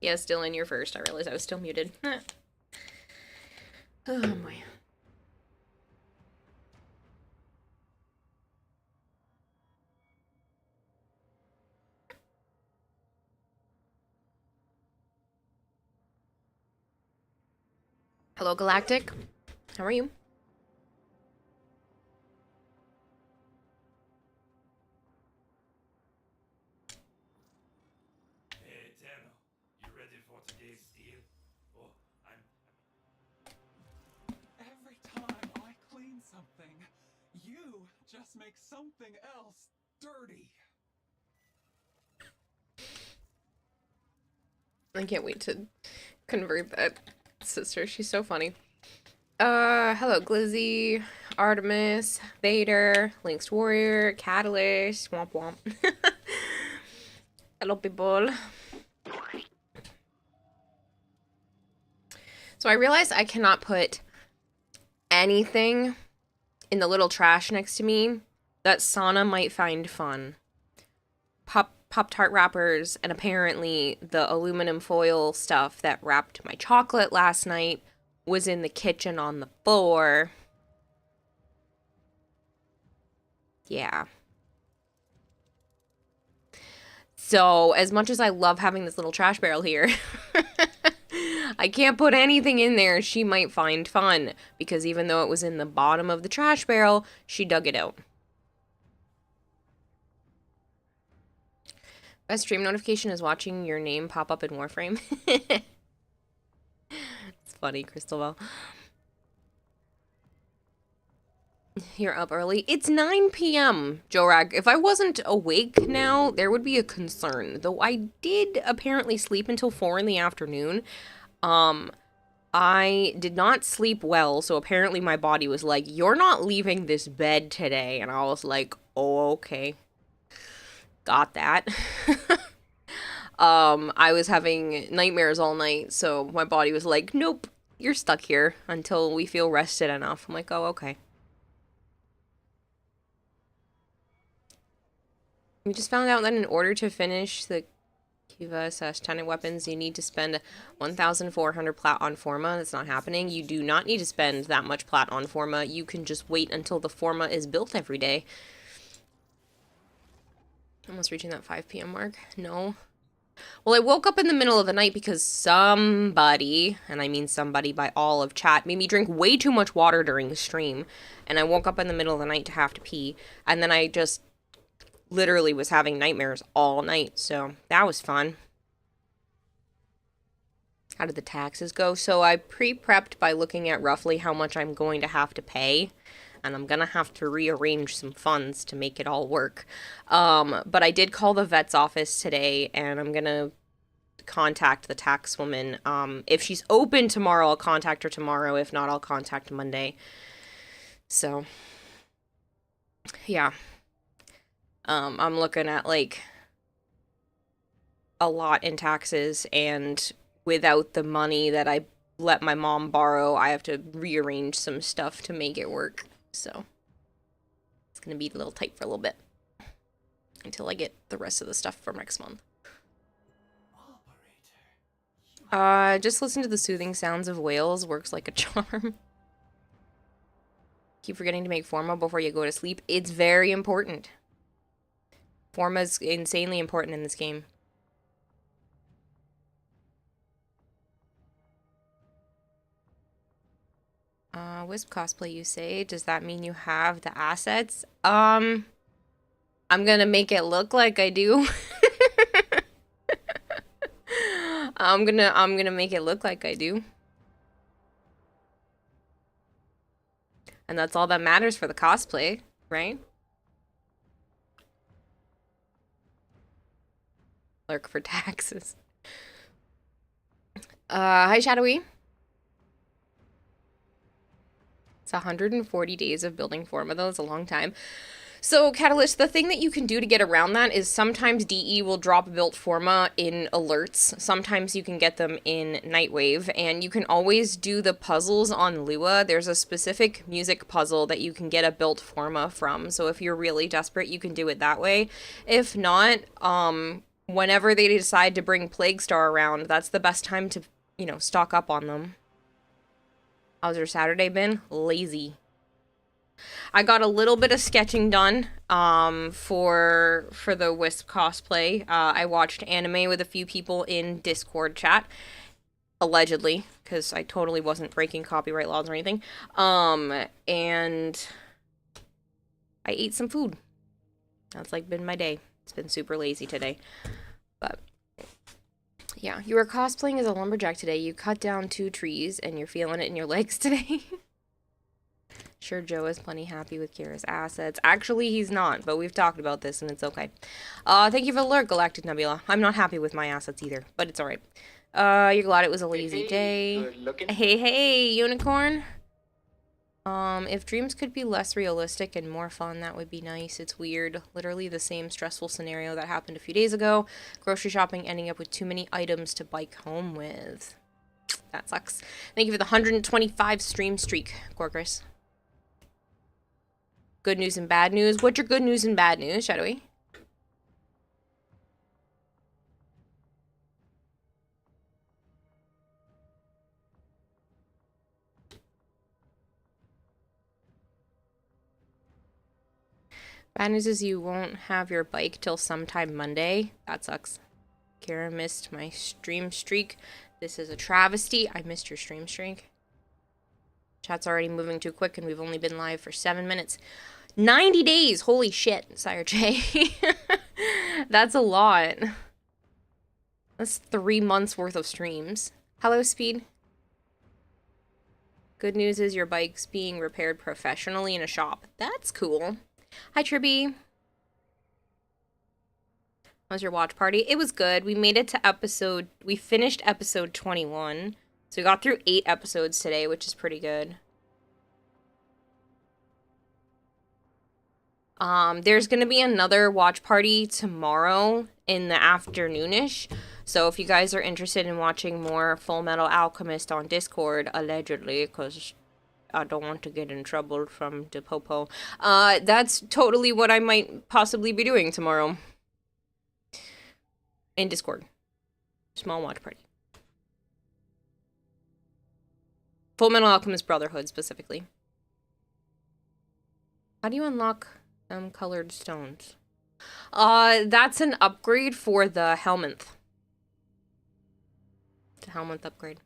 Yeah, still in your first. I realized I was still muted. Oh my. Hello, Galactic. How are you? Hey, Tenno, you ready for today's deal? Oh, I'm... Every time I clean something, you just make something else dirty. I can't wait to convert that sister. She's so funny. Hello, Glizzy, Artemis, Vader, Link's Warrior, Catalyst, Womp Womp. Hello, people. So I realized I cannot put anything in the little trash next to me that Sana might find fun. Pop-Tart wrappers, and apparently the aluminum foil stuff that wrapped my chocolate last night was in the kitchen on the floor. Yeah. So, as much as I love having this little trash barrel here, I can't put anything in there she might find fun, because even though it was in the bottom of the trash barrel, she dug it out. A stream notification is watching your name pop up in Warframe. It's funny, Crystal Bell. You're up early. It's 9 p.m., Jorag. If I wasn't awake now, there would be a concern. Though I did apparently sleep until 4 in the afternoon. Um, I did not sleep well, so apparently my body was like, you're not leaving this bed today. And I was like, oh, okay. Got that. I was having nightmares all night, so my body was like, nope, you're stuck here until we feel rested enough. I'm like, oh, okay. We just found out that in order to finish the Kiva/Tenet weapons, you need to spend 1,400 plat on Forma. That's not happening. You do not need to spend that much plat on Forma. You can just wait until the Forma is built every day. Almost reaching that 5 p.m. mark. No. Well, I woke up in the middle of the night because somebody, and I mean somebody by all of chat, made me drink way too much water during the stream. And I woke up in the middle of the night to have to pee. And then I just literally was having nightmares all night, so that was fun. How did the taxes go? So I pre-prepped by looking at roughly how much I'm going to have to pay, and I'm gonna have to rearrange some funds to make it all work. But I did call the vet's office today, and I'm gonna contact the tax woman. If she's open tomorrow, I'll contact her tomorrow. If not, I'll contact Monday. So, yeah. I'm looking at like a lot in taxes, and without the money that I let my mom borrow, I have to rearrange some stuff to make it work. So it's gonna be a little tight for a little bit until I get the rest of the stuff for next month. Just listen to the soothing sounds of whales. Works like a charm. Keep forgetting to make Forma before you go to sleep. It's very important. Forma's insanely important in this game. Wisp cosplay, you say? Does that mean you have the assets? I'm gonna make it look like I do. I'm gonna make it look like I do. And that's all that matters for the cosplay, right? Lurk for taxes. Hi, Shadowy. It's 140 days of building Forma, though. It's a long time. So, Catalyst, the thing that you can do to get around that is sometimes DE will drop built Forma in alerts. Sometimes you can get them in Nightwave, and you can always do the puzzles on Lua. There's a specific music puzzle that you can get a built Forma from, so if you're really desperate, you can do it that way. If not, whenever they decide to bring Plague Star around, that's the best time to, you know, stock up on them. How's your Saturday been? Lazy. I got a little bit of sketching done for the Wisp cosplay. I watched anime with a few people in Discord chat, allegedly, because I totally wasn't breaking copyright laws or anything. And I ate some food. That's like been my day. It's been super lazy today. But yeah, you were cosplaying as a lumberjack today. You cut down 2 trees and you're feeling it in your legs today. Sure, Joe is plenty happy with Kira's assets. Actually, he's not, but we've talked about this and it's okay. Thank you for the alert, Galactic Nebula. I'm not happy with my assets either, but it's alright. You're glad it was a lazy day. Hey, unicorn. If dreams could be less realistic and more fun, that would be nice. It's weird. Literally the same stressful scenario that happened a few days ago. Grocery shopping, ending up with too many items to bike home with. That sucks. Thank you for the 125 stream streak, Gorgris. Good news and bad news. What's your good news and bad news, Shadowy? Bad news is you won't have your bike till sometime Monday. That sucks. Kara missed my stream streak. This is a travesty. I missed your stream streak. Chat's already moving too quick and we've only been live for 7 minutes. 90 days! Holy shit, Sire J. That's a lot. That's 3 months worth of streams. Hello, Speed. Good news is your bike's being repaired professionally in a shop. That's cool. Hi, Tribby. How was your watch party? It was good. We made it to we finished episode 21. So we got through 8 episodes today, which is pretty good. There's gonna be another watch party tomorrow in the afternoonish. So if you guys are interested in watching more Full Metal Alchemist on Discord, allegedly, because I don't want to get in trouble from the popo. That's totally what I might possibly be doing tomorrow. In Discord. Small watch party. Full Metal Alchemist Brotherhood, specifically. How do you unlock colored stones? That's an upgrade for the Helminth. The Helminth upgrade.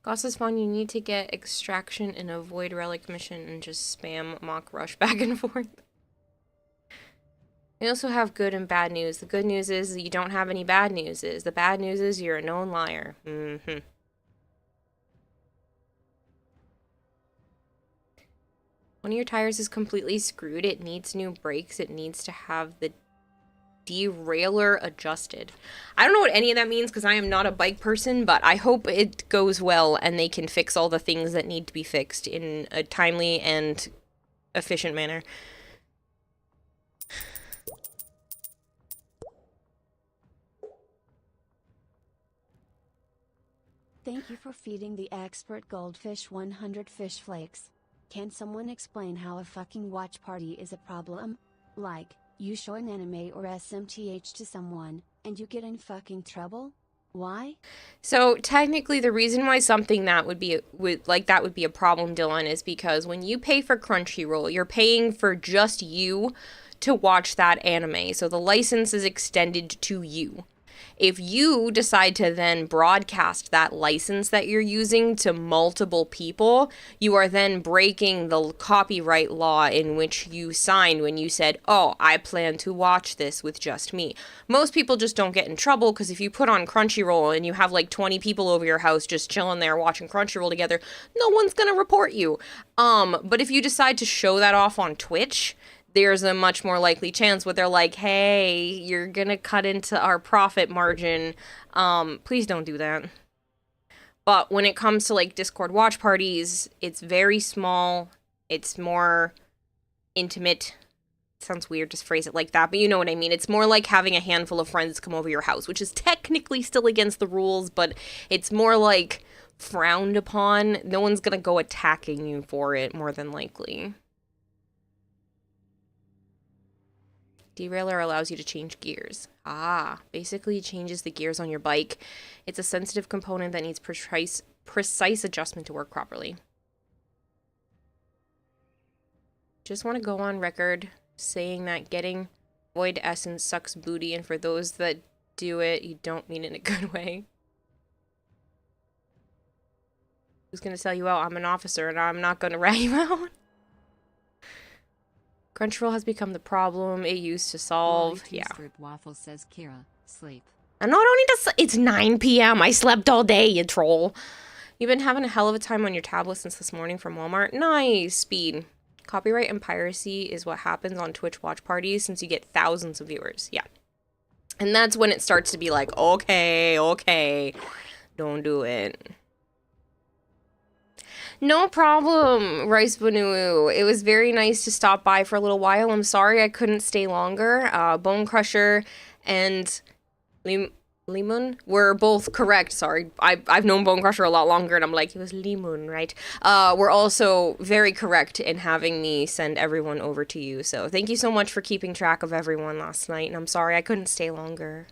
Goss is fun. You need to get extraction and avoid relic mission and just spam mock rush back and forth. We also have good and bad news. The good news is that you don't have any bad news. The bad news is you're a known liar. Mm-hmm. One of your tires is completely screwed. It needs new brakes. It needs to have the derailleur adjusted. I don't know what any of that means because I am not a bike person, but I hope it goes well and they can fix all the things that need to be fixed in a timely and efficient manner. Thank you for feeding the expert goldfish 100 fish flakes. Can someone explain how a fucking watch party is a problem? Like, you show an anime or SMTH to someone, and you get in fucking trouble? Why? So technically the reason why something that would be a problem, Dylan, is because when you pay for Crunchyroll, you're paying for just you to watch that anime. So the license is extended to you. If you decide to then broadcast that license that you're using to multiple people, you are then breaking the copyright law in which you signed when you said, oh, I plan to watch this with just me. Most people just don't get in trouble because if you put on Crunchyroll and you have like 20 people over your house just chilling there watching Crunchyroll together, no one's gonna report you. But if you decide to show that off on Twitch, there's a much more likely chance where they're like, hey, you're gonna cut into our profit margin. Please don't do that. But when it comes to like Discord watch parties, it's very small. It's more intimate. It sounds weird to phrase it like that, but you know what I mean. It's more like having a handful of friends come over your house, which is technically still against the rules, but it's more like frowned upon. No one's gonna go attacking you for it, more than likely. Derailleur allows you to change gears. Ah, basically it changes the gears on your bike. It's a sensitive component that needs precise adjustment to work properly. Just want to go on record saying that getting void essence sucks booty, and for those that do it, you don't mean it in a good way. Who's gonna sell you out? I'm an officer and I'm not gonna rat you out. Crunchyroll has become the problem it used to solve. Yeah. Waffle says Kira, sleep. And not only does it's 9 p.m. I slept all day, you troll. You've been having a hell of a time on your tablet since this morning from Walmart. Nice, Speed. Copyright and piracy is what happens on Twitch watch parties since you get thousands of viewers. Yeah. And that's when it starts to be like, okay, don't do it. No problem, Rice Banoo. It was very nice to stop by for a little while. I'm sorry I couldn't stay longer. Bone Crusher and Limon were both correct. Sorry, I've known Bone Crusher a lot longer, and I'm like, it was Limon, right? We're also very correct in having me send everyone over to you. So thank you so much for keeping track of everyone last night, and I'm sorry I couldn't stay longer.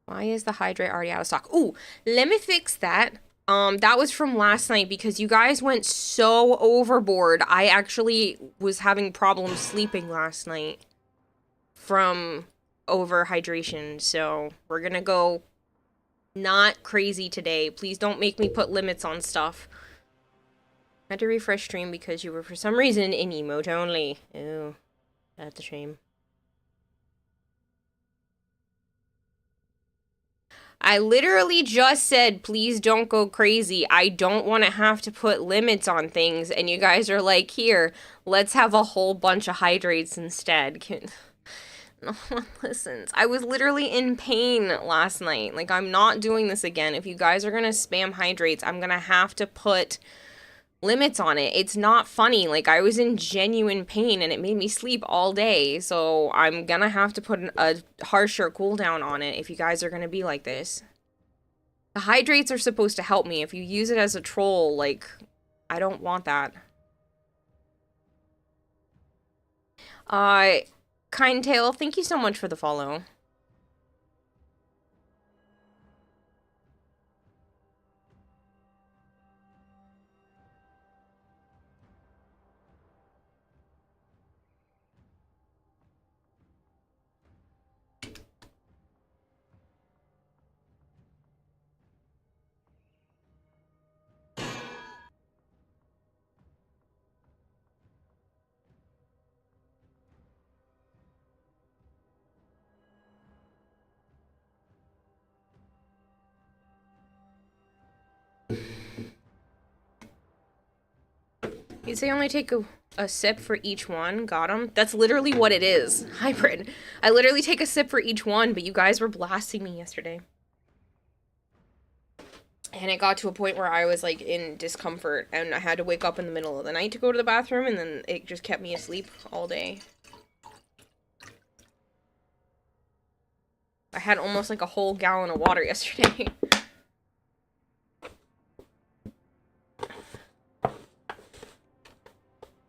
Why is the hydrate already out of stock? Ooh, let me fix that. That was from last night because you guys went so overboard. I actually was having problems sleeping last night from overhydration. So we're gonna go not crazy today. Please don't make me put limits on stuff. I had to refresh stream because you were for some reason in emote only. Ew, that's a shame. I literally just said, please don't go crazy. I don't want to have to put limits on things. And you guys are like, here, let's have a whole bunch of hydrates instead. No one listens. I was literally in pain last night. Like, I'm not doing this again. If you guys are going to spam hydrates, I'm going to have to put limits on it. It's not funny. Like, I was in genuine pain and it made me sleep all day. So I'm gonna have to put a harsher cooldown on it if you guys are gonna be like this. The hydrates are supposed to help me. If you use it as a troll, like, I don't want that. Kindtail, thank you so much for the follow. You'd say only take a sip for each one. Got him? That's literally what it is. Hybrid. I literally take a sip for each one, but you guys were blasting me yesterday. And it got to a point where I was, like, in discomfort, and I had to wake up in the middle of the night to go to the bathroom, and then it just kept me asleep all day. I had almost, like, a whole gallon of water yesterday.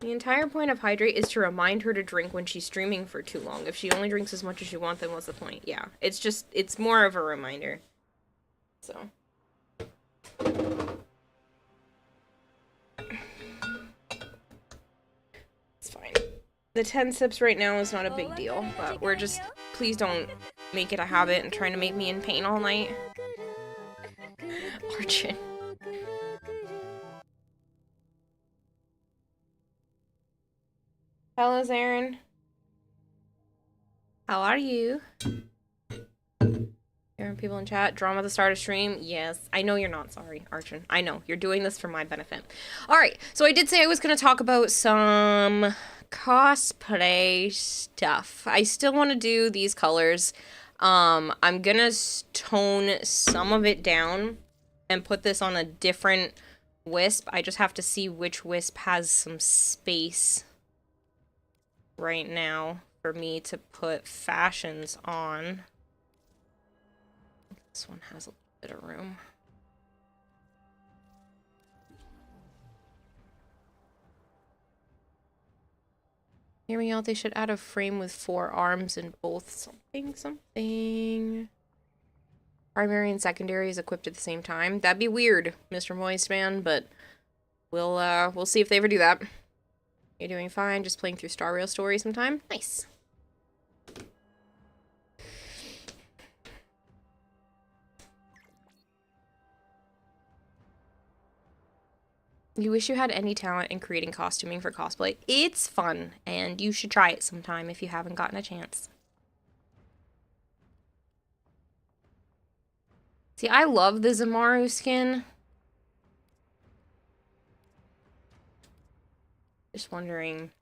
The entire point of Hydrate is to remind her to drink when she's streaming for too long. If she only drinks as much as you want, then what's the point? Yeah, it's just, it's more of a reminder. So. It's fine. The 10 sips right now is not a big deal, but we're just, please don't make it a habit and trying to make me in pain all night. Archin. Hello, Aaron. How are you? Hearing people in chat, drama at the start of stream. Yes, I know you're not sorry, Archon. I know, you're doing this for my benefit. Alright, so I did say I was going to talk about some cosplay stuff. I still want to do these colors. I'm going to tone some of it down and put this on a different wisp. I just have to see which wisp has some space right now for me to put fashions on. This one has a little bit of room. Hear me out, they should add a frame with 4 arms in both something. Primary and secondary is equipped at the same time. That'd be weird, Mr. Moistman, but we'll see if they ever do that. You're doing fine, just playing through Star Rail Story sometime. Nice. You wish you had any talent in creating costuming for cosplay. It's fun, and you should try it sometime if you haven't gotten a chance. See, I love the Zamaru skin. Just wondering.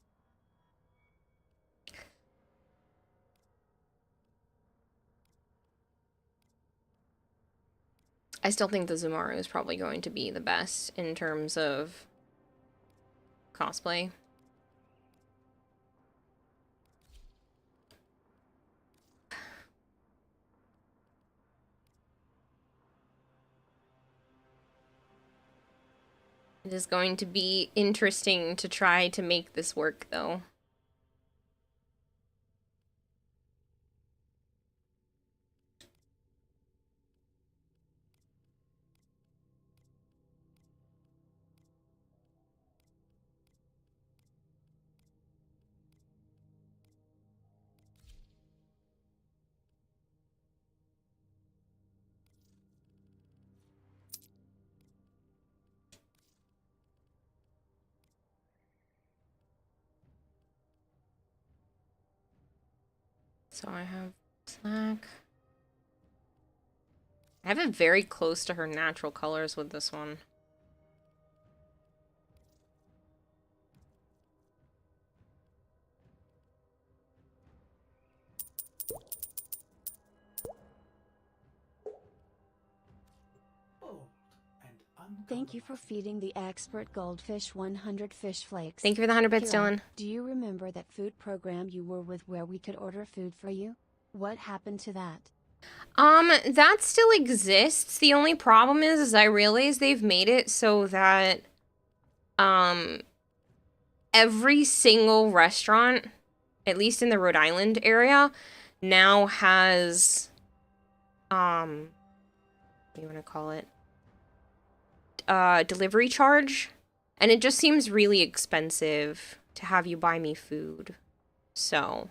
I still think the Zamaru is probably going to be the best in terms of cosplay. It is going to be interesting to try to make this work, though. So I have snack. I have it very close to her natural colors with this one. Thank you for feeding the expert goldfish 100 fish flakes. Thank you for the 100 bits, Kira, Dylan. do you remember that food program you were with where we could order food for you? What happened to that? That still exists. The only problem is I realize they've made it so that, every single restaurant, at least in the Rhode Island area, now has, what do you want to call it? Delivery charge. And it just seems really expensive to have you buy me food. So,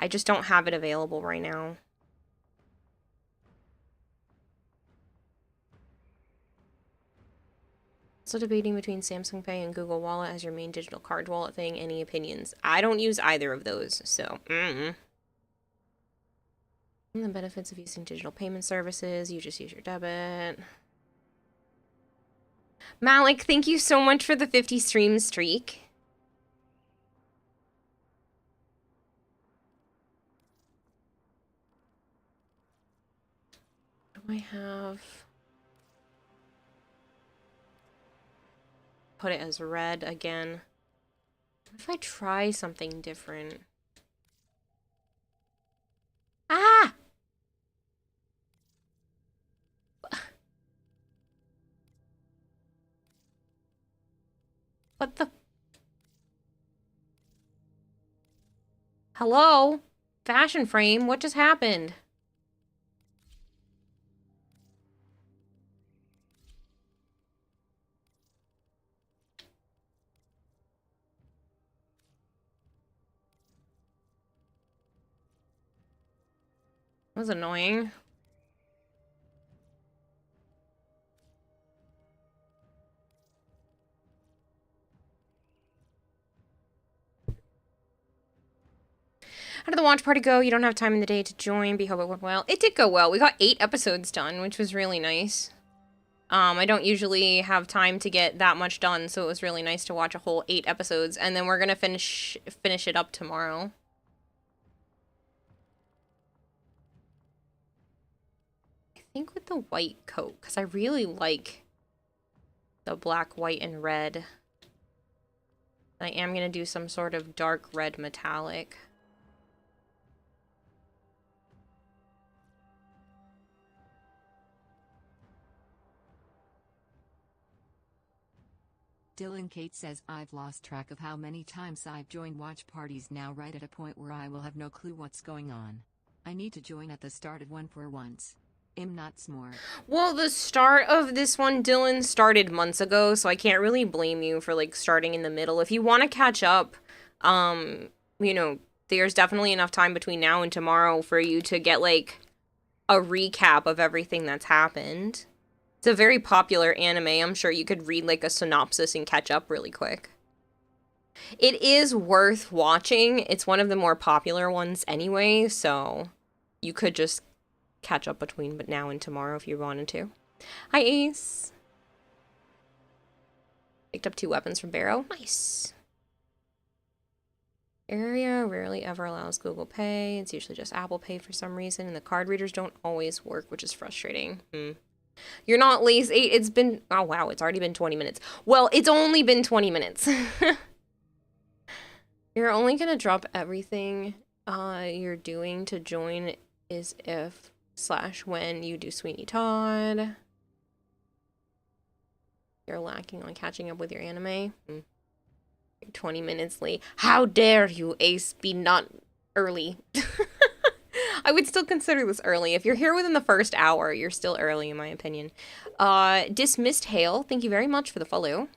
I just don't have it available right now. Also debating between Samsung Pay and Google Wallet as your main digital card wallet thing. Any opinions? I don't use either of those, so The benefits of using digital payment services, you just use your debit. Malik, thank you so much for the 50 stream streak. What do I have? Put it as red again. What if I try something different? Ah! What the? Hello? Fashion frame, what just happened? That was annoying. How did the watch party go? You don't have time in the day to join. We hope it went well. It did go well. We got 8 episodes done, which was really nice. I don't usually have time to get that much done, so it was really nice to watch a whole 8 episodes, and then we're gonna finish it up tomorrow. I think with the white coat, because I really like the black, white, and red. I am gonna do some sort of dark red metallic. Dylan Kate says I've lost track of how many times I've joined watch parties now, right at a point where I will have no clue what's going on. I need to join at the start of one for once. I'm not smart. Well, the start of this one, Dylan, started months ago, so I can't really blame you for, like, starting in the middle. If you want to catch up, you know, there's definitely enough time between now and tomorrow for you to get, like, a recap of everything that's happened. It's a very popular anime. I'm sure you could read, like, a synopsis and catch up really quick. It is worth watching. It's one of the more popular ones anyway, so you could just catch up between but now and tomorrow if you wanted to. Hi, Ace. Picked up 2 weapons from Barrow. Nice. Area rarely ever allows Google Pay. It's usually just Apple Pay for some reason, and the card readers don't always work, which is frustrating. You're not lazy. It's been... Oh, wow. It's already been 20 minutes. Well, it's only been 20 minutes. You're only gonna drop everything you're doing to join is if/when you do Sweeney Todd. You're lacking on catching up with your anime. 20 minutes late. How dare you, Ace, be not early. I would still consider this early. If you're here within the first hour, you're still early, in my opinion. Dismissed Hail, thank you very much for the follow.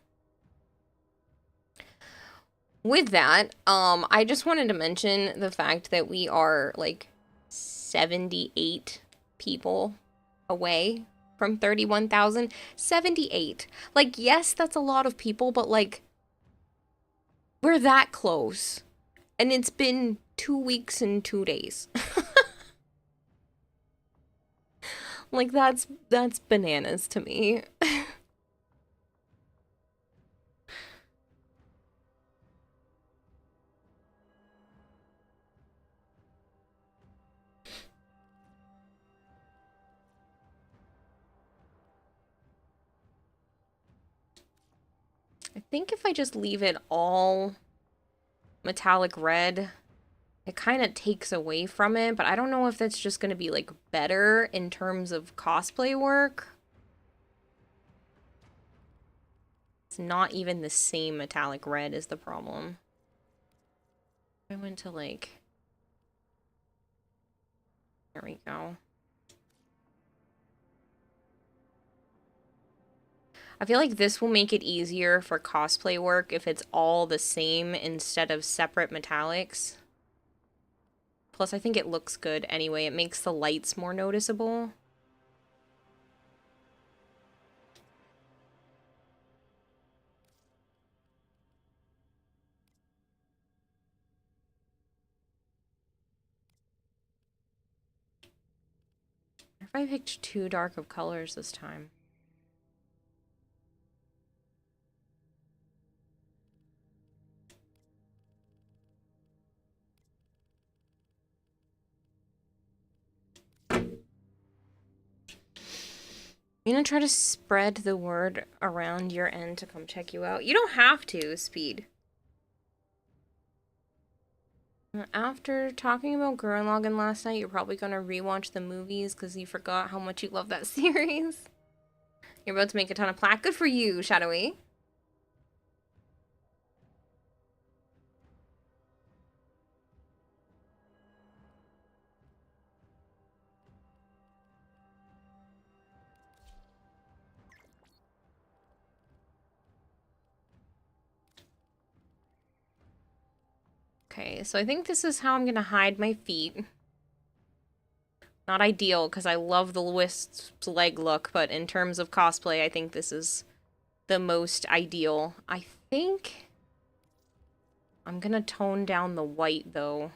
With that, I just wanted to mention the fact that we are, like, 78 people away from 31,000. 78. Like, yes, that's a lot of people, but, like, we're that close. And it's been 2 weeks and 2 days. Like, that's bananas to me. I think if I just leave it all metallic red, it kind of takes away from it, but I don't know if that's just going to be, like, better in terms of cosplay work. It's not even the same metallic red is the problem. I went to, like... There we go. I feel like this will make it easier for cosplay work if it's all the same instead of separate metallics. Plus, I think it looks good anyway. It makes the lights more noticeable. If I picked too dark of colors this time. I'm gonna try to spread the word around your end to come check you out. You don't have to, Speed. After talking about Gurren Lagann last night, you're probably gonna rewatch the movies because you forgot how much you love that series. You're about to make a ton of plaque. Good for you, Shadowy. Okay, so I think this is how I'm gonna hide my feet. Not ideal, because I love the Wisp's leg look, but in terms of cosplay, I think this is the most ideal. I think I'm gonna tone down the white, though.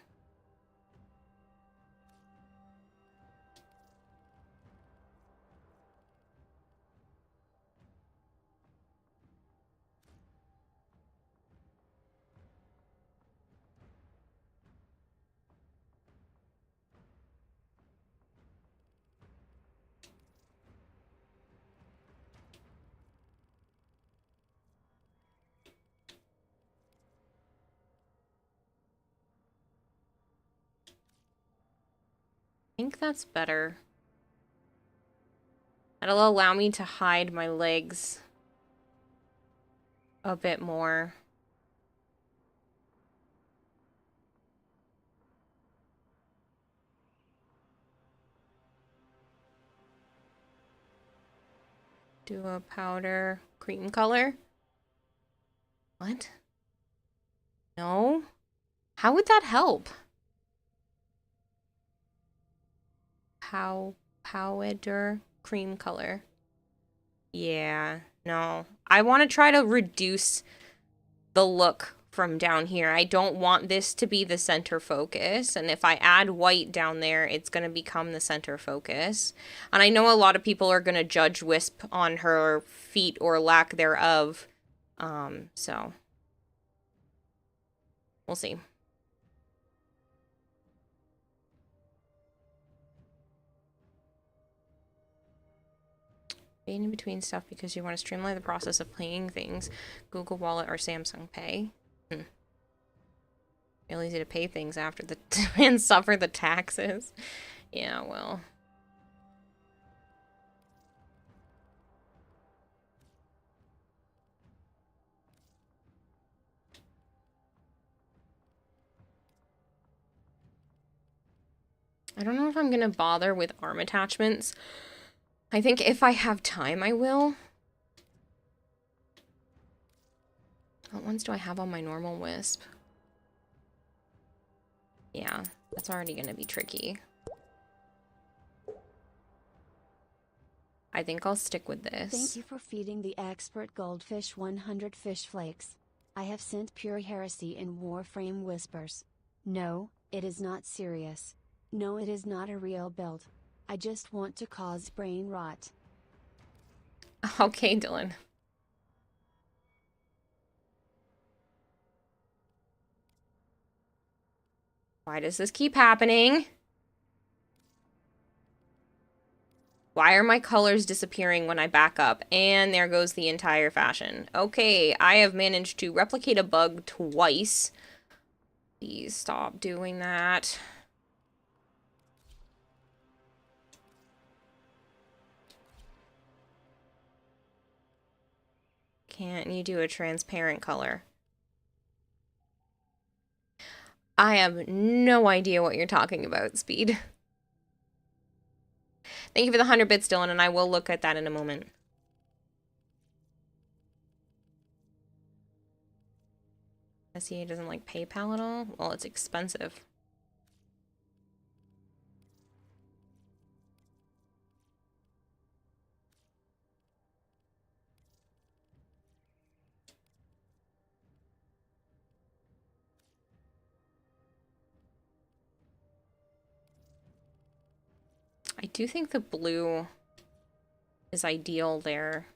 I think that's better. That'll allow me to hide my legs. a bit more. Do a powder cream color. What? No? How would that help? Powder cream color. Yeah, no. I want to try to reduce the look from down here. I don't want this to be the center focus, and if I add white down there, it's going to become the center focus. And I know a lot of people are going to judge Wisp on her feet or lack thereof, so we'll see. In between stuff because you want to streamline the process of paying things. Google Wallet or Samsung Pay. Real easy to pay things after the and suffer the taxes. Yeah, well. I don't know if I'm gonna bother with arm attachments. I think if I have time, I will. What ones do I have on my normal Wisp? Yeah, that's already gonna be tricky. I think I'll stick with this. Thank you for feeding the expert goldfish 100 fish flakes. I have sent pure heresy in Warframe whispers. No, it is not serious. No, it is not a real build. I just want to cause brain rot. Okay, Dylan. Why does this keep happening? Why are my colors disappearing when I back up? And there goes the entire fashion. Okay, I have managed to replicate a bug twice. Please stop doing that. Can't you do a transparent color? I have no idea what you're talking about, Speed. Thank you for the 100 bits, Dylan, and I will look at that in a moment. SEA doesn't like PayPal at all? Well, it's expensive. I do think the blue is ideal there.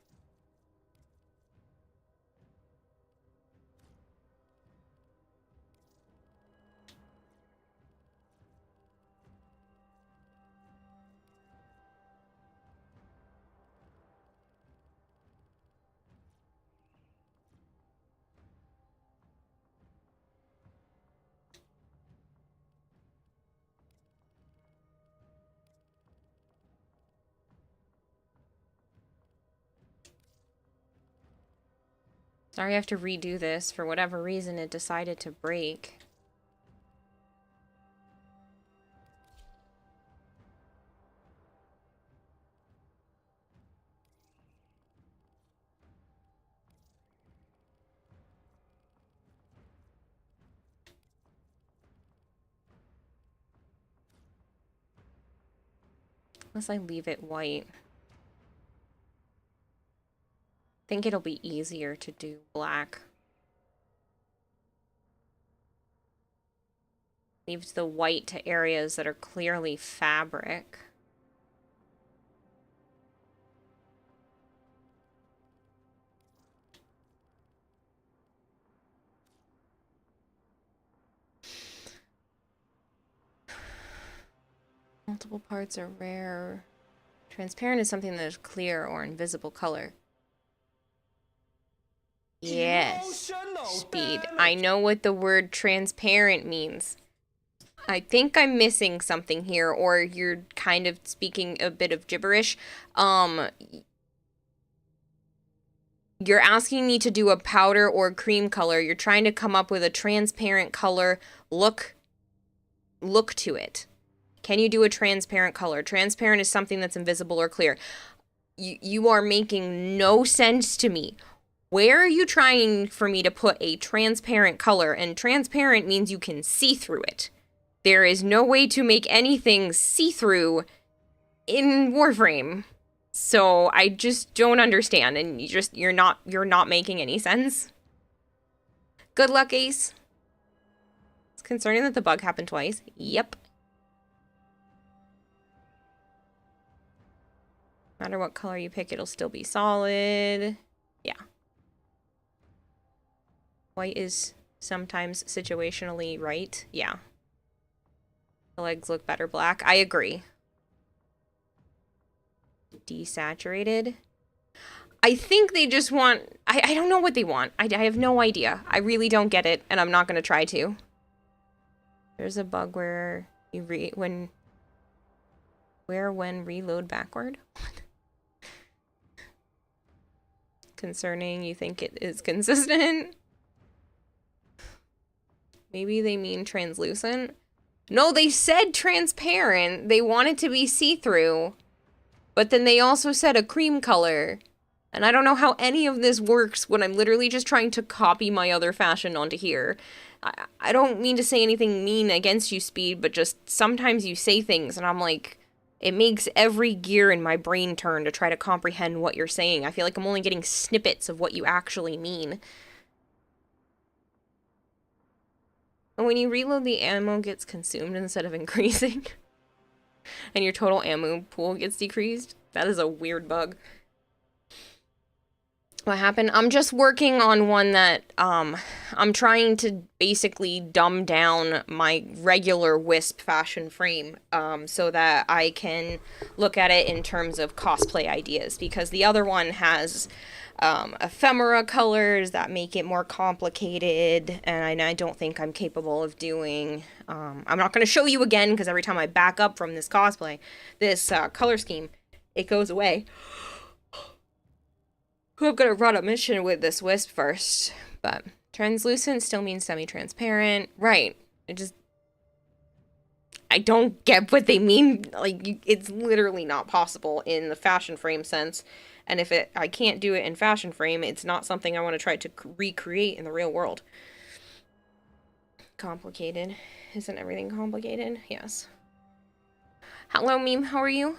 Sorry I have to redo this. For whatever reason, it decided to break. Unless I leave it white. I think it'll be easier to do black. Leaves the white to areas that are clearly fabric. Multiple parts are rare. Transparent is something that is clear or invisible color. Yes. Speed. I know what the word transparent means. I think I'm missing something here, or you're kind of speaking a bit of gibberish. You're asking me to do a powder or cream color. You're trying to come up with a transparent color look to it. Can you do a transparent color? Transparent is something that's invisible or clear. You are making no sense to me. Where are you trying for me to put a transparent color? And transparent means you can see through it. There is no way to make anything see-through in Warframe. So I just don't understand, and you're not making any sense. Good luck, Ace. It's concerning that the bug happened twice. Yep. No matter what color you pick, it'll still be solid. Yeah. White is sometimes situationally right. Yeah. The legs look better black. I agree. Desaturated. I think they just want... I don't know what they want. I have no idea. I really don't get it, and I'm not going to try to. There's a bug where you when reload backward. Concerning, you think it is consistent? Maybe they mean translucent? No, they said transparent. They want it to be see-through. But then they also said a cream color. And I don't know how any of this works when I'm literally just trying to copy my other fashion onto here. I don't mean to say anything mean against you, Speed, but just sometimes you say things and I'm like, it makes every gear in my brain turn to try to comprehend what you're saying. I feel like I'm only getting snippets of what you actually mean. And when you reload, the ammo gets consumed instead of increasing. And your total ammo pool gets decreased. That is a weird bug. What happened? I'm just working on one that, I'm trying to basically dumb down my regular Wisp fashion frame, so that I can look at it in terms of cosplay ideas, because the other one has, ephemera colors that make it more complicated, and I don't think I'm capable of doing. I'm not going to show you again, because every time I back up from this cosplay, this, color scheme, it goes away. I'm gonna run a mission with this Wisp first, but translucent still means semi-transparent. Right. I don't get what they mean. Like, it's literally not possible in the fashion frame sense. And if I can't do it in fashion frame, it's not something I want to try to recreate in the real world. Complicated. Isn't everything complicated? Yes. Hello, Meme. How are you?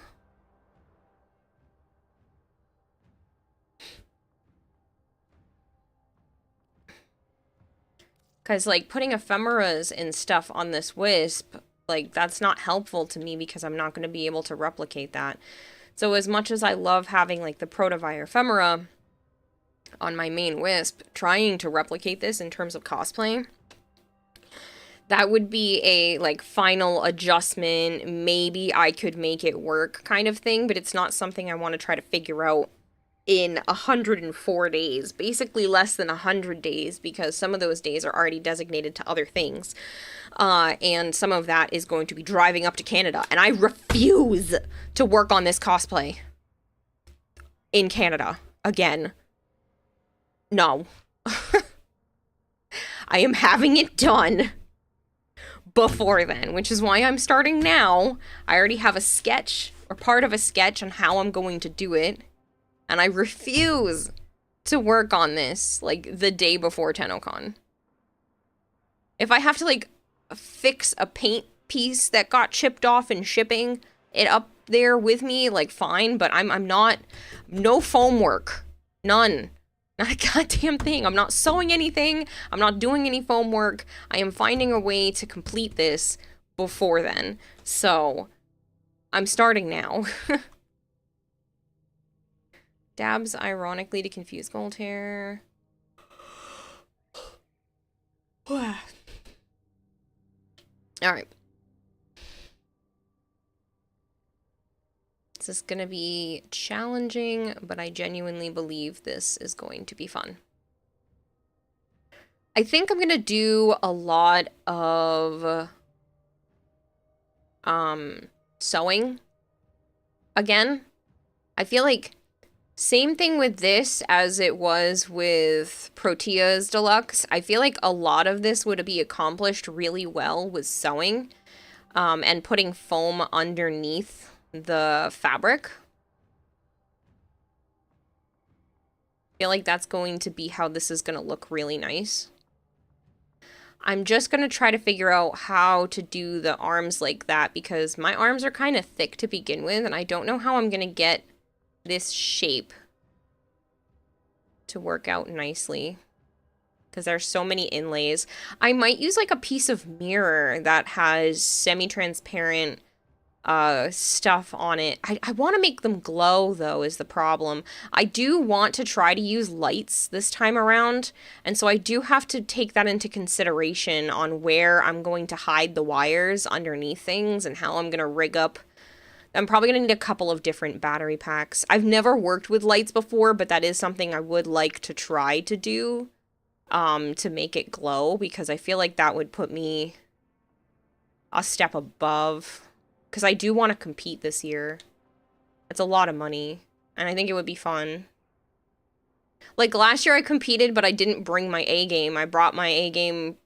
Because, like, putting ephemeras and stuff on this Wisp, like, that's not helpful to me because I'm not going to be able to replicate that. So as much as I love having, like, the Protavire ephemera on my main Wisp, trying to replicate this in terms of cosplay, that would be a, like, final adjustment. Maybe I could make it work kind of thing, but it's not something I want to try to figure out in 104 days, basically less than 100 days, because some of those days are already designated to other things. And some of that is going to be driving up to Canada. And I refuse to work on this cosplay in Canada again. No. I am having it done before then, which is why I'm starting now. I already have a sketch, or part of a sketch, on how I'm going to do it. And I refuse to work on this, like, the day before Tennocon. If I have to, like, fix a paint piece that got chipped off in shipping it up there with me, like, fine, but I'm not... No foam work. None. Not a goddamn thing. I'm not sewing anything. I'm not doing any foam work. I am finding a way to complete this before then. So, I'm starting now. Dabs ironically to confuse gold hair. Alright. This is gonna be challenging, but I genuinely believe this is going to be fun. I think I'm gonna do a lot of sewing again. I feel like Same thing with this as it was with Protea's Deluxe. I feel like a lot of this would be accomplished really well with sewing, and putting foam underneath the fabric. I feel like that's going to be how this is going to look really nice. I'm just going to try to figure out how to do the arms like that because my arms are kind of thick to begin with, and I don't know how I'm going to get this shape to work out nicely because there's so many inlays. I might use like a piece of mirror that has semi-transparent stuff on it. I want to make them glow though is the problem. I do want to try to use lights this time around, and so I do have to take that into consideration on where I'm going to hide the wires underneath things and how I'm going to rig up. I'm probably going to need a couple of different battery packs. I've never worked with lights before, but that is something I would like to try to do to make it glow because I feel like that would put me a step above. Because I do want to compete this year. It's a lot of money. And I think it would be fun. Like, last year I competed, but I didn't bring my A game. I brought my A game...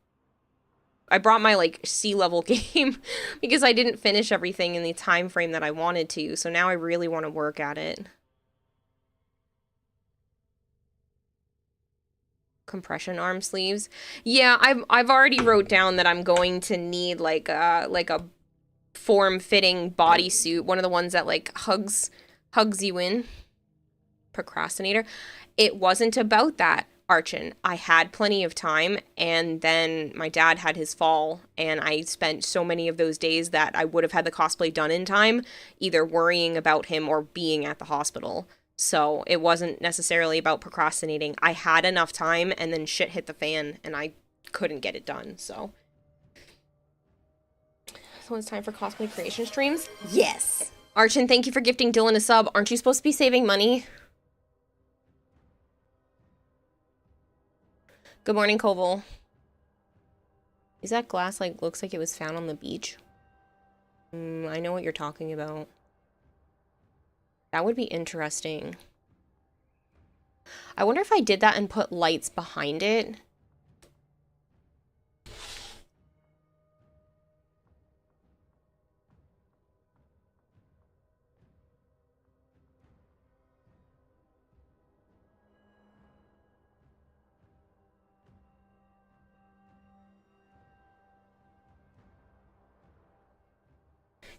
I brought my, like, C-level game. because I didn't finish everything in the time frame that I wanted to. So now I really want to work at it. Compression arm sleeves. Yeah, I've already wrote down that I'm going to need, like a form-fitting bodysuit, one of the ones that like hugs you in. Procrastinator. It wasn't about that, Archon. I had plenty of time, and then my dad had his fall, and I spent so many of those days that I would have had the cosplay done in time, either worrying about him or being at the hospital. So it wasn't necessarily about procrastinating. I had enough time, and then shit hit the fan, and I couldn't get it done, so... So it's time for cosplay creation streams? Yes! Archon, thank you for gifting Dylan a sub. Aren't you supposed to be saving money? Good morning, Koval. Is that glass, like, looks like it was found on the beach? I know what you're talking about. That would be interesting. I wonder if I did that and put lights behind it.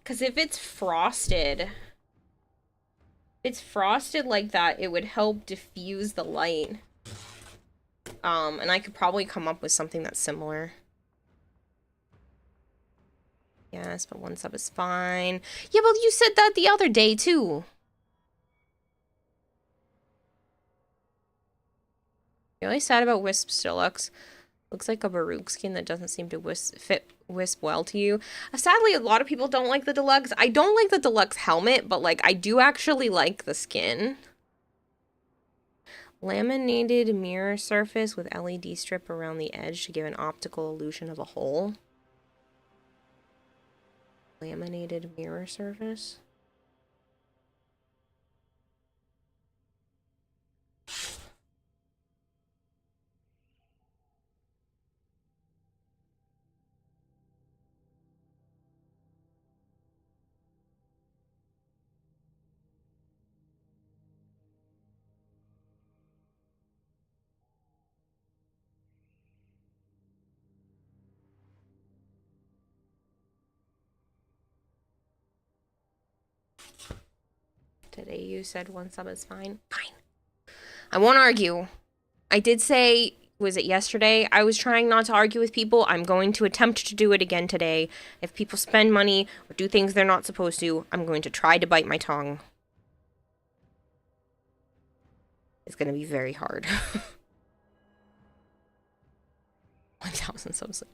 Because if it's frosted like that, it would help diffuse the light. And I could probably come up with something that's similar. Yes, but one sub is fine. Yeah, but you said that the other day, too. Really sad about Wisp's Deluxe. Looks like a Baruch skin that doesn't seem to fit Wisp well to you. Sadly, a lot of people don't like the Deluxe. I don't like the Deluxe helmet, but, like, I do actually like the skin. Laminated mirror surface with LED strip around the edge to give an optical illusion of a hole. Laminated mirror surface. Today you said one sub is fine. Fine. I won't argue. I did say, was it yesterday? I was trying not to argue with people. I'm going to attempt to do it again today. If people spend money or do things they're not supposed to, I'm going to try to bite my tongue. It's going to be very hard. 1,000 subs later.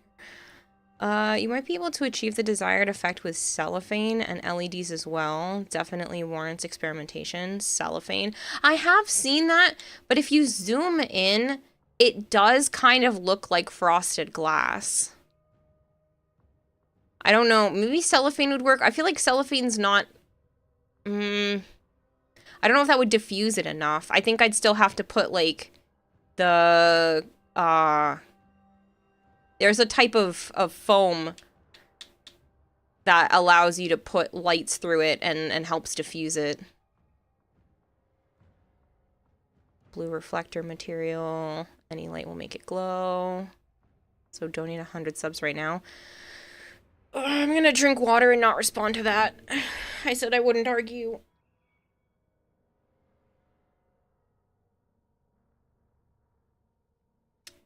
You might be able to achieve the desired effect with cellophane and LEDs as well. Definitely warrants experimentation. Cellophane. I have seen that, but if you zoom in, it does kind of look like frosted glass. I don't know. Maybe cellophane would work. I feel like cellophane's not... I don't know if that would diffuse it enough. I think I'd still have to put, like, the, there's a type of foam that allows you to put lights through it and helps diffuse it. Blue reflector material. Any light will make it glow. So donate 100 subs right now. I'm gonna drink water and not respond to that. I said I wouldn't argue.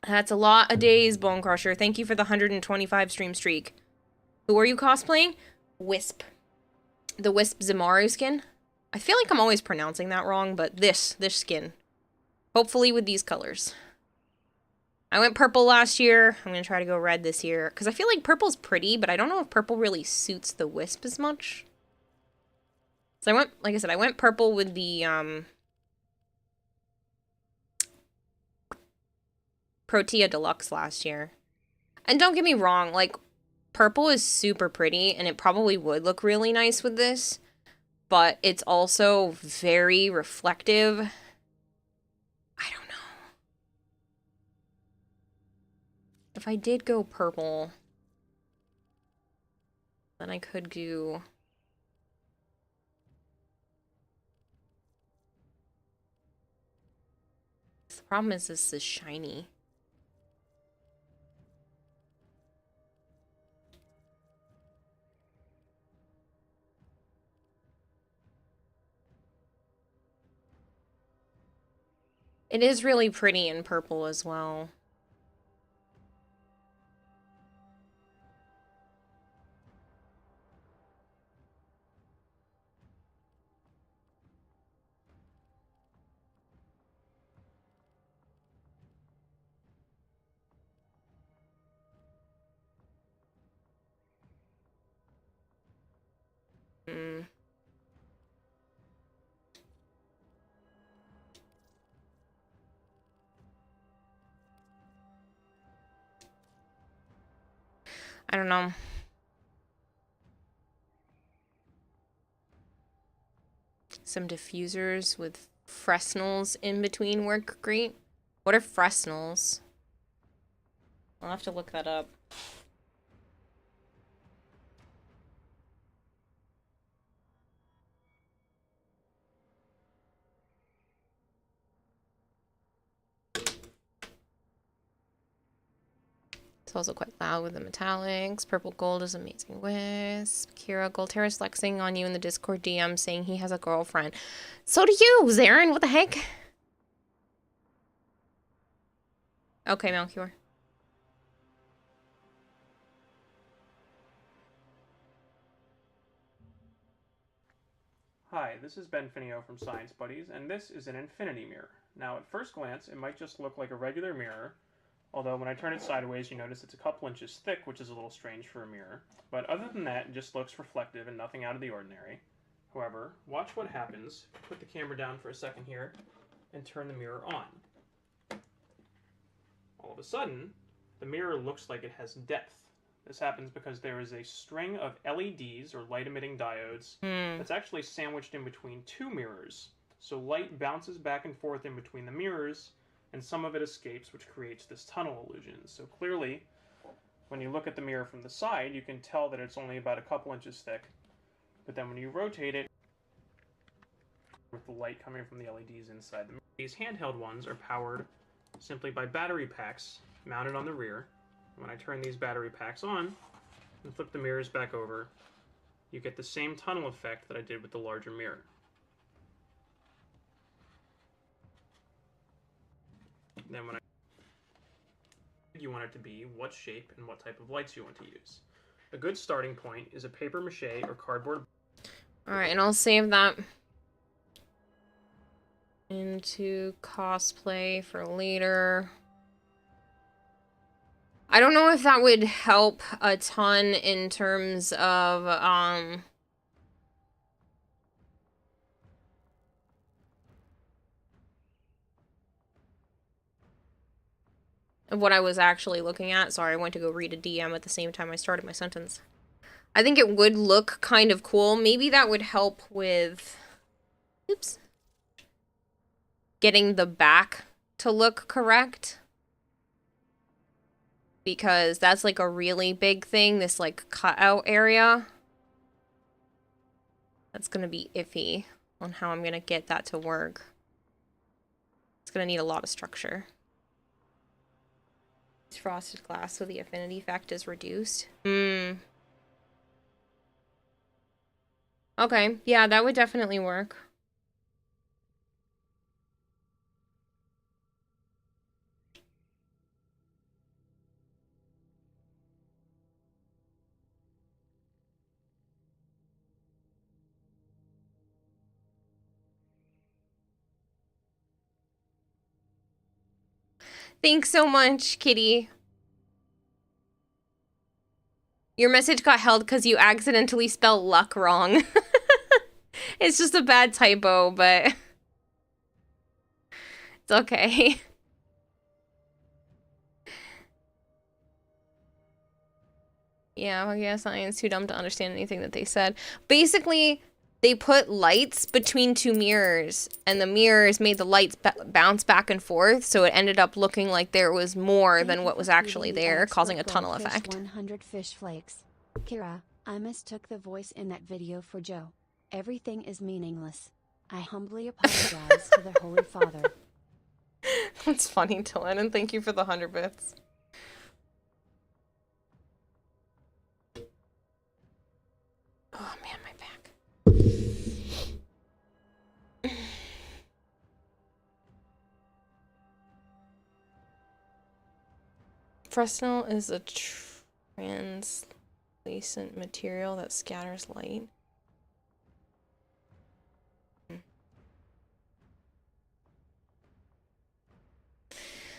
That's a lot of days, Bone Crusher. Thank you for the 125 stream streak. Who are you cosplaying? Wisp. The Wisp Zamaru skin? I feel like I'm always pronouncing that wrong, but this skin. Hopefully with these colors. I went purple last year. I'm going to try to go red this year. Because I feel like purple's pretty, but I don't know if purple really suits the Wisp as much. So I went, like I said, I went purple with the, Protea Deluxe last year. And don't get me wrong, like, purple is super pretty, and it probably would look really nice with this. But it's also very reflective. I don't know. If I did go purple, then I could do... The problem is this is shiny. It is really pretty in purple as well. I don't know. Some diffusers with Fresnels in between work great. What are Fresnels? I'll have to look that up. It's also quite loud with the metallics. Purple gold is amazing. Wisp. Kira Goldterra's flexing on you in the Discord DM saying he has a girlfriend. So do you, Zarin. What the heck? Okay, Melchior. Hi, this is Ben Finio from Science Buddies, and this is an infinity mirror. Now, at first glance, it might just look like a regular mirror, although when I turn it sideways, you notice it's a couple inches thick, which is a little strange for a mirror. But other than that, it just looks reflective and nothing out of the ordinary. However, watch what happens. Put the camera down for a second here, and turn the mirror on. All of a sudden, the mirror looks like it has depth. This happens because there is a string of LEDs, or light-emitting diodes, that's actually sandwiched in between two mirrors. So light bounces back and forth in between the mirrors, and some of it escapes, which creates this tunnel illusion. So clearly, when you look at the mirror from the side, you can tell that it's only about a couple inches thick. But then when you rotate it, with the light coming from the LEDs inside the mirror. These handheld ones are powered simply by battery packs mounted on the rear. When I turn these battery packs on and flip the mirrors back over, you get the same tunnel effect that I did with the larger mirror. Then when you want it to be, what shape and what type of lights you want to use. A good starting point is a paper mache or cardboard. Alright, and I'll save that into cosplay for later. I don't know if that would help a ton in terms of, what I was actually looking at. Sorry, I went to go read a DM at the same time I started my sentence. I think it would look kind of cool. Maybe that would help with... Oops. getting the back to look correct. Because that's like a really big thing, this like cutout area. That's gonna be iffy on how I'm gonna get that to work. It's gonna need a lot of structure. It's frosted glass so the affinity effect is reduced. Okay, yeah, that would definitely work. Thanks so much, Kitty. Your message got held because you accidentally spelled luck wrong. It's just a bad typo, but it's okay. Yeah, I guess science too dumb to understand anything that they said. Basically, they put lights between two mirrors, and the mirrors made the lights bounce back and forth, so it ended up looking like there was more than what was actually there, causing a tunnel effect. 100 fish flakes. Kira, I mistook the voice in that video for Joe. Everything is meaningless. I humbly apologize to the Holy Father. That's funny, Dylan, and thank you for the 100 bits. Oh man, my back. Fresnel is a translucent material that scatters light.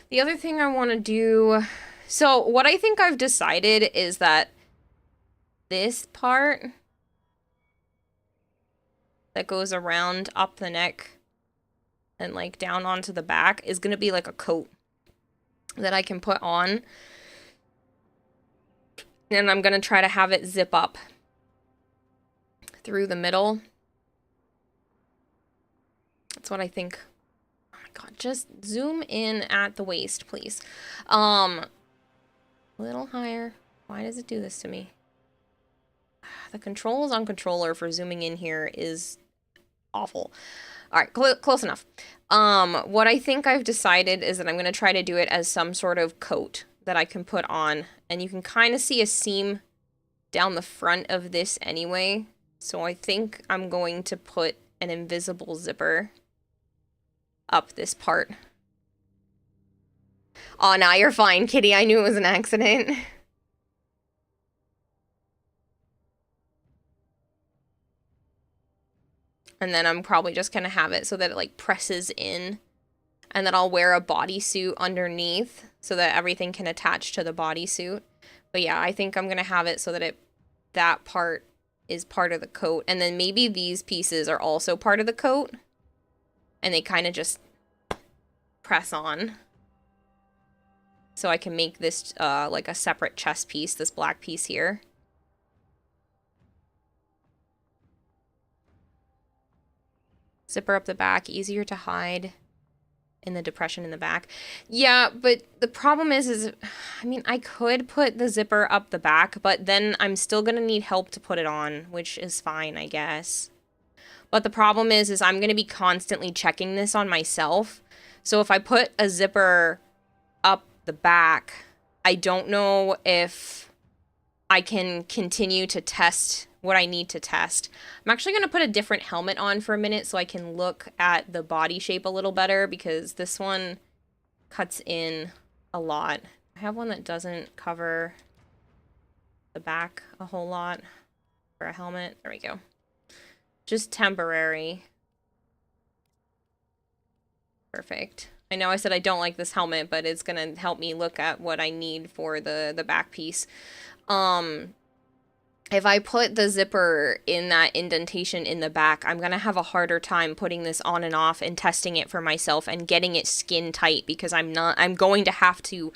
The other thing I want to do... So, what I think I've decided is that this part that goes around up the neck and, like, down onto the back is going to be like a coat that I can put on. And I'm going to try to have it zip up through the middle. That's what I think. Oh my god, just zoom in at the waist, please. A little higher. Why does it do this to me? The controls on controller for zooming in here is awful. All right, close enough. What I think I've decided is that I'm going to try to do it as some sort of coat that I can put on. And you can kind of see a seam down the front of this anyway. So I think I'm going to put an invisible zipper up this part. Oh, now you're fine, Kitty. I knew it was an accident. And then I'm probably just going to have it so that it like presses in. And then I'll wear a bodysuit underneath so that everything can attach to the bodysuit. But yeah, I think I'm going to have it so that that part is part of the coat. And then maybe these pieces are also part of the coat. And they kind of just press on. So I can make this like a separate chest piece, this black piece here. Zipper up the back, easier to hide in the depression in the back. Yeah, but the problem is I mean, I could put the zipper up the back, but then I'm still gonna need help to put it on, which is fine, I guess. But the problem is I'm gonna be constantly checking this on myself. So if I put a zipper up the back, I don't know if I can continue to test what I need to test. I'm actually going to put a different helmet on for a minute so I can look at the body shape a little better because this one cuts in a lot. I have one that doesn't cover the back a whole lot for a helmet. There we go. Just temporary. Perfect. I know I said I don't like this helmet, but it's going to help me look at what I need for the back piece. If I put the zipper in that indentation in the back, I'm going to have a harder time putting this on and off and testing it for myself and getting it skin tight because I'm going to have to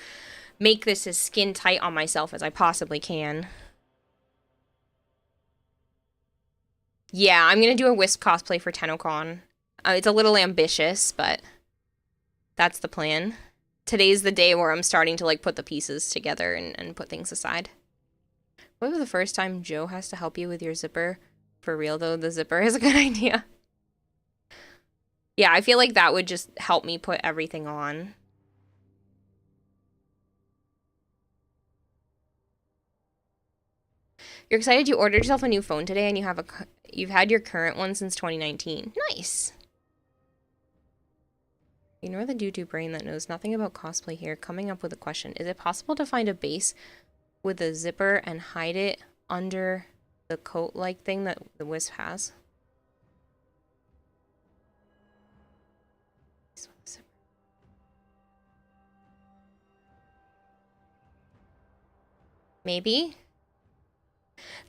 make this as skin tight on myself as I possibly can. Yeah, I'm going to do a Wisp cosplay for Tennocon. It's a little ambitious, but That's the plan. Today's the day where I'm starting to like put the pieces together and put things aside. What was the first time Joe has to help you with your zipper? For real though, the zipper is a good idea. Yeah, I feel like that would just help me put everything on. You're excited you ordered yourself a new phone today and you've had your current one since 2019. Nice. Ignore the doo-doo brain that knows nothing about cosplay here, coming up with a question. Is it possible to find a base with a zipper and hide it under the coat-like thing that the Wisp has? Maybe?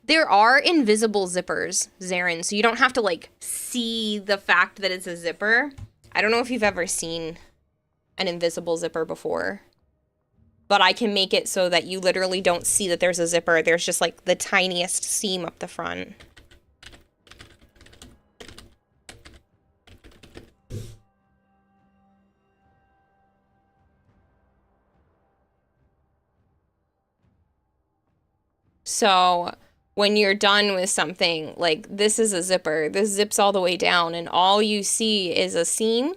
There are invisible zippers, Zarin, so you don't have to, like, see the fact that it's a zipper. I don't know if you've ever seen an invisible zipper before, but I can make it so that you literally don't see that there's a zipper. There's just, like, the tiniest seam up the front. So when you're done with something, like this is a zipper, this zips all the way down and all you see is a seam.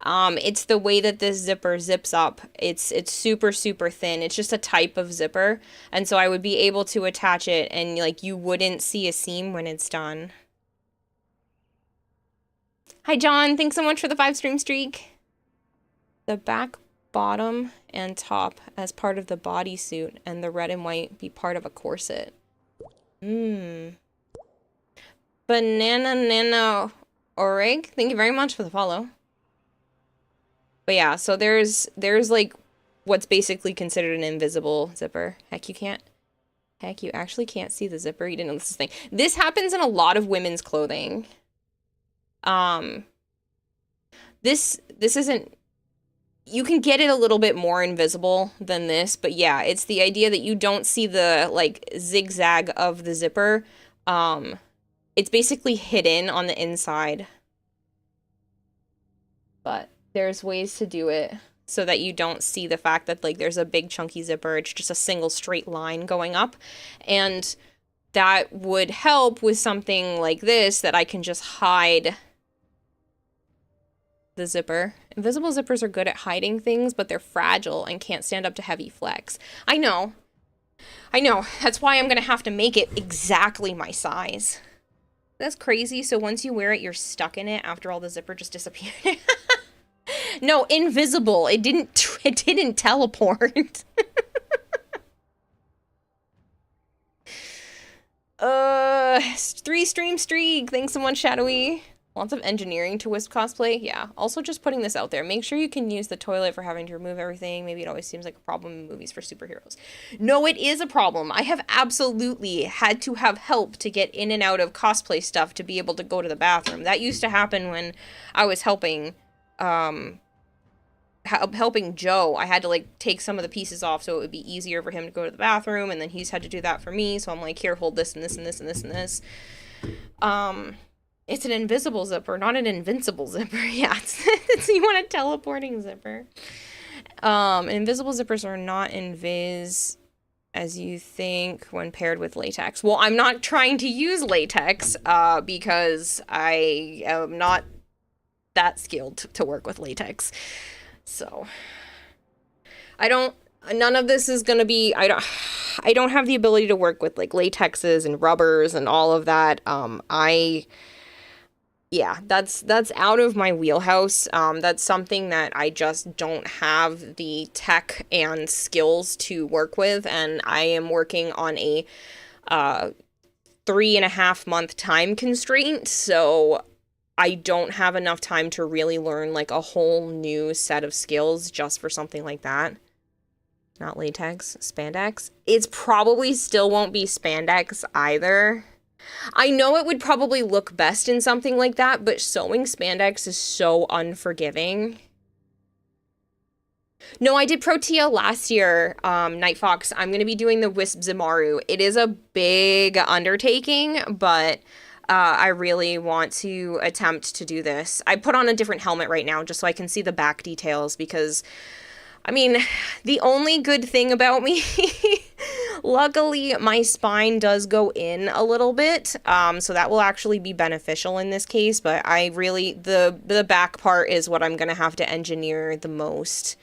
It's the way that this zipper zips up. It's super, super thin. It's just a type of zipper. And so I would be able to attach it and like you wouldn't see a seam when it's done. Hi, John. Thanks so much for the 5-stream streak. The back, bottom, and top as part of the bodysuit and the red and white be part of a corset. Banana Nana Orig, thank you very much for the follow. But yeah, so there's like what's basically considered an invisible zipper. Heck, you actually can't see the zipper. You didn't know this is a thing. This happens in a lot of women's clothing. This isn't, you can get it a little bit more invisible than this, but yeah, it's the idea that you don't see the, like, zigzag of the zipper. It's basically hidden on the inside. But there's ways to do it so that you don't see the fact that, like, there's a big chunky zipper. It's just a single straight line going up. And that would help with something like this, that I can just hide the zipper. Invisible zippers are good at hiding things, but they're fragile and can't stand up to heavy flex. I know. That's why I'm gonna have to make it exactly my size. That's crazy. So once you wear it, you're stuck in it after all the zipper just disappeared. No, invisible. It didn't teleport. 3-stream streak. Thanks so much, Shadowy. Lots of engineering to Wisp cosplay. Yeah. Also, just putting this out there. Make sure you can use the toilet for having to remove everything. Maybe it always seems like a problem in movies for superheroes. No, it is a problem. I have absolutely had to have help to get in and out of cosplay stuff to be able to go to the bathroom. That used to happen when I was helping Joe. I had to, like, take some of the pieces off so it would be easier for him to go to the bathroom, and then he's had to do that for me. So I'm like, here, hold this and this and this and this and this. It's an invisible zipper, not an invincible zipper. Yeah, it's you want a teleporting zipper. Invisible zippers are not invis as you think when paired with latex. Well, I'm not trying to use latex because I am not that skilled to work with latex. So none of this is going to be, I don't have the ability to work with, like, latexes and rubbers and all of that. Yeah, that's out of my wheelhouse. That's something that I just don't have the tech and skills to work with, and I am working on a 3.5-month time constraint, so I don't have enough time to really learn, like, a whole new set of skills just for something like that. Not latex, spandex. It's probably still won't be spandex either. I know it would probably look best in something like that, but sewing spandex is so unforgiving. No, I did Protea last year, Night Fox. I'm going to be doing the Wisp Zimaru. It is a big undertaking, but I really want to attempt to do this. I put on a different helmet right now just so I can see the back details because, I mean, the only good thing about me, luckily, my spine does go in a little bit, so that will actually be beneficial in this case, but I really, the back part is what I'm gonna have to engineer the most.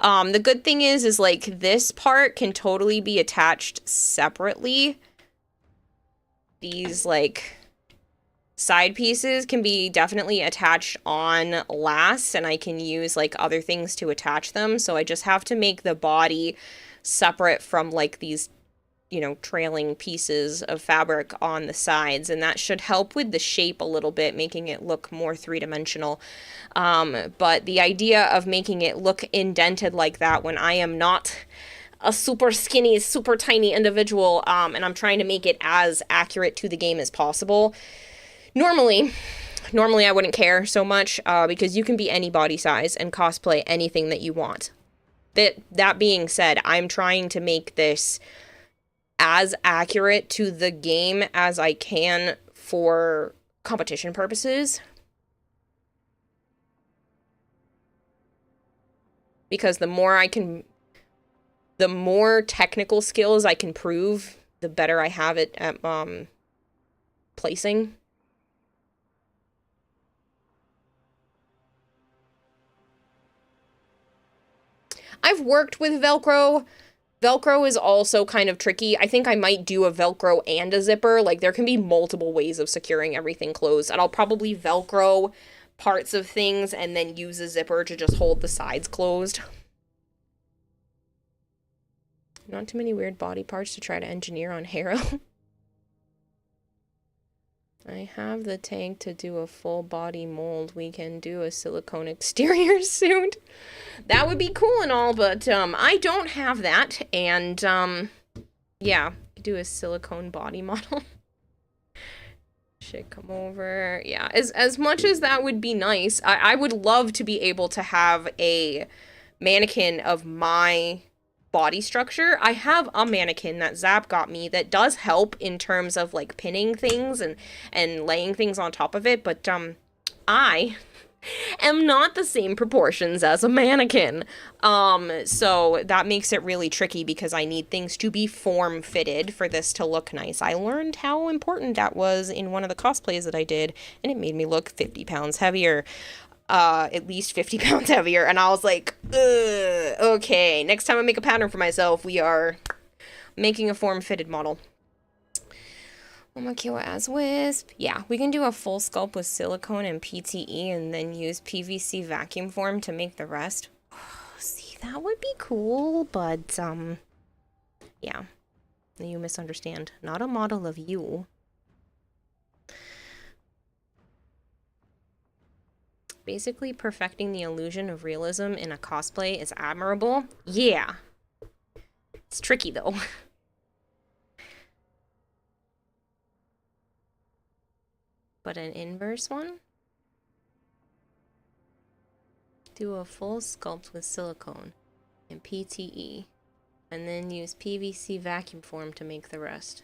The good thing is like, this part can totally be attached separately. These, like, side pieces can be definitely attached on last, and I can use, like, other things to attach them, so I just have to make the body separate from, like, these, you know, trailing pieces of fabric on the sides, and that should help with the shape a little bit, making it look more three-dimensional. But the idea of making it look indented like that when I am not a super skinny, super tiny individual, and I'm trying to make it as accurate to the game as possible. Normally I wouldn't care so much, because you can be any body size and cosplay anything that you want. That being said, I'm trying to make this as accurate to the game as I can for competition purposes. Because the more technical skills I can prove, the better I have it at placing. I've worked with Velcro. Velcro is also kind of tricky. I think I might do a Velcro and a zipper. Like, there can be multiple ways of securing everything closed, and I'll probably Velcro parts of things and then use a zipper to just hold the sides closed. Not too many weird body parts to try to engineer on Harrow. I have the tank to do a full body mold. We can do a silicone exterior suit. That would be cool and all, but I don't have that, and yeah, do a silicone body model. Should come over. Yeah, as much as that would be nice, I would love to be able to have a mannequin of my body structure. I have a mannequin that Zap got me that does help in terms of, like, pinning things and laying things on top of it, but I am not the same proportions as a mannequin. So that makes it really tricky because I need things to be form-fitted for this to look nice. I learned how important that was in one of the cosplays that I did, and it made me look 50 pounds heavier. At least 50 pounds heavier, and I was like, ugh, okay, next time I make a pattern for myself, we are making a form-fitted model. Omakila as Wisp. Yeah, we can do a full sculpt with silicone and PTE and then use PVC vacuum form to make the rest. See, that would be cool, but, yeah. You misunderstand. Not a model of you. Basically, perfecting the illusion of realism in a cosplay is admirable. Yeah. It's tricky, though. But an inverse one? Do a full sculpt with silicone and PTE, and then use PVC vacuum form to make the rest.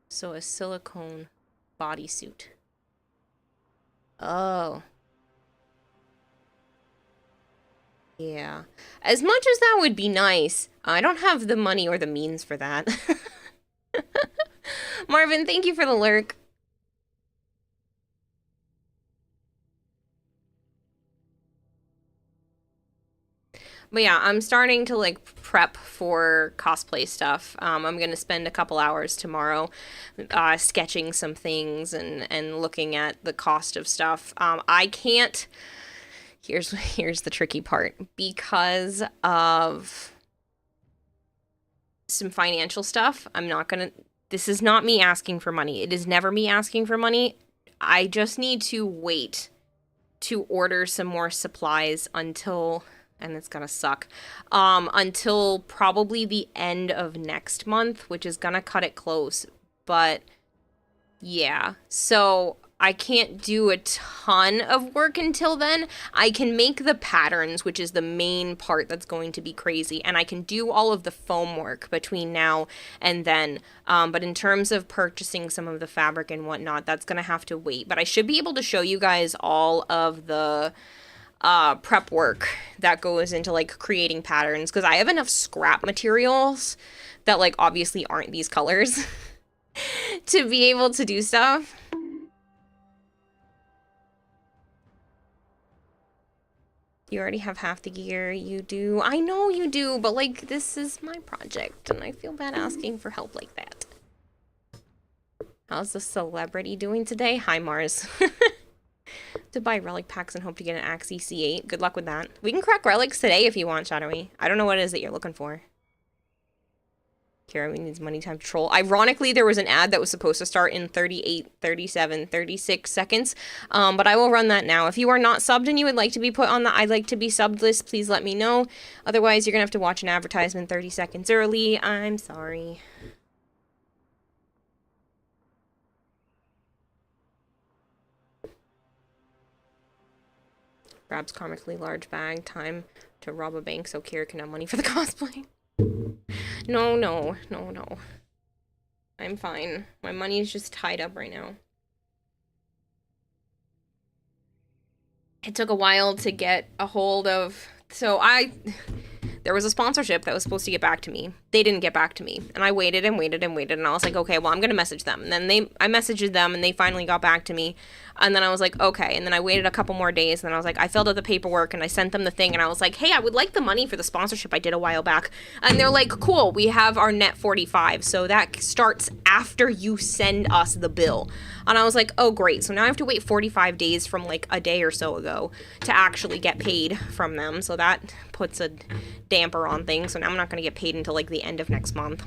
So a silicone bodysuit. Oh. Yeah. As much as that would be nice, I don't have the money or the means for that. Marvin, thank you for the lurk. But yeah, I'm starting to, like, prep for cosplay stuff. I'm gonna spend a couple hours tomorrow sketching some things and looking at the cost of stuff. I can't... Here's the tricky part. Because of some financial stuff, I'm not gonna... This is not me asking for money. It is never me asking for money. I just need to wait to order some more supplies until... And it's gonna suck. Until probably the end of next month, which is gonna cut it close. But, yeah. So, I can't do a ton of work until then. I can make the patterns, which is the main part that's going to be crazy, and I can do all of the foam work between now and then. But in terms of purchasing some of the fabric and whatnot, that's gonna have to wait. But I should be able to show you guys all of the prep work that goes into like creating patterns, because I have enough scrap materials that like obviously aren't these colors to be able to do stuff. You already have half the gear. You do. I know you do, but like this is my project and I feel bad asking for help like that. How's the celebrity doing today? Hi, Mars. To buy relic packs and hope to get an Axie C8. Good luck with that. We can crack relics today if you want, Shadowy. I don't know what it is that you're looking for. Kira needs money time to troll. Ironically, there was an ad that was supposed to start in 38, 37, 36 seconds. But I will run that now. If you are not subbed and you would like to be put on the I'd like to be subbed list, please let me know. Otherwise, you're going to have to watch an advertisement 30 seconds early. I'm sorry. Grabs comically large bag. Time to rob a bank so Kira can have money for the cosplay. No, no, no, no. I'm fine. My money is just tied up right now. It took a while to get a hold of... So there was a sponsorship that was supposed to get back to me. They didn't get back to me. And I waited and waited and waited. And I was like, okay, well, I'm going to message them. And then I messaged them and they finally got back to me. And then I was like, okay. And then I waited a couple more days. And then I was like, I filled out the paperwork and I sent them the thing. And I was like, hey, I would like the money for the sponsorship I did a while back. And they're like, cool, we have our net 45. So that starts after you send us the bill. And I was like, oh, great. So now I have to wait 45 days from like a day or so ago to actually get paid from them. So that puts a damper on things. So now I'm not going to get paid until like the end of next month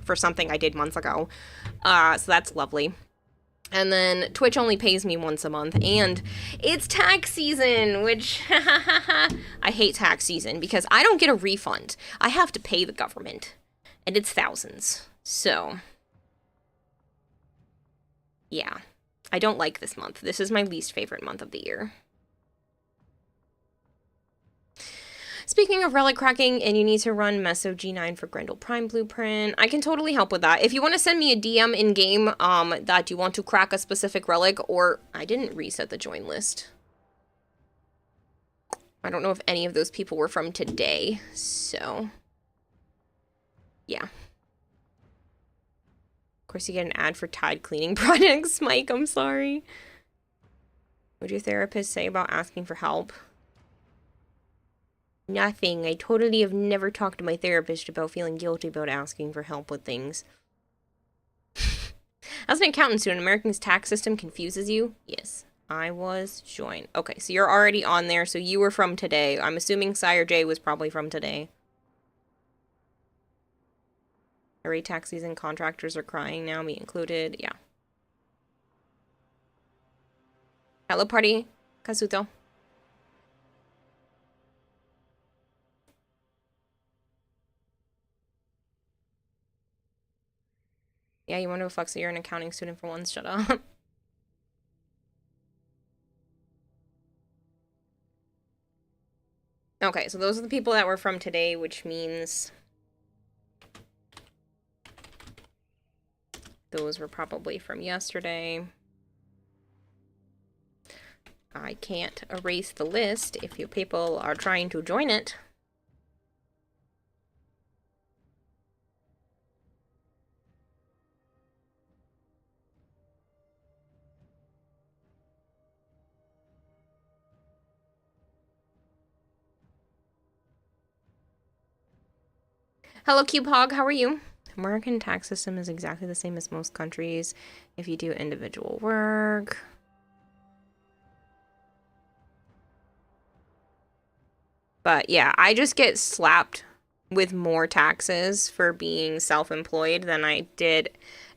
for something I did months ago. So that's lovely. And then Twitch only pays me once a month, and it's tax season, which I hate tax season because I don't get a refund. I have to pay the government, and it's thousands. So, yeah, I don't like this month. This is my least favorite month of the year. Speaking of relic cracking, and you need to run Meso G9 for Grendel Prime Blueprint, I can totally help with that. If you want to send me a DM in-game that you want to crack a specific relic, or I didn't reset the join list. I don't know if any of those people were from today, so yeah. Of course, you get an ad for Tide cleaning products, Mike. I'm sorry. What did your therapist say about asking for help? Nothing. I totally have never talked to my therapist about feeling guilty about asking for help with things. As an accountant student, American's tax system confuses you? Yes. I was joined. Okay, so you're already on there, so you were from today. I'm assuming Sire J was probably from today. Array tax season contractors are crying now, me included. Yeah. Hello, party. Kazuto. Yeah, you want to flex that you're an accounting student for once, shut up. Okay, so those are the people that were from today, which means those were probably from yesterday. I can't erase the list if you people are trying to join it. Hello, CubeHog, how are you? American tax system is exactly the same as most countries if you do individual work. But yeah, I just get slapped with more taxes for being self-employed than I did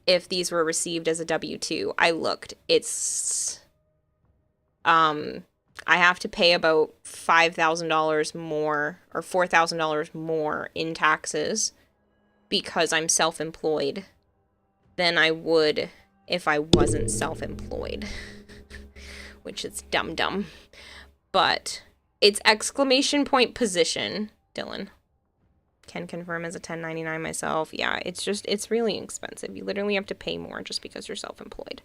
if these were received as a W-2. I looked. It's I have to pay about $5,000 more or $4,000 more in taxes because I'm self-employed than I would if I wasn't self-employed. Which is dumb. But it's exclamation point position, Dylan. Can confirm as a 1099 myself. Yeah, it's really expensive. You literally have to pay more just because you're self-employed.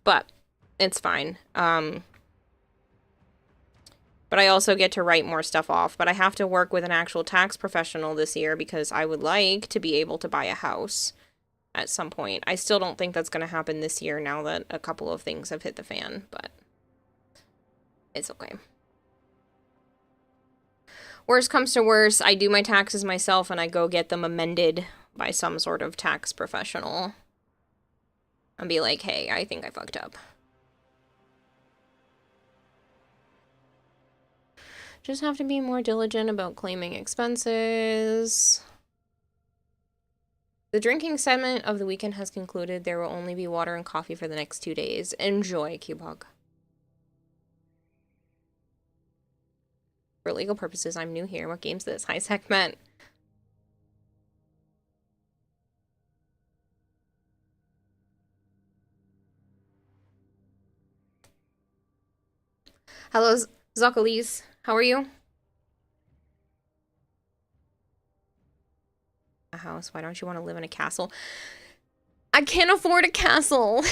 But it's fine. But I also get to write more stuff off. But I have to work with an actual tax professional this year because I would like to be able to buy a house at some point. I still don't think that's going to happen this year now that a couple of things have hit the fan, but it's okay. Worst comes to worst, I do my taxes myself and I go get them amended by some sort of tax professional. And be like, hey, I think I fucked up. Just have to be more diligent about claiming expenses. The drinking segment of the weekend has concluded. There will only be water and coffee for the next 2 days. Enjoy, Cubehog. For legal purposes, I'm new here. What game's this? Hi, Segment. Hello, Zocalis. How are you? A house. Why don't you want to live in a castle? I can't afford a castle.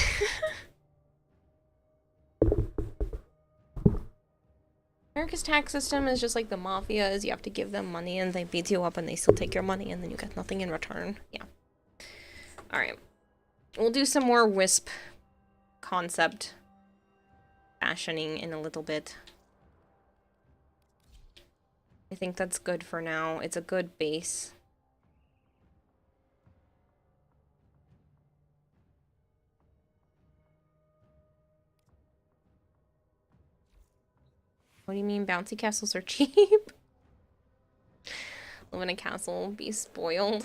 America's tax system is just like the mafia is. You have to give them money and they beat you up and they still take your money and then you get nothing in return. Yeah. Alright. We'll do some more Wisp concept fashioning in a little bit. I think that's good for now. It's a good base. What do you mean bouncy castles are cheap? Live in a castle, be spoiled.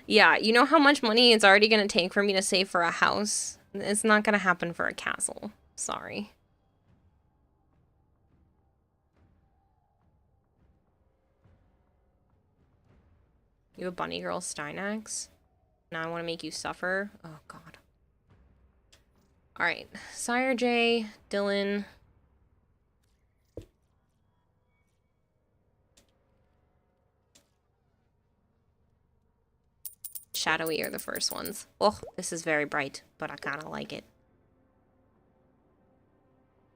Yeah, you know how much money it's already gonna take for me to save for a house? It's not gonna happen for a castle. Sorry. You a bunny girl Steinax? Now I want to make you suffer? Oh, God. Alright. Sire J, Dylan. Shadowy are the first ones. Oh, this is very bright, but I kind of like it.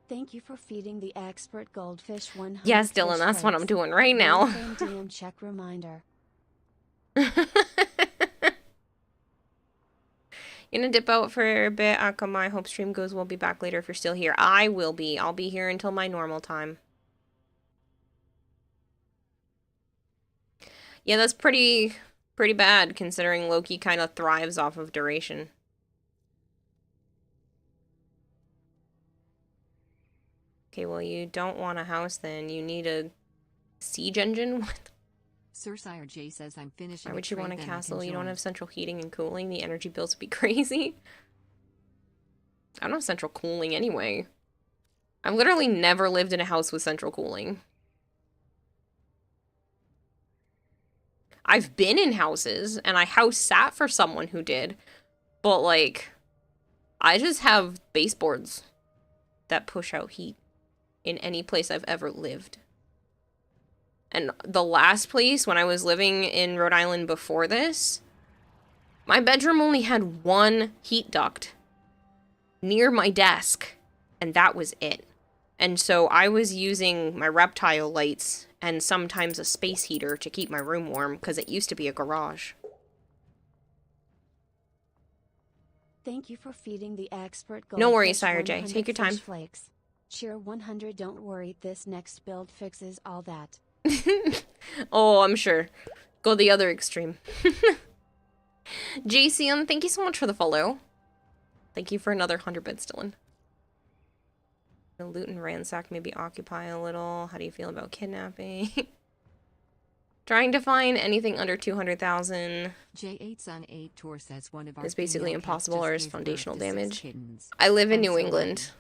Thank you for feeding the expert goldfish 100. Yes, Dylan, that's what I'm doing right now. DM check reminder. Gonna dip out for a bit. Akama, I hope stream goes. We'll be back later if you're still here. I will be. I'll be here until my normal time. Yeah, that's pretty bad considering Loki kind of thrives off of duration. Okay, well, you don't want a house then. You need a siege engine? What? Sir Sire J says I'm finishing. Why would you want a castle? You don't have central heating and cooling. The energy bills would be crazy. I don't have central cooling anyway. I've literally never lived in a house with central cooling. I've been in houses, and I house sat for someone who did. But, like, I just have baseboards that push out heat in any place I've ever lived. And the last place, when I was living in Rhode Island before this, my bedroom only had one heat duct near my desk, and that was it. And so I was using my reptile lights and sometimes a space heater to keep my room warm, because it used to be a garage. Thank you for feeding the expert goldfish. No worries, Sire J. Take your time. Flakes. Cheer 100, don't worry, this next build fixes all that. Oh, I'm sure. Go the other extreme. JCM, thank you so much for the follow. Thank you for another 100 bits, Dylan. The loot and ransack, maybe occupy a little. How do you feel about kidnapping? Trying to find anything under 200,000. J8 Sun 8 Tour says one of our is basically female cats impossible or is just gave birth foundational to 6 damage. kittens. I live in I'm New so England. lucky.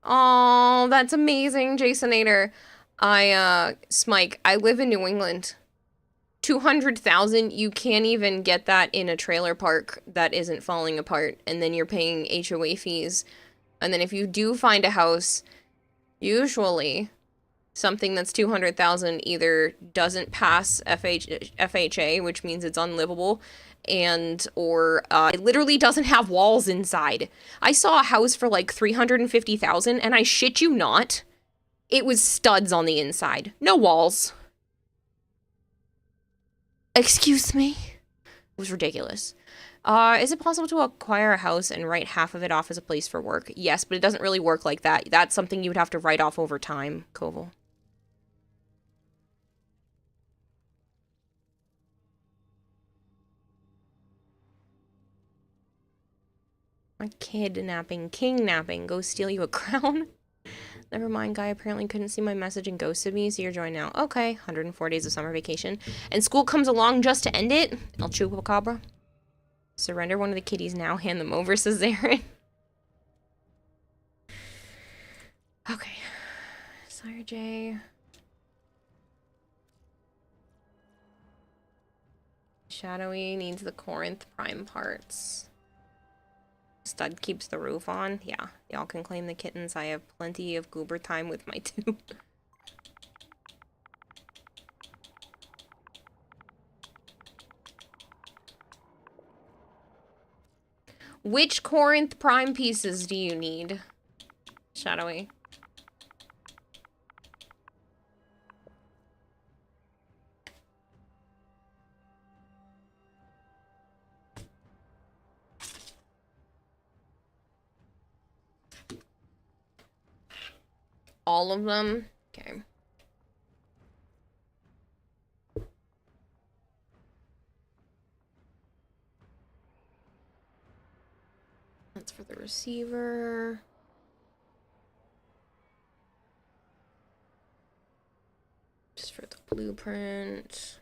Oh, that's amazing, Jasonator. Smike, I live in New England. 200,000, you can't even get that in a trailer park that isn't falling apart, and then you're paying HOA fees. And then if you do find a house, usually something that's 200,000 either doesn't pass FHA, which means it's unlivable, or it literally doesn't have walls inside. I saw a house for like 350,000, and I shit you not, it was studs on the inside, no walls. Excuse me? It was ridiculous. Is it possible to acquire a house and write half of it off as a place for work? Yes, but it doesn't really work like that. That's something you would have to write off over time, Koval. Kidnapping, go steal you a crown? Never mind, guy apparently couldn't see my message and ghosted me, so you're joined now. Okay, 104 days of summer vacation. And school comes along just to end it? El Chupacabra. Surrender one of the kitties now, hand them over, says Aaron. Okay. Sire J. Shadowy needs the Corinth prime parts. Stud keeps the roof on. Yeah, y'all can claim the kittens. I have plenty of goober time with my two. Which Corinth prime pieces do you need, Shadowy? All of them? Okay. That's for the receiver. Just for the blueprint.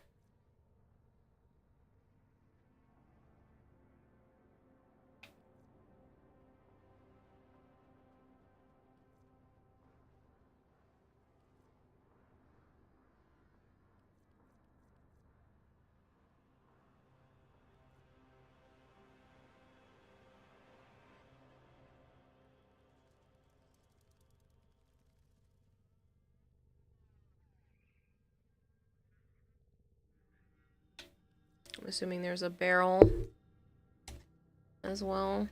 I'm assuming there's a barrel as well.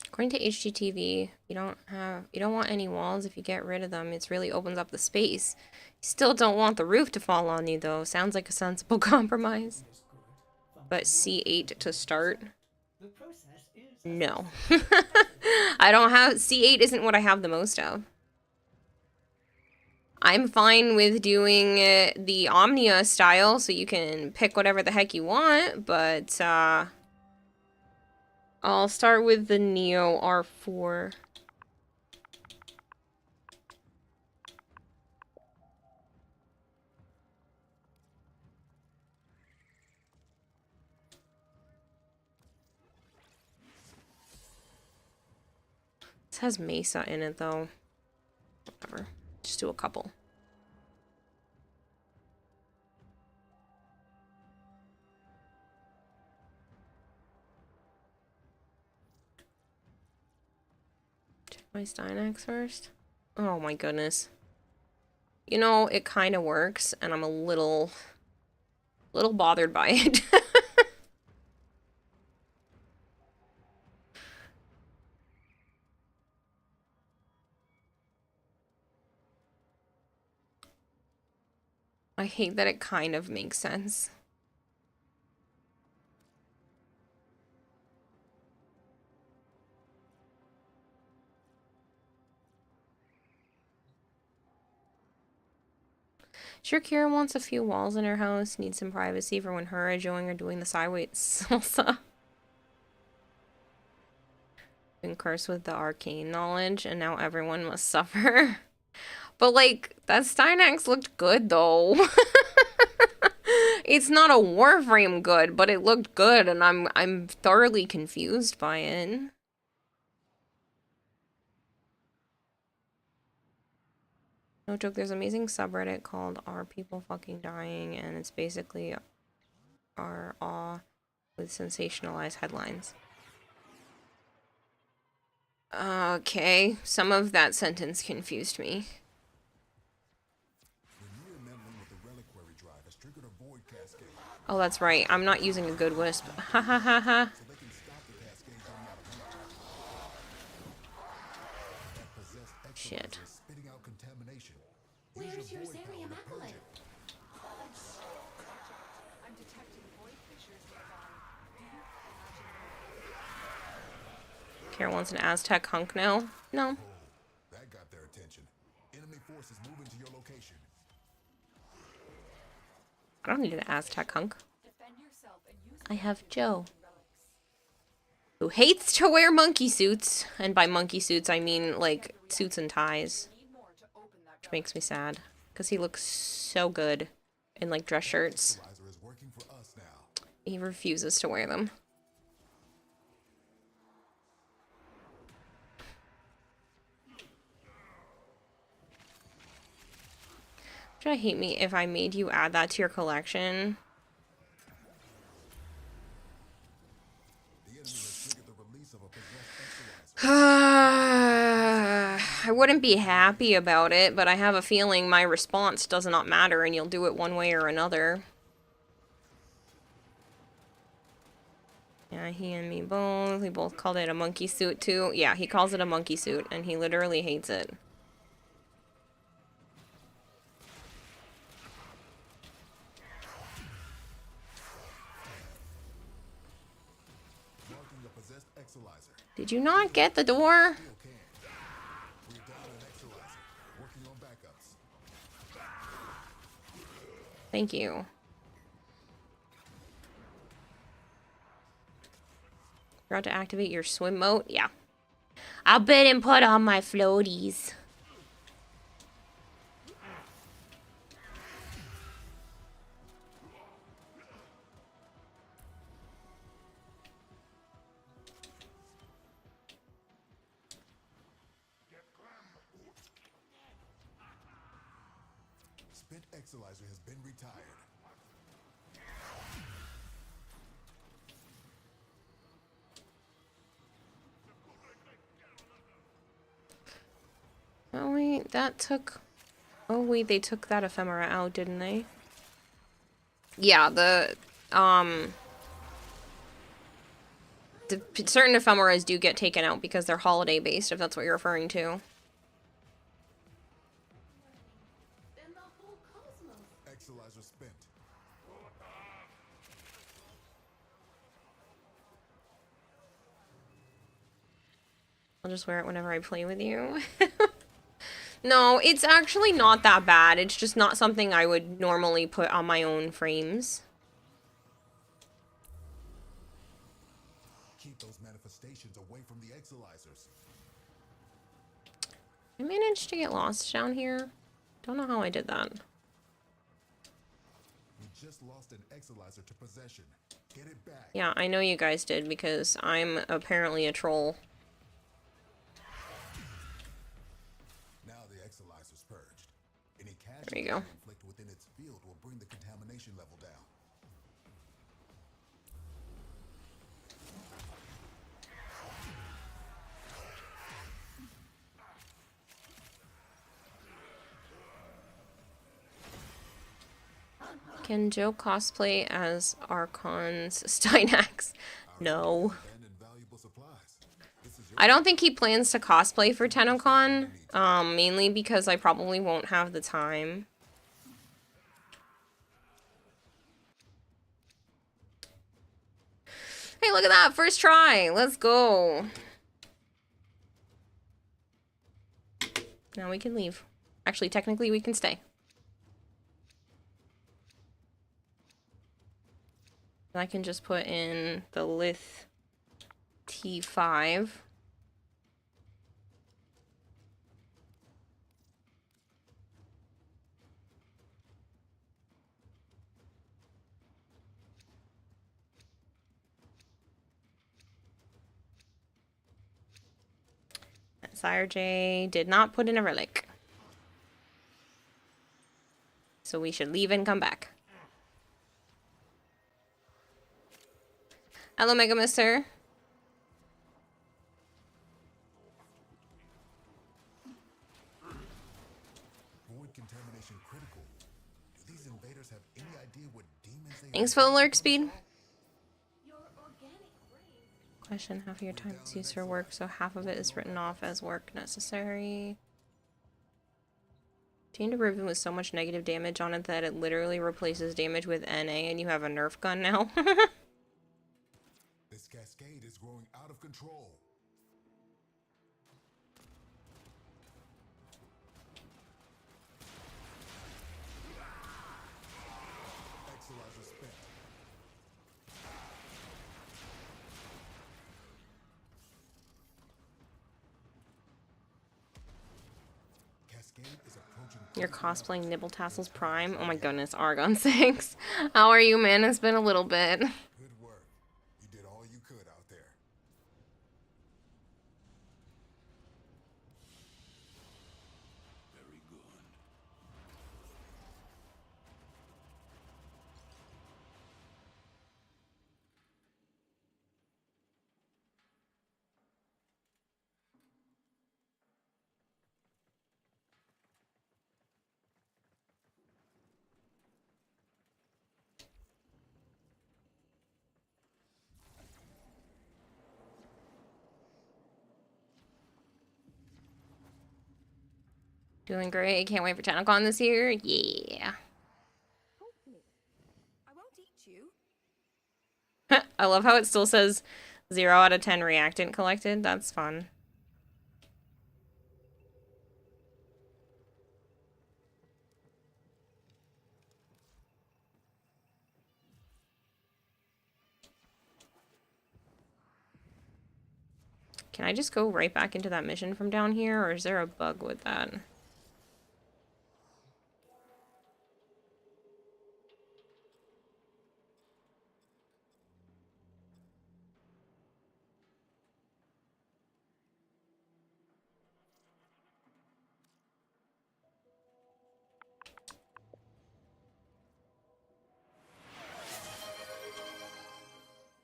According to HGTV, you don't want any walls. If you get rid of them, it really opens up the space. You still don't want the roof to fall on you, though. Sounds like a sensible compromise. But C8 to start? No. I don't have... C8 isn't what I have the most of. I'm fine with doing the Omnia style, so you can pick whatever the heck you want, but, I'll start with the Neo R4. This has Mesa in it, though. Whatever. Just do a couple. My Stynax first? Oh my goodness. You know, it kind of works, and I'm a little bothered by it. I hate that it kind of makes sense. Sure, Kira wants a few walls in her house, needs some privacy for when her and Joing are doing the sideways salsa. Been cursed with the arcane knowledge, and now everyone must suffer. But, like, that Stynax looked good, though. It's not a Warframe good, but it looked good, and I'm thoroughly confused by it. No joke, there's an amazing subreddit called Are People Fucking Dying? And it's basically our awe with sensationalized headlines. Okay, some of that sentence confused me. Oh, that's right. I'm not using a good wisp. Ha ha ha ha. Shit. Where's your Zarium acolyte? Kara wants an Aztec hunk now? No. That got their attention. Enemy forces moving to your location. I don't need an Aztec hunk. I have Joe, who hates to wear monkey suits. And by monkey suits, I mean, like, suits and ties. Which makes me sad. Because he looks so good in, like, dress shirts. He refuses to wear them. Would I hate me if I made you add that to your collection? I wouldn't be happy about it, but I have a feeling my response does not matter and you'll do it one way or another. Yeah, he and me both. We both called it a monkey suit too. Yeah, he calls it a monkey suit and he literally hates it. Did you not get the door? Thank you. Forgot to activate your swim mode? Yeah. I'll bet and put on my floaties. Spent Exilizer has been retired. Oh wait, that took... Oh wait, they took that ephemera out, didn't they? Yeah, the certain ephemeras do get taken out because they're holiday based, if that's what you're referring to. Exilizer spent. I'll just wear it whenever I play with you. No, it's actually not that bad. It's just not something I would normally put on my own frames. Keep those manifestations away from the Exilizers. I managed to get lost down here. Don't know how I did that. We just lost an Exilizer to possession. Get it back. Yeah, I know you guys did because I'm apparently a troll. Now the Exilizer's purged. Any There you go. casualties inflicted within its field will bring the contamination level down. Can Joe cosplay as Archon's Steinax? No. Abandoned valuable supplies. This is your I don't think he plans to cosplay for Tennocon, mainly because I probably won't have the time. Hey, look at that! First try! Let's go! Now we can leave. Actually, technically we can stay. I can just put in the Lith T5. Sire J did not put in a relic. So we should leave and come back. Hello, Mega Mister. Void contamination critical. Do these invaders have any idea what demons they Thanks for the lurk speed. Question, half of your time is used for work, so half of it is written off as work necessary. Change a ribbon with so much negative damage on it that it literally replaces damage with NA and you have a Nerf gun now. This cascade is growing out of control. Exolizer spent. Cascade is approaching. You're cosplaying Nibble Tassels Prime? Oh my goodness, Argon 6. How are you, man? It's been a little bit. Good work. You did all you could out there. Very good. Doing great. Can't wait for Tennocon this year. Yeah. I won't eat you. I love how it still says 0 out of 10 reactant collected. That's fun. Can I just go right back into that mission from down here, or is there a bug with that?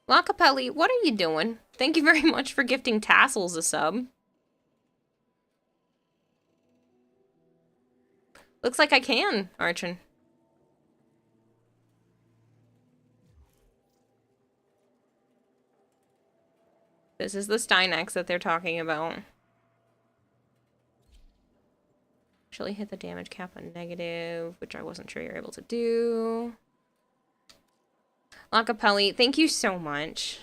Lacapelli, what are you doing? Thank you very much for gifting Tassels a sub. Looks like I can, Archon. This is the Steinex that they're talking about. Actually hit the damage cap on negative, which I wasn't sure you're able to do. Lacapelli, thank you so much.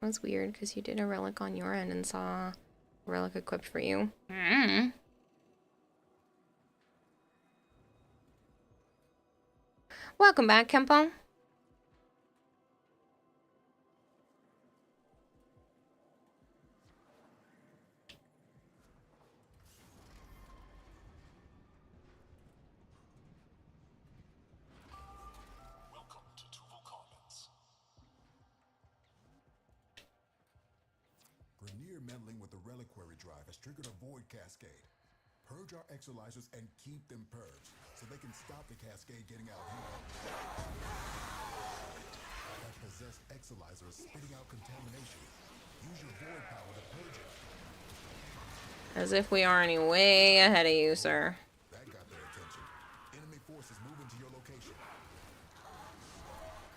That's weird, because you did a relic on your end and saw a relic equipped for you. Welcome back, Kempo. Grenier meddling with the reliquary drive has triggered a void cascade. Purge our exolizers and keep them purged, so they can stop the cascade getting out here. That possessed exolizer is spitting out contamination. Use your void power to purge it. As if we aren't any way ahead of you, sir. That got their attention. Enemy forces moving to your location.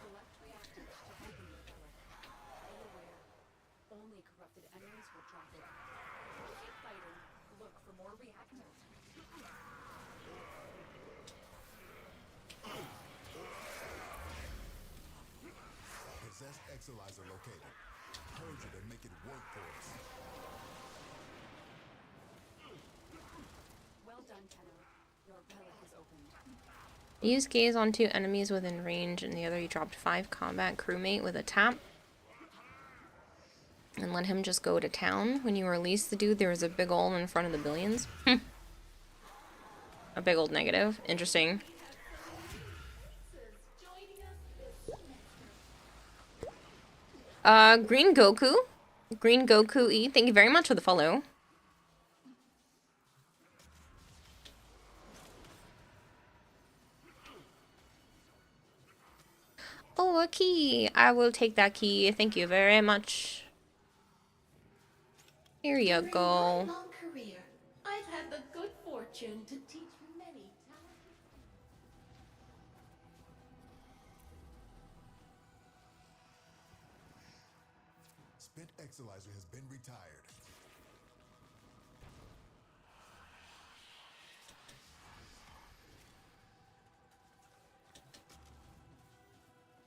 Collect reactants to open the relic. Be aware. Only corrupted enemies will drop it. Keep fighting. Look for more reactants. Possessed exolizer located. Purge it and make it work for us. Well done, Tenno. Your relic is opened. Use gaze on 2 enemies within range, and the other you dropped 5 combat crewmate with a tap. And let him just go to town. When you release the dude, there was a big ol' in front of the billions. A big old negative. Interesting. Green Goku. Green Goku E, thank you very much for the follow. Oh, a key. I will take that key. Thank you very much. Here you During my go. long career, I've had the good fortune to teach many talented. Spent Exalizer has been retired.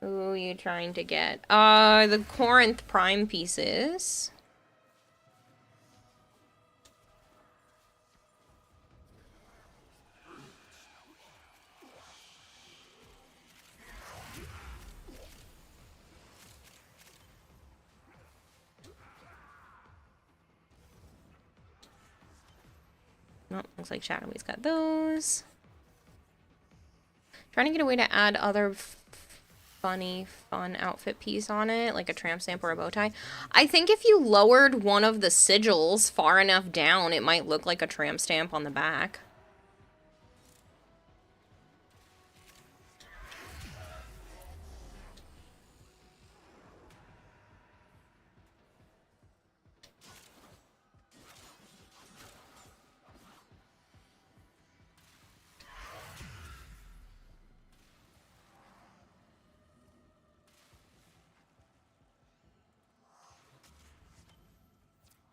Who are you trying to get? The Corinth Prime pieces. Oh, looks like Shadowy's got those. Trying to get a way to add other fun outfit piece on it, like a tramp stamp or a bow tie. I think if you lowered one of the sigils far enough down, it might look like a tramp stamp on the back.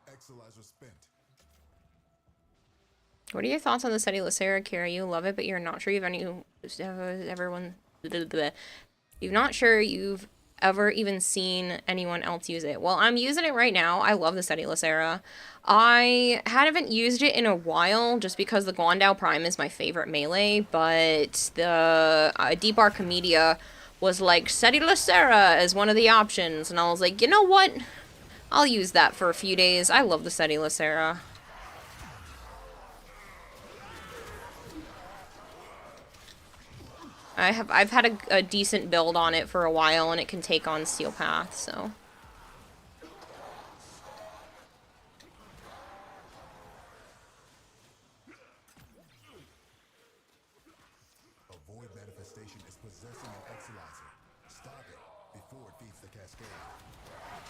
Exalizer spent. What are your thoughts on the Seti Lacera, Kira? You love it, but you're not sure you've not sure you've ever even seen anyone else use it. Well, I'm using it right now. I love the Seti Lacera. I haven't used it in a while just because the Guandao Prime is my favorite melee, but the Deep Archimedia was like, Seti Lacera as one of the options, and I was like, you know what? I'll use that for a few days. I love the Seti Lacera. I've had a decent build on it for a while, and it can take on Steel Path, so. A void manifestation is possessing an Exalizer. Stop it before it feeds the cascade.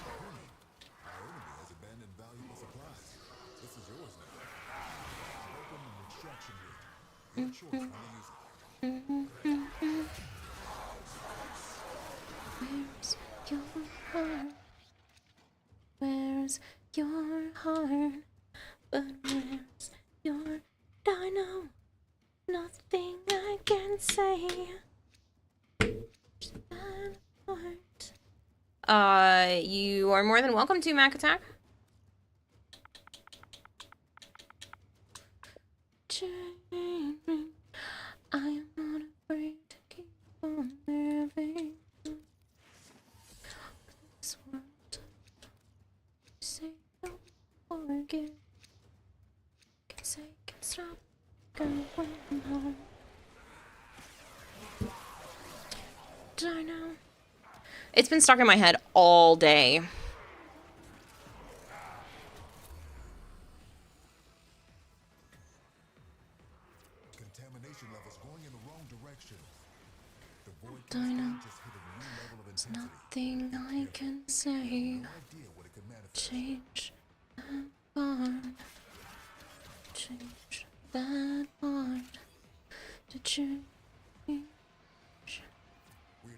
Warning, our enemy has abandoned valuable supplies. This is yours now. Open an extraction route. Your choice when to use it. Where's your heart? But where's your dino? Nothing I can say. You are more than welcome to Mac Attack. I am not afraid to keep on living. This world, say don't forget. Can say can stop going home. Dino. It's been stuck in my head all day. Contamination levels going in the wrong direction. The void Dino. just hit a new level of There's intensity. nothing I can say. No idea what it could manifest. Change that part. Change that part. To change. We're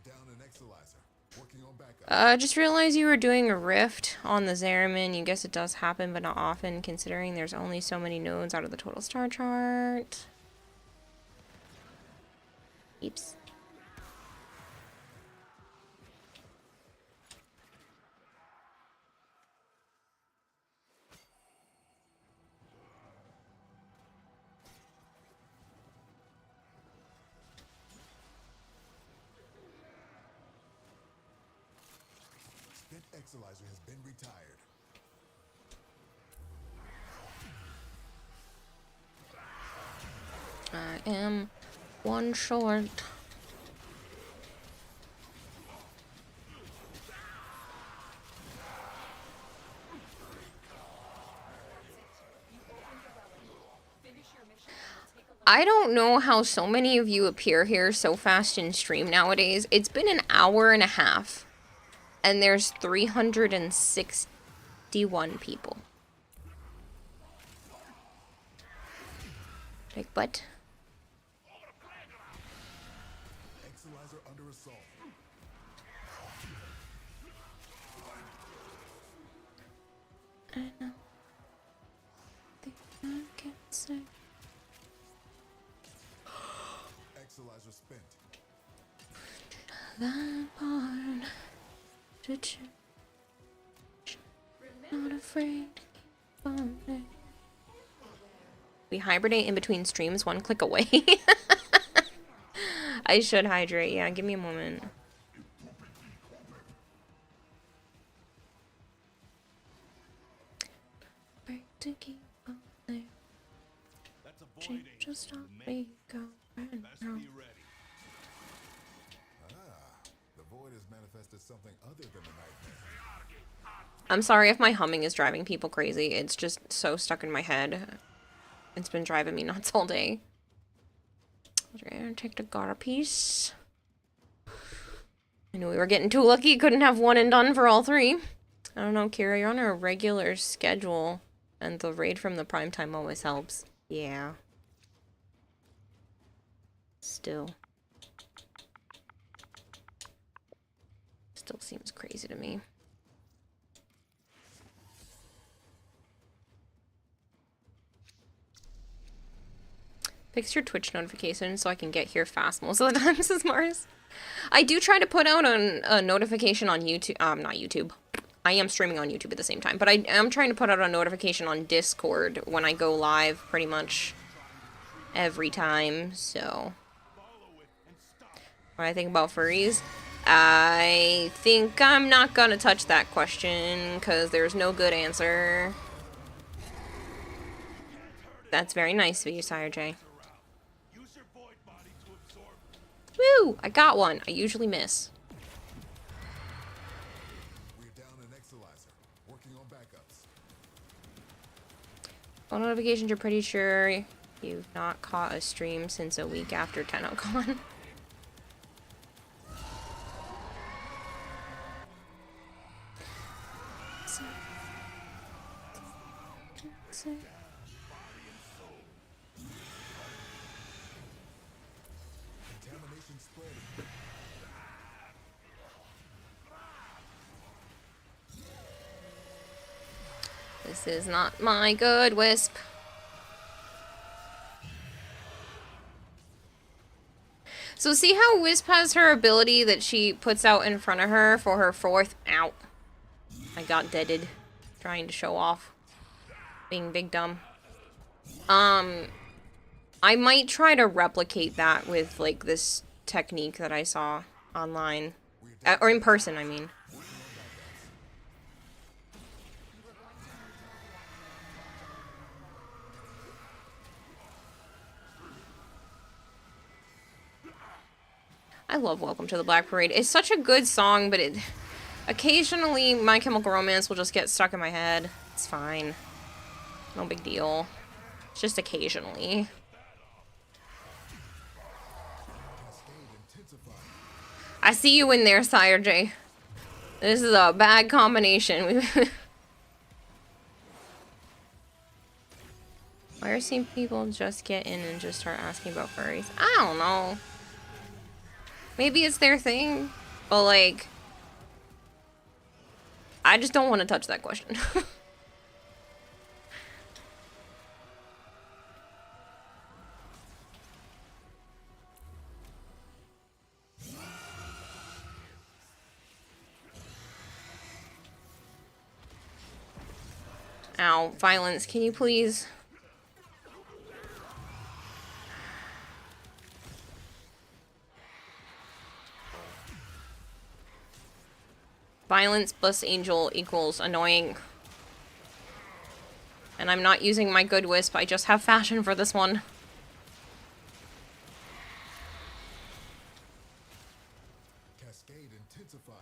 down an Exalizer. Working on backup. Just realized you were doing a rift on the Zeramin. You guess it does happen, but not often, considering there's only so many nodes out of the total star chart. Oops. Spent Exalizer has been retired. I am one short. I don't know how so many of you appear here so fast in stream nowadays. It's been an hour and a half. And there's 361 people. Like, what? Exilizer under assault. I know. Think I can say. Exilizer spent. That part to change. Not afraid to keep on it. We hibernate in between streams, one click away. I should hydrate. Yeah, give me a moment. Break to keep on there. Change just stop me go right now. The void has manifested something other than a nightmare. I'm sorry if my humming is driving people crazy. It's just so stuck in my head. It's been driving me nuts all day. Okay, take the Gara piece. I knew we were getting too lucky. Couldn't have one and done for all three. I don't know, Kira, you're on a regular schedule. And the raid from the primetime always helps. Yeah. Still. Still seems crazy to me. Fix your Twitch notifications so I can get here fast most of the time, says Mars. I do try to put out a notification on YouTube. Not YouTube. I am streaming on YouTube at the same time, but I am trying to put out a notification on Discord when I go live pretty much every time, so. What I think about furries? I think I'm not gonna touch that question, because there's no good answer. That's very nice of you, Sire J. Woo! I got one. I usually miss. We're down an Exilizer. Working on backups. Phone notifications, you're pretty sure you've not caught a stream since a week after Tennocon. Contamination spreading. This is not my good wisp. So see how Wisp has her ability that she puts out in front of her for her fourth... Ow. I got deaded. Trying to show off. Being big dumb. I might try to replicate that with, like, this technique that I saw online. Or in person, I mean. I love Welcome to the Black Parade. It's such a good song, but it... Occasionally, My Chemical Romance will just get stuck in my head. It's fine. No big deal. It's just occasionally. I see you in there, Sire J. This is a bad combination. Why are some people just get in and just start asking about furries? I don't know. Maybe it's their thing, but like, I just don't want to touch that question. Ow, violence, can you please? Violence plus angel equals annoying. And I'm not using my good wisp, I just have fashion for this one. Cascade intensified.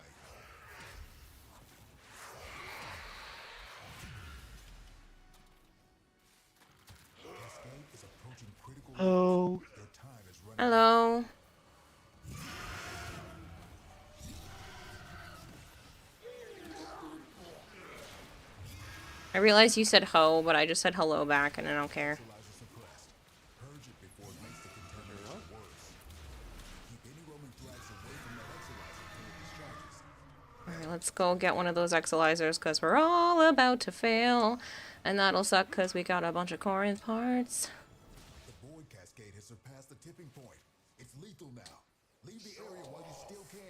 Cascade is approaching critical. I realize you said ho, but I just said hello back and I don't care. Exolizer suppressed. Purge it before it makes the contamination worse. Keep any roaming flags away from that exolizer until it discharges. Alright, let's go get one of those exolizers because we're all about to fail. And that'll suck because we got a bunch of Corinth parts. The void cascade has surpassed the tipping point. It's lethal now. Leave the area while you still can.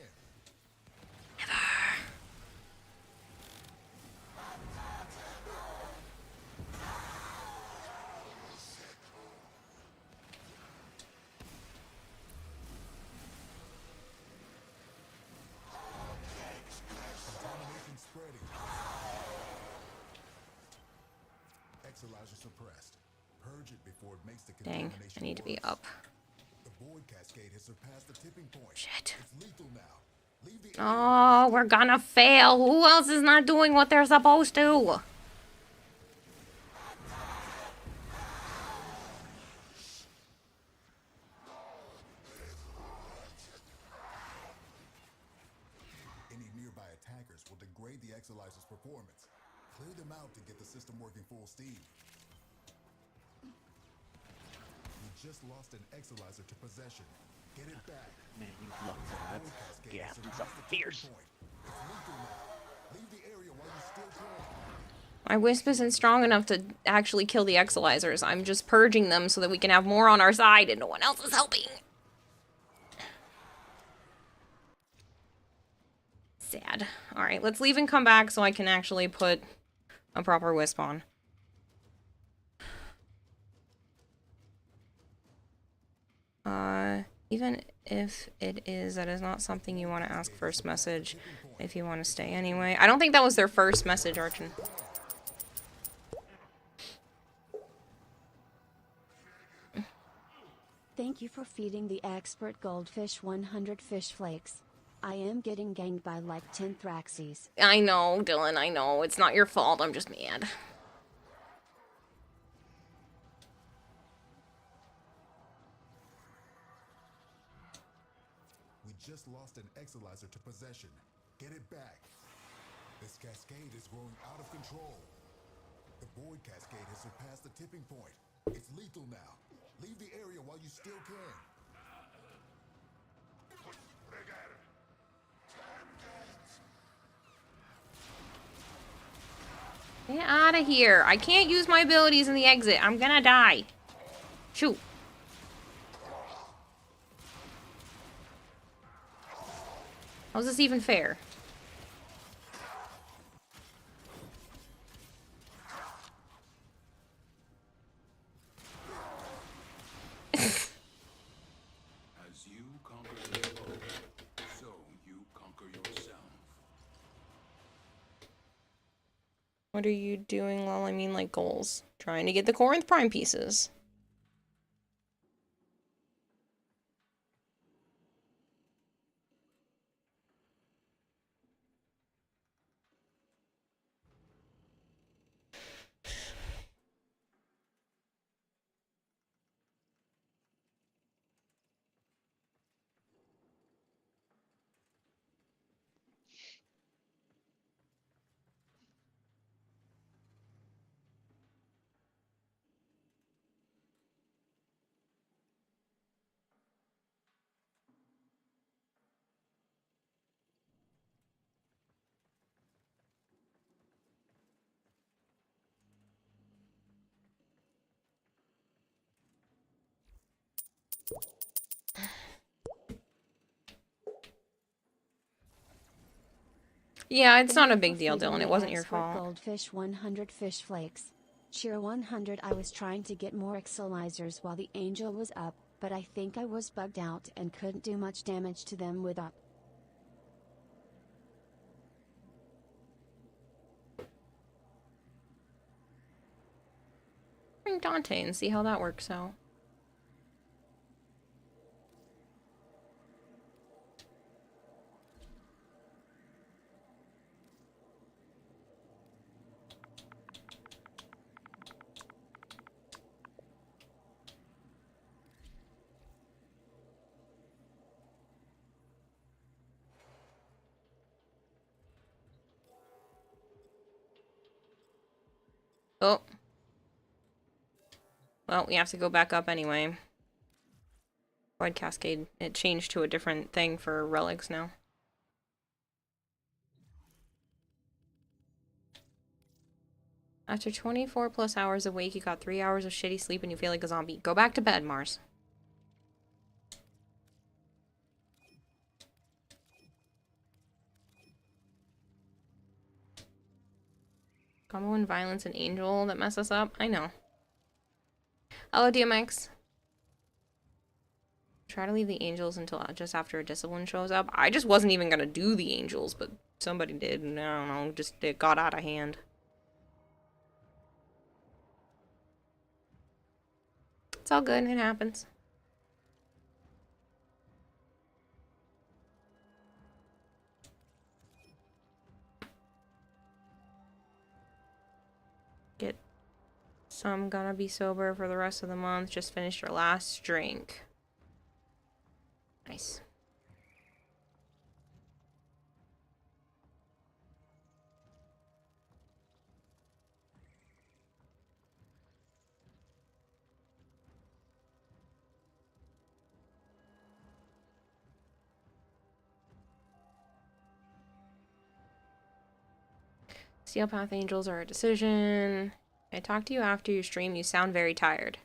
Contamination spreading. Exolizer suppressed. Purge it before it makes the Dang, contamination I need to be worse. up. The void cascade has surpassed the tipping point. Shit. It's lethal now. Leave the Oh, we're gonna fail. Who else is not doing what they're supposed to? Any nearby attackers will degrade the exolizer's performance. Clear them out to get the system working full steam. You just lost an exolizer to possession. Get it back. Man, you love that. Yeah, these are fierce. It's lethal now. Leave the area while you still can. My wisp isn't strong enough to actually kill the exolizers. I'm just purging them so that we can have more on our side and no one else is helping. Sad. Alright, let's leave and come back so I can actually put a proper wisp on. Even if it is, that is not something you want to ask first message if you want to stay anyway. I don't think that was their first message, Archon. Thank you for feeding the expert goldfish 100 fish flakes. I am getting ganged by like 10 Thraxies. I know, Dylan, I know. It's not your fault, I'm just mad. We just lost an exolizer to possession. Get it back. This cascade is growing out of control. The void cascade has surpassed the tipping point. It's lethal now. Leave the area while you still can. Get out of here. I can't use my abilities in the exit. I'm gonna die. Shoot. How's this even fair? As you conquer the foe, so you conquer yourself. What are you doing, Lol? I mean, like, goals. Trying to get the Corinth Prime pieces. Yeah, it's not a big deal, Dylan. It wasn't your fault. Goldfish 100 fish flakes. Cheer 100. I was trying to get more exolizers while the angel was up, but I think I was bugged out and couldn't do much damage to them with up. Bring Dante and see how that works out. Well, we have to go back up anyway. Void Cascade. It changed to a different thing for relics now. After 24 plus hours awake, you got 3 hours of shitty sleep and you feel like a zombie. Go back to bed, Mars. Combo and violence and angel that mess us up? I know. Hello, DMX. Try to leave the angels until just after a discipline shows up. I just wasn't even gonna do the angels, but somebody did, and I don't know, just it got out of hand. It's all good, it happens. Get some gonna be sober for the rest of the month. Just finished your last drink. Nice. Steel Path Angels are a decision. I talked to you after your stream. You sound very tired.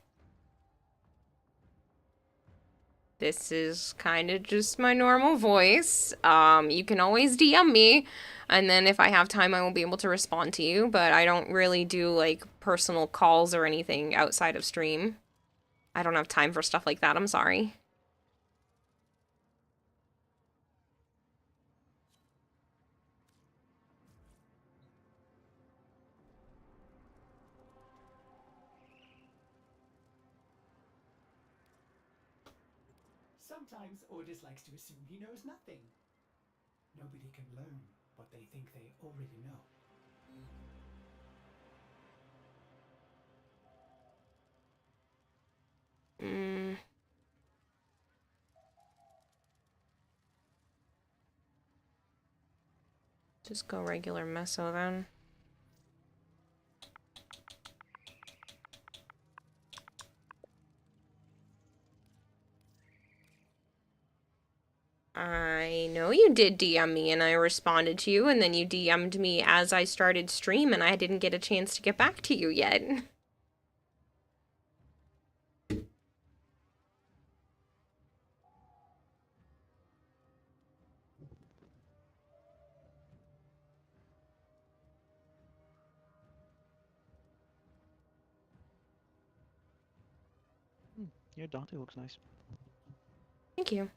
This is kind of just my normal voice. You can always DM me, and then if I have time, I will be able to respond to you, but I don't really do, like, personal calls or anything outside of stream. I don't have time for stuff like that, I'm sorry. Sometimes Ordis likes to assume he knows nothing. Nobody can learn what they think they already know. Just go regular meso then. I know you did DM me and I responded to you, and then you DM'd me as I started stream and I didn't get a chance to get back to you yet. Yeah, Dante looks nice. Thank you.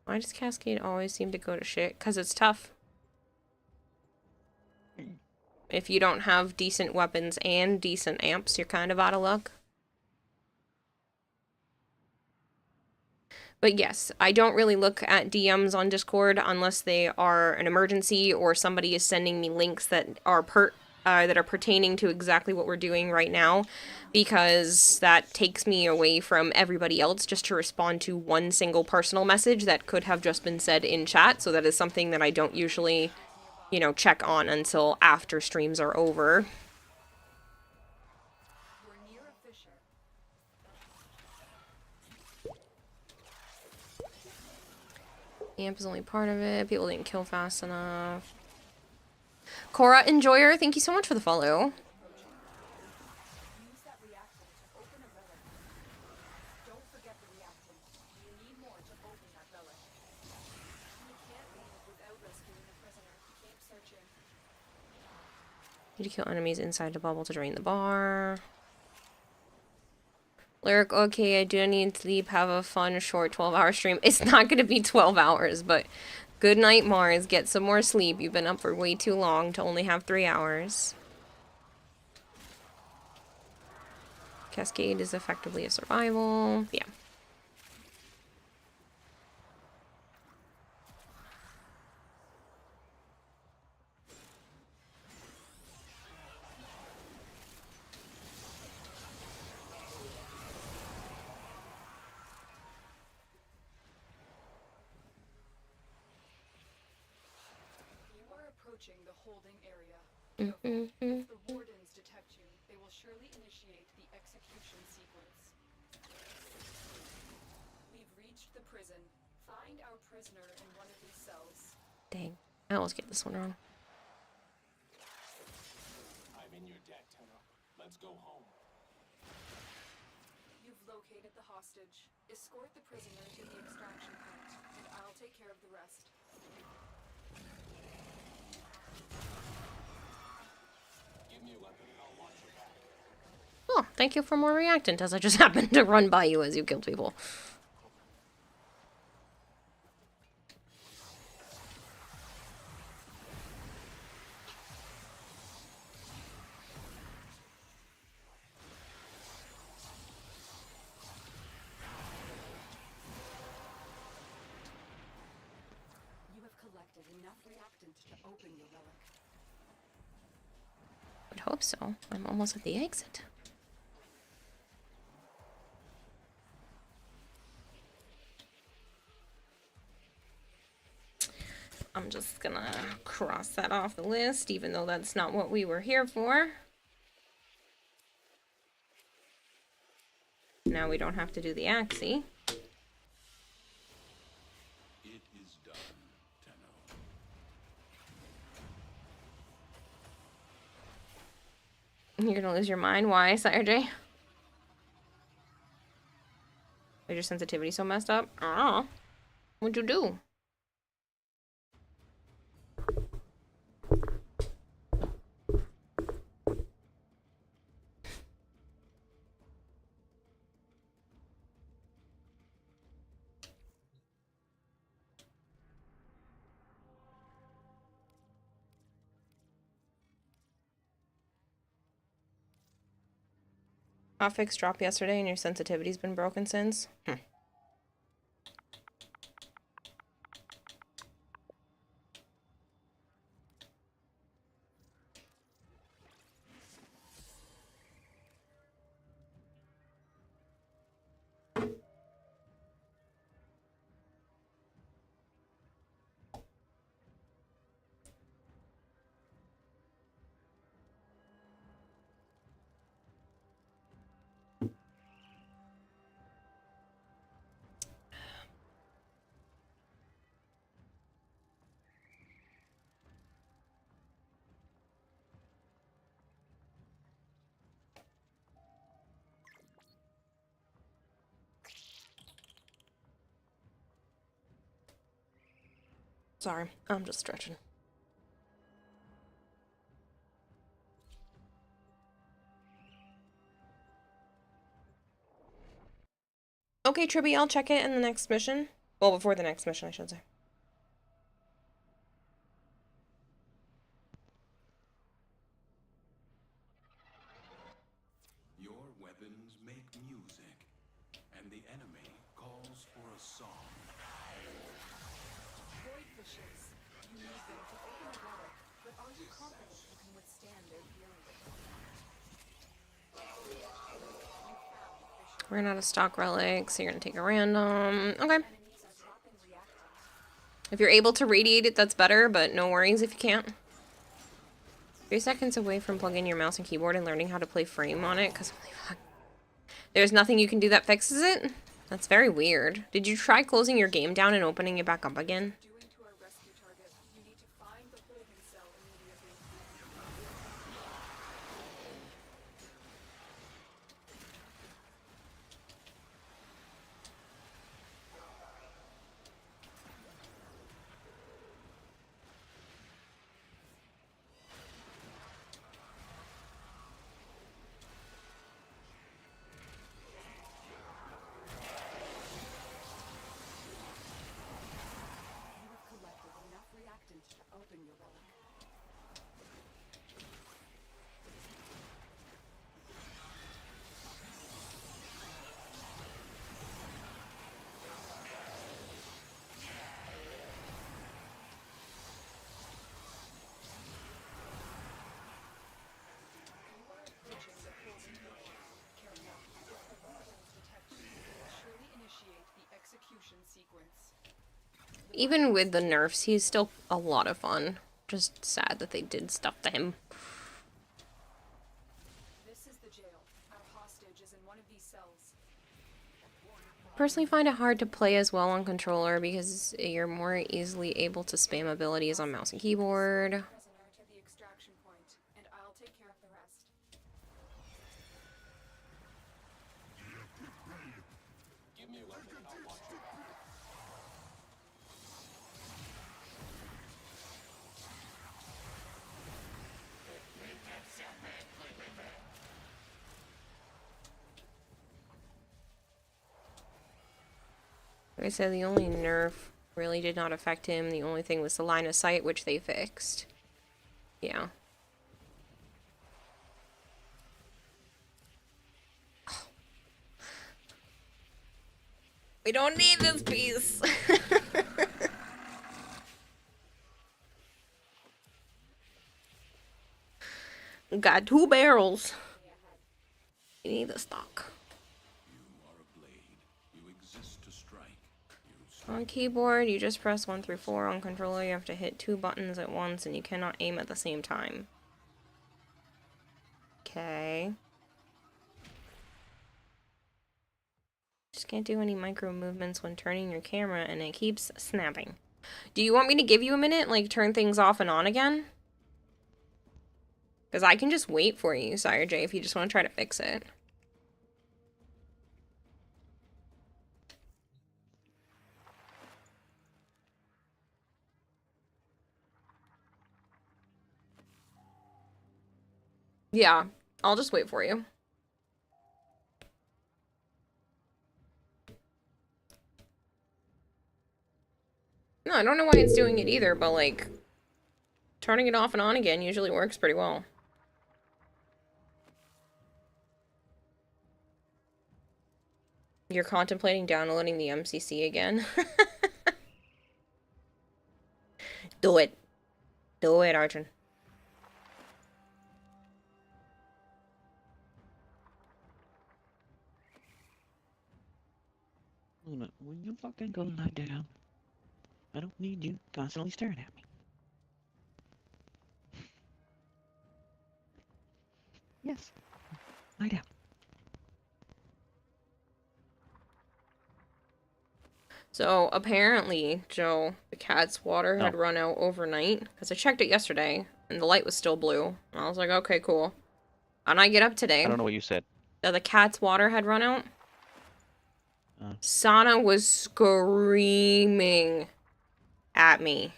Why does Cascade always seem to go to shit? 'Cause it's tough. If you don't have decent weapons and decent amps, you're kind of out of luck. But yes, I don't really look at DMs on Discord unless they are an emergency or somebody is sending me links that are pertaining to exactly what we're doing right now, because that takes me away from everybody else just to respond to one single personal message that could have just been said in chat. So that is something that I don't usually, you know, check on until after streams are over. Amp is only part of it. People didn't kill fast enough. Cora Enjoyer, thank you so much for the follow. Need to kill enemies inside the bubble to drain the bar. Lyric, okay, I do need sleep. Have a fun, short 12-hour stream. It's not going to be 12 hours, but good night, Mars. Get some more sleep. You've been up for way too long to only have 3 hours. Cascade is effectively a survival. Yeah. approaching the holding area. Careful. If the wardens detect you, they will surely initiate the execution sequence. We've reached the prison. Find our prisoner in one of these cells. Dang. I always get this one wrong. I'm in your debt, Tenno. Let's go home. You've located the hostage. Escort the prisoner to the extraction point, and I'll take care of the rest. Give me a weapon and I'll watch your back. Oh, thank you for more reactant, as I just happened to run by you as you killed people. You have collected enough reactant to open your relic. Would hope so. I'm almost at the exit. I'm just gonna cross that off the list, even though that's not what we were here for. Now we don't have to do the Axie. It is done, Tenno. You're gonna lose your mind? Why, Sire J? Is your sensitivity so messed up? I don't know. What'd you do? Hotfix dropped yesterday and your sensitivity's been broken since? Sorry, I'm just stretching. Okay, Tribby, I'll check it in the next mission. Well, before the next mission, I should say. Your weapons make music, and the enemy calls for a song. Void fishes. You need them to open a relic, but are you confident you can withstand their fury? We're not a stock relic, so you're gonna take a random. Okay. Enemies are dropping reactant. If you're able to radiate it, that's better, but no worries if you can't. 3 seconds away from plugging your mouse and keyboard and learning how to play frame on it, because there's nothing you can do that fixes it? That's very weird. Did you try closing your game down and opening it back up again? Doing to our rescue target. You need to find the holding cell immediately. You have collected enough reactant to open your relic. You are approaching the holding area. Careful. If the wardens detect you, they will surely initiate the execution sequence. Even with the nerfs, he's still a lot of fun. Just sad that they did stuff to him. This is the jail. Our hostage is in one of these cells. Personally find it hard to play as well on controller because you're more easily able to spam abilities on mouse and keyboard. Prisoner to the extraction point, and I'll take care of the rest. Like I said, the only nerf really did not affect him. The only thing was the line of sight, which they fixed. Yeah. We don't need this piece. Got 2 barrels. You need the stock. On keyboard, you just press 1 through 4. On controller, you have to hit 2 buttons at once, and you cannot aim at the same time. Okay. Just can't do any micro movements when turning your camera, and it keeps snapping. Do you want me to give you a minute, like turn things off and on again? Because I can just wait for you, Sire J, if you just want to try to fix it. Yeah, I'll just wait for you. No, I don't know why it's doing it either, but like, turning it off and on again usually works pretty well. You're contemplating downloading the MCC again? Do it. Do it, Arjun. Luna, will you fucking go lie down? I don't need you constantly staring at me. Yes. Lie down. So, apparently, Joe, the cat's water had run out overnight. Because I checked it yesterday, and the light was still blue. And I was like, okay, cool. And I get up today. I don't know what you said. That the cat's water had run out. Sana was screaming at me.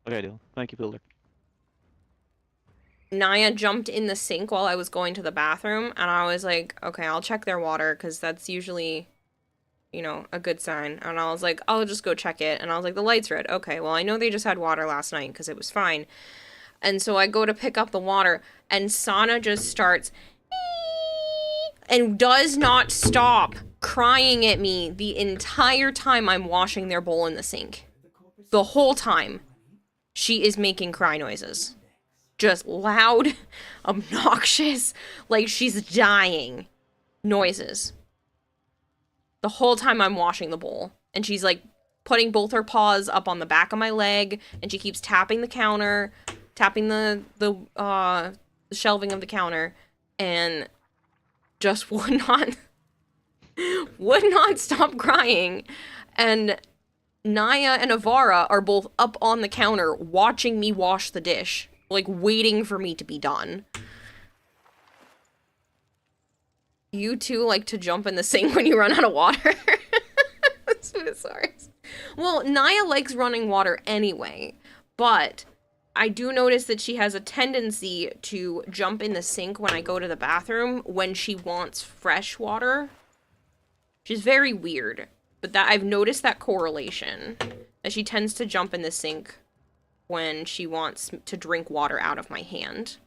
Okay, Dylan. Thank you, Builder. Naya jumped in the sink while I was going to the bathroom, and I was like, okay, I'll check their water, because that's usually, you know, a good sign. And I was like, I'll just go check it. And I was like, the light's red. Okay, well, I know they just had water last night, because it was fine. And so I go to pick up the water, and Sana just starts and does not stop crying at me the entire time I'm washing their bowl in the sink. The whole time. She is making cry noises. Just loud, obnoxious, like she's dying noises. The whole time I'm washing the bowl. And she's like putting both her paws up on the back of my leg, and she keeps tapping the counter, tapping the shelving of the counter, and just would not stop crying. And Naya and Avara are both up on the counter watching me wash the dish, like waiting for me to be done. You two like to jump in the sink when you run out of water. Sorry. Well, Naya likes running water anyway, but I do notice that she has a tendency to jump in the sink when I go to the bathroom when she wants fresh water. She's very weird, but that I've noticed that correlation, that she tends to jump in the sink when she wants to drink water out of my hand.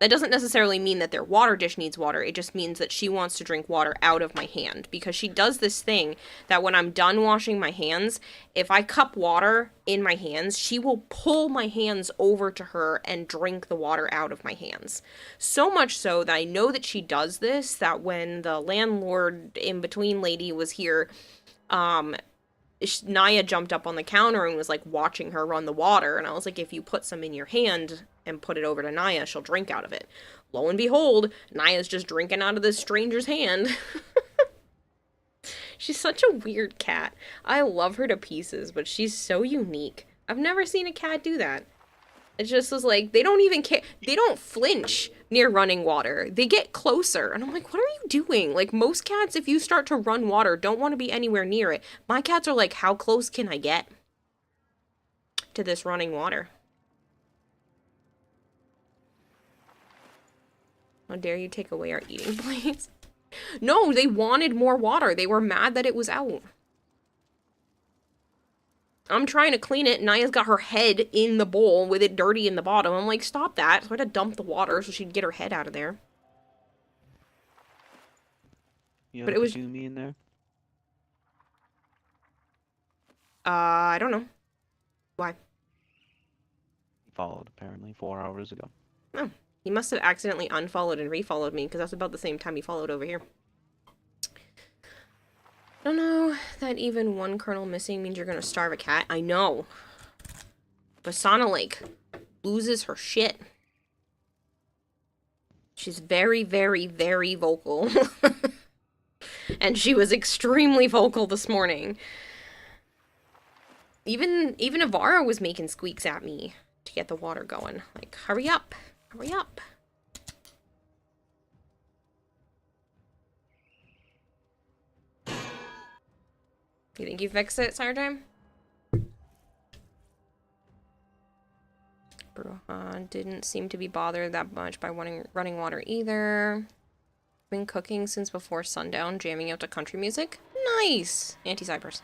That doesn't necessarily mean that their water dish needs water, it just means that she wants to drink water out of my hand, because she does this thing that when I'm done washing my hands, if I cup water in my hands, she will pull my hands over to her and drink the water out of my hands. So much so that I know that she does this, that when the landlord in-between lady was here, Naya jumped up on the counter and was like watching her run the water, and I was like, if you put some in your hand and put it over to Naya, she'll drink out of it. Lo and behold, Naya's just drinking out of this stranger's hand. She's such a weird cat. I love her to pieces, but she's so unique. I've never seen a cat do that. It just was like, they don't even care. They don't flinch near running water. They get closer. And I'm like, what are you doing? Like, most cats, if you start to run water, don't want to be anywhere near it. My cats are like, how close can I get to this running water? How dare you take away our eating plates? No, they wanted more water. They were mad that it was out. I'm trying to clean it. Naya's got her head in the bowl with it dirty in the bottom. I'm like, stop that. So I had to dump the water so she'd get her head out of there. You But it was... me in there? I don't know. Why? He followed, apparently, 4 hours ago. Oh. He must have accidentally unfollowed and refollowed me, because that's about the same time he followed over here. I don't know that even one kernel missing means you're gonna starve a cat. I know. Basana, like, loses her shit. She's very, very, very vocal. And she was extremely vocal this morning. Even Avara was making squeaks at me to get the water going. Like, hurry up. Hurry up. You think you fixed it, Sarge? Bruhan didn't seem to be bothered that much by running water either. Been cooking since before sundown, jamming out to country music. Nice! Anti-Cypress.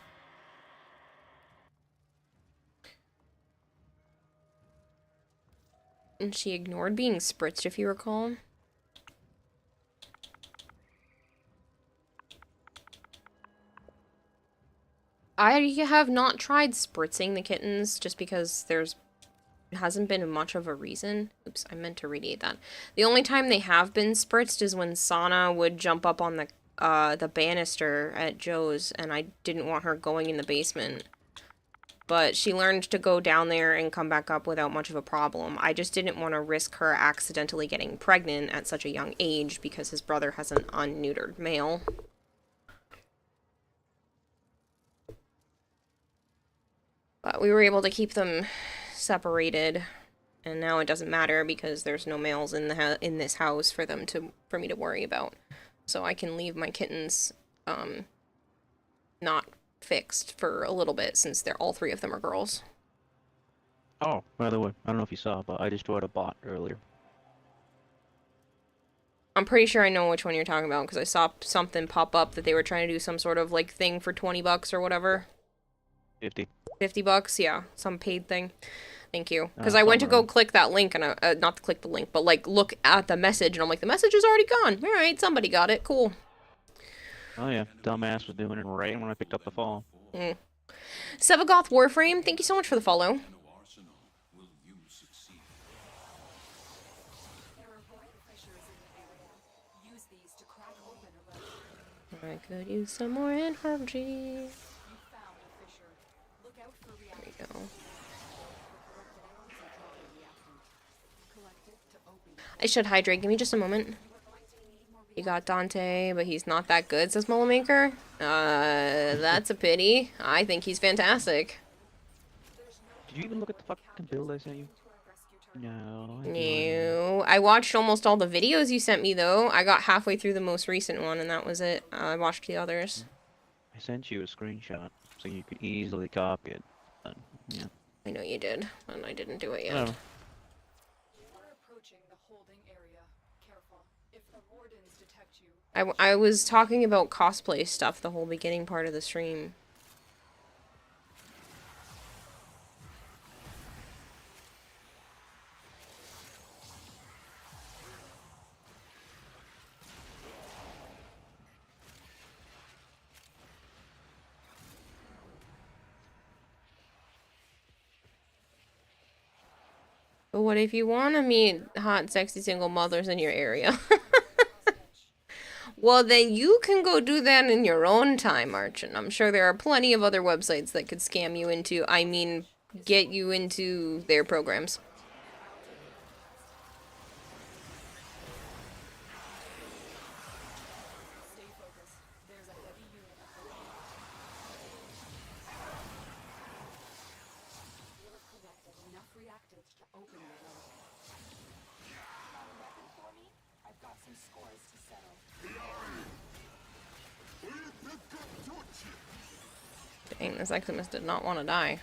And she ignored being spritzed, if you recall. I have not tried spritzing the kittens, just because there's hasn't been much of a reason. Oops, I meant to radiate that. The only time they have been spritzed is when Sana would jump up on the banister at Joe's, and I didn't want her going in the basement. But she learned to go down there and come back up without much of a problem. I just didn't want to risk her accidentally getting pregnant at such a young age because his brother has an unneutered male. But we were able to keep them separated, and now it doesn't matter because there's no males in this house for me to worry about. So I can leave my kittens not fixed for a little bit, since all three of them are girls. Oh, by the way, I don't know if you saw, but I destroyed a bot earlier. I'm pretty sure I know which one you're talking about, because I saw something pop up that they were trying to do some sort of, like, thing for 20 bucks or whatever. 50. 50 bucks? Yeah, some paid thing. Thank you. Because I went to go click that link, and not to click the link, but, like, look at the message, and I'm like, the message is already gone. Alright, somebody got it. Cool. Oh yeah, dumbass was doing it right when I picked up the phone. Sevagoth Warframe, thank you so much for the follow. I could use some more energy. There we go. I should hydrate. Give me just a moment. You got Dante, but he's not that good, says Mullimaker. That's a pity. I think he's fantastic. Did you even look at the fucking build I sent you? No. No. I watched almost all the videos you sent me, though. I got halfway through the most recent one, and that was it. I watched the others. I sent you a screenshot, so you could easily copy it. But, yeah. I know you did, and I didn't do it yet. No. I was talking about cosplay stuff the whole beginning part of the stream. But what if you want to meet hot, sexy single mothers in your area? Well, then you can go do that in your own time, Archon. I'm sure there are plenty of other websites that could scam you into, I mean, get you into their programs. Stay focused. There's a heavy unit approaching. You have collected enough reactants to open your relic. Got a weapon for me? I've got some scores to settle. Dang, this Eximus did not want to die.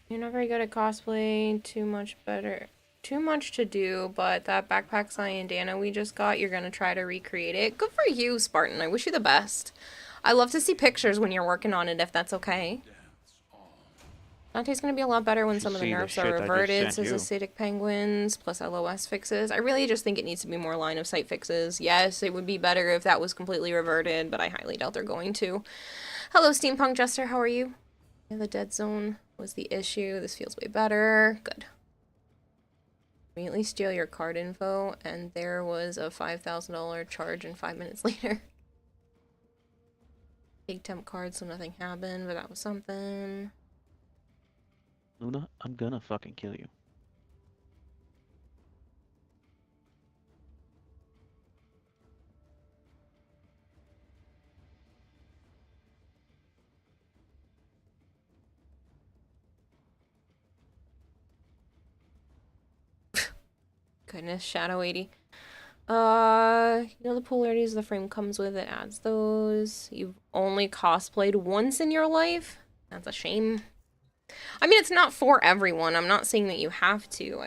You're not very good at cosplay. Too much better. Too much to do, but that backpack Cyandana we just got, you're gonna try to recreate it. Good for you, Spartan. I wish you the best. I love to see pictures when you're working on it, if that's okay. Dante's gonna be a lot better when some of the see the nerfs shit are I just reverted, sent says you. acidic penguins, plus LOS fixes. I really just think it needs to be more line of sight fixes. Yes, it would be better if that was completely reverted, but I highly doubt they're going to. Hello, Steampunk Jester, how are you? Yeah, the dead zone was the issue. This feels way better. Good. Immediately steal your card info, and there was a $5,000 charge in 5 minutes later. Big temp card, so nothing happened, but that was something. Luna, I'm gonna fucking kill you. Goodness, Shadow 80. You know the polarities the frame comes with, it adds those. You've only cosplayed once in your life? That's a shame. I mean, it's not for everyone. I'm not saying that you have to.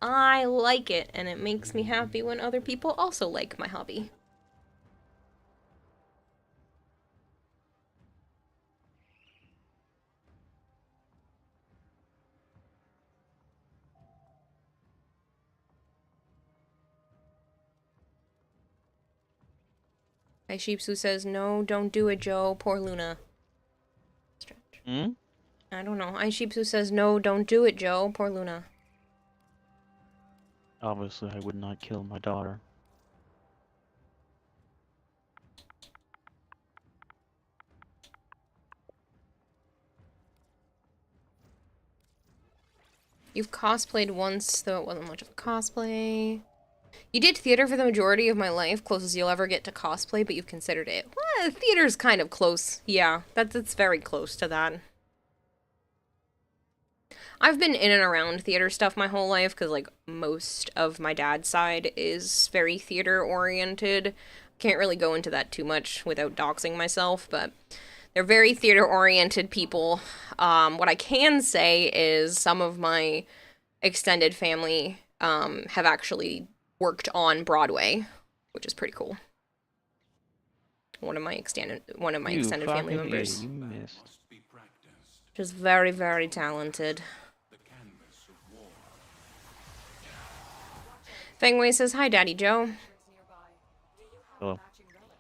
I like it, and it makes me happy when other people also like my hobby. Hi, Sheepsu says, no, don't do it, Joe. Poor Luna. Stretch. Hmm? I don't know. Hi, Sheepsu says, no, don't do it, Joe. Poor Luna. Obviously, I would not kill my daughter. You've cosplayed once, though it wasn't much of a cosplay. You did theater for the majority of my life, closest you'll ever get to cosplay, but you've considered it. Well, theater's kind of close. Yeah, it's very close to that. I've been in and around theater stuff my whole life, because, like, most of my dad's side is very theater-oriented. Can't really go into that too much without doxing myself, but they're very theater-oriented people. What I can say is some of my extended family have actually worked on Broadway, which is pretty cool. One of my extended family members, You missed. Must be practiced. which is very, very talented. The canvas of war. Fengwei says, hi, Daddy Joe. Nearby. Do you have Hello. a matching relic?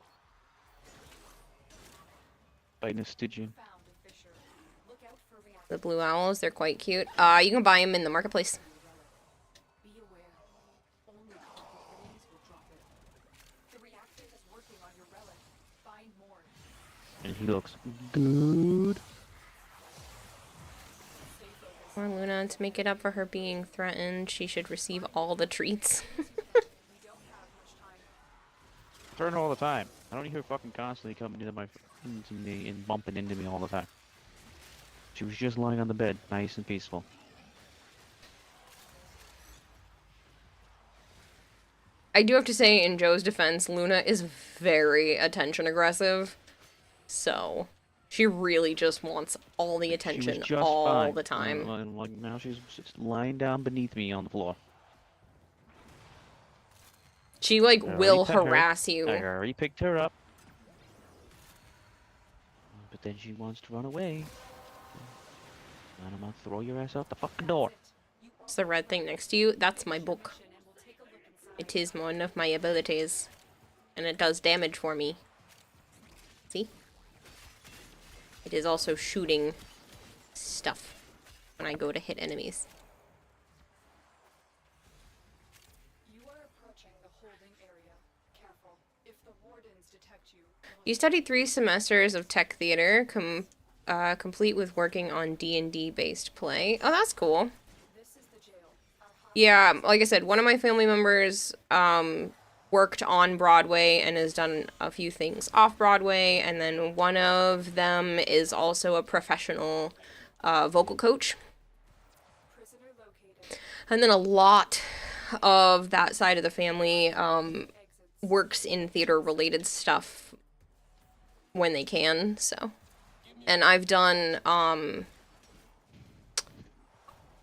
Fighting a Stygian. Found a fissure. Look out for reactants. The blue owls, they're quite cute. You can buy them in the marketplace. Be aware. Only corrupted enemies will drop it. The reactor is working on your relic. Find more. And he looks good. Stay focused. Poor Luna, to make it up for her being threatened, she should receive all the treats. We don't have much time. Turn all the time. I don't hear her fucking constantly coming into me and bumping into me all the time. She was just lying on the bed, nice and peaceful. I do have to say, in Joe's defense, Luna is very attention aggressive. So, she really just wants all the She attention was just all fine. the time. Like now she's just lying down beneath me on the floor. She, like, I already will pet her. harass I you. already picked her up. But then she wants to run away. And I'm gonna throw your ass out the fucking door. It's the red thing next to you. That's my book. It is one of my abilities. And it does damage for me. See? It is also shooting stuff when I go to hit enemies. You are approaching the holding area. Careful. If the wardens detect you, You studied 3 semesters of tech theater, complete with working on D&D based play. Oh, that's cool. this is the jail. Yeah, like I said, one of my family members worked on Broadway and has done a few things off Broadway, and then one of them is also a professional vocal coach. Prisoner located. And then a lot of that side of the family works in theater related stuff when they can, so. And I've done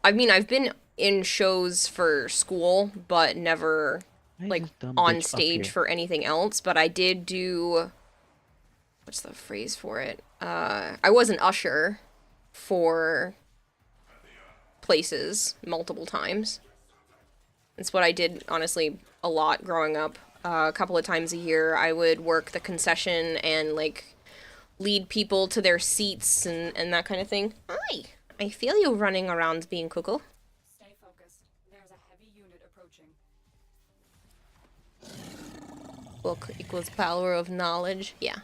I've been in shows for school, but never Why is like this dumb on bitch up stage here? for anything else. But I did do, what's the phrase for it? I was an usher for places multiple times. It's what I did, honestly, a lot growing up. A couple of times a year, I would work the concession and, like, lead people to their seats and that kind of thing. Hi! I feel you running around being cuckoo. Stay focused. There's a heavy unit approaching. Book equals power of knowledge. Yeah.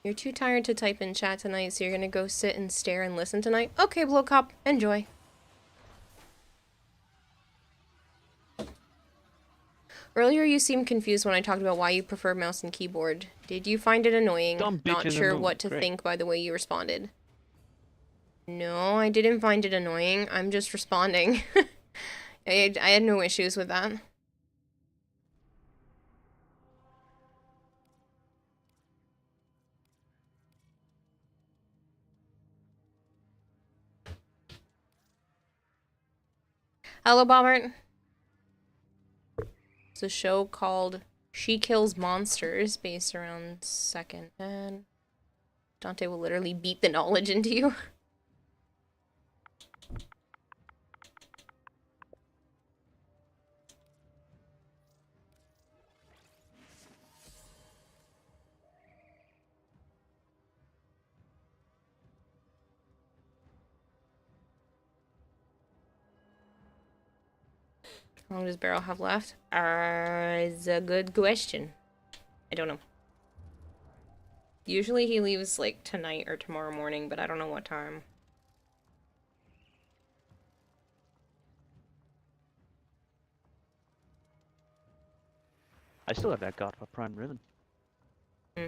You're too tired to type in chat tonight, so you're gonna go sit and stare and listen tonight? Okay, Blow Cop. Enjoy. Earlier you seemed confused when I talked about why you prefer mouse and keyboard. Did you find it annoying? Dumb bitch Not in the sure mood. what to Great. think by the way you responded. No, I didn't find it annoying. I'm just responding. I had no issues with that. Hello, Bobbert. It's a show called She Kills Monsters, based around second and Dante will literally beat the knowledge into you. How long does Barrel have left? Is a good question. I don't know. Usually he leaves like tonight or tomorrow morning, but I don't know what time. I still have that God of Prime Ribbon. Hmm.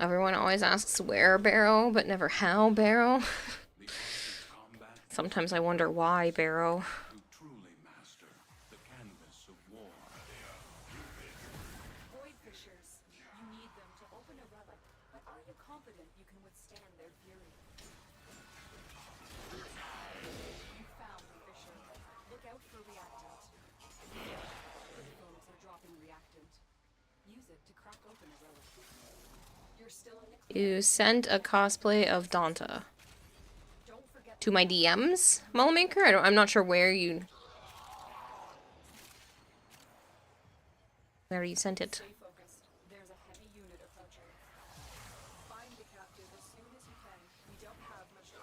Everyone always asks where Barrow, but never how Barrow. Sometimes I wonder why Barrow. To truly master the canvas of war. Void fishers. You need them to open a relic, but are you confident you can withstand their fury? You found the fissure. Look out for reactant. The foes are dropping reactant. Use it to crack open a relic. You're still in the clear. You sent a cosplay of Danta Don't forget to my DMs, Mullmaker? I'm not sure where you sent it. Stay focused. There's a heavy unit approaching. Find the captive as soon as you can. We don't have much time.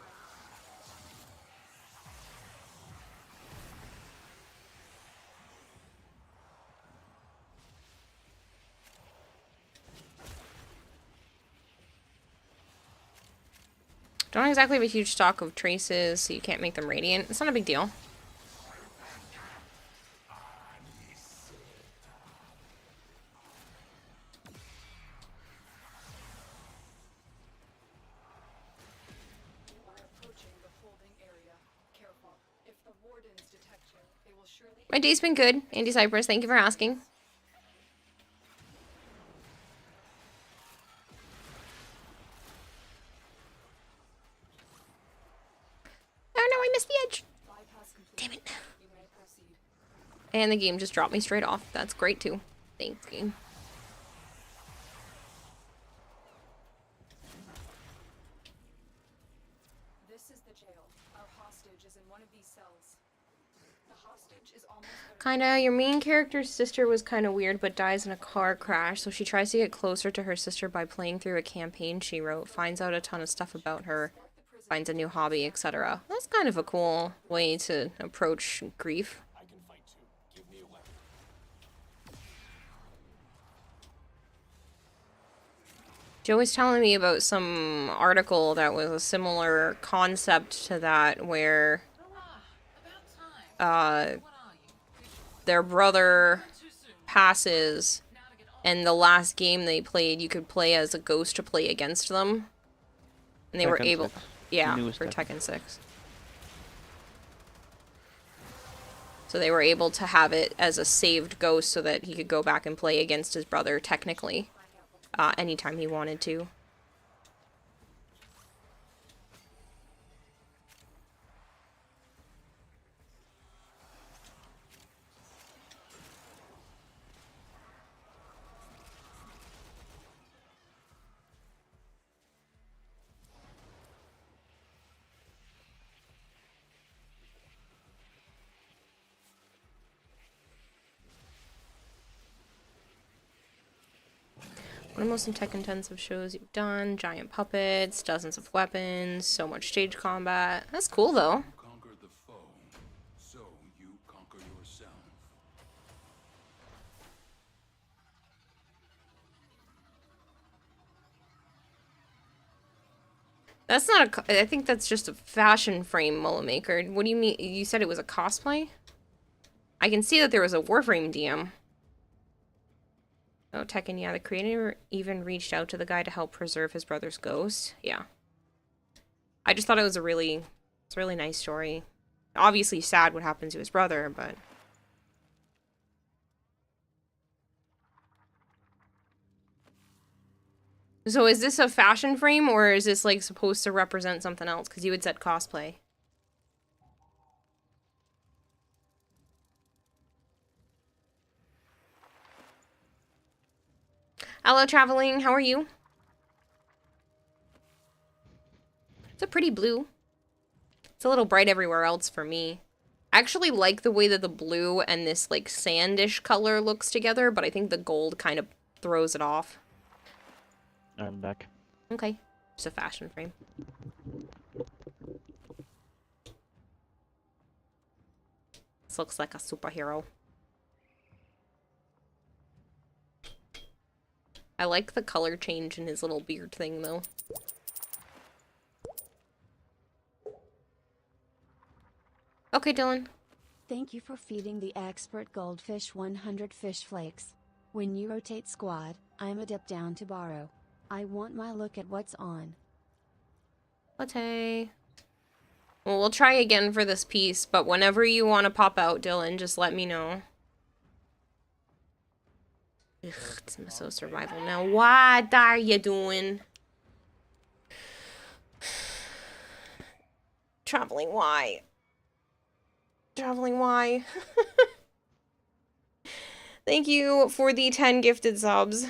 Don't exactly have a huge stock of traces, so you can't make them radiant. It's not a big deal. protect you. They will surely. My day's been good. Andy Cypress, thank you for asking. Oh no, I missed the edge. Bypass complete. Damn it. You may proceed. And the game just dropped me straight off. That's great too. Thanks, game. This is the jail. Our hostage is in one of these cells. The hostage is almost out of Kinda, your main character's sister was kinda weird but dies in a car crash, so she tries to get closer to her sister by playing through a campaign she wrote, finds out a ton of stuff about her, finds a new hobby, etc. That's kind of a cool way to approach grief. Joe was telling me about some article that was a similar concept to that, where their brother passes, and the last game they played, you could play as a ghost to play against them. And they were Tekken able... 6. Yeah, The newest for Tekken. Tekken 6. So they were able to have it as a saved ghost so that he could go back and play against his brother, technically. Anytime he wanted to. One of the most tech-intensive shows you've done. Giant puppets, dozens of weapons, so much stage combat. That's cool, though. You conquer the foe, so you conquer yourself. That's not a... I think that's just a fashion frame, Mullet Maker. What do you mean? You said it was a cosplay? I can see that there was a Warframe DM. Oh, Tekken, yeah. The creator even reached out to the guy to help preserve his brother's ghost. Yeah. I just thought it was a really... It's a really nice story. Obviously sad what happened to his brother, but... So is this a fashion frame, or is this, like, supposed to represent something else? Because you had said cosplay. Hello, Traveling. How are you? It's a pretty blue. It's a little bright everywhere else for me. I actually like the way that the blue and this, like, sandish color looks together, but I think the gold kind of throws it off. I'm back. Okay. Just a fashion frame. This looks like a superhero. I like the color change in his little beard thing, though. Okay, Dylan. Thank you for feeding the expert goldfish 100 fish flakes. When you rotate squad, I'm a dip down to borrow. I want my look at what's on. Latte. Well, we'll try again for this piece, but whenever you want to pop out, Dylan, just let me know. Ugh, it's Miso Survival now. What are you doing? Traveling, why? Traveling, why? Thank you for the 10 gifted subs.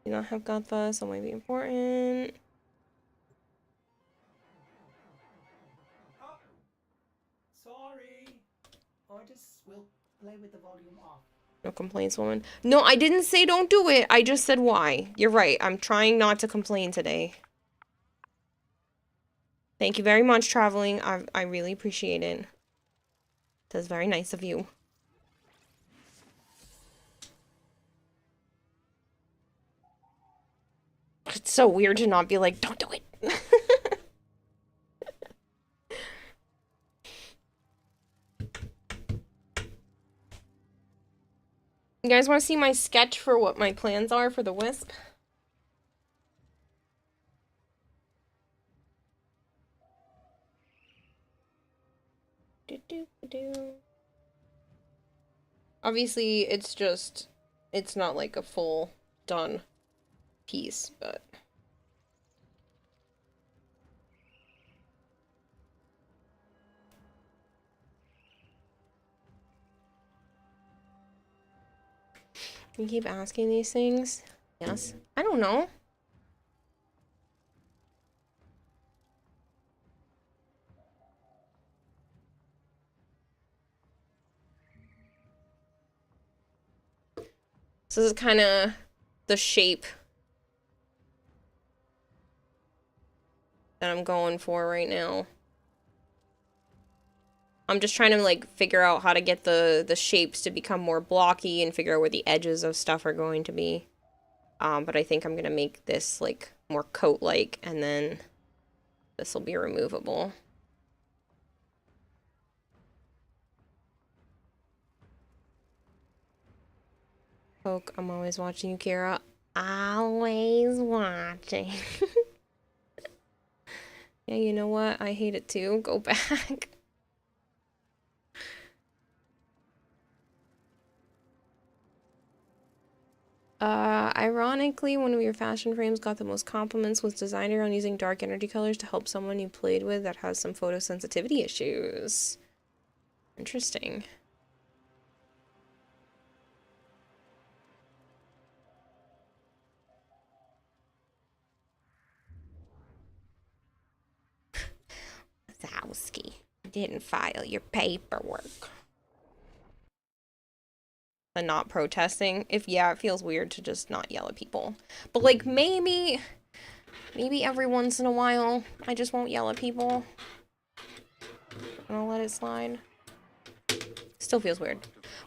You don't have Gatha, so it might be important. Oh, sorry. I just will play with the volume off. No complaints, woman. No, I didn't say don't do it. I just said why. You're right. I'm trying not to complain today. Thank you very much, Traveling. I really appreciate it. That's very nice of you. It's so weird to not be like, don't do it. You guys want to see my sketch for what my plans are for the Wisp? Obviously, it's not like a full done piece, but... You keep asking these things? Yes. I don't know. So this is kind of the shape that I'm going for right now. I'm just trying to like figure out how to get the shapes to become more blocky and figure out where the edges of stuff are going to be. But I think I'm gonna make this like more coat-like, and then this will be removable. Poke, I'm always watching you, Kira. Always watching. Yeah, you know what? I hate it too. Go back. Ironically, one of your fashion frames got the most compliments was designed around using dark energy colors to help someone you played with that has some photosensitivity issues. Interesting. Wazowski, didn't file your paperwork. The not protesting. Yeah, it feels weird to just not yell at people. But like maybe every once in a while I just won't yell at people. And I'll let it slide. Still feels weird.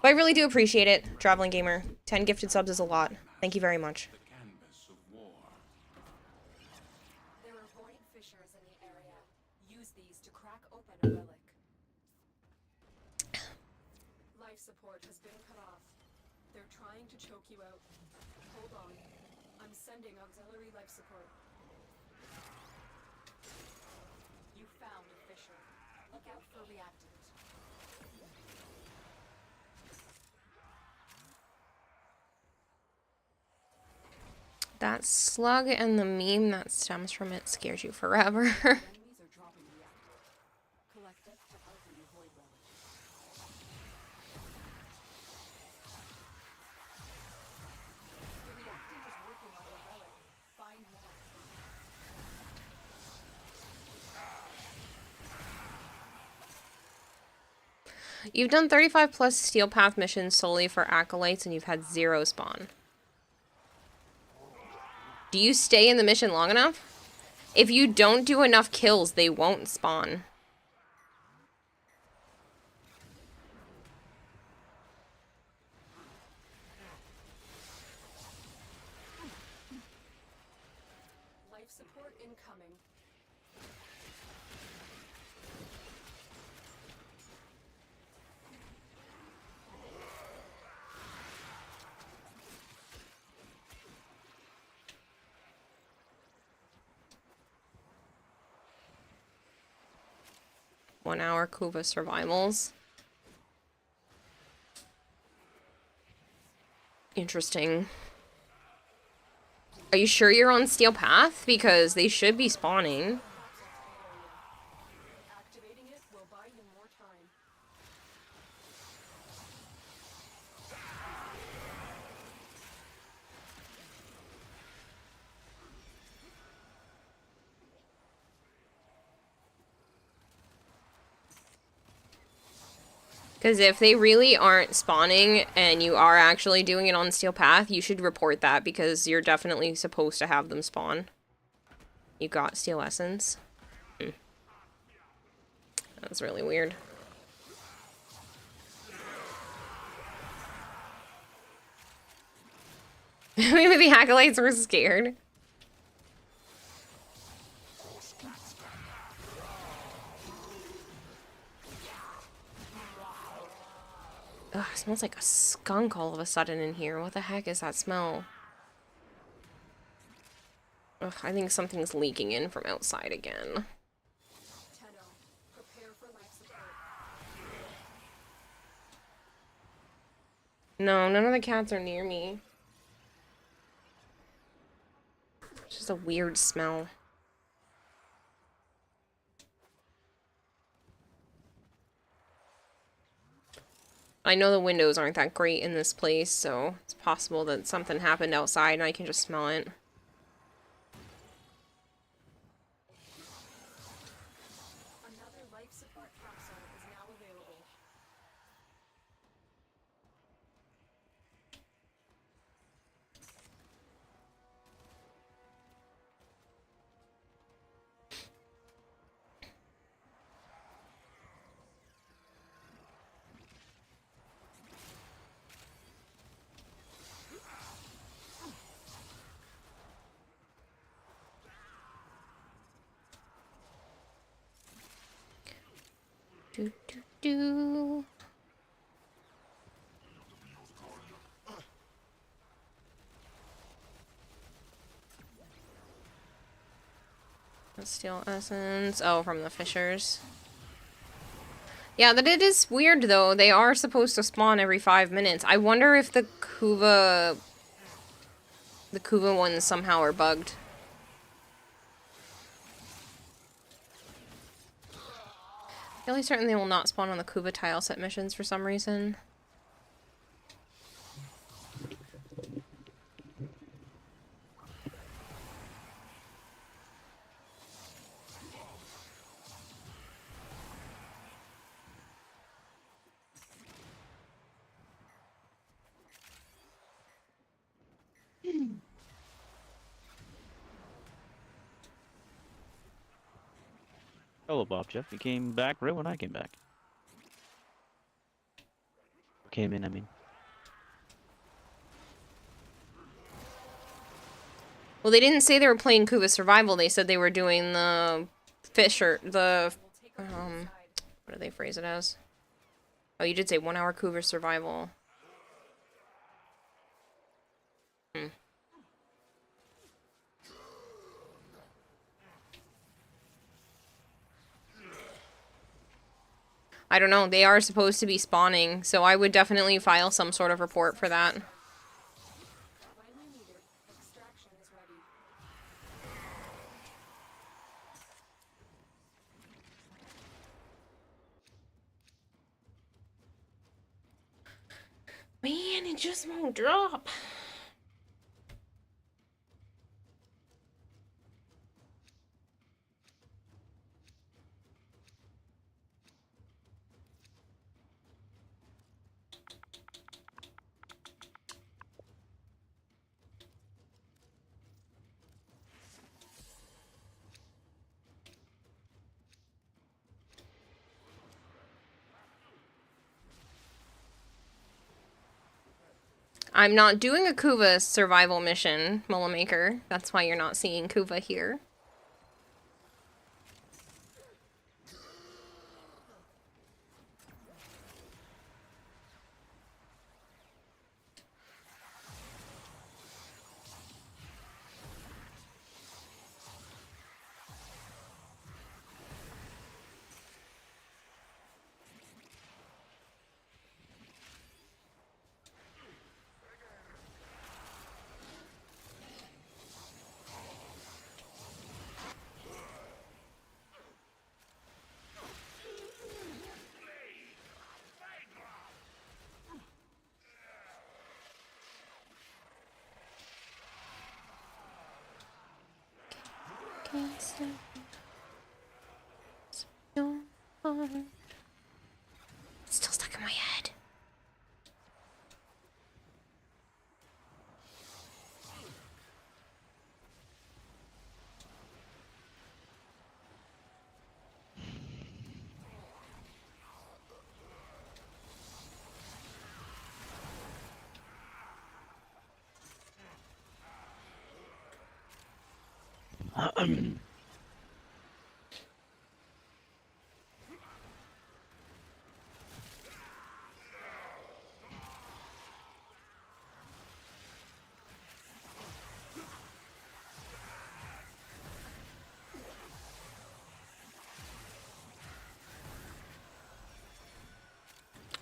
But I really do appreciate it, Traveling Gamer. 10 gifted subs is a lot. Thank you very much. The canvas of war. There are void fissures in the area. Use these to crack open a relic. Life support has been cut off. They're trying to choke you out. Hold on. I'm sending auxiliary life support. You found a fissure. Look out for reactant. That slug and the meme that stems from it scares you forever. Enemies are dropping reactant. Collect it to open the void relic. The reactant is working on your relic. Find more. You've done 35 plus Steel Path missions solely for acolytes and you've had 0 spawn. Do you stay in the mission long enough? If you don't do enough kills, they won't spawn. Life support incoming. One-hour Kuva survivals. Interesting. Are you sure you're on Steel Path? Because they should be spawning. Activating it will buy you more time. Because if they really aren't spawning and you are actually doing it on Steel Path, you should report that because you're definitely supposed to have them spawn. You got Steel Essence. That's really weird. Maybe the acolytes were scared. Ugh, it smells like a skunk all of a sudden in here. What the heck is that smell? Ugh, I think something's leaking in from outside again. Tenno, prepare for life support. No, none of the cats are near me. It's just a weird smell. I know the windows aren't that great in this place, so it's possible that something happened outside and I can just smell it. Another life support capsule is now available. Do, do, do. Steel essence. Oh, from the fishers. Yeah, that it is weird though. They are supposed to spawn every 5 minutes. I wonder if the Kuva ones somehow are bugged. Fairly certain they will not spawn on the Kuva tile set missions for some reason. Hello, Bob Jeff. You came back right when I came back. Came in, I mean. Well, they didn't say they were playing Kuva Survival. They said they were doing the Fisher, what do they phrase it as? Oh, you did say 1 hour Kuva Survival. I don't know. They are supposed to be spawning, so I would definitely file some sort of report for that. Extraction is ready. Man, it just won't drop. I'm not doing a Kuva survival mission, Mullimaker. That's why you're not seeing Kuva here. It's still stuck in my head.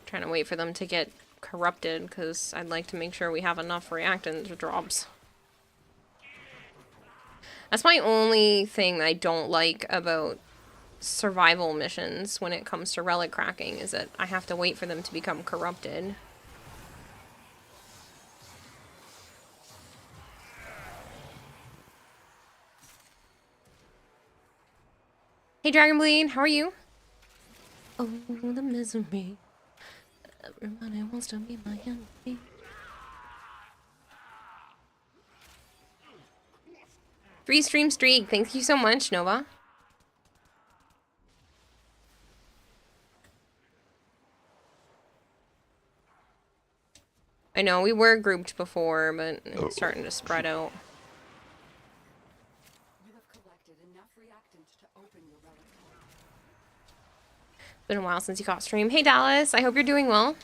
Trying to wait for them to get corrupted, because I'd like to make sure we have enough reactant drops. That's my only thing that I don't like about survival missions when it comes to relic cracking, is that I have to wait for them to become corrupted. Hey Dragonbleed, how are you? Oh, the misery. Everybody wants to be my enemy. Three stream streak. Thank you so much, Nova. I know, we were grouped before, but it's starting to spread out. You have collected enough reactant to open your relic. Been a while since you caught stream. Hey Dallas, I hope you're doing well.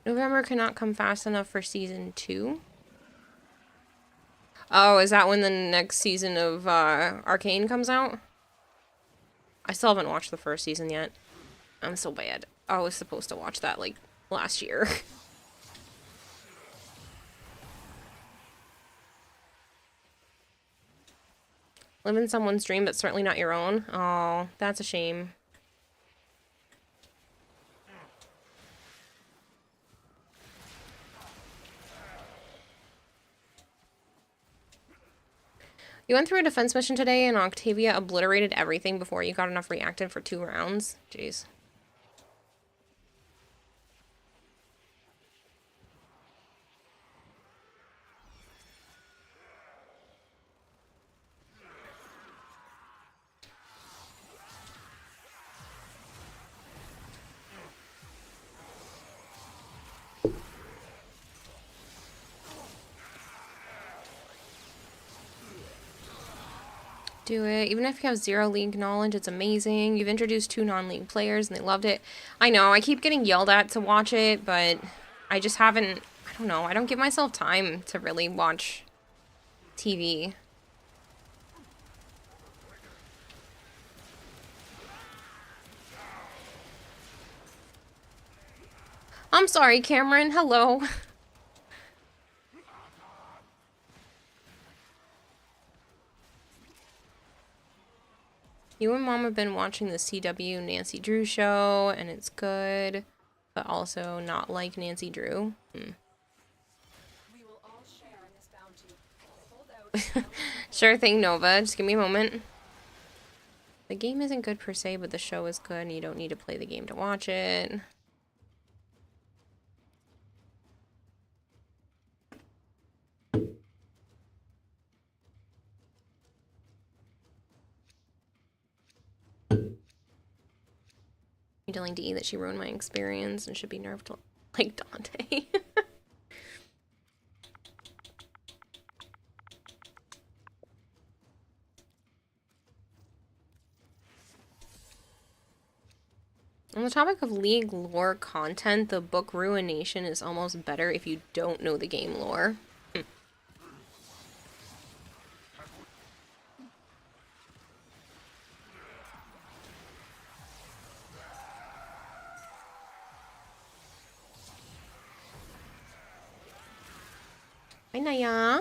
November cannot come fast enough for season 2. Oh, is that when the next season of Arcane comes out? I still haven't watched the first season yet. I'm so bad. I was supposed to watch that like last year. Live in someone's dream, but certainly not your own. Oh, that's a shame. You went through a defense mission today and Octavia obliterated everything before you got enough reactant for 2 rounds. Jeez. Do it. Even if you have 0 league knowledge, it's amazing. You've introduced 2 non-league players and they loved it. I know, I keep getting yelled at to watch it, but I just haven't, I don't know, I don't give myself time to really watch TV. I'm sorry, Cameron. Hello. You and Mom have been watching the CW Nancy Drew show, and it's good, but also not like Nancy Drew. We will all share in this bounty. Hold out. Sure thing, Nova. Just give me a moment. The game isn't good per se, but the show is good, and you don't need to play the game to watch it. I'm telling Dee that she ruined my experience and should be nerfed like Dante. On the topic of League lore content, the book Ruination is almost better if you don't know the game lore. Hi, Naya.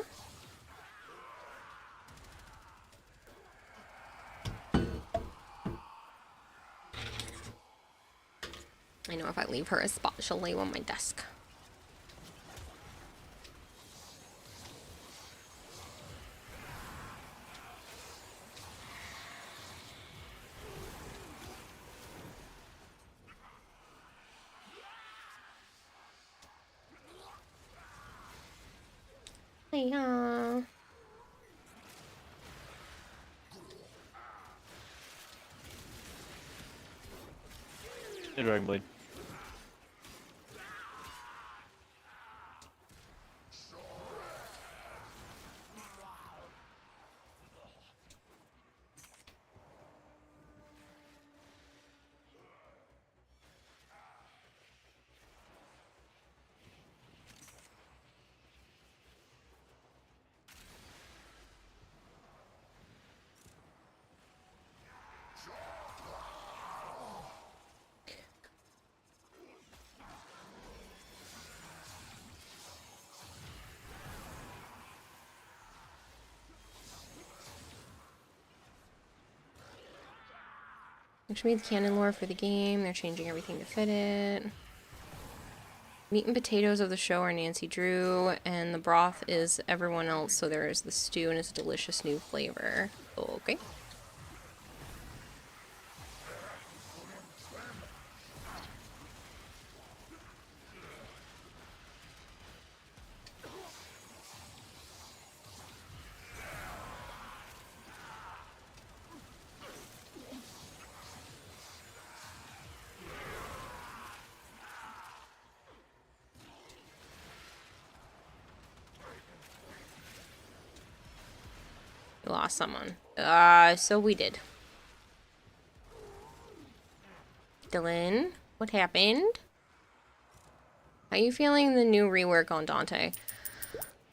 I know if I leave her a spot, she'll lay on my desk. Hiya. The Dragon Blade. Which made the canon lore for the game. They're changing everything to fit it. Meat and potatoes of the show are Nancy Drew, and the broth is everyone else, so there is the stew, and it's a delicious new flavor. Okay. We lost someone. So we did. Dylan, what happened? How are you feeling the new rework on Dante?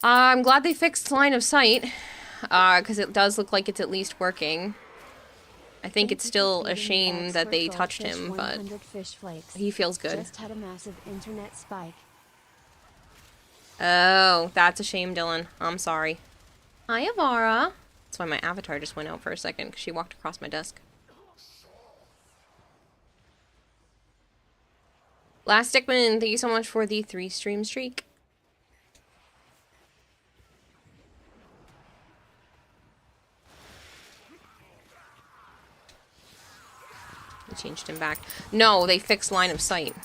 I'm glad they fixed line of sight, because it does look like it's at least working. I think it's still a shame that they touched him, but he feels good. Just had a massive internet spike. Oh, that's a shame, Dylan. I'm sorry. Hi, Avara. That's why my avatar just went out for a second, because she walked across my desk. Last Stickman, thank you so much for the 3-stream streak. They changed him back. No, they fixed line of sight.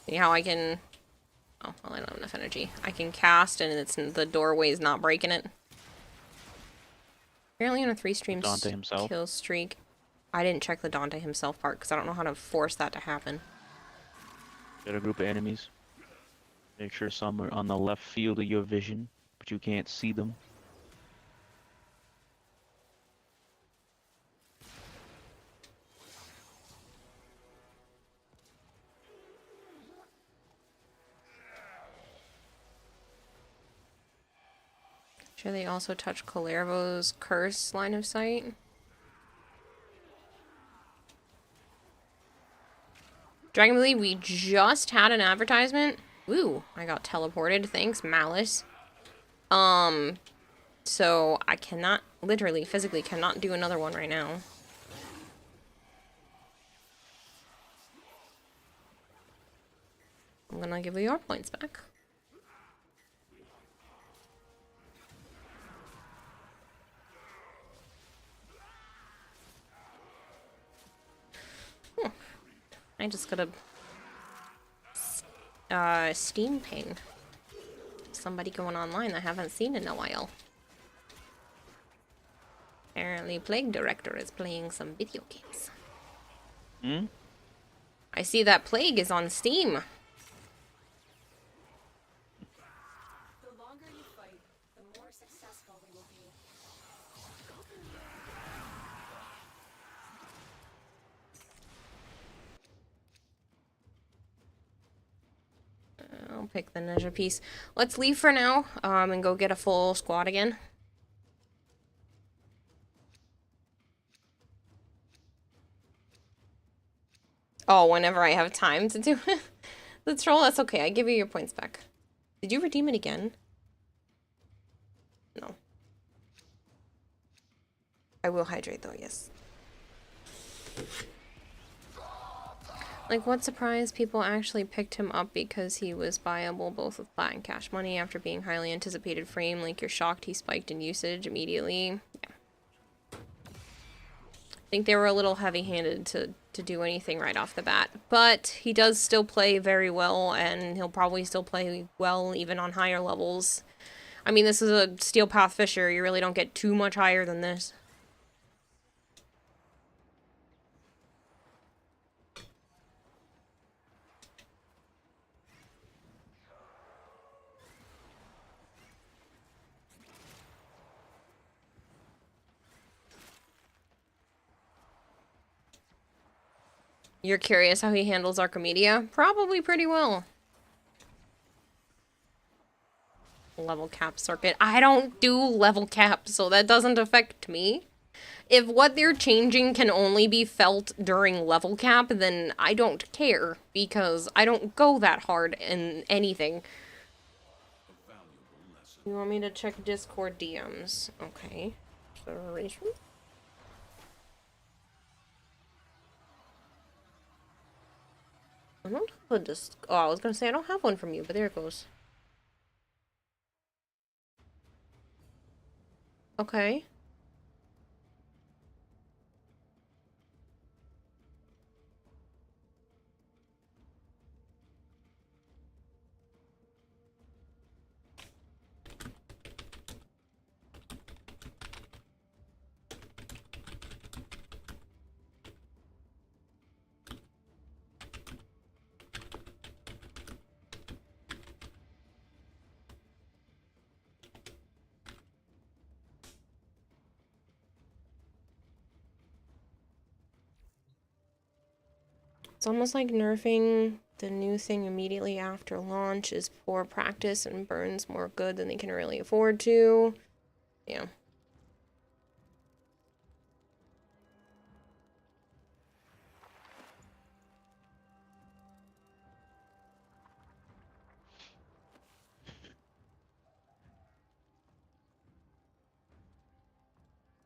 See how I can... Oh, well, I don't have enough energy. I can cast and it's the doorway's not breaking it. Apparently on a 3-stream kill streak. I didn't check the Dante himself part because I don't know how to force that to happen. Get a group of enemies. Make sure some are on the left field of your vision, but you can't see them. Sure they also touch Calervo's curse line of sight. Dragon Ball, we just had an advertisement. Ooh, I got teleported. Thanks, Malice. So I cannot, literally, physically cannot do another one right now. I'm gonna give you your points back. I just got a Steam ping. Somebody going online I haven't seen in a while. Apparently Plague Director is playing some video games. Hmm? I see that Plague is on Steam. The longer you fight, the more successful we will be. I'll pick the ninja piece. Let's leave for now, and go get a full squad again. Oh, whenever I have time to do the troll, that's okay. I give you your points back. Did you redeem it again? No. I will hydrate though, yes. Like, what surprise people actually picked him up because he was buyable both with plat and cash money after being highly anticipated frame. Like, you're shocked he spiked in usage immediately. Yeah. think they were a little heavy-handed to do anything right off the bat. But he does still play very well, and he'll probably still play well even on higher levels. I mean, this is a Steel Path Fisher. You really don't get too much higher than this. You're curious how he handles Archimedia? Probably pretty well. Level cap circuit. I don't do level cap, so that doesn't affect me. If what they're changing can only be felt during level cap, then I don't care, because I don't go that hard in anything. You want me to check Discord DMs? Okay. Acceleration. I don't have a oh, I was gonna say I don't have one from you, but there it goes. Okay. It's almost like nerfing the new thing immediately after launch is poor practice and burns more good than they can really afford to. Yeah.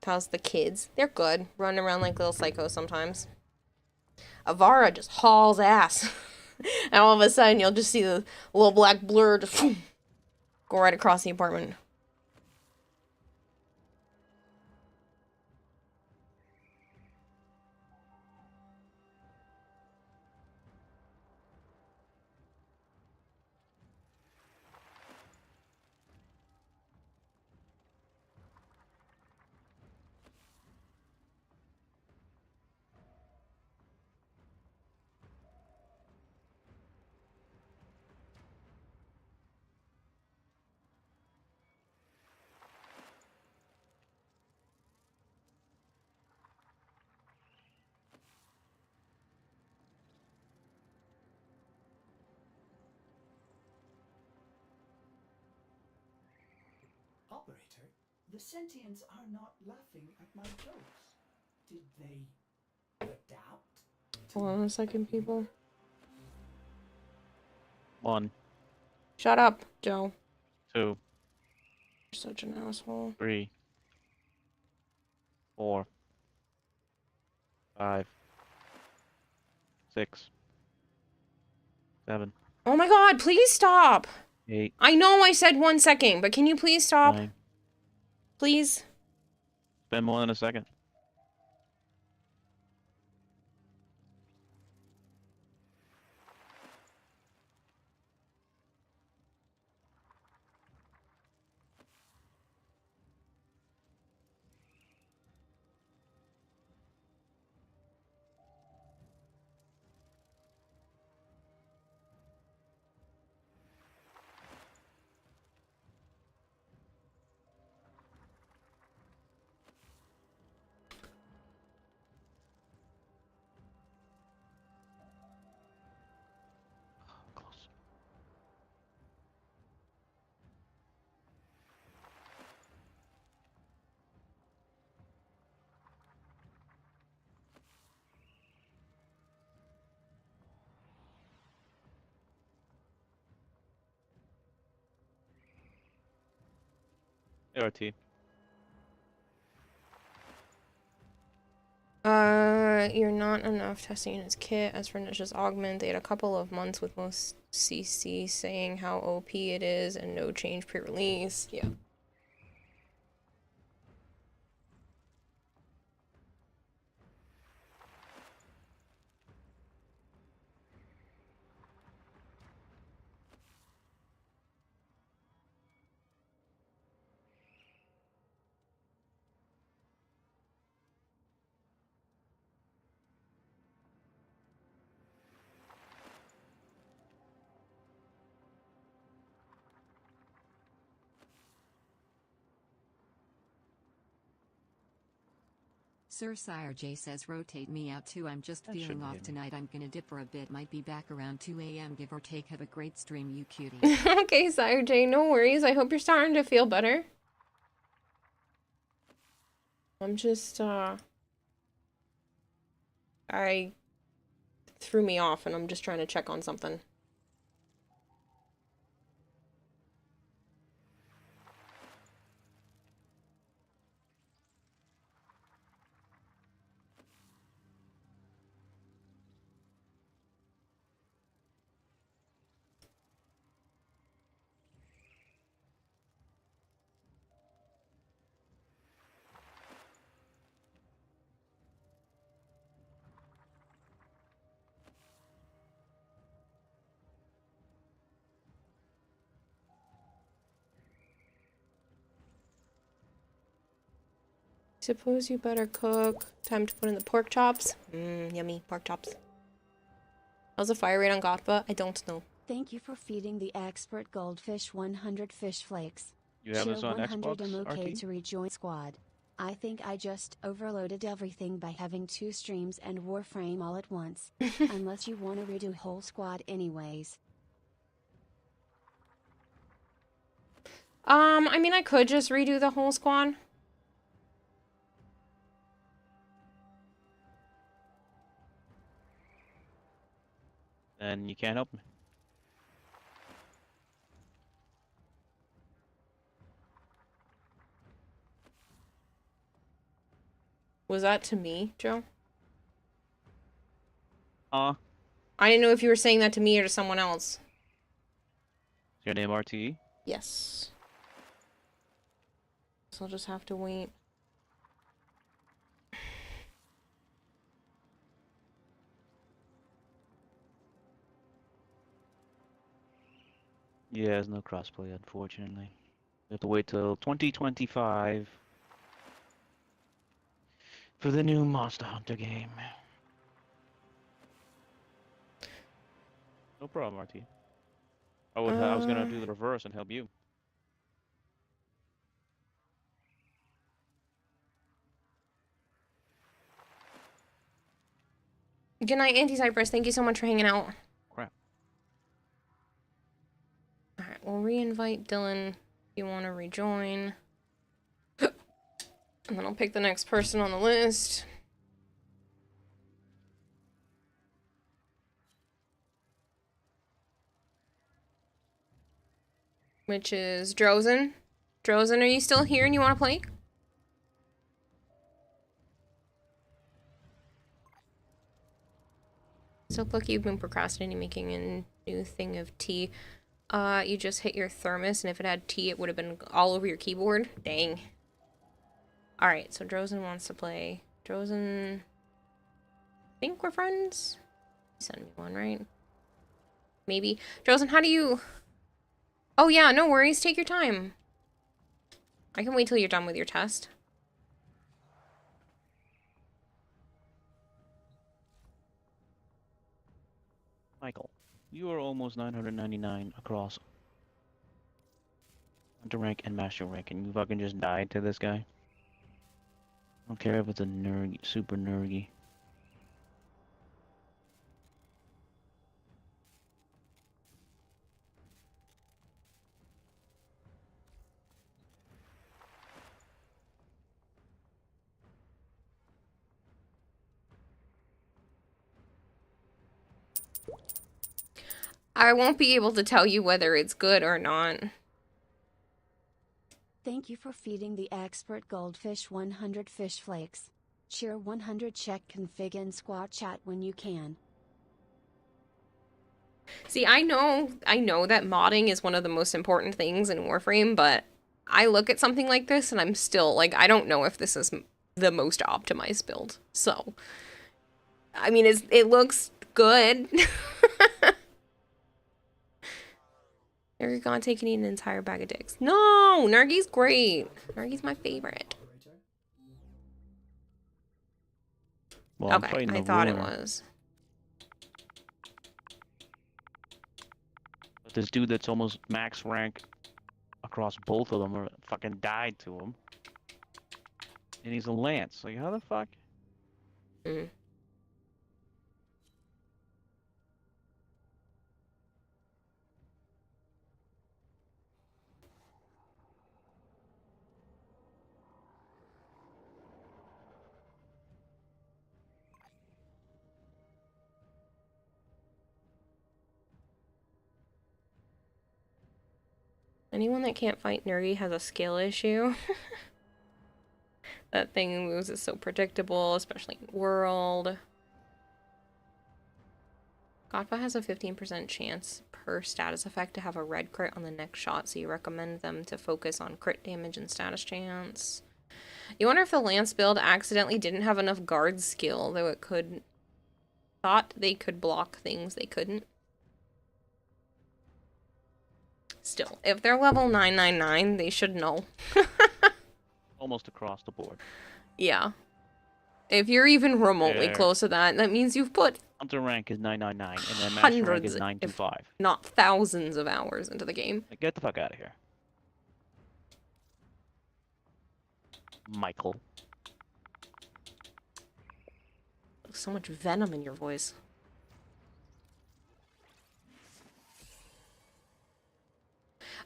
How's the kids? They're good. Running around like little psychos sometimes. Avara just hauls ass. And all of a sudden, you'll just see the little black blur just go right across the apartment. Operator, the sentients are not laughing at my jokes. Did they adapt? Hold on a second, people. 1, Shut up, Joe. 2, You're such an asshole. 3, 4, 5, 6, 7, Oh my god, please stop! 8, I know I said 1 second, but can you please stop? 9. Please? It's been more than a second. Close. ART. You're not enough testing in his kit. As for Nish's augment, they had a couple of months with most CC saying how OP it is and no change pre-release. Yeah. Sir Sire J says rotate me out too. I'm just That feeling shouldn't off hit me. tonight. I'm gonna dip for a bit. Might be back around 2 a.m. give or take. Have a great stream, you cutie. Okay, Sire J, no worries. I hope you're starting to feel better. I'm just, I threw me off and I'm just trying to check on something. Suppose you better cook. Time to put in the pork chops. Yummy pork chops. How's the fire rate on Gotha? I don't know. Thank you for feeding the expert goldfish 100 fish flakes. You have Cheer this on 100 Xbox, I'm okay RT? to rejoin squad. I think I just overloaded everything by having 2 streams and Warframe all at once. Unless you want to redo whole squad anyways. I mean, I could just redo the whole squad. And you can't help me. Was that to me, Joe? Is I didn't know if you were saying that to me or to someone else. your name RTE? Yes. So I'll just have to wait. Yeah, there's no crossplay, unfortunately. We have to wait till 2025 for the new Monster Hunter game. No problem, RT. I was gonna do the reverse and help you. Good night, Anti-Cypress. Thank you so much for hanging out. Crap. Alright, we'll re-invite Dylan if you want to rejoin. And then I'll pick the next person on the list. Which is Drozen. Drozen, are you still here and you want to play? So, look, you've been procrastinating making a new thing of tea. You just hit your thermos, and if it had tea, it would have been all over your keyboard. Dang. Alright, so Drozen wants to play. Drozen... I think we're friends? Send me one, right? Maybe. Drozen, how do you... Oh yeah, no worries. Take your time. I can wait till you're done with your test. Michael, you are almost 999 across Hunter rank and Master rank, and you fucking just died to this guy? I don't care if it's a nerd, super nerdy. I won't be able to tell you whether it's good or not. Thank you for feeding the expert goldfish 100 fish flakes. Cheer 100 check config in squad chat when you can. See, I know that modding is one of the most important things in Warframe, but I look at something like this and I'm still, like, I don't know if this is the most optimized build. So, I mean, it looks good. You're gonna take and eat an entire bag of dicks. No! Nargi's great. Nargi's my favorite. Well, I'm Okay, fighting I the thought it ruler. was. But this dude that's almost max rank across both of them fucking died to him. And he's a lance. Like, how the fuck? Mm. Anyone that can't fight Nerdy has a skill issue. That thing moves is so predictable, especially in World. Godfa has a 15% chance per status effect to have a red crit on the next shot, so you recommend them to focus on crit damage and status chance. You wonder if the Lance build accidentally didn't have enough guard skill, though it could... Thought they could block things they couldn't. Still, if they're level 999, they should know. Almost across the board. Yeah. If you're even remotely There. close to that, that means you've put Hunter rank is 999, and then master rank hundreds, is if 925. not thousands of hours into the game. Like, get the fuck out of here. Michael. So much venom in your voice.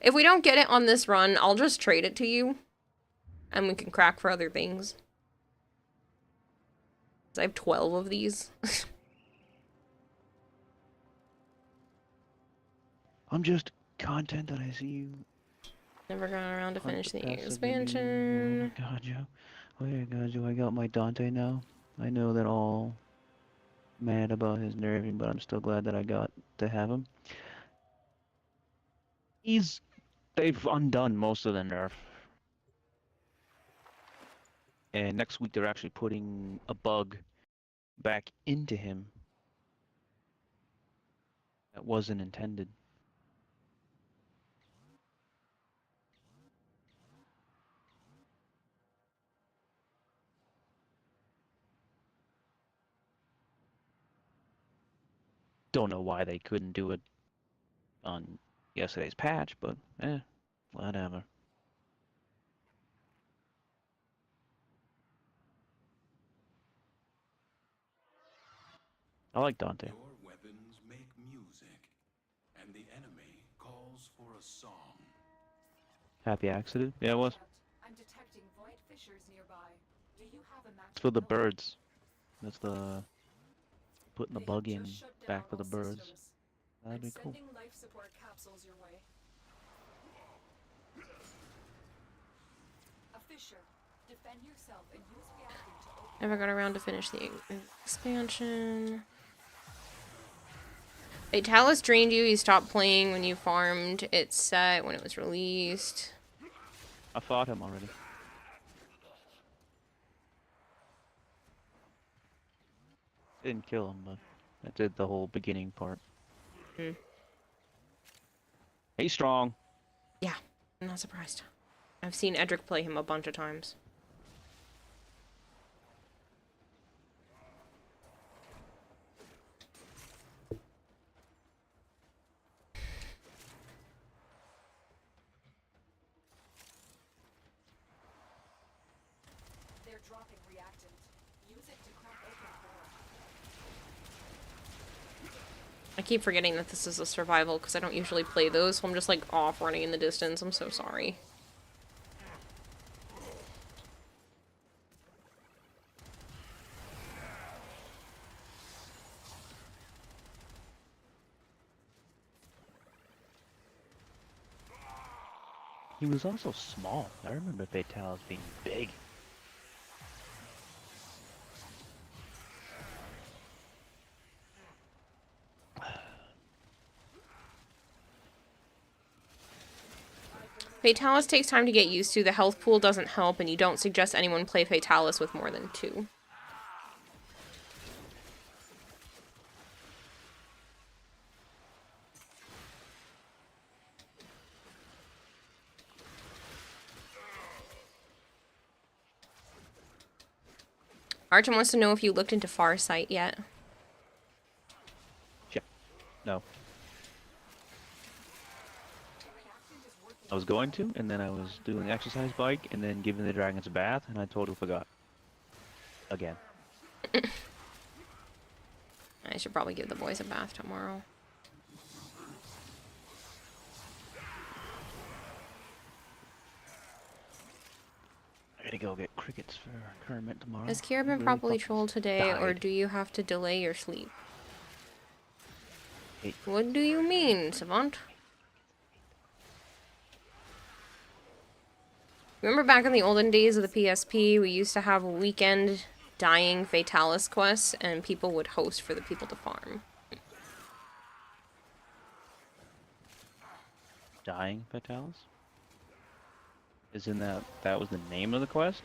If we don't get it on this run, I'll just trade it to you. And we can crack for other things. I have 12 of these. I'm just content that I see you. Never got around to finish the passive expansion. Oh my god, Joe. Oh yeah, god, Joe, I got my Dante now. I know that all mad about his nerfing, but I'm still glad that I got to have him. They've undone most of the nerf. And next week they're actually putting a bug back into him that wasn't intended. Don't know why they couldn't do it on yesterday's patch, but whatever. I like Dante. Your weapons make music, and the enemy calls for a song. Happy accident? Yeah, it was. I'm detecting void fissures nearby. Do you have a It's for the magic birds. That's the putting the They bug have in just shut down back for the all birds. systems. That'd I'm be cool. sending life support capsules your way. A fissure. Defend yourself and use reactant to open. Never got around to finish the expansion. Fatalis drained you. You stopped playing when you farmed. It set when it was released. I fought him already. Didn't kill him, but I did the whole beginning part. Hmm. He's strong. Yeah, I'm not surprised. I've seen Edric play him a bunch of times. They're dropping reactant. Use it to crack open a door. I keep forgetting that this is a survival because I don't usually play those, so I'm just like off running in the distance. I'm so sorry. He was also small. I remember Fatalis being big. Fatalis takes time to get used to. The health pool doesn't help, and you don't suggest anyone play Fatalis with more than 2. Archon wants to know if you looked into Farsight yet. Yeah. No. I was going to, and then I was doing exercise bike, and then giving the dragons a bath, and I totally forgot. Again. I should probably give the boys a bath tomorrow. I gotta go get crickets for Kermit tomorrow. Has Kira been Really properly fucking trolled today, or died. do you have to delay your sleep? Hey. What do you mean, Savant? Remember back in the olden days of the PSP, we used to have weekend dying Fatalis quests, and people would host for the people to farm. Dying Fatalis? Isn't that was the name of the quest?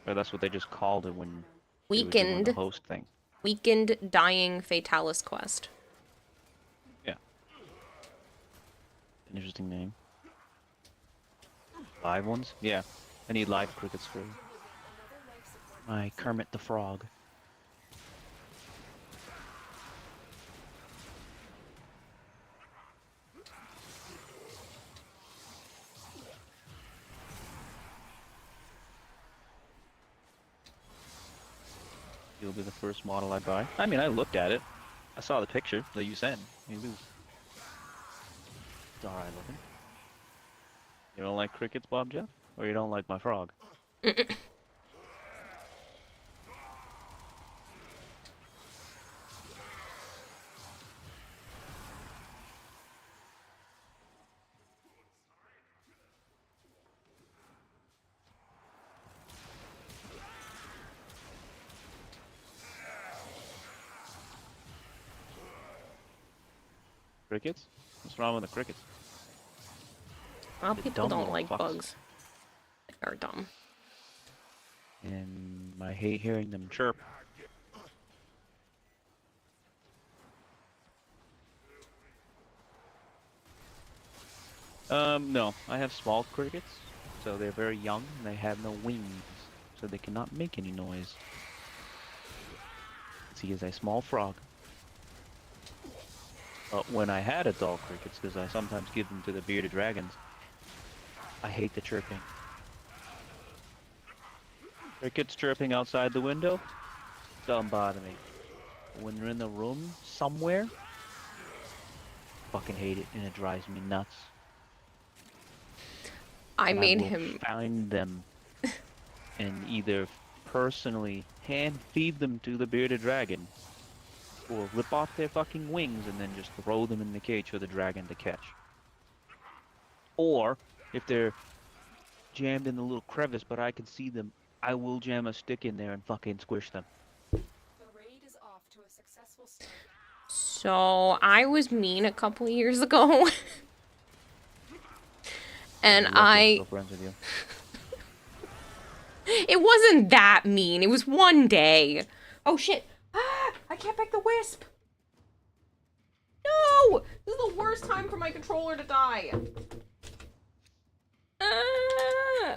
Or that's what they just called it when they were doing the Weekend. host thing? Weekend dying Fatalis quest. Yeah. An interesting name. Live ones? Yeah. I need live crickets for my Kermit the Frog. You'll be the first model I buy. I mean, I looked at it. I saw the picture that you sent. It was alright looking. You don't like crickets, Bob Jeff? Or you don't like my frog? Crickets? What's wrong with the crickets? Well, The people dumb don't little like fucks. bugs. They're dumb. And I hate hearing them chirp. No. I have small crickets, so they're very young, and they have no wings, so they cannot make any noise. He is a small frog. But when I had adult crickets, because I sometimes give them to the bearded dragons, I hate the chirping. Crickets chirping outside the window don't bother me. When they're in the room somewhere, fucking hate it, and it drives me nuts. I And made will him. find them and either personally hand feed them to the bearded dragon, or rip off their fucking wings and then just throw them in the cage for the dragon to catch. Or if they're jammed in the little crevice, but I can see them, I will jam a stick in there and fucking squish them. The raid is off to a successful start. So, I was mean a couple years ago. And You're lucky I'm still I... friends with you. It wasn't that mean. It was one day. Oh, shit. Ah! I can't pick the wisp. No! This is the worst time for my controller to die. Ah!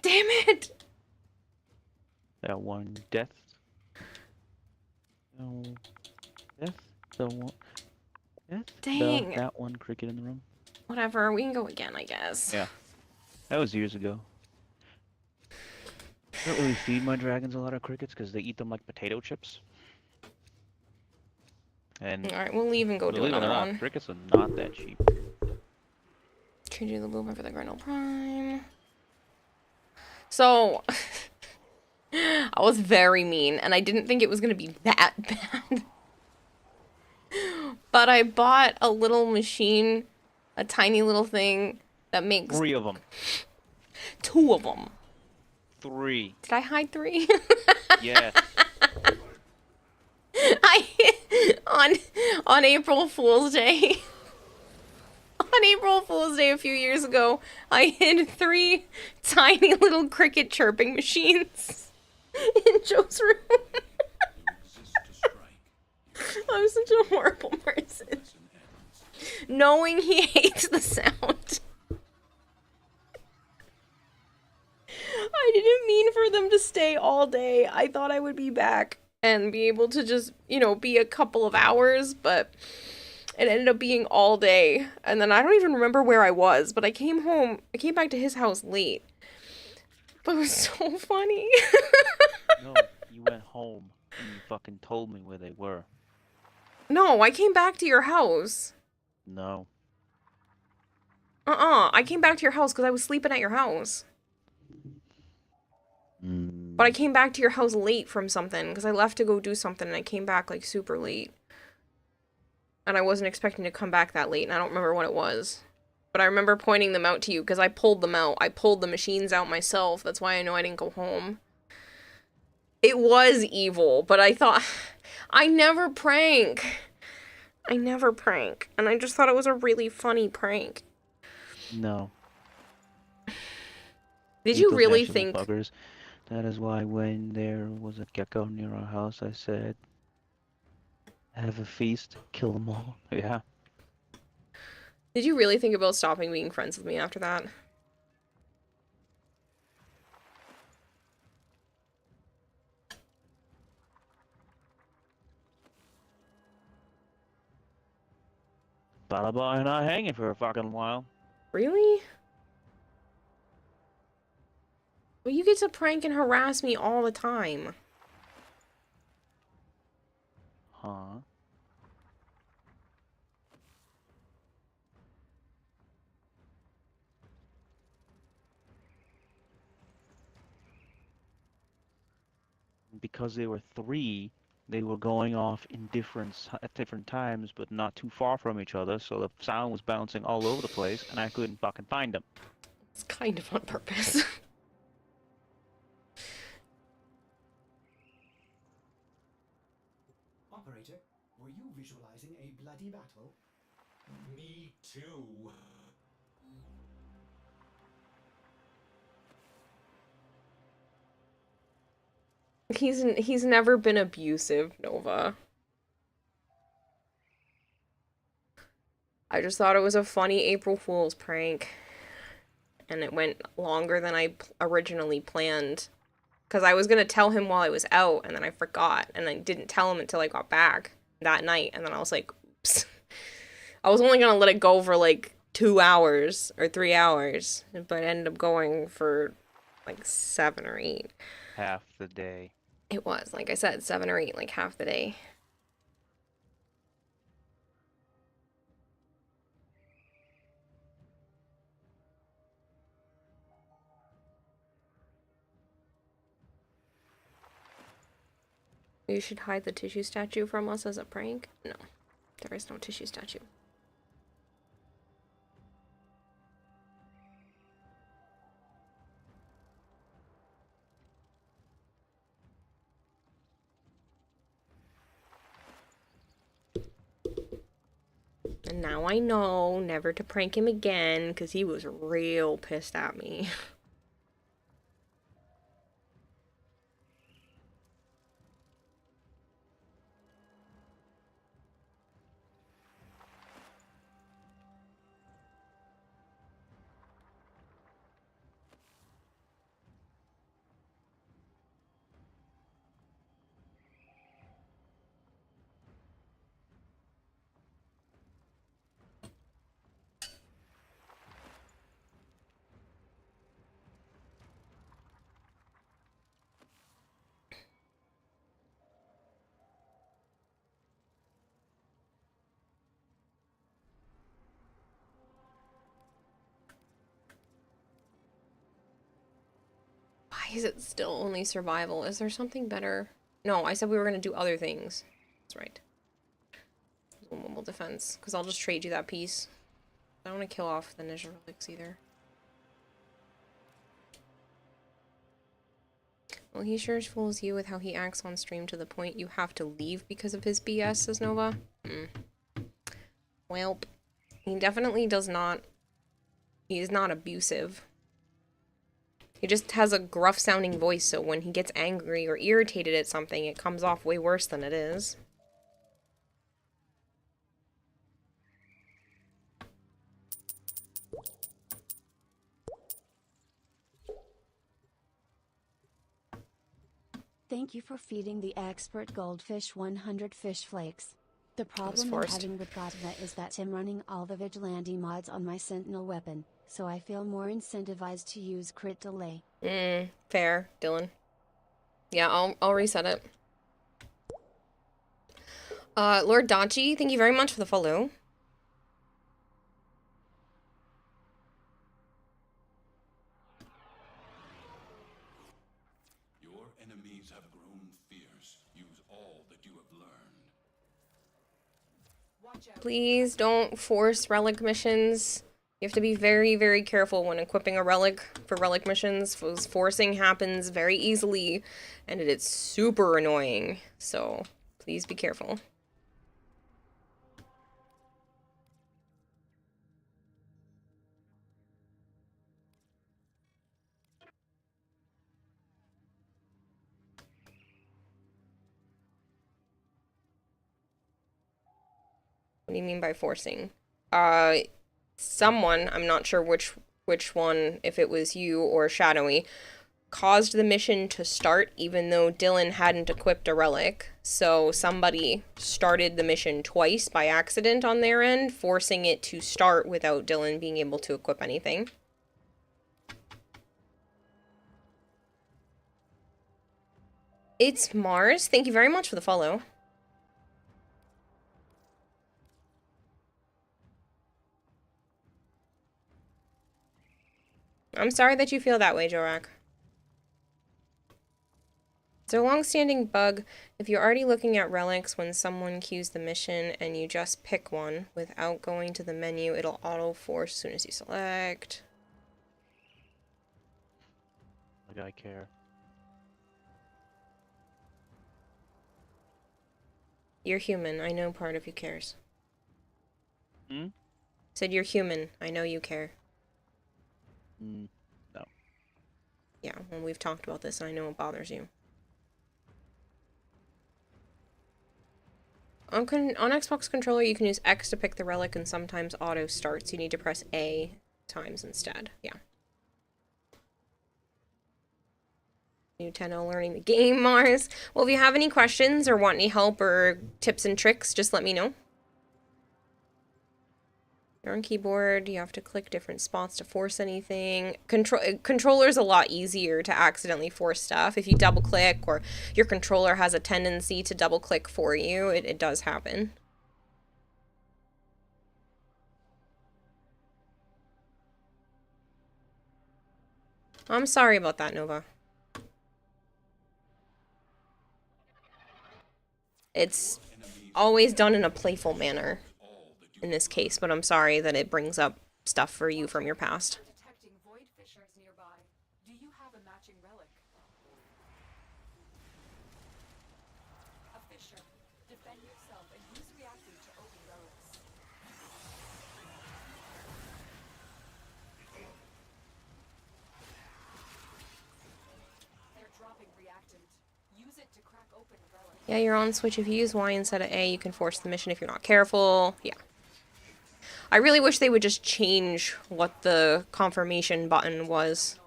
Damn it! That one death. No. Death? The one. Death? Dang. That one cricket in the room. Whatever, we can go again, I guess. Yeah. That was years ago. I don't really feed my dragons a lot of crickets because they eat them like potato chips. And Alright, we'll leave and go do believe it or another not, one. crickets are not that cheap. Trade you the movement for the Grendel Prime. So, I was very mean, and I didn't think it was gonna be that bad. But I bought a little machine, a tiny little thing that makes 3 of them. 2 of them. 3. Did I hide 3? Yes. on April Fool's Day. On April Fool's Day a few years ago, I hid 3 tiny little cricket chirping machines in Joe's room. Resist to strike. I'm such a horrible person. Lesson ends. Knowing he hates the sound. I didn't mean for them to stay all day. I thought I would be back and be able to just, you know, be a couple of hours, but it ended up being all day. And then I don't even remember where I was, but I came back to his house late. But it was so funny. No. You went home and you fucking told me where they were. No, I came back to your house. No. I came back to your house because I was sleeping at your house. But I came back to your house late from something because I left to go do something and I came back like super late. And I wasn't expecting to come back that late and I don't remember what it was. But I remember pointing them out to you because I pulled them out. I pulled the machines out myself. That's why I know I didn't go home. It was evil, but I thought... I never prank. I never prank. And I just thought it was a really funny prank. No. Did Eat you those really actual think... buggers. That is why when there was a gecko near our house, I said, have a feast, kill them all. Yeah. Did you really think about stopping being friends with me after that? Bada bye and not hanging for a fucking while. Really? Well, you get to prank and harass me all the time. Huh? Because they were three, they were going off in at different times, but not too far from each other, so the sound was bouncing all over the place, and I couldn't fucking find them. It's kind of on purpose. Operator, were you visualizing a bloody battle? Me too. He's never been abusive, Nova. I just thought it was a funny April Fool's prank. And it went longer than I originally planned. Because I was going to tell him while I was out, and then I forgot. And I didn't tell him until I got back that night. And then I was like, oops. I was only going to let it go for like 2 hours or 3 hours. But it ended up going for like 7 or 8. Half the day. It was, like I said, 7 or 8, like half the day. You should hide the tissue statue from us as a prank? No, there is no tissue statue. And now I know never to prank him again, because he was real pissed at me. Why is it still only survival? Is there something better? No, I said we were going to do other things. That's right. Mobile defense, because I'll just trade you that piece. I don't want to kill off the ninja relics either. Well, he sure fools you with how he acts on stream to the point you have to leave because of his BS, says Nova. Welp. He definitely does not... He's not abusive. He just has a gruff-sounding voice, so when he gets angry or irritated at something, it comes off way worse than it is. Thank you for feeding the expert goldfish 100 fish flakes. The problem I'm having with Godva is that I'm running all the vigilante mods on my sentinel weapon, so I feel more incentivized to use crit delay. Fair, Dylan. Yeah, I'll reset it. Lord Dachi, thank you very much for the follow. Your enemies have grown fierce. Use all that you have learned. Watch out. Please don't force relic missions. You have to be very, very careful when equipping a relic for relic missions. Forcing happens very easily, and it's super annoying. So, please be careful. What do you mean by forcing? Someone, I'm not sure which one, if it was you or Shadowy, caused the mission to start even though Dylan hadn't equipped a relic. So somebody started the mission twice by accident on their end, forcing it to start without Dylan being able to equip anything. It's Mars. Thank you very much for the follow. I'm sorry that you feel that way, Jorak. It's a long-standing bug. If you're already looking at relics when someone queues the mission and you just pick one without going to the menu, it'll auto-force as soon as you select. Like I care. You're human. I know part of you cares. Hmm? Said you're human. I know you care. No. Yeah, well, we've talked about this and I know it bothers you. On Xbox controller, you can use X to pick the relic and sometimes auto starts. You need to press A times instead. Yeah. New Tenno learning the game, Mars. Well, if you have any questions or want any help or tips and tricks, just let me know. You're on keyboard, you have to click different spots to force anything. Controller's a lot easier to accidentally force stuff. If you double click or your controller has a tendency to double click for you, it does happen. I'm sorry about that, Nova. It's always done in a playful manner in this case, but I'm sorry that it brings up stuff for you from your past. Detecting void fissures nearby. Do you have a matching relic? A fissure. Defend yourself and use reactant to open relics. They're dropping reactant. Use it to crack open relics. Yeah, you're on Switch. If you use Y instead of A, you can force the mission if you're not careful. Yeah. I really wish they would just change what the confirmation button was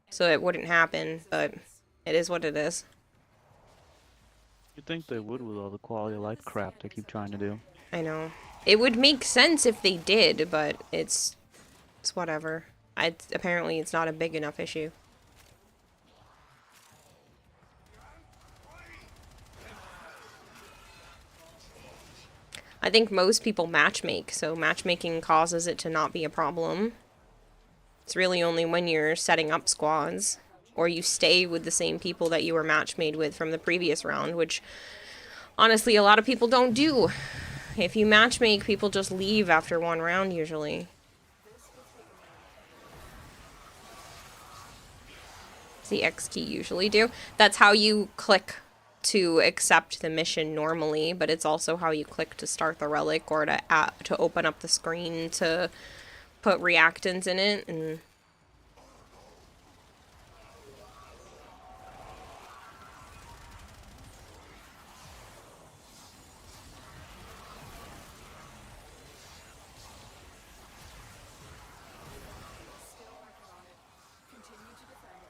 so it wouldn't happen, but it is what it is. You'd think they would with all the quality of life crap they keep trying to do. I know. It would make sense if they did, but it's whatever. Apparently it's not a big enough issue. I think most people matchmake, so matchmaking causes it to not be a problem. It's really only when you're setting up squads, or you stay with the same people that you were matchmade with from the previous round, which honestly a lot of people don't do. If you matchmake, people just leave after one round usually. It's the X key usually do. That's how you click to accept the mission normally, but it's also how you click to start the relic or to open up the screen to put reactants in it. And Still working on it. Continue to defend.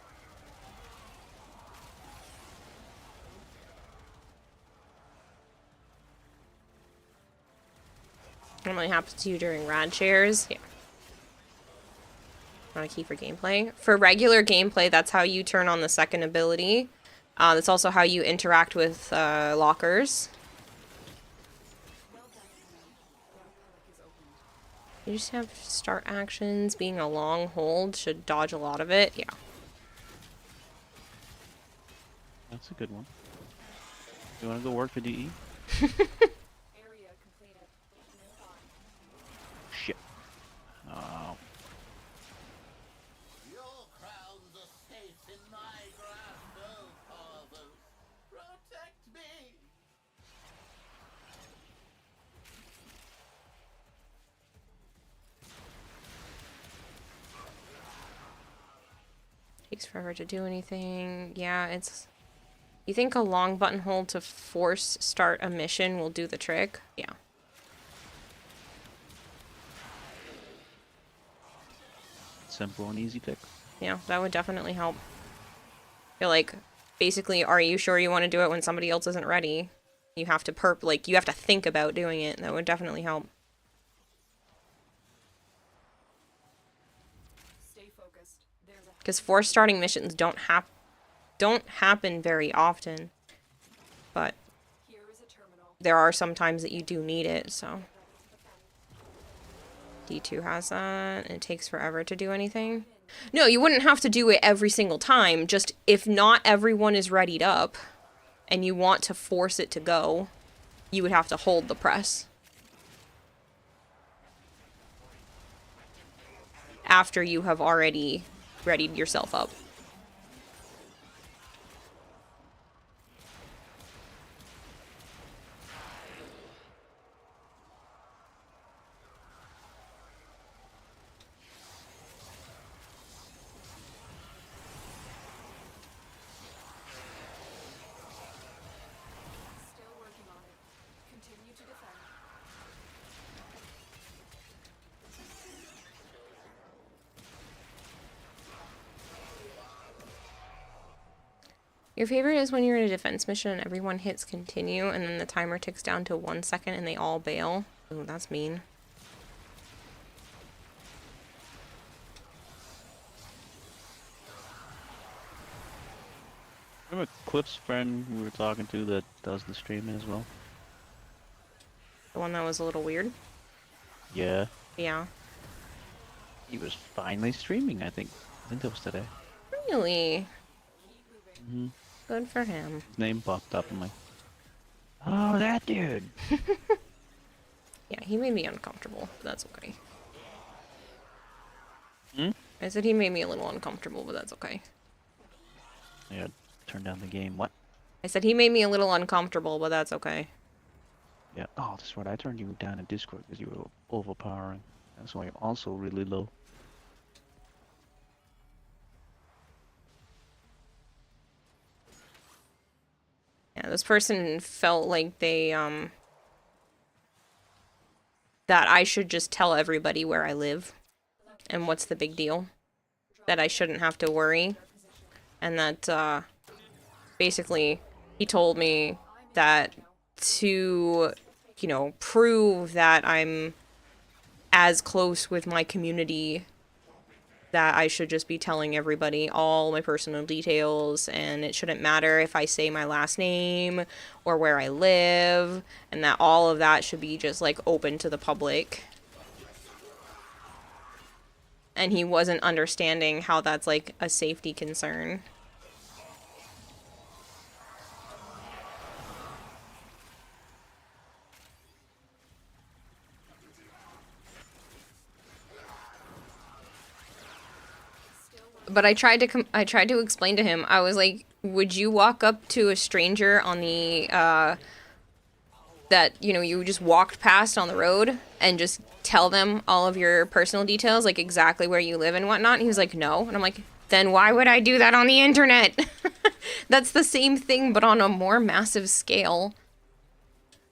normally happens to you during rad shares. Yeah. Not a key for gameplay. For regular gameplay, that's how you turn on the second ability. That's also how you interact with lockers. You just have start actions. Being a long hold should dodge a lot of it. Yeah. That's a good one. You want to go work for DE? Area completed. Shit. Oh. Your crowns are safe in my grasp, oh fathers. Protect me! Takes forever to do anything. Yeah, it's... You think a long button hold to force start a mission will do the trick? Yeah. Simple and easy fix. Yeah, that would definitely help. Feel like, basically, are you sure you want to do it when somebody else isn't ready? You have to you have to think about doing it. That would definitely help. Stay focused. There's a Because force starting missions don't happen very often. But here is a terminal. there are some times that you do need it, so. D2 has that, and it takes forever to do anything. No, you wouldn't have to do it every single time, just if not everyone is readied up, and you want to force it to go, you would have to hold the press. After you have already readied yourself up. Still working on it. Continue to defend. Your favorite is when you're in a defense mission and everyone hits continue and then the timer ticks down to 1 second and they all bail. Ooh, that's mean. Remember Cliff's friend we were talking to that does the streaming as well? The one that was a little weird. Yeah. Yeah. He was finally streaming, I think. I think that was today. Really? Mm-hmm. Good for him. His name popped up. I'm like, oh, that dude. Yeah, he made me uncomfortable, but that's okay. Hmm? I said he made me a little uncomfortable, but that's okay. Yeah, turn down the game. What? I said he made me a little uncomfortable, but that's okay. Yeah. Oh, that's right. I turned you down in Discord because you were overpowering. That's why you're also really low. Yeah, this person felt like they, that I should just tell everybody where I live. And what's the big deal? That I shouldn't have to worry. And that, basically, he told me that to, you know, prove that I'm as close with my community, that I should just be telling everybody all my personal details, and it shouldn't matter if I say my last name or where I live, and that all of that should be just, like, open to the public. And he wasn't understanding how that's, like, a safety concern. But I tried to explain to him. I was like, would you walk up to a stranger on the that, you know, you just walked past on the road and just tell them all of your personal details, like exactly where you live and whatnot? And he was like, no. And I'm like, then why would I do that on the internet? That's the same thing, but on a more massive scale.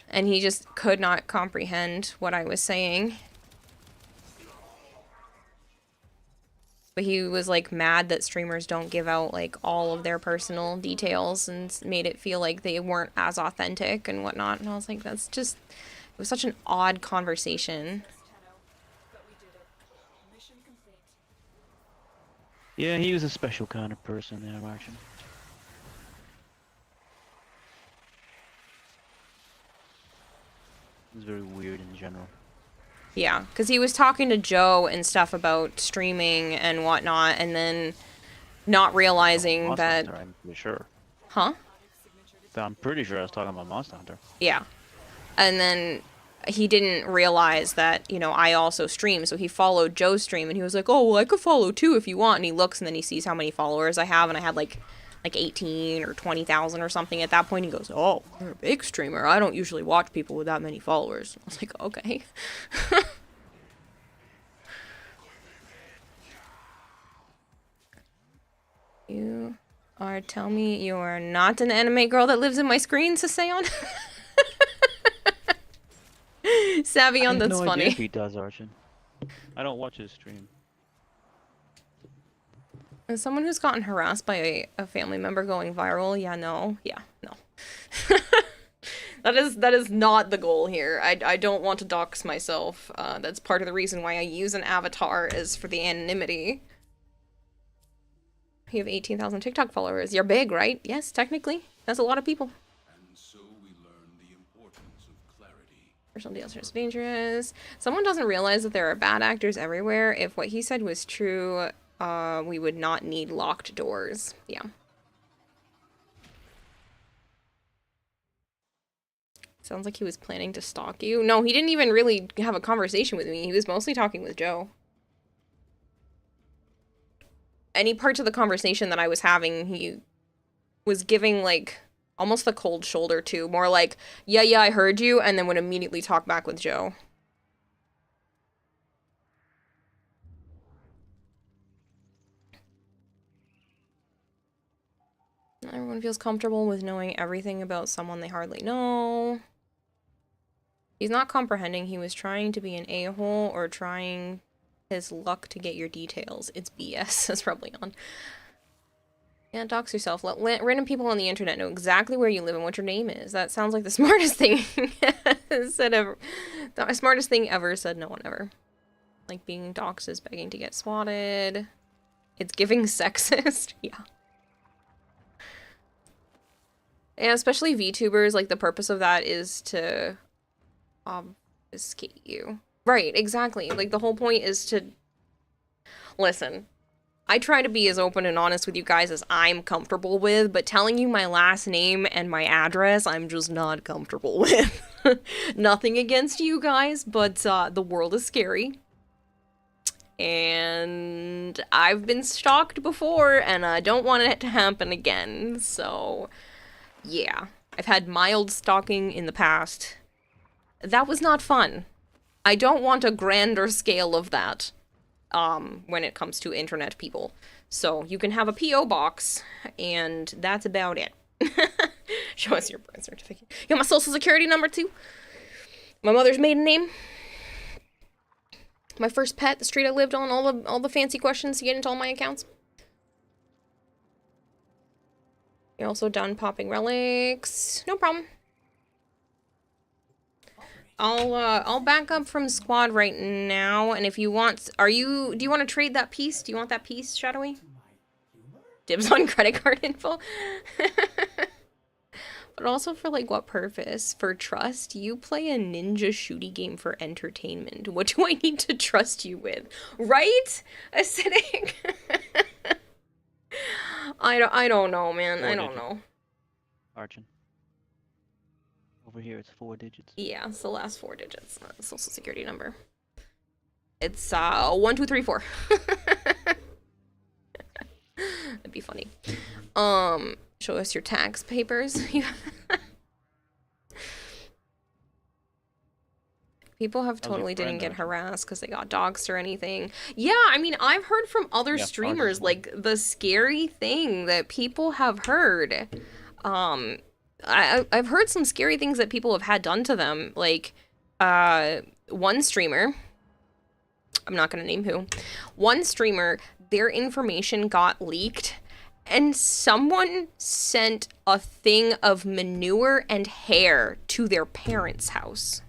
And he just could not comprehend what I was saying. But he was, like, mad that streamers don't give out, like, all of their personal details and made it feel like they weren't as authentic and whatnot. And I was like, that's just... It was such an odd conversation. But we did it. Mission complete. Yeah, he was a special kind of person there, actually. It's very weird in general. Yeah, because he was talking to Joe and stuff about streaming and whatnot, and then not realizing Monster that... Hunter, I'm pretty sure. Huh? But I'm pretty sure I was talking about Monster Hunter. Yeah. And then he didn't realize that, you know, I also stream, so he followed Joe's stream, and he was like, oh, well, I could follow too if you want, and he looks, and then he sees how many followers I have, and I had, like 18 or 20,000 or something at that point. He goes, oh, you're a big streamer. I don't usually watch people with that many followers. I was like, okay. You are telling me you are not an anime girl that lives in my screen, Sasayon? Savion, that's no funny. idea if he does, Archon. I don't watch his stream. As someone who's gotten harassed by a family member going viral, yeah, no. That is not the goal here. I don't want to dox myself. That's part of the reason why I use an avatar, is for the anonymity. You have 18,000 TikTok followers. You're big, right? Yes, technically. That's a lot of people. And so we learn the importance of clarity. Personal deals are so dangerous. Someone doesn't realize that there are bad actors everywhere. If what he said was true, we would not need locked doors. Yeah. Sounds like he was planning to stalk you. No, he didn't even really have a conversation with me. He was mostly talking with Joe. Any parts of the conversation that I was having, he was giving, like, almost the cold shoulder to. More like, yeah, I heard you, and then would immediately talk back with Joe. Everyone feels comfortable with knowing everything about someone they hardly know. He's not comprehending. He was trying to be an a-hole or trying his luck to get your details. It's BS. That's probably on. Yeah, dox yourself. Let random people on the internet know exactly where you live and what your name is. That sounds like the smartest thing said ever. The smartest thing ever said no one ever. Like being doxed is begging to get swatted. It's giving sexist. Yeah. And especially VTubers, like the purpose of that is to obfuscate you. Right, exactly. Like, the whole point is to... Listen, I try to be as open and honest with you guys as I'm comfortable with, but telling you my last name and my address, I'm just not comfortable with. Nothing against you guys, but the world is scary. And I've been stalked before, and I don't want it to happen again, so... Yeah. I've had mild stalking in the past. That was not fun. I don't want a grander scale of that, when it comes to internet people. So, you can have a P.O. box, and that's about it. Show us your birth certificate. You got my social security number, too? My mother's maiden name? My first pet, the street I lived on, all the fancy questions to get into all my accounts? You're also done popping relics. No problem. I'll back up from squad right now, and if you want, do you want to trade that piece? Do you want that piece, Shadowy? Dibs on credit card info? But also for, like, what purpose? For trust? You play a ninja shooty game for entertainment. What do I need to trust you with? Right? Acidic? I don't know, man. I don't know. Archon. Over here, it's 4 digits. Yeah, it's the last 4 digits. Social security number. It's 1, 2, 3, 4. That'd be funny. Show us your tax papers. People have totally didn't get harassed because they got doxxed or anything. Yeah, I mean, I've heard from other streamers, like, the scary thing that people have heard. I've heard some scary things that people have had done to them. Like, one streamer, I'm not gonna name who, one streamer, their information got leaked, and someone sent a thing of manure and hair to their parents' house.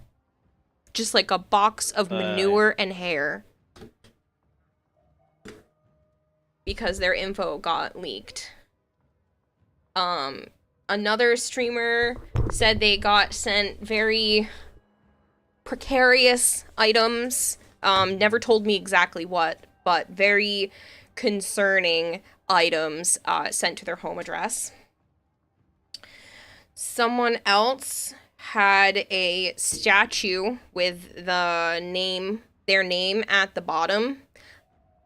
Just like a box of manure and hair. Because their info got leaked. Another streamer said they got sent very precarious items. Never told me exactly what, but very concerning items sent to their home address. Someone else had a statue with their name at the bottom,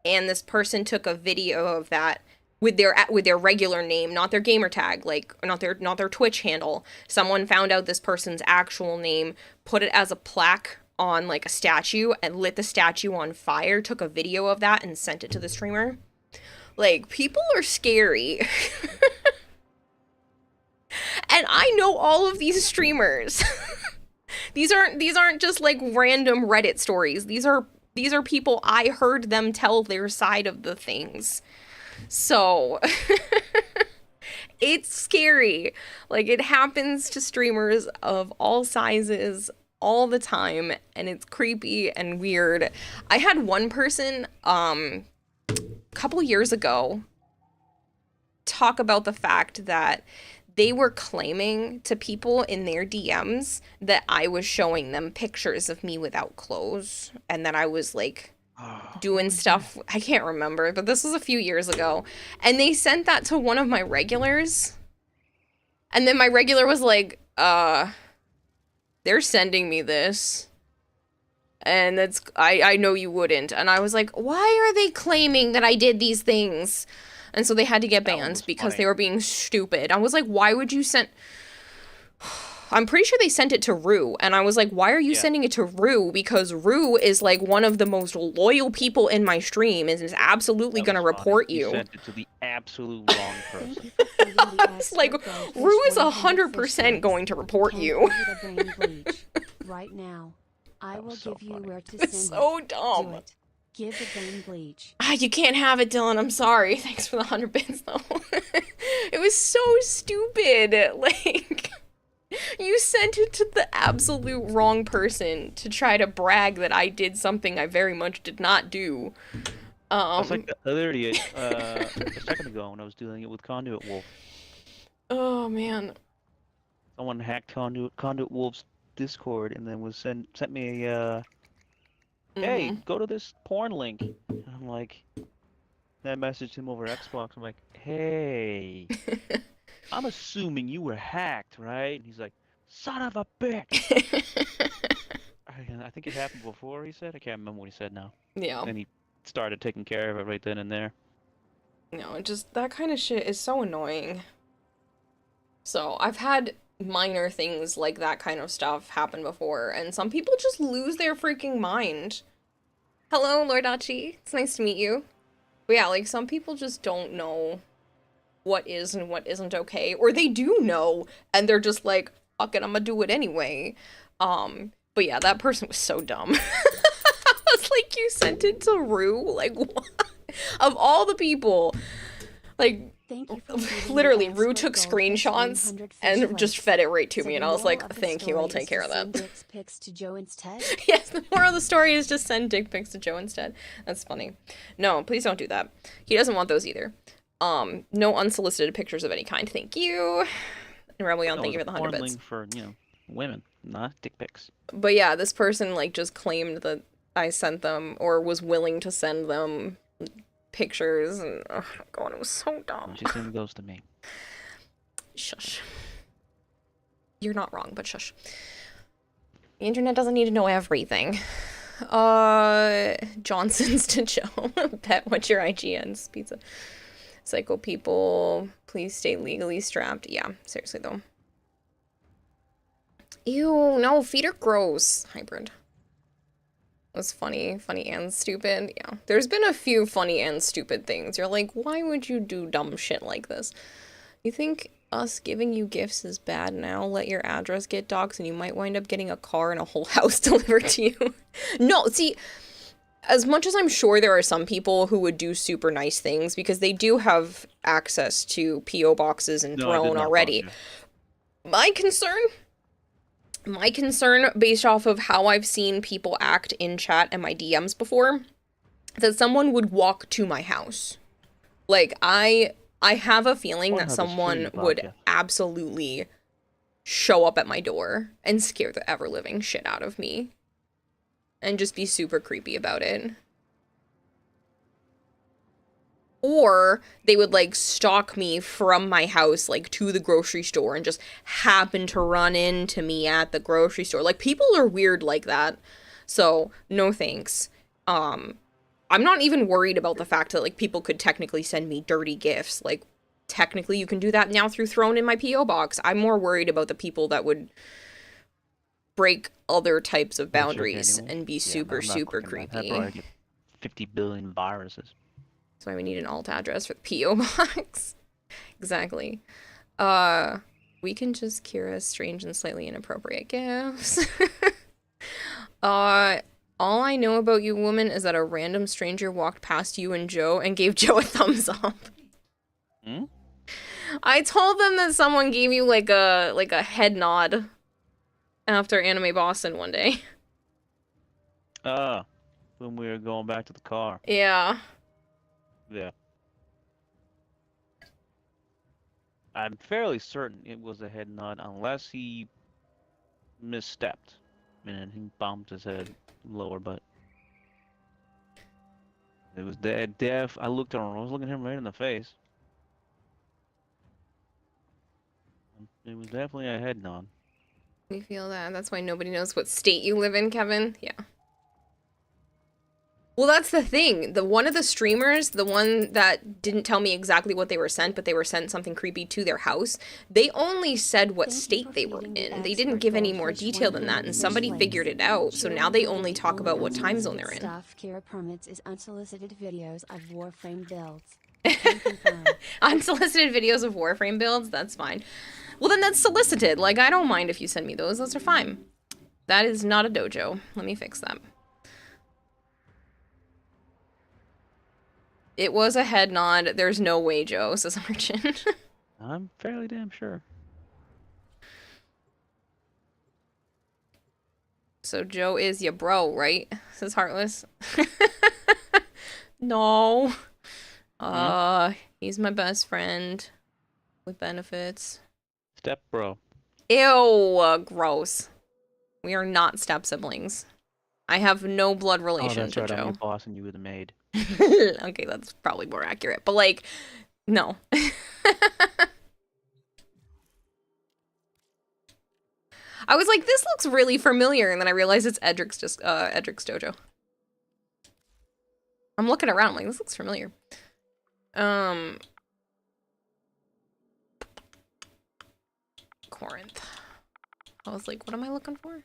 and this person took a video of that with their regular name, not their gamer tag, like not their Twitch handle. Someone found out this person's actual name, put it as a plaque on like a statue, and lit the statue on fire, took a video of that and sent it to the streamer. Like, people are scary. And I know all of these streamers. These aren't just like random Reddit stories. These are people I heard them tell their side of the things. So it's scary. Like, it happens to streamers of all sizes all the time, and it's creepy and weird. I had one person a couple years ago talk about the fact that they were claiming to people in their DMs that I was showing them pictures of me without clothes, and that I was like doing stuff. I can't remember, but this was a few years ago. And they sent that to one of my regulars. And then my regular was like, they're sending me this. And that's, I know you wouldn't. And I was like, why are they claiming that I did these things? And so they had to get banned because they were being stupid. I was like, why would you send... I'm pretty sure they sent it to Rue. And I was like, why are you sending it to Rue? Because Rue is like one of the most loyal people in my stream and is absolutely going to report you. You sent it to the absolute wrong person. It's like, Rue is 100% going to report you. Right now, I will give you where to send It's so dumb. Do it. Give the vein bleach. You can't have it, Dylan. I'm sorry. Thanks for the 100 bits, though. It was so stupid. Like, you sent it to the absolute wrong person to try to brag that I did something I very much did not do. I was like the other idiot a second ago when I was doing it with Conduit Wolf. Oh, man. Someone hacked Conduit Wolf's Discord and then sent me a hey, go to this porn link. And I'm like, I messaged him over Xbox. I'm like, hey, I'm assuming you were hacked, right? And he's like, son of a bitch. I think it happened before, he said. I can't remember what he said now. Yeah. And he started taking care of it right then and there. No, just that kind of shit is so annoying. So I've had minor things like that kind of stuff happen before, and some people just lose their freaking mind. Hello, Lord Achi. It's nice to meet you. But yeah, like, some people just don't know what is and what isn't okay, or they do know, and they're just like, fuck it, I'm gonna do it anyway. But yeah, that person was so dumb. I was like, you sent it to Rue? Like, what? Of all the people, like, literally, Rue took screenshots and just fed it right to me, and I was like, thank you, I'll take care of that. Yes, the moral of the story is just send dick pics to Joe instead. That's funny. No, please don't do that. He doesn't want those either. No unsolicited pictures of any kind, thank you. And Rebellion, thank you for the 100 bits. For, women, not dick pics. But yeah, this person, like, just claimed that I sent them, or was willing to send them pictures, and oh my god, it was so dumb. She sent those to me. Shush. You're not wrong, but shush. The internet doesn't need to know everything. Johnson's to Joe. Pet, what's your IGN's pizza? Psycho people, please stay legally strapped. Yeah, seriously though. Ew, no, feet are gross. Hybrid. Was funny and stupid. Yeah, there's been a few funny and stupid things. You're like, why would you do dumb shit like this? You think us giving you gifts is bad now? Let your address get doxed and you might wind up getting a car and a whole house delivered to you. No, see, as much as I'm sure there are some people who would do super nice things because they do have access to P.O. boxes and Throne already. My concern, based off of how I've seen people act in chat and my DMs before, that someone would walk to my house. Like, I have a feeling that someone would absolutely show up at my door and scare the ever-living shit out of me. and just be super creepy about it. Or they would like stalk me from my house like to the grocery store and just happen to run into me at the grocery store. Like people are weird like that. So, no thanks. I'm not even worried about the fact that like people could technically send me dirty gifts. Like technically you can do that now through thrown in my PO box. I'm more worried about the people that would break other types of boundaries and be super creepy. I'd probably get 50 billion viruses. That's why we need an alt address for the PO box. Exactly. We can just cure us strange and slightly inappropriate gifts. All I know about you, woman, is that a random stranger walked past you and Joe and gave Joe a thumbs up. Hmm? I told them that someone gave you like a head nod after Anime Boston one day. When we were going back to the car. Yeah. Yeah. I'm fairly certain it was a head nod unless he misstepped and he bumped his head lower, but it was dead deaf. I looked at him, I was looking him right in the face. It was definitely a head nod. We feel that. That's why nobody knows what state you live in, Kevin. Yeah. Well, that's the thing. One of the streamers, the one that didn't tell me exactly what they were sent, but they were sent something creepy to their house, they only said what state they were in. They didn't give any more detail than that, and somebody figured it out, so now they only talk about what time zone they're in. Stuff Kira permits is unsolicited videos of Warframe builds. Unsolicited videos of Warframe builds? That's fine. Well, then that's solicited. Like, I don't mind if you send me those. Those are fine. That is not a dojo. Let me fix that. It was a head nod. There's no way, Joe, says Archin. I'm fairly damn sure. So Joe is ya bro, right? Says Heartless. No. He's my best friend with benefits. Step bro. Ew, gross. We are not step siblings. I have no blood relation that's to right, I'm Joe. your boss and you were the maid. Okay, that's probably more accurate. But like, no. I was like, this looks really familiar, and then I realized it's Edric's dojo. I'm looking around, like, this looks familiar. Corinth. I was like, what am I looking for?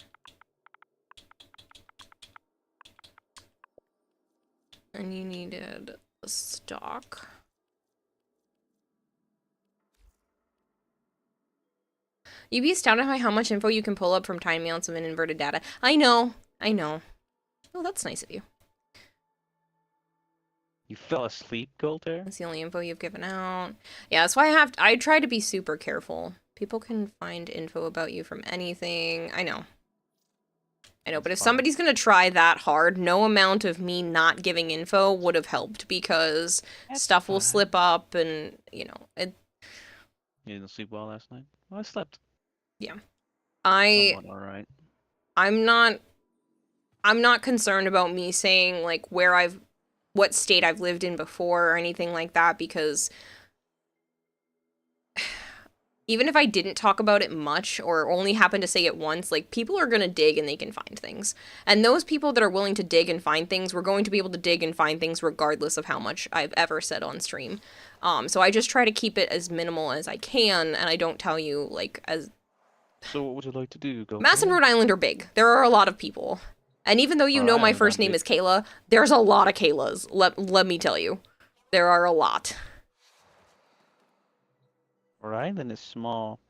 And you needed a stock. You'd be astounded by how much info you can pull up from timeouts of an inverted data. I know. Oh, that's nice of you. You fell asleep, Golter? That's the only info you've given out. Yeah, that's why I try to be super careful. People can find info about you from anything. I know, but if somebody's gonna try that hard, no amount of me not giving info would have helped, because stuff will slip up, and you know. You didn't sleep well last night? Well, I slept. Yeah. Somewhat all right. I'm not concerned about me saying like what state I've lived in before or anything like that, because even if I didn't talk about it much or only happen to say it once, like, people are going to dig and they can find things. And those people that are willing to dig and find things, we're going to be able to dig and find things regardless of how much I've ever said on stream. So I just try to keep it as minimal as I can, and I don't tell you, like, as... So what would you like to do? Go Mass and Rhode Island are big. There are a lot of people. And even though you know my first name is Kayla, there's a lot of Kaylas. Let me tell you. There are a lot. Rhode Island is small.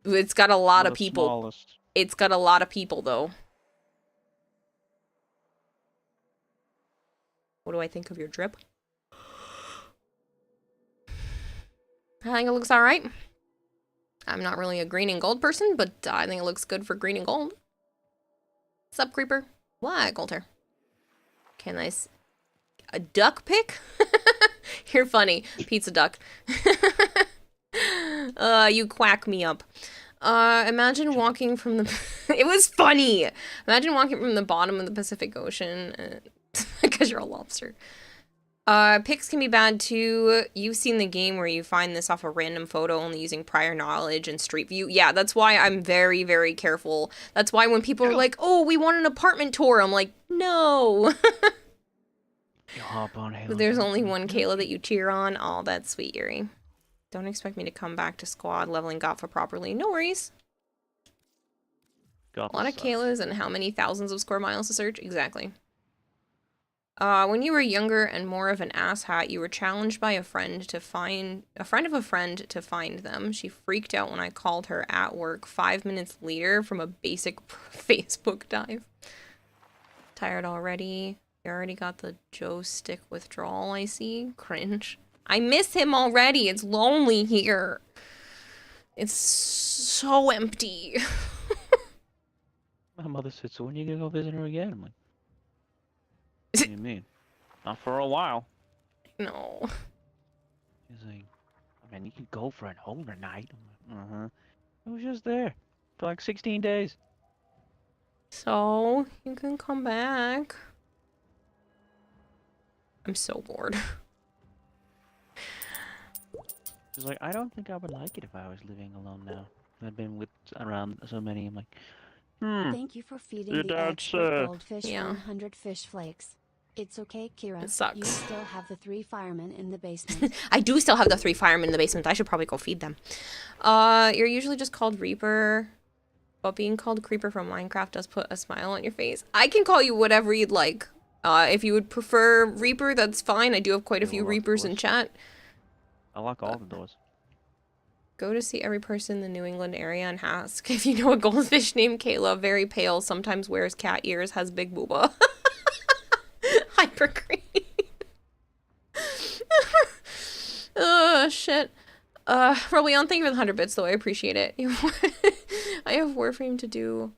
It's got a lot of people. Smallest. It's got a lot of people, though. What do I think of your drip? I think it looks alright. I'm not really a green and gold person, but I think it looks good for green and gold. What's up, Creeper? What, Golter? Can I a duck pic? You're funny. Pizza duck. You quack me up. Imagine walking from the... It was funny! Imagine walking from the bottom of the Pacific Ocean, because you're a lobster. Pics can be bad too. You've seen the game where you find this off a random photo only using prior knowledge and Street View. Yeah, that's why I'm very, very careful. That's why when people are like, oh, we want an apartment tour, I'm like, no! You hop on Halo. There's only one Kayla that you cheer on. Oh, that's sweet, Yuri. Don't expect me to come back to squad leveling Gotfa properly. No worries. A lot of Kaylas and how many thousands of score miles to search? Exactly. When you were younger and more of an asshat, you were challenged by a friend of a friend to find them. She freaked out when I called her at work 5 minutes later from a basic Facebook dive. Tired already? You already got the Joe stick withdrawal, I see. Cringe. I miss him already. It's lonely here. It's so empty. My mother said, so when are you gonna go visit her again? I'm like, what do you mean? Not for a while. No. She's like, I mean, you could go for an overnight. I'm like, uh-huh. I was just there for like 16 days. So, you can come back. I'm so bored. She's like, I don't think I would like it if I was living alone now. I've been with around so many. I'm like, Thank you for feeding the expert goldfish 100 fish flakes. It's okay, Kira. It sucks. You still have the 3 firemen in the basement. I do still have the 3 firemen in the basement. I should probably go feed them. You're usually just called Reaper, but being called Creeper from Minecraft does put a smile on your face. I can call you whatever you'd like. If you would prefer Reaper, that's fine. I do have quite a few Reapers in chat. I lock all the doors. Go to see every person in the New England area and ask if you know a goldfish named Kayla. Very pale, sometimes wears cat ears, has big booba. Hyper green. Oh, shit. Roleon, thank you for the 100 bits, though. I appreciate it. I have Warframe to do.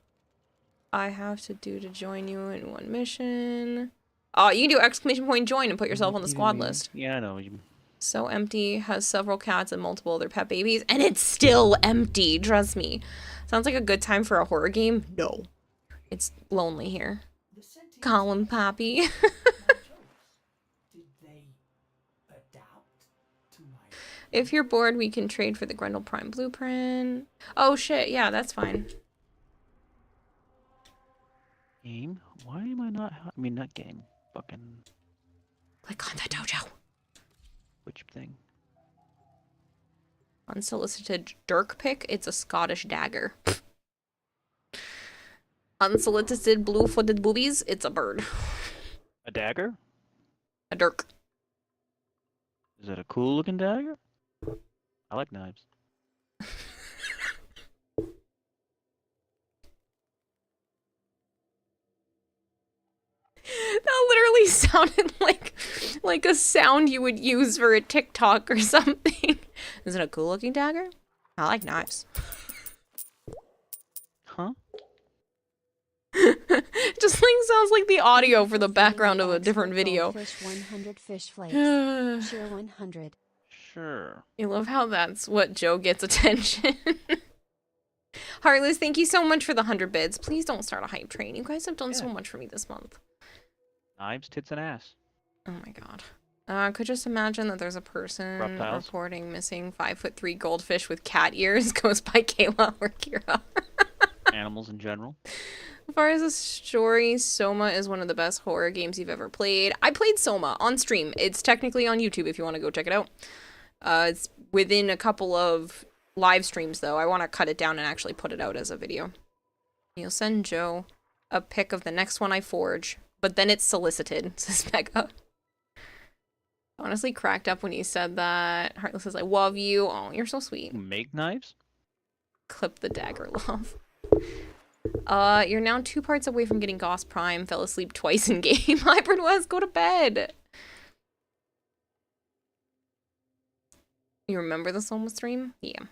I have to do to join you in one mission. You can do exclamation point join and put yourself on the squad list. Yeah, I know. So empty, has several cats and multiple other pet babies, and it's still empty, trust me. Sounds like a good time for a horror game? No. It's lonely here. Colin Poppy. If you're bored, we can trade for the Grendel Prime blueprint. Oh shit, yeah, that's fine. Game? Why am I not... I mean, not game. Fucking... Click on the dojo. Which thing? Unsolicited dirk pick. It's a Scottish dagger. Unsolicited blue-footed boobies. It's a bird. A dagger? A dirk. Is it a cool-looking dagger? I like knives. That literally sounded like a sound you would use for a TikTok or something. Is it a cool looking dagger? I like knives. Huh? Just like sounds like the audio for the background of a different video. Fish 100 fish flakes. Cheer 100. Sure. You love how that's what Joe gets attention. Heartless, thank you so much for the 100 bids. Please don't start a hype train. You guys have done so much for me this month. Knives, tits, and ass. Oh my god. Could just imagine that there's a person Reptiles. reporting missing 5'3" goldfish with cat ears goes by Kayla or Kira. Animals in general. As far as the story, Soma is one of the best horror games you've ever played. I played Soma on stream. It's technically on YouTube if you want to go check it out. It's within a couple of live streams, though. I want to cut it down and actually put it out as a video. You'll send Joe a pic of the next one I forge, but then it's solicited, says Mega. Honestly cracked up when you said that. Heartless says, I love you. Oh, you're so sweet. Make knives? Clip the dagger love. You're now 2 parts away from getting Goss Prime. Fell asleep twice in game. Hybrid West, go to bed. You remember the Soma stream? Yeah.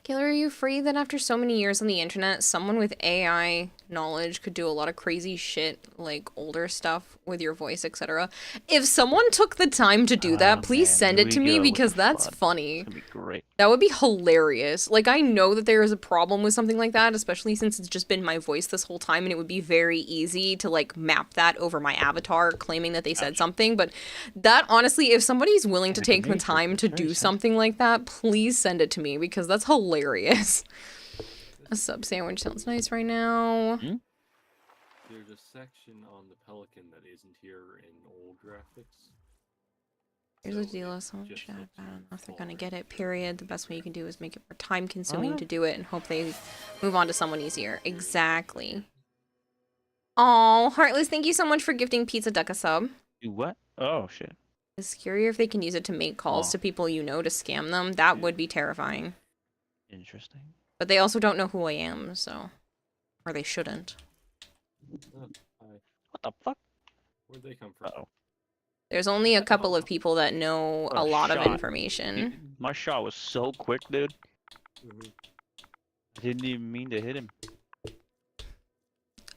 Kayla, are you afraid that after so many years on the internet, someone with AI knowledge could do a lot of crazy shit, like older stuff with your voice, etc. If someone took the time to do that, please Man, send here it to we me go with because the that's fun. funny. It's gonna be great. That would be hilarious. Like, I know that there is a problem with something like that, especially since it's just been my voice this whole time, and it would be very easy to, like, map that over my avatar, claiming that they said something. But that, honestly, if somebody's willing to take the time to do something like that, please send it to me, because that's hilarious. A sub sandwich sounds nice right now. There's a section on the Pelican that isn't here in old graphics. Here's a deal. So much. I don't know if they're gonna get it. Period. The best way you can do is make it more time consuming to do it, and hope they move on to someone easier. Exactly. Oh, Heartless, thank you so much for gifting Pizza Duck a sub. Do what? Oh shit. It's scarier if they can use it to make calls to people you know to scam them. That would be terrifying. Interesting. But they also don't know who I am, so. Or they shouldn't. What the fuck? Where'd they come from? Uh-oh. There's only a couple of people that know a lot of shot. information. My shot was so quick, dude. I didn't even mean to hit him.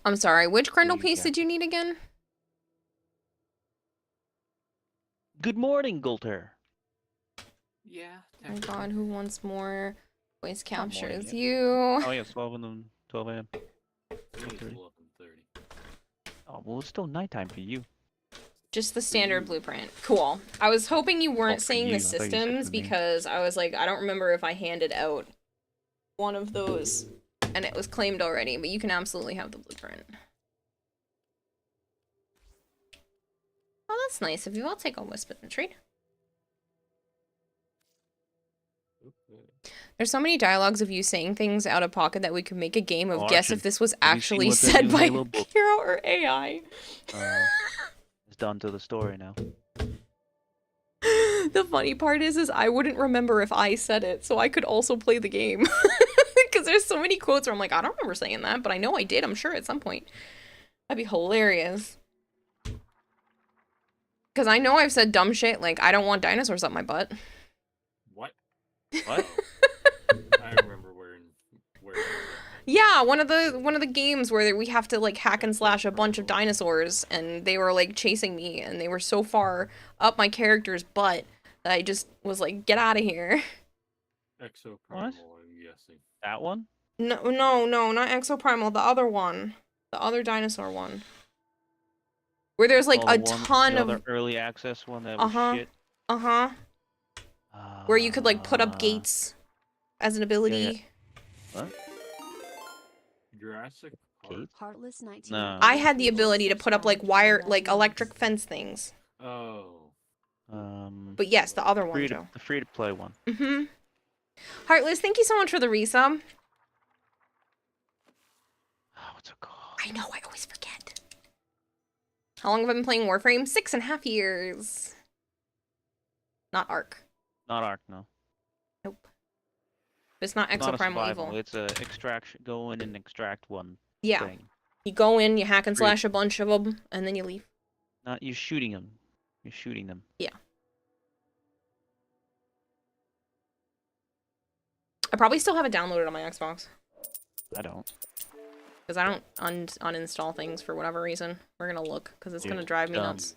I'm sorry, which Grendel piece did you need again? Good morning, Gulter. Yeah. Oh my god, who wants more voice captures? yet. You. Oh yeah, 12 a.m. 11:30. Oh well, it's still nighttime for you. Just the standard blueprint. Cool. I was hoping you weren't for saying you. I the thought you said systems for me. because I was like, I don't remember if I handed out one of those and it was claimed already, but you can absolutely have the blueprint. Oh, that's nice of you. I'll take a wisp and treat. There's so many dialogues of you saying things out of pocket that we could make a game of guess if this was actually said by hero or AI. It's done to the story now. The funny part is I wouldn't remember if I said it, so I could also play the game. Because there's so many quotes where I'm like, I don't remember saying that, but I know I did, I'm sure, at some point. That'd be hilarious. Because I know I've said dumb shit, like, I don't want dinosaurs up my butt. What? What? I remember where. Yeah, one of the games where we have to like hack and slash a bunch of dinosaurs, and they were like chasing me, and they were so far up my character's butt that I just was like, get out of here. Exoprimal, I'm guessing. That one? No, not Exoprimal, the other one. The other dinosaur one. Where there's like a ton of early access one that was shit. Where you could like put up gates as an ability. What? Jurassic Park? Heartless 19. No. I had the ability to put up like electric fence things. Oh. But yes, the other one, Joe. The free to play one. Mm-hmm. Heartless, thank you so much for the resub. What's it called? I know, I always forget. How long have I been playing Warframe? 6.5 years. Not Ark. Not Ark, no. Nope. It's not It's not a Exoprimal survival, Evil. it's a extraction. Go in and extract one. Yeah. Thing. You go in, you hack and slash a bunch of them, and then you leave. Not you shooting them. You're shooting them. Yeah. I probably still have it downloaded on my Xbox. I don't. Because I don't uninstall things for whatever reason. We're gonna look, because it's gonna drive me nuts.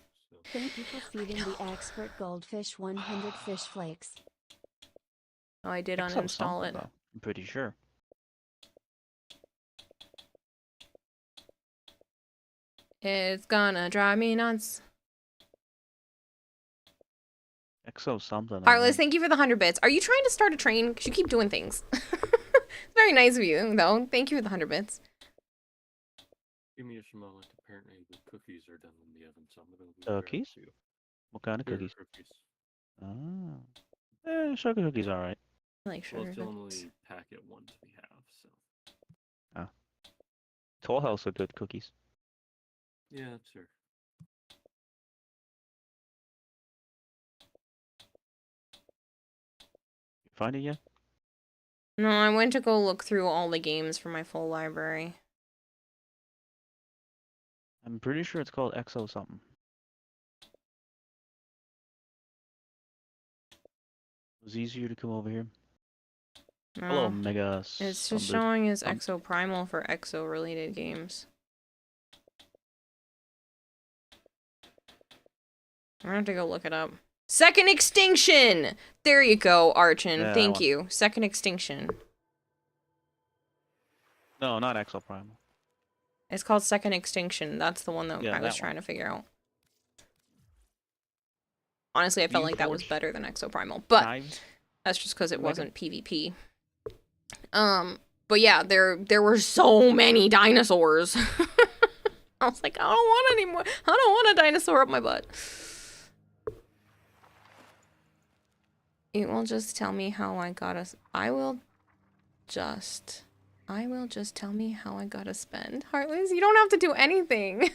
Thank you for feeding the expert goldfish 100 fish flakes. Oh, I did uninstall it. I'm pretty sure. It's gonna drive me nuts. Exo something. Heartless, thank you for the 100 bits. Are you trying to start a train? Because you keep doing things. It's very nice of you, though. Thank you for the 100 bits. Give me just a moment. Apparently the cookies are done in the oven, so I'm gonna go Cookies? What kind of Sugar cookies? cookies. Sugar cookies, alright. I like sugar Well, it's the cookies. only packet ones we have, so. Toll House are good cookies. Yeah, sure. You find it yet? No, I went to go look through all the games for my full library. I'm pretty sure it's called Exo something. It was easier to come over here. Hello, No. Mega. It's just Sunburst. showing as Exo Primal for Exo related games. I'm gonna have to go look it up. Second Extinction! There you go, Archon. Yeah, that Thank one. you. Second Extinction. No, not Exo Primal. It's called Second Extinction. That's the one that Yeah, I was that trying one. to figure out. Honestly, I Do felt you like that was forge better than Exo Primal, but knives? that's just because it Like a- wasn't PvP. But yeah, there were so many dinosaurs. I was like, I don't want any more. I don't want a dinosaur up my butt. It will just tell me how I gotta. I will just tell me how I gotta spend. Heartless, you don't have to do anything.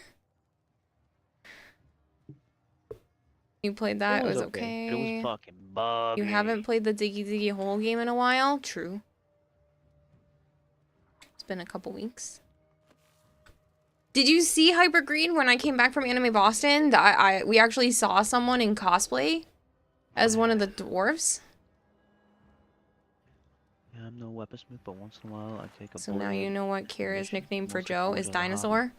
You played that, it was okay. It was fucking buggy. You haven't played the Diggy Diggy Hole game in a while? True. It's been a couple weeks. Did you see Hyper Green when I came back from Anime Boston? We actually saw someone in cosplay as one of the dwarves. Yeah, I'm no weaponsmith, but once in a while I take a So bullet now you wound know what Kira's mission, nickname for mostly Joe forge is as a hobby. Dinosaur.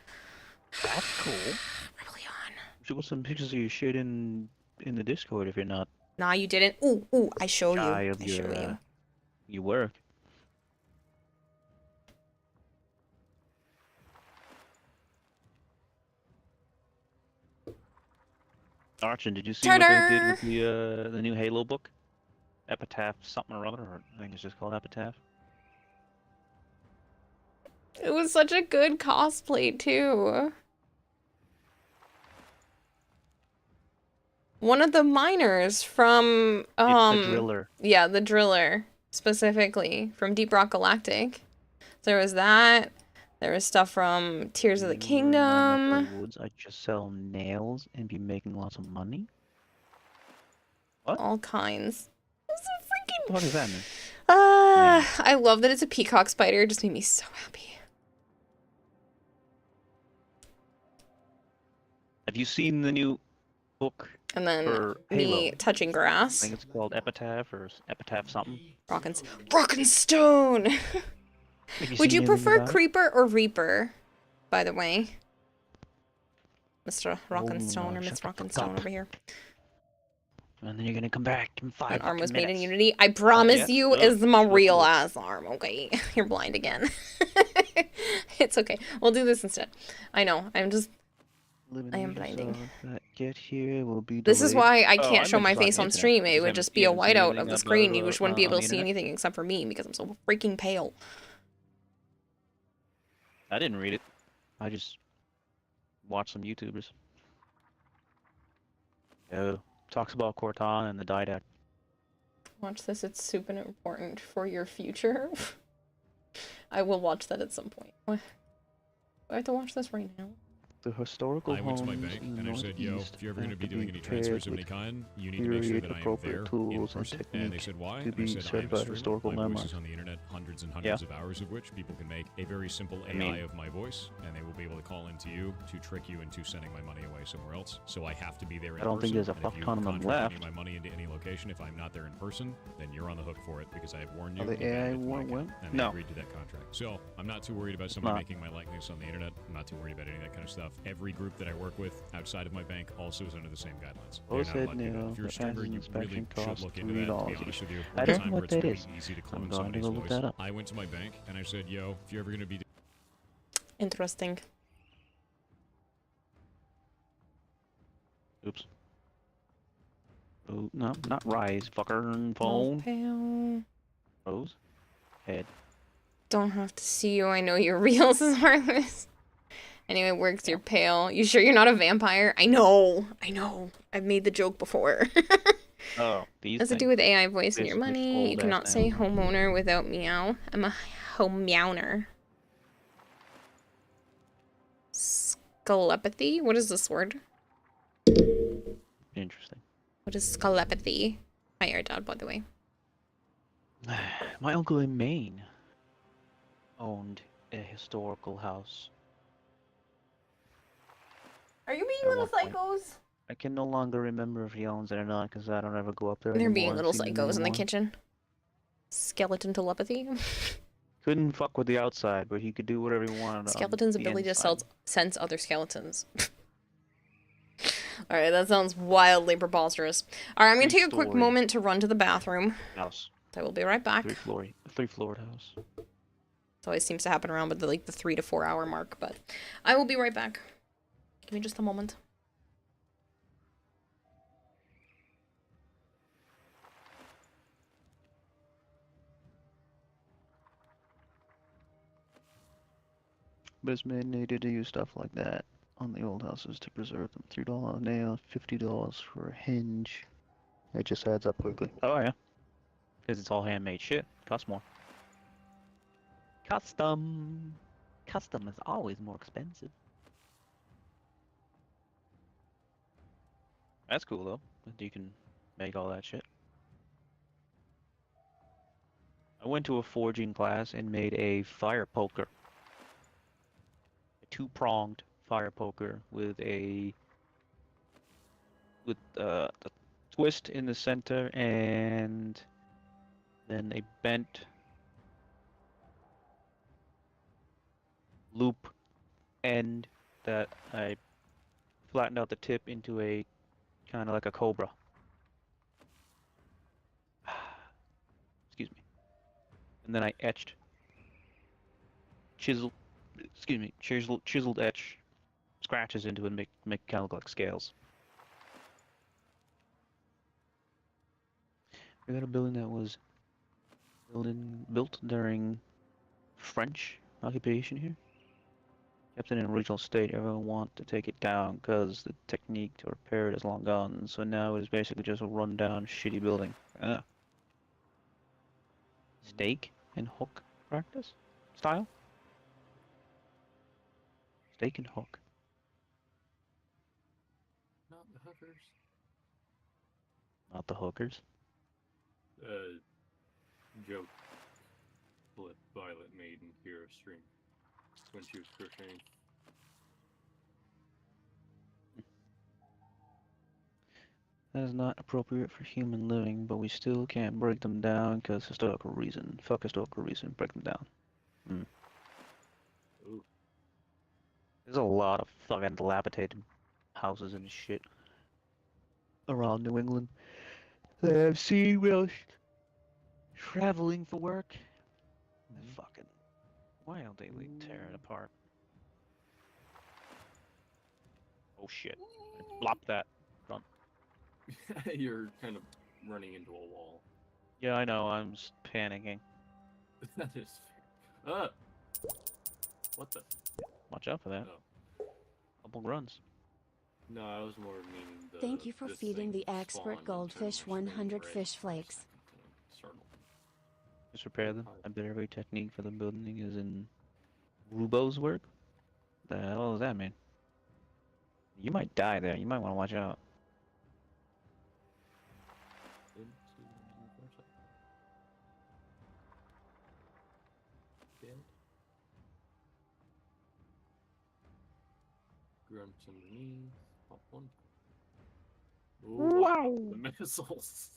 That's cool. Really on. Should put some pictures of your shit in the Discord if you're not Nah, you didn't. Ooh, I show you. shy of I show you. your work. Archon, did you see what they did with the new Halo book? Epitaph something or other, or I think it's just called Epitaph. It was such a good cosplay too. One of the miners from It's the driller. Yeah, the driller specifically from Deep Rock Galactic. There was that. There was stuff from Tears of the In my neck of Kingdom. the woods, I just sell nails and be making lots of money. What? All kinds. It's so freaking. What does that mean? I love that it's a peacock spider. It just made me so happy. Have you seen the new book And then for me Halo? touching I grass. think it's called Epitaph or Epitaph something. Rockin' Stone. Would you anything prefer about it? Creeper or Reaper, by the way? Mr. Rockin' Oh, Stone or shut Miss the Rockin' fuck Stone up. over here. And then you're gonna come back in 5 An arm was fucking made in minutes. Unity. I promise Yet? you Ugh, is my look, real look. ass arm, okay? You're blind again. It's okay. We'll do this instead. I know. I am blinding. Get here will be This is delayed. why I Oh, can't show meant my just on face the on internet. stream. You It would haven't- just you be a haven't seen whiteout anything of the uploaded screen. You just wouldn't be on able the to see internet? anything except for me because I'm so freaking pale. I didn't read it. I just watched some YouTubers. Talks about Cortana and the Didact. Watch this. It's super important for your future. I will watch that at some point. What? Do I have to watch this right now? The historical I went to my homes bank in the and I said, yo, Northeast if you're ever going to have be doing any prepared transfers of any with kind, you need to make sure period that I am appropriate there in tools and person. And they technique said, why? to And I be said, I am a certified streamer. historical My voice landmarks. is on the internet, hundreds and Yeah. hundreds of hours of which people can make a very simple AI of my voice, and they will be able to call into you to trick you into sending my money away somewhere else. So I have to be there in I don't think person. there's a and fuck if you ton of them contract left. any of my money into any location, if I'm not there in person, then you're on the hook for it because I have warned you. Are the and banned AI it from my won't account, win? and they No. agreed to that contract. So I'm not too worried about somebody not. making my likeness on the internet. I'm not too worried about any of that kind of stuff. Every group that I work with outside of my bank also is under the same guidelines. You're Rose not said allowed to do that. no, If you're a the streamer, passes you inspection really should costs look into that, to be $3 honest with you. I There's a don't time know where what it's that really is. easy to clone I'm going to somebody's go look voice. that up. I went to my bank and I said, yo, if you're ever going to be Interesting. Oops. Oh, no, not rise, fucker. Oh, Phone. pale. Rose. Head. Don't have to see you. I know you're real, this is Heartless. Anyway, works, you're pale. You sure you're not a vampire? I know. I've made the joke before. Oh, these Has to things. do with AI voice and your Basically money. You old-ass cannot say animals. homeowner without meow. I'm a home-meowner. Scalepathy? What is this word? Interesting. What is scalepathy? Hi, air dad, by the way. My uncle in Maine owned a historical house. Are you being At little one point. psychos? I can no longer remember if he owns it or not because I don't ever go up there They're anymore. being and little see them psychos in the anymore. kitchen. Skeleton telepathy. Couldn't fuck with the outside, but he could do whatever he wanted on Skeleton's the ability to inside. sense other skeletons. Alright, that sounds wildly preposterous. Alright, I'm gonna take a quick Three-story moment to run to the bathroom. house. I will be right back. Three-floored house. It always seems to happen around the 3 to 4 hour mark, but I will be right back. Give me just a moment. Best man needed to use stuff like that on the old houses to preserve them. $3 a nail, $50 for a hinge. It just adds up quickly. Oh yeah. Because it's all handmade shit. Costs more. Custom. Custom is always more expensive. That's cool though, that you can make all that shit. I went to a forging class and made a fire poker. A two-pronged fire poker with a twist in the center and then a bent loop end that I flattened out the tip into a kind of like a cobra. Excuse me. And then I chiseled etch scratches into it and make it kind of look like scales. We got a building that was built during French occupation here. Kept it in a original state. Everyone wanted to take it down because the technique to repair it is long gone. So now it is basically just a run-down, shitty building. Stake and hook practice style. Stake and hook. Not the hookers. Not the hookers. Joke clip Violet made in Kira's stream when she was crocheting. That is not appropriate for human living, but we still can't break them down because historical reason. Fuck historical reason. Break them down. Ooh. There's a lot of fucking dilapidated houses and shit around New England that I've seen while traveling for work. Fucking, why don't they tear it apart? Oh shit! Blop that. Run. You're kind of running into a wall. Yeah, I know. I'm just panicking. That is fair. What the? Watch out for that. Oh. Couple runs. No, I was more meaning the. Thank you for feeding the expert goldfish 100 fish flakes. Just repair them. I bet every technique for the building is in Rubo's work. The hell does that mean? You might die there. You might want to watch out. Grunts underneath. Pop one. Ooh, wow! The missiles.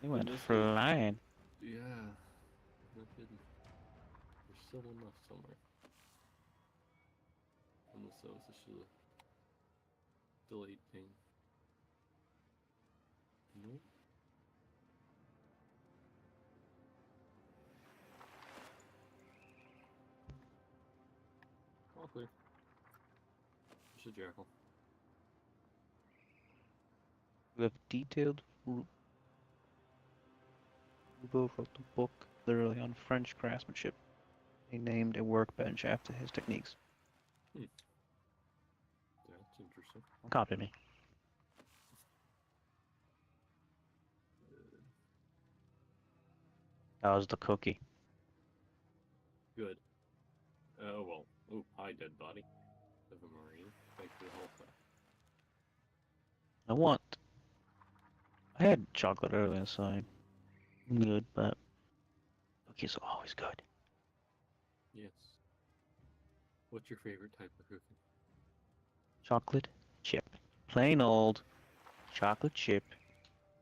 They went flying. Yeah. No kidding. There's still enough somewhere. Unless that was just a delayed ping. Nope. All clear. Just a jackal. We have detailed. Rubo wrote the book literally on French craftsmanship. He named a workbench after his techniques. That's interesting. Copy me. That was the cookie. Good. Oh well. Oh, hi, dead body of a marine. Thanks for the health pack. I had chocolate earlier, so I'm good, but cookies are always good. Yes. What's your favorite type of cookie? Chocolate chip. Plain old chocolate chip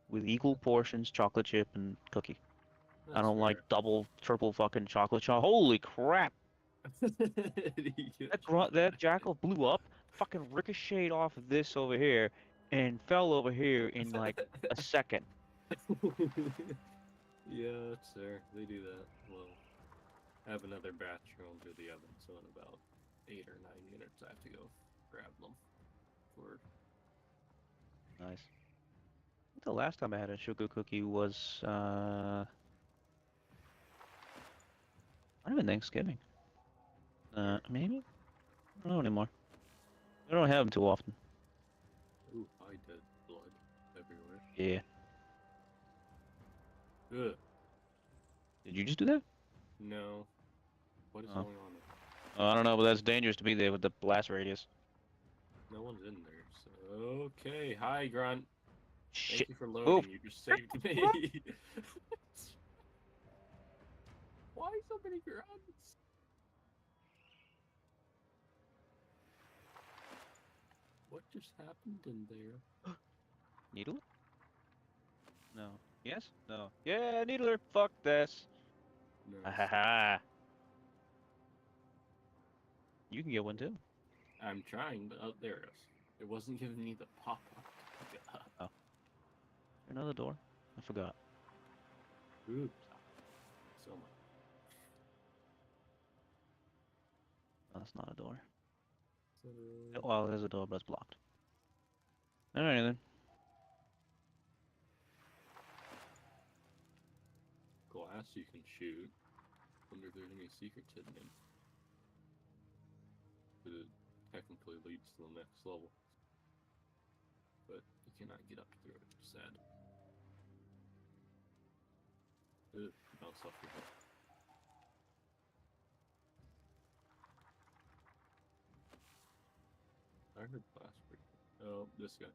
with equal portions, chocolate chip and cookie. I don't like double, triple fucking chocolate chip. Holy crap! That jackal blew up, fucking ricocheted off of this over here, and fell over here in like a second. Yeah, it's fair. They do that. Well, I have another batch going through the oven, so in about 8 or 9 minutes I have to go grab them. For Nice. I think the last time I had a sugar cookie was not even Thanksgiving. Maybe? I don't know anymore. I don't have them too often. ooh, I did blood everywhere. Yeah. Ugh. Did you just do that? No. What is Oh. going on? I don't know, but that's dangerous to be there with the blast radius. No one's in there, so okay. Hi, Grunt. Shit. Thank you for loading. Oof. You just saved me. Why so many grunts? What just happened in there? Needler? No. Yes? No. Yeah, Needler. Fuck this. No. Ha ha. You can get one too. I'm trying, but there it is. It wasn't giving me the pop-up to pick it up. Oh. Another door? I forgot. Oops. So much. Oh, that's not a door. So... Well, there's a door, but it's blocked. Alright then. Glass you can shoot. Wonder if there's any secrets hidden in. But it technically leads to the next level. But you cannot get up through it. Sad. Bounce off your head. I heard glass break. Oh, this guy.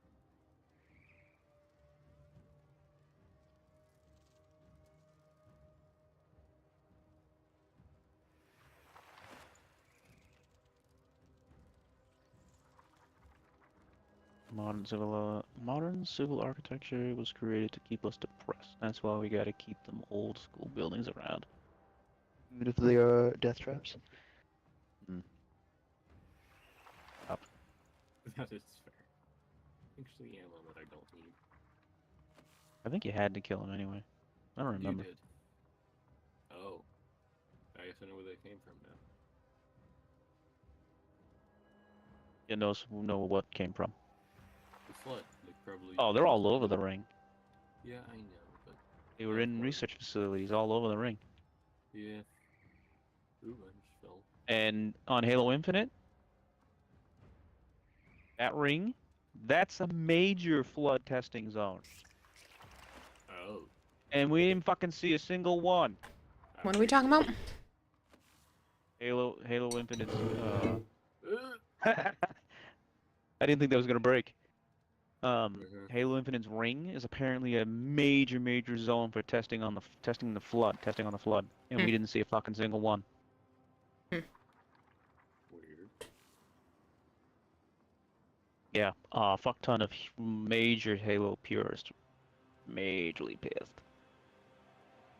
Modern civil architecture was created to keep us depressed. That's why we gotta keep them old school buildings around. Even if they are death traps. Up. That is fair. Actually, ammo that I don't need. I think you had to kill him anyway. I don't remember. You did. Oh. I guess I know where they came from now. You know what came from. The flood. They probably... Oh, they're all over the ring. Yeah, I know, but... They were in research facilities all over the ring. Yeah. Ooh, I just fell. And on Halo Infinite, that ring, that's a major flood testing zone. Oh. And we didn't fucking see a single one. What are we talking about? Halo Infinite's, I didn't think that was gonna break. Halo Infinite's ring is apparently a major zone for testing on the flood, and we didn't see a fucking single one. Weird. Yeah, a fuck ton of major Halo purists, majorly pissed.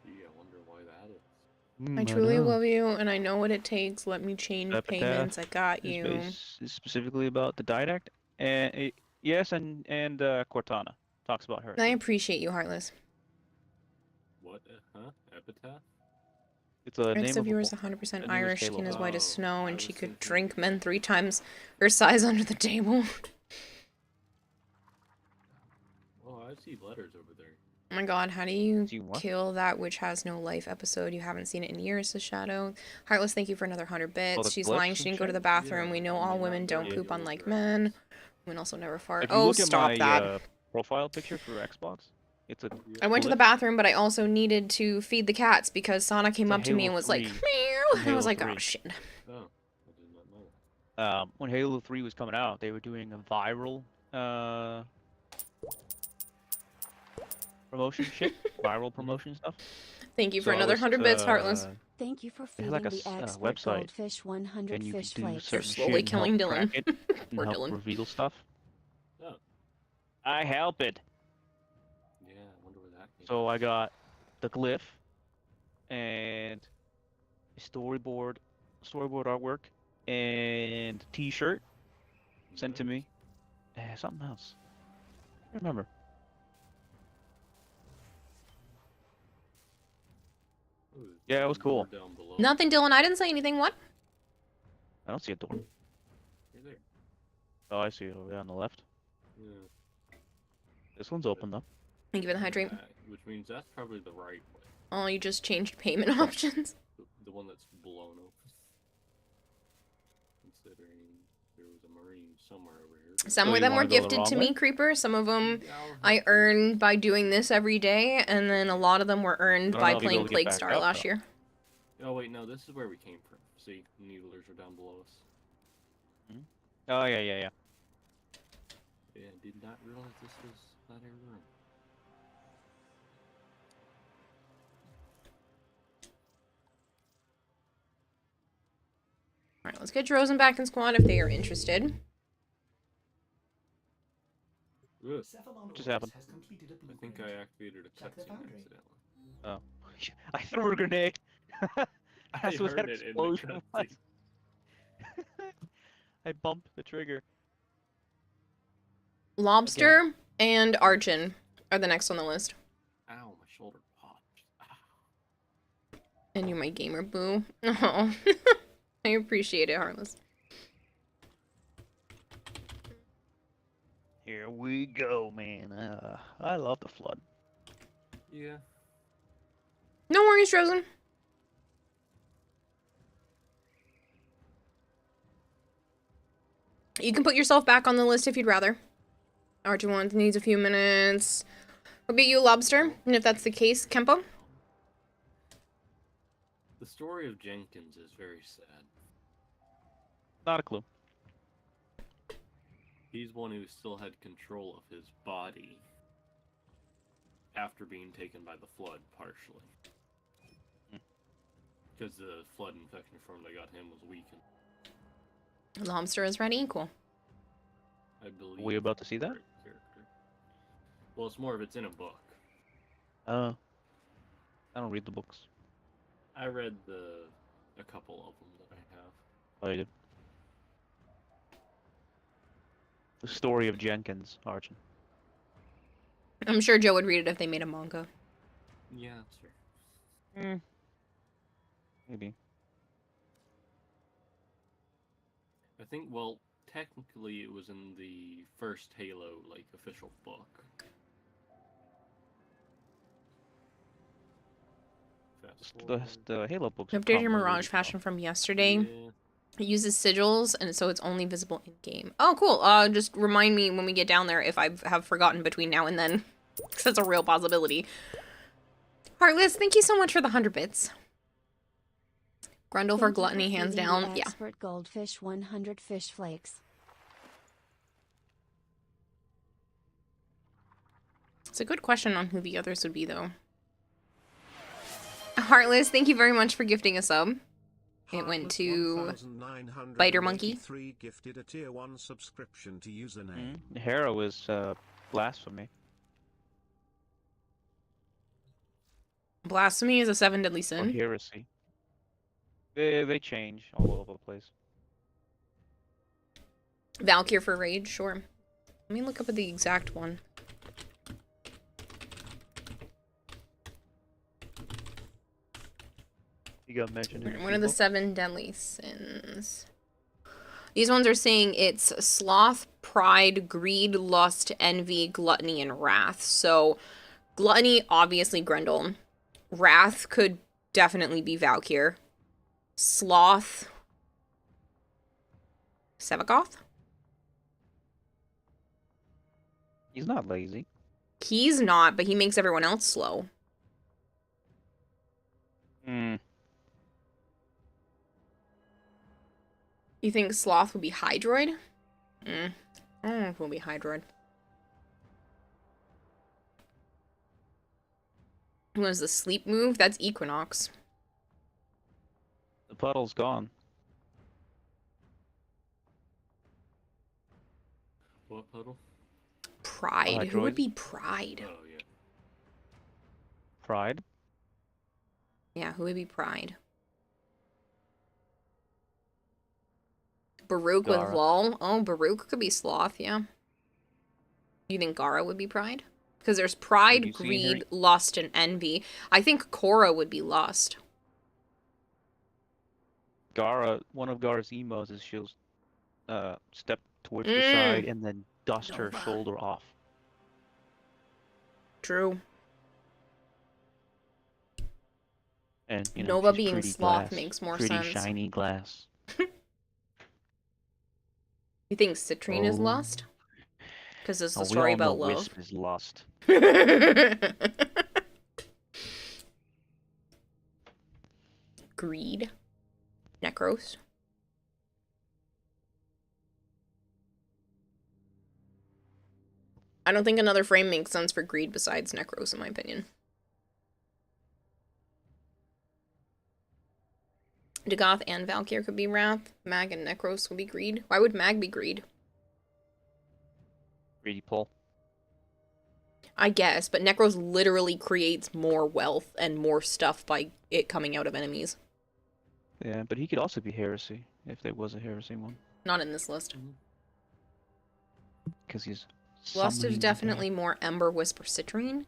Yeah, I wonder why that is. I truly love you, and I know what it takes. Let me change payments. I got you. Is specifically about the Didact, and yes, and Cortana talks about her. I appreciate you, Heartless. What? Huh? Epitaph? It's a Next name of of yours a 100% name Irish, Halo. skin as white as snow, I and was she could thinking- drink men 3 times her size under the table. Oh, I see letters over there. Oh my god, how do you See what? kill that which has no life episode? You haven't seen it in years, the Shadow. Heartless, thank you for another 100 bits. the She's glyphs lying, she and didn't go to shit? the bathroom. Yeah, We know I all mean, women not don't very poop old unlike dragons. men. Women also never fart. If you Oh, look at stop my that. profile picture for Xbox, it's a. I went to the bathroom, but I also needed to feed the cats because Sana came It's a up to me Halo and was like, 3 meow. And I was Halo like, 3. oh shit. Oh, I did not know that. When Halo 3 was coming out, they were doing a viral promotion shit, viral promotion stuff. Thank you for So another it's, 100 bits, Heartless. Thank you for They feeding had like a the expert website, goldfish 100 and you fish could do flakes. certain slowly shit and killing help Dylan. crack it and Poor help Dylan. reveal stuff. Oh. I help it. Yeah, I wonder where that came So I got the glyph and storyboard artwork and T-shirt sent to me. And something else. I don't remember. Ooh, Yeah, it was there's a door cool. down below. Nothing, Dylan. I didn't say anything. What? I don't see a door. Right there. Oh, I see it over there on the left. Yeah. This one's open though. Thank you for the hydrate. Which means that's probably the right way. Oh, you just changed payment options. The one that's blown open. Considering there was a marine somewhere over here. Some So of you them were wanna go the gifted wrong to way? me, Creeper. Some of them Yeah, I earned by doing this every day, and then a lot of them were earned I don't by know if you'll be playing able to get Plague back Star up, last though. year. Oh wait, no, this is where we came from. See, needlers are down below us. Oh yeah, yeah, yeah. Yeah, did not realize this was that area room. Alright, let's get Drozen back in squad if they are interested. Ugh, Cephalon Just Orbis happened. has completed a I blueprint. think I activated a Check the cutscene foundry. accidentally. Oh. I threw a grenade. That's what that heard it in the explosion was. cutscene. I bumped the trigger. Lobster and Archon are the next on the list. Ow, my shoulder popped. Ow. And you're my gamer boo. Oh, I appreciate it, Heartless. Here we go, man. I love the flood. Yeah. No worries, Drozen. You can put yourself back on the list if you'd rather. Archon needs a few minutes. What about you, Lobster? And if that's the case, Kempo? The story of Jenkins is very sad. Not a clue. He's one who still had control of his body after being taken by the flood, partially. Because the flood infection form that got him was weakened. Lobster is ready. Cool. I believe. Are we about to see that? Character. Well, it's more of it's in a book. I don't read the books. I read a couple of them that I have. Oh, you did. The story of Jenkins, Archon. I'm sure Joe would read it if they made a manga. Yeah, that's fair. Maybe. I think, well, technically it was in the first Halo, like, official book. The Halo books. Updated your come Mirage really fashion from yesterday. Yeah. It uses sigils, and so it's only visible in game. Oh, cool. Just remind me when we get down there if I have forgotten between now and then. Because that's a real possibility. Heartless, thank you so much for the 100 bits. Grundle for Thank you gluttony, hands feeding down. the Yeah. Expert Goldfish 100 fish flakes. It's a good question on who the others would be, though. Heartless, thank you very much for gifting a sub. It went to Biter Monkey. Gifted a tier 1 subscription to username. Hero is blasphemy. Blasphemy is a 7 deadly Or sin. heresy. They change all over the place. Valkyr for rage, sure. Let me look up at the exact one. You got mentioned in One of the 7 deadly sins. These ones are saying it's sloth, pride, greed, lust, envy, gluttony, and wrath. So, gluttony, obviously Grendel. Wrath could definitely be Valkyr. Sloth, Sevagoth? He's not lazy. He's not, but he makes everyone else slow. You think Sloth would be Hydroid? I don't know if it will be Hydroid. What is the sleep move? That's Equinox. The puddle's gone. What puddle? Pride. Who would Hydroid? be Pride? Oh, yeah. Pride. Yeah, who would be Pride? Baruch with Gara. Lol. Oh, Baruch could be Sloth, yeah. You think Gara would be Pride? Because there's Have Pride, you seen her? Greed, Lust, and Envy. I think Korra would be Lust. Gara, one of Gara's emos is she'll step towards the Mm. side and then dust her shoulder off. True. And you know, Nova she's being pretty Sloth glass, makes more pretty sense. shiny glass. You think Citrine is Oh. Lust? Because it's the Oh, we story all know about love. Wisp is lust. Greed. Necros. I don't think another frame makes sense for Greed besides Necros, in my opinion. Dagoth and Valkyr could be Wrath. Mag and Necros would be Greed. Why would Mag be Greed? Greedy pull. I guess, but Necros literally creates more wealth and more stuff by it coming out of enemies. Yeah, but he could also be heresy if there was a heresy one. Not in this list. Because he's Lust is summoning definitely more Ember, Whisper, Citrine.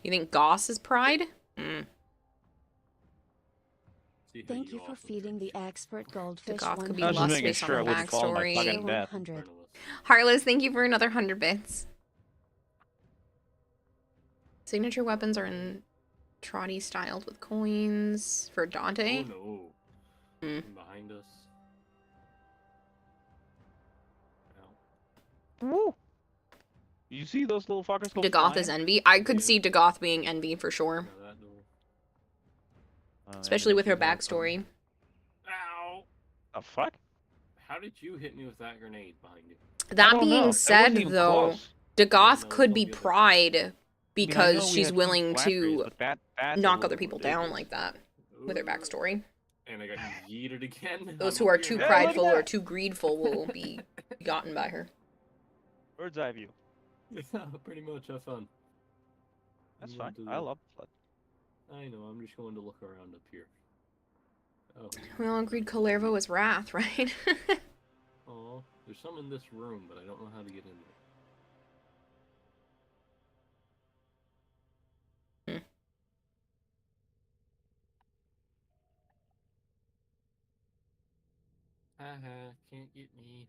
You think Goss is Pride? Hmm. Thank you for feeding the expert goldfish Goth could be 100. I was just Lust making based sure I on her wouldn't fall in my backstory. fucking bed. 100. Heartless, thank you for another 100 bits. Signature weapons are in Trotty styled with coins for Dante. Oh no. Behind us. Woo! You see those little fuckers go Dagoth is flying? Envy. I could see Dagoth being Envy for sure. Especially with her backstory. Ow! The fuck? How did you hit me with that grenade behind you? That don't know. being That said, wasn't even though, close. Dagoth No, could it's be all good. Pride I because know we she's had willing flat rays, to but that's a knock little other people down ridiculous. like that with her backstory. And I got yeeted again. Those I'm who are up too here now. prideful or too greedful will be gotten by her. Bird's eye view. Yeah, pretty much. Have fun. That's I'm fine. going to I look- love flood. I know. I'm just going to look around up here. Oh. We all agreed Kalervo was Wrath, right? Oh, there's some in this room, but I don't know how to get in there. Haha, can't get me.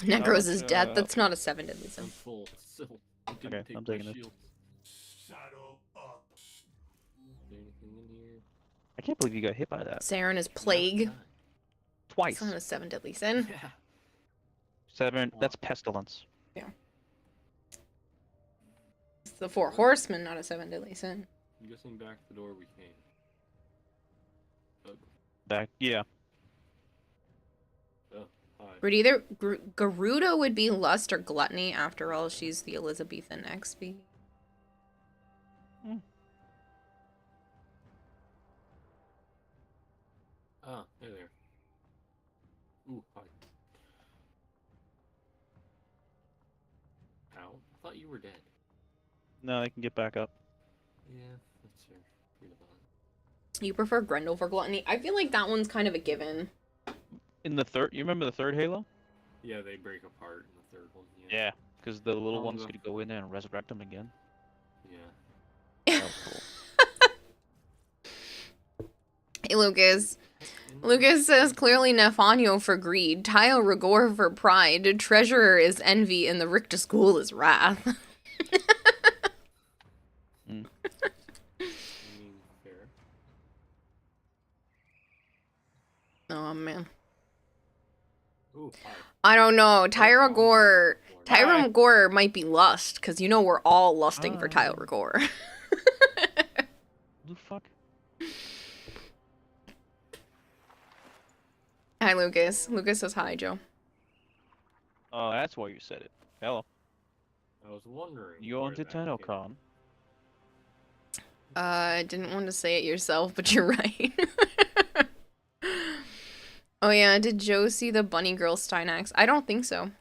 Necros is death. That's not a 7 deadly sin. I'm full. So I didn't Okay, take I'm my taking it. shield. Saddle up. Is there anything in here? I can't believe you got hit by that. Saren is Plague. Twice. That's not a 7 deadly sin. Yeah. 7, that's pestilence. Yeah. It's the 4 horsemen, not a 7 deadly sin. I'm guessing back the door we came. Back, yeah. Oh, hi. But either Garuda would be Lust or Gluttony. After all, she's the Elizabethan XP. Ah, there. Ooh, hi. Ow. I thought you were dead. No, I can get back up. Yeah, that's fair. Forget about it. You prefer Grendel for Gluttony? I feel like that one's kind of a given. In the third, you remember the third Halo? Yeah, they break apart in the third one. Yeah, because the little Oh, ones no. could go in there and resurrect them again. Yeah. That was cool. Hey, Lucas. Lucas says clearly Nefanyo for greed, Tile Rigor for pride, Treasurer is envy, and the Ricta School is wrath. I mean, fair. Oh, man. Ooh, hi. I don't know. Tyra Gore might be lust, because you know we're all lusting for Tyra Gore. The fuck? Hi, Lucas. Lucas says hi, Joe. Oh, that's why you said it. Hello. I was wondering. You going to Tennocon? I didn't want to say it yourself, but you're right. Oh yeah, did Joe see the Bunny Girl Steinax? I don't think so.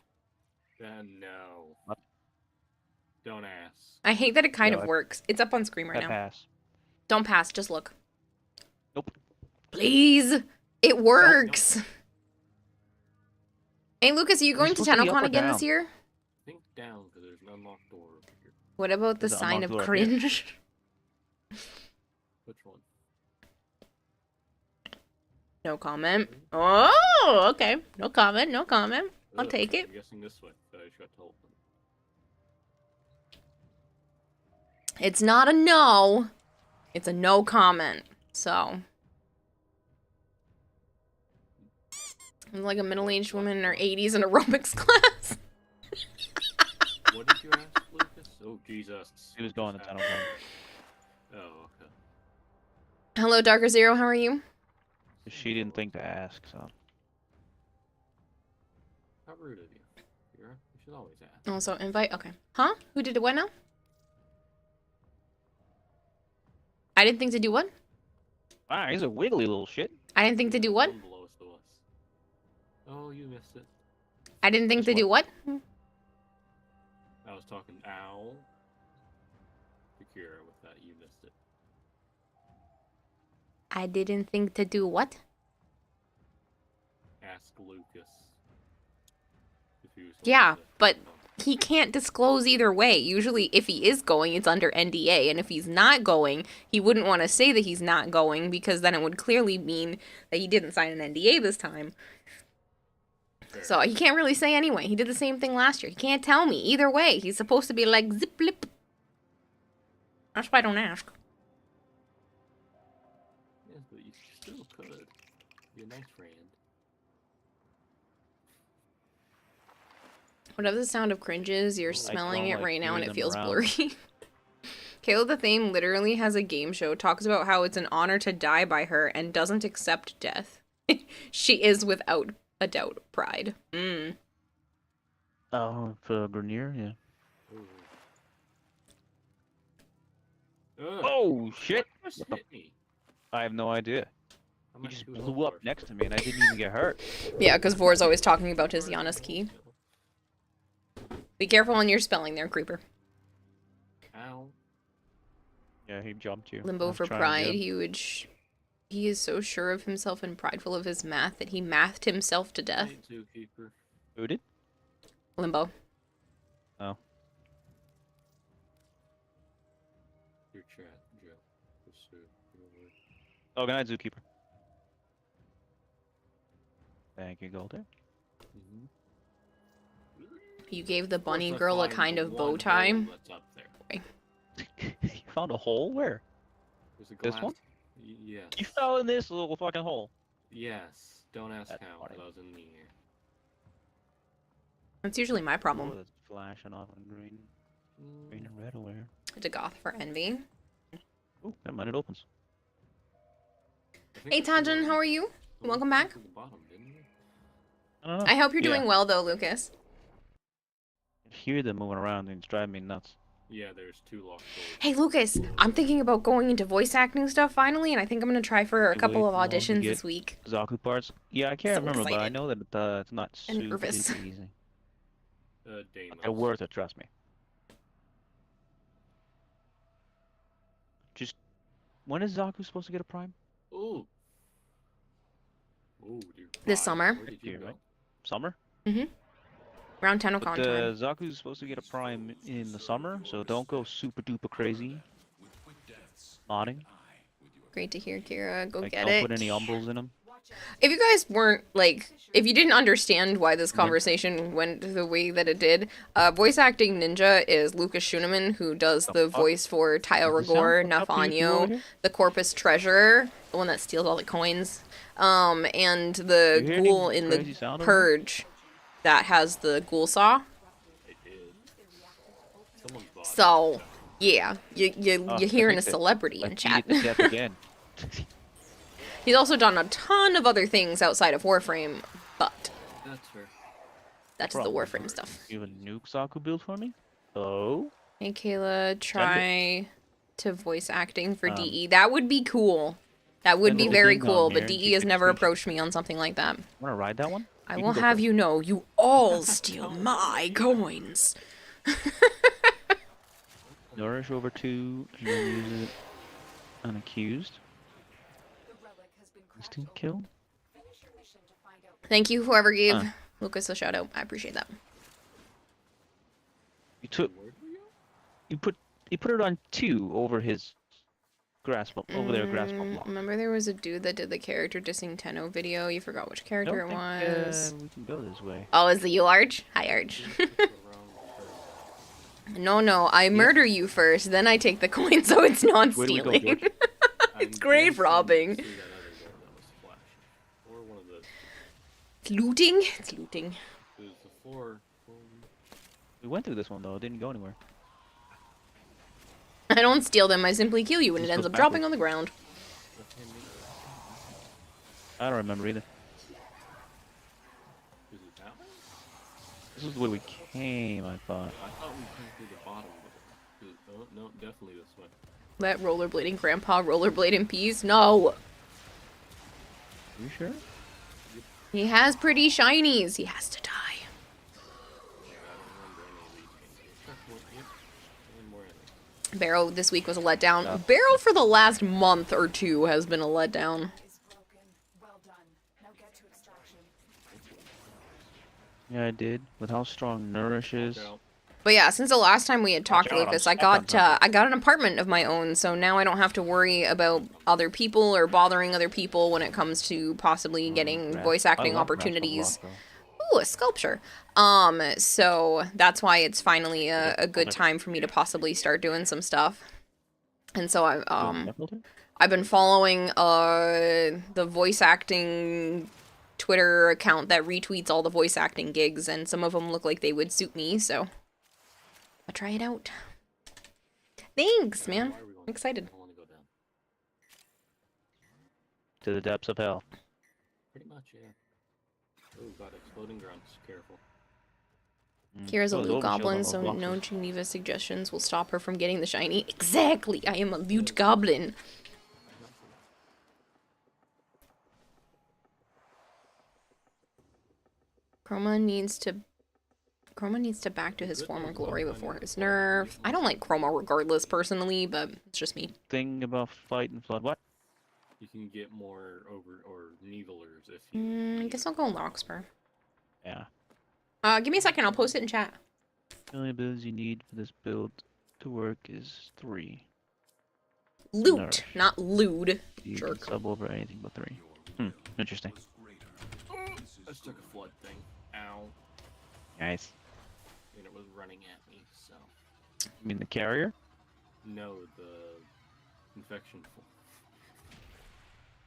No. Don't ask. I hate that it kind Yeah, of works. It's up on screen right I now. pass. Don't pass, just look. Nope. Please! It works! Hey Lucas, are you Is it going to supposed to be up Tennocon or again this down? year? Think down, because there's an unlocked door over here. What about the There's an sign unlocked of door up here. cringe? Which one? No comment. Oh, okay. No comment, no comment. I'll Ugh, take it. I'm guessing this way. I just got told. It's not a no. It's a no comment. So. I'm like a middle-aged woman in her 80s in aerobics class. What did you ask, Lucas? Oh, Jesus. He was going to Tennocon. Oh, okay. Hello, Darker Zero. How are you? She didn't think to ask, so. How rude of you. You should always ask. Also, invite. Okay. Huh? Who did it? What now? I didn't think to do what? Wow, he's a wiggly little shit. I didn't think to do what? One below us to us. Oh, you missed it. I didn't think to do what? I was talking owl to Kira with that. You missed it. I didn't think to do what? Ask Lucas. If he was Yeah, going to- but he can't disclose either way. Usually, if he is going, it's under NDA. And if he's not going, he wouldn't want to say that he's not going because then it would clearly mean that he didn't sign an NDA this time. Fair. So he can't really say anyway. He did the same thing last year. He can't tell me either way. He's supposed to be like zip lip. That's why I don't ask. Yes, but you still could. You're a nice friend. Whatever the sound of cringe is, you're I smelling don't it like right now and hearing it them feels around. blurry. Kayla the Thame literally has a game show, talks about how it's an honor to die by her, and doesn't accept death. She is without a doubt pride. Oh, for Grenier, yeah. Ugh, Oh, shit! just What the- hit me. I have no idea. How He much just do we blew up look for? next to me and I didn't even get hurt. Yeah, because Vor's always talking about his Giannis key. Be careful on your spelling there, Creeper. Ow. Yeah, he jumped you. I Limbo was for trying to pride. get him. He is so sure of himself and prideful of his math that he mathed himself to death. Hey, Zookeeper. Who did? Limbo. Oh. Your chat, Joe. Just so you're aware. Oh, good night, Zookeeper. Thank you, Golder. Mhm. You gave the Of course bunny I girl a find kind the of bow one tie. hole that's up there. You found a hole? Where? There's a This glass. one? Yes. You fell in this little fucking hole. Yes. Don't ask That's how, funny. 'cause I was in the air. That's usually my Oh, problem. that's flashing off on green. Green and red aware. To Goth for envy. Oh, never mind, it opens. I think Hey that's the Tanjin, one- how are you? the one Welcome that back. went to the bottom, didn't it? I don't know. I hope you're Yeah. doing well though, Lucas. I hear them moving around and it's driving me nuts. Yeah, there's 2 locked doors. Hey Lucas, I'm thinking about going into voice acting stuff finally, and I think I'm gonna try for a You couple wait of long to auditions get this week. Zaku parts? Yeah, I can't So remember, but I excited. know that it's not And super nervous. duper easy. Deimos. But they're worth it, trust me. Just, when is Zaku supposed to get a prime? Ooh. Ooh, dear. This God, summer. Where did you Here, go? right? Summer? Around But Tennocon time. Zaku's supposed to get a prime in the summer, so don't go super duper crazy. Modding. Great to hear, Kira. Go Like, get don't it. put any umbrals in them. If you guys weren't, like, if you didn't understand why this Mhm. conversation went the way that it did, voice acting ninja is Lucas Schuneman, who does the fuck? voice for Tyle Does the sound Rigor, fuck up for you two over Nafanyo, here? the Corpus Treasurer, the one that steals all the coins, and You the hear ghoul any in crazy the sound over Purge that has the ghoul saw. It is. Someone's bought it. So, yeah, you're Oh, hearing I a think that- celebrity in Like, beat chat. it to death again. He's also done a ton of other things outside of Warframe, but That's fair. that's the Probably. Warframe stuff. You have a nuke Zaku build for me? Oh? Hey Kayla, try to voice acting for Um, DE. That would be cool. That would And be little very ding cool, dong but there, and DE you has could never sneak. approached me on something like that. Wanna ride that one? I You will can go have first. you know, you all steal my coins. Nourish over 2, and then use it on accused. Instant kill? Thank you, whoever gave Huh. Lucas a shout out. I appreciate that. You took... You put it on 2 over his over their grass block. Remember there was a dude that did the character dissing Tenno video? You forgot which I character don't it think was. we can go this way. Oh, is it you, Arch? Hi, Arch. No, I murder you first, then I take the coin, so it's not Where do we go, stealing. George? It's grave robbing. Or one of the. It's looting? It's looting. There's the floor. We went through this one though, it didn't go anywhere. I don't steal them, I simply kill you and it This ends goes up dropping backwards. on the ground. I don't remember either. Is it that way? This is the way we came, I thought. I thought we came through the bottom of it. Oh, no, definitely this way. Let rollerblading grandpa rollerblade in peace? No! You sure? He has pretty shinies. He has to die. Barrow this week was a letdown. Barrow for the last month or two has been a letdown. Yeah, I did. With how strong Nourish is. But yeah, since the last time we had talked, Watch out, Lucas, I'm I got stuck on I got an apartment of my own, so now I don't have to worry about other people or bothering other people when it comes to possibly getting voice acting opportunities. Ooh, a sculpture. So that's why it's finally a good time for me to possibly start doing some stuff. And so I've been following the voice acting Twitter account that retweets all the voice acting gigs, and some of them look like they would suit me, so I'll try it out. Thanks, man. I'm excited. To the depths of hell. Pretty much, yeah. Oh, got exploding grunts. Careful. Kira's a Oh, loot Lobo shield goblin, on so those no boxes. Geneva suggestions will stop her from getting the shiny. Exactly! I am a loot goblin. Chroma needs to back to his former glory before his nerf. I don't like Chroma regardless, personally, but it's just me. Thing about fight and flood. What? You can get more needlers if you. I guess I'll go Larkspur. Yeah. Give me a second, I'll post it in chat. The only abilities you need for this build to work is 3. Loot, Nourish. not lewd. You Jerk. can sub over anything but 3. Interesting. I just took a flood thing. Ow. Nice. And it was running at me, so. You mean the carrier? No, the infection.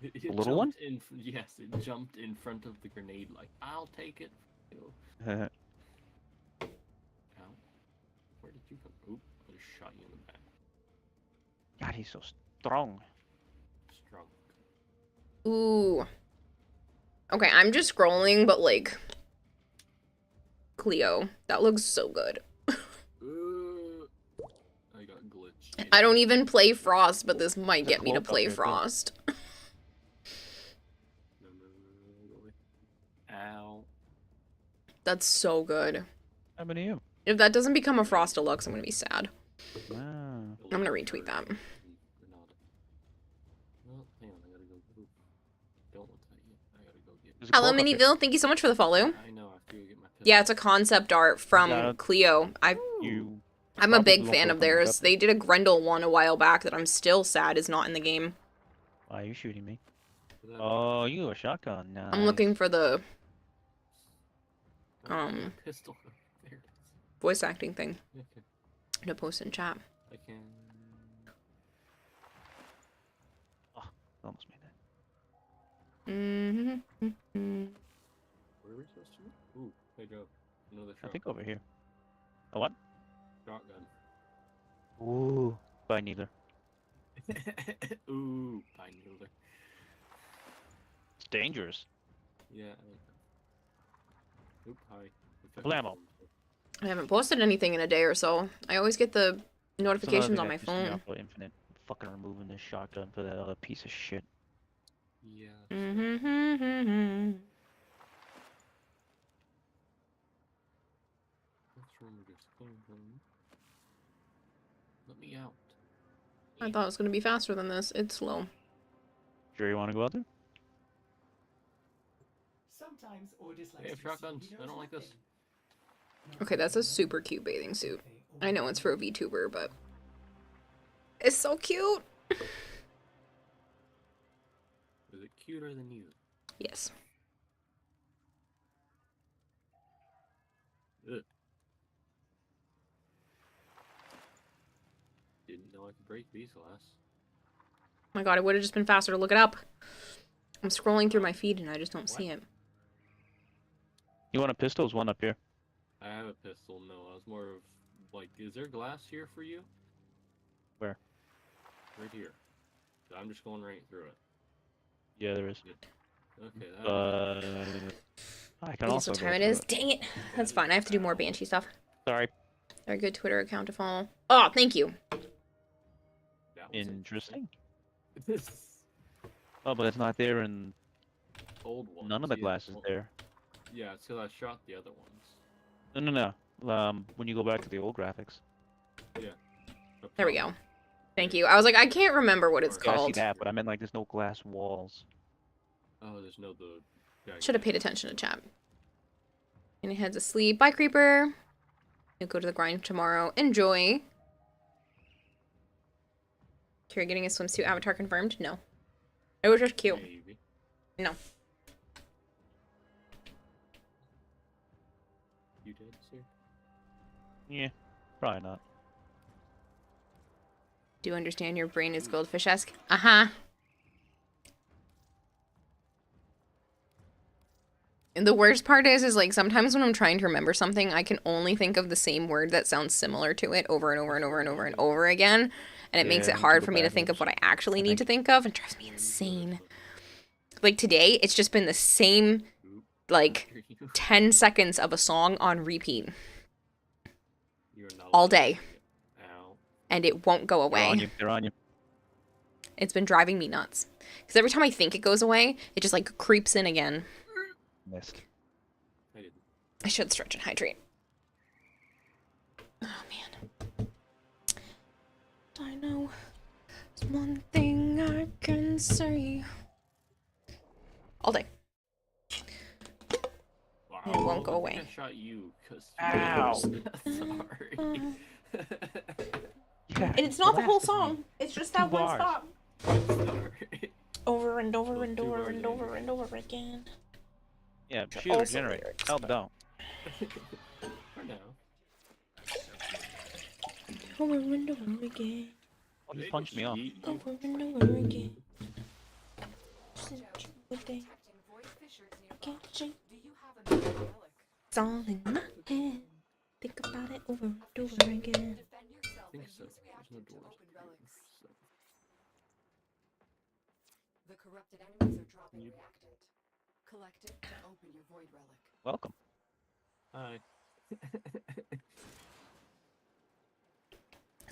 The little one? Yes, it jumped in front of the grenade like, I'll take it. Ow. Where did you come? Oop, I just shot you in the back. God, he's so strong. Strong. Ooh. Okay, I'm just scrolling, but like... Cleo. That looks so good. I got glitched. I don't even play Frost, but this might get me to play Frost. Ow. That's so good. How about you? If that doesn't become a Frost Deluxe, I'm gonna be sad. Wow. I'm gonna retweet that. Well, hang on, I gotta go. Oop. Don't look at you. I gotta go get. Hello, Miniville. Thank you so much for the follow. I know. I have to go get my. Yeah, it's a concept art from Cleo. I'm a big fan of theirs. They did a Grendel one a while back that I'm still sad is not in the game. Why are you shooting me? Oh, you a shotgun. Nice. I'm looking for the Pistol. There it is. voice acting thing Okay. to post in chat. I can. Oh, almost made that. Where are we supposed to go? Ooh, hey Joe. Another shotgun. I think over here. A what? Shotgun. Ooh, by neither. Ooh, pine needler. It's dangerous. Yeah, I like that. Oop, hi. Blammo. I haven't posted anything in a day or so. I always get the notifications on my Something that pisses me phone. off about Infinite. Fucking removing this shotgun for that other piece of shit. Yeah. What's wrong with this phone? Let me out. I thought it was gonna be faster than this. It's slow. Sure you want to go out there? Sometimes Ordis likes They have to assume shotguns. he I knows don't like this. nothing. Okay, that's a super cute bathing suit. I know it's for a VTuber, but it's so cute. Is it cuter than you? Yes. Ugh. Didn't know I could break these glass. Oh my god, it would have just been faster to look it up. I'm scrolling through my feed and I just don't see it. You want a pistol? There's one up here. I have a pistol. No, I was more of like, is there glass here for you? Where? Right here. I'm just going right through it. Yeah, there is. Okay. I can Guess also what go time it through is? Dang it. That's fine. I have to do more Banshee stuff. Sorry. Our good Twitter account to follow. Oh, thank you. Interesting. Oh, but it's not there in Old ones. none of the yeah. glasses Well, there. Yeah, it's because I shot the other ones. No. When you go back to the old graphics. Yeah. There we go. Thank you. I was like, I can't remember what it's Yeah, I see called. that, but I meant like there's no glass walls. Oh, there's no the. Should have paid attention to chat. And he heads asleep. Bye, Creeper. You'll go to the grind tomorrow. Enjoy. Kira getting a swimsuit avatar confirmed? No. It was just cute. Maybe. No. You did, sir? Yeah, probably not. Do you understand your brain is goldfish-esque? Uh-huh. And the worst part is like sometimes when I'm trying to remember something, I can only think of the same word that sounds similar to it over and over and over and over and over again. And it makes it hard for me to think of what I actually need to think of. It drives me insane. Like today, it's just been the same, like, 10 seconds of a song on repeat. All day. And it won't go away. They're on you. It's been driving me nuts. Because every time I think it goes away, it just, like, creeps in again. Missed. I should stretch and hydrate. Oh, man. I know there's one thing I can say. All day. Wow. And it won't go away. I shot you because. Ow. Sorry. And it's not the whole song. It's just that one spot. Sorry. Over and over and over and over and over again. Yeah, shield regenerate. Help down. For now. Over and over again. Oh, just punch me off. Over and over again. Since you day. Can't shake. It's all in my head. Think about it over and over again. I think so. There's no doors. The corrupted enemies are dropping reactant. Collect it to open your void relic. Welcome. Hi.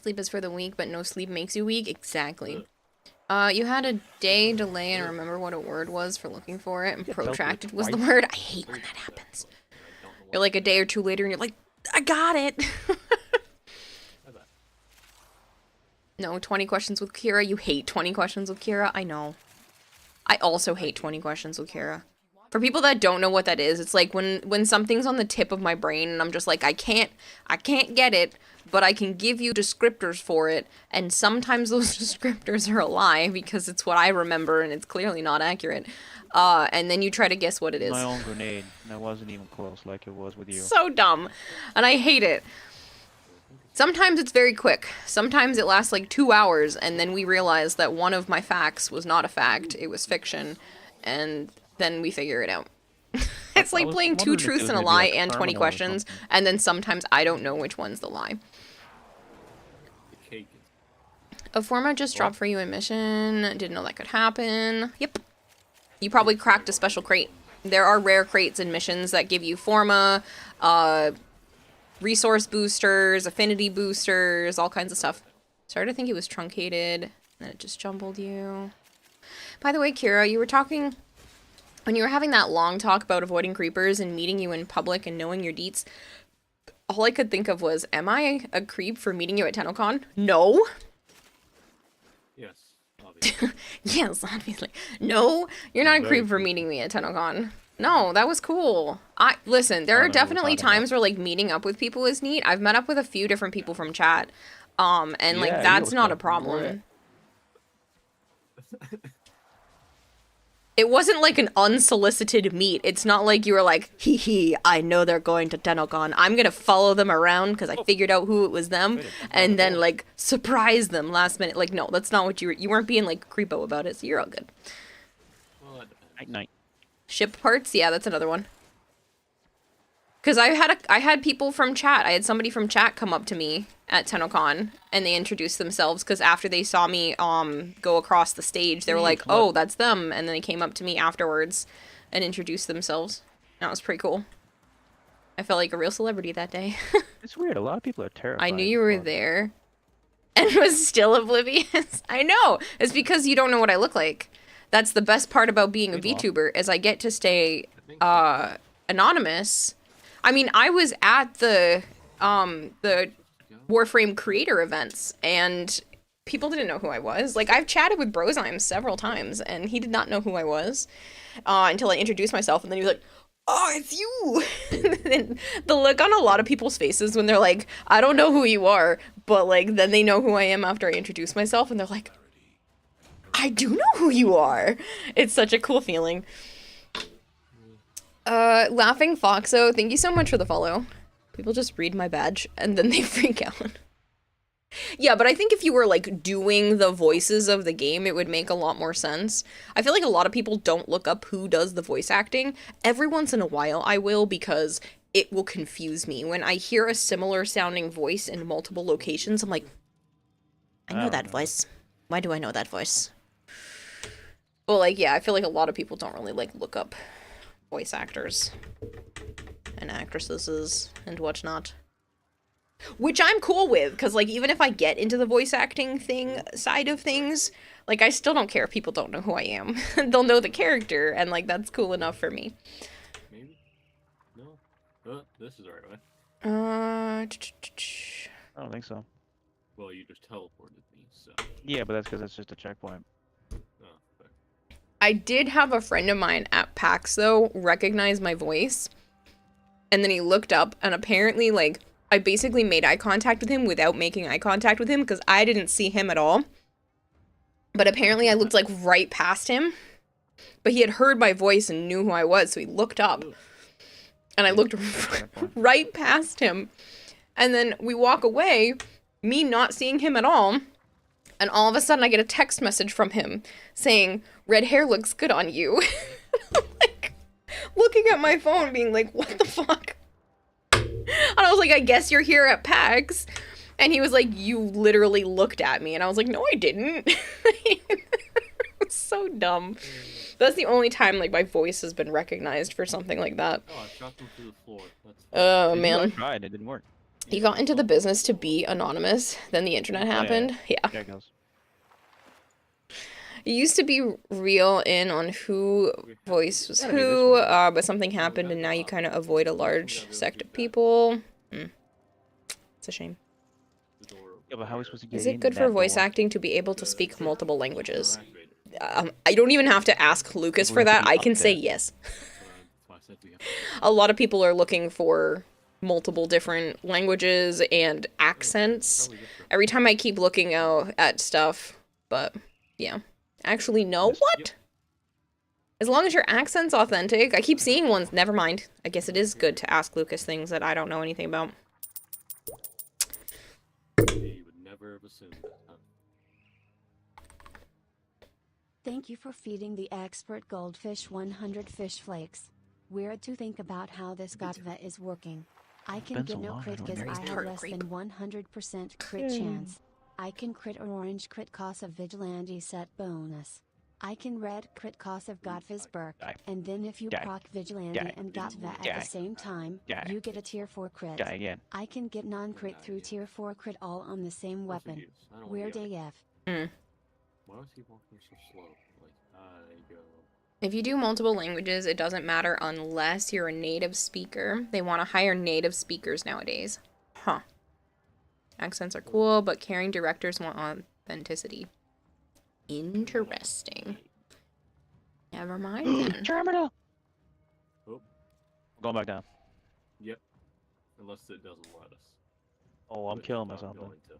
Sleep is for the weak, but no sleep makes you weak? Exactly. You had a day delay and remember what a word was for looking for it, and protracted was the word. I hate when that happens. You're like a day or two later and you're like, I got it! No, 20 questions with Kira. You hate 20 questions with Kira. I know. I also hate 20 questions with Kira. For people that don't know what that is, it's like when something's on the tip of my brain and I'm just like, I can't get it, but I can give you descriptors for it, and sometimes those descriptors are a lie because it's what I remember and it's clearly not accurate. And then you try to guess what it is. My own grenade. And I wasn't even close like it was with you. So dumb. And I hate it. Sometimes it's very quick. Sometimes it lasts like 2 hours, and then we realize that one of my facts was not a fact, it was fiction, and then we figure it out. It's like playing 2 truths and a lie and 20 questions, and then sometimes I don't know which one's the lie. A format just dropped for you in mission. Didn't know that could happen. Yep. You probably cracked a special crate. There are rare crates in missions that give you forma, resource boosters, affinity boosters, all kinds of stuff. Started to think it was truncated, and then it just jumbled you. By the way, Kira, you were talking when you were having that long talk about avoiding creepers and meeting you in public and knowing your deets. All I could think of was, am I a creep for meeting you at Tennocon? No. Yes, obviously. Yes, obviously. No, you're not a creep for meeting me at Tennocon. No, that was cool. Listen, there are definitely times where like meeting up with people is neat. I've met up with a few different people from chat. And like that's not a problem. It wasn't like an unsolicited meet. It's not like you were like, hee hee, I know they're going to Tennocon. I'm gonna follow them around because I figured out who it was them, and then like surprise them last minute. Like, no, that's not what you weren't being like creepo about it, so you're all good. Well, that depends. Night night. Ship parts? Yeah, that's another one. Because I had people from chat. I had somebody from chat come up to me at Tennocon, and they introduced themselves, because after they saw me go across the stage, they were like, oh, that's them, and then they came up to me afterwards and introduced themselves. That was pretty cool. I felt like a real celebrity that day. It's weird, a lot of people are terrified. I knew you were there, and was still oblivious. I know! It's because you don't know what I look like. That's the best part about being a VTuber, is I get to stay anonymous. I mean, I was at the Warframe creator events, and people didn't know who I was. Like, I've chatted with Brozyme several times, and he did not know who I was until I introduced myself, and then he was like, oh, it's you! And the look on a lot of people's faces when they're like, I don't know who you are, but, like, then they know who I am after I introduce myself, and they're like, I do know who you are! It's such a cool feeling. Laughing Foxo, thank you so much for the follow. People just read my badge and then they freak out. Yeah, but I think if you were like doing the voices of the game, it would make a lot more sense. I feel like a lot of people don't look up who does the voice acting. Every once in a while I will, because it will confuse me. When I hear a similar sounding voice in multiple locations, I'm like, I know that voice. Why do I know that voice? Well, like, yeah, I feel like a lot of people don't really like look up voice actors and actresses and whatnot, which I'm cool with, because like even if I get into the voice acting side of things, like I still don't care if people don't know who I am. They'll know the character, and like that's cool enough for me. Maybe? No? This is the right way. I don't think so. Well, you just teleported me, so... Yeah, but that's because that's just a checkpoint. I did have a friend of mine at PAX, though, recognize my voice. And then he looked up, and apparently, like, I basically made eye contact with him without making eye contact with him, because I didn't see him at all. But apparently I looked, like, right past him. But he had heard my voice and knew who I was, so he looked up. And I looked right past him. And then we walk away, me not seeing him at all. And all of a sudden I get a text message from him saying, red hair looks good on you. Like, looking at my phone being like, what the fuck? And I was like, I guess you're here at PAX. And he was like, you literally looked at me. And I was like, no, I didn't. It's so dumb. That's the only time like my voice has been recognized for something like that. Oh, I shot them through the floor. Oh, man. I tried, it didn't work. He got into the business to be anonymous, then the internet happened. Yeah. There it goes. It used to be real in on who voice was who, but something happened and now you kind of avoid a large sect of people. It's a shame. Yeah, but how are we supposed to get Is it good for voice acting to be able to speak multiple languages? I don't even have to ask Lucas for that. I can say yes. A lot of people are looking for multiple different languages and accents. Every time I keep looking out at stuff, but yeah. Actually, no. What? As long as your accent's authentic. I keep seeing ones. Never mind. I guess it is good to ask Lucas things that I don't know anything about. You would never have assumed that, huh? Thank you for feeding the expert goldfish 100 fish flakes. Weird to think about how this Gatva is working. I can get no crit because I have less than 100% crit chance. I can crit orange crit cost of vigilante set bonus. I can red crit cost of Gatva's Burk, and then if you proc vigilante and Gatva at the same time, you get a tier 4 crit. I can get non-crit through tier 4 crit all on the same weapon. Weird AF. Why was he walking so slow? Like, There you go. If you do multiple languages, it doesn't matter unless you're a native speaker. They want to hire native speakers nowadays. Huh. Accents are cool, but caring directors want authenticity. Interesting. Never mind then. Terminal! Oh. Going back down. Yep. Unless it doesn't let us. Oh, I'm Which killing I'm myself then. going to.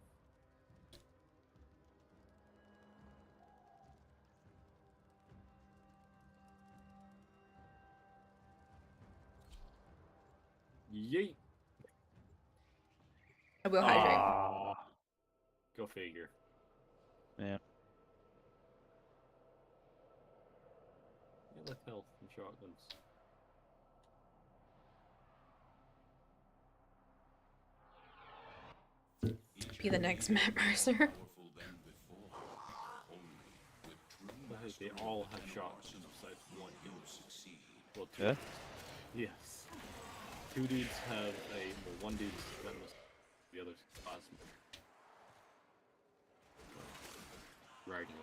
Yeet. I will hydrate. Go figure. Yeah. Yeah, like health and shotguns. Be the next Matt Mercer. They all have shotguns besides one dude. Well, two. Yeah? Yes. Two dudes have one dude's venomous, the other's plasma. Riding it.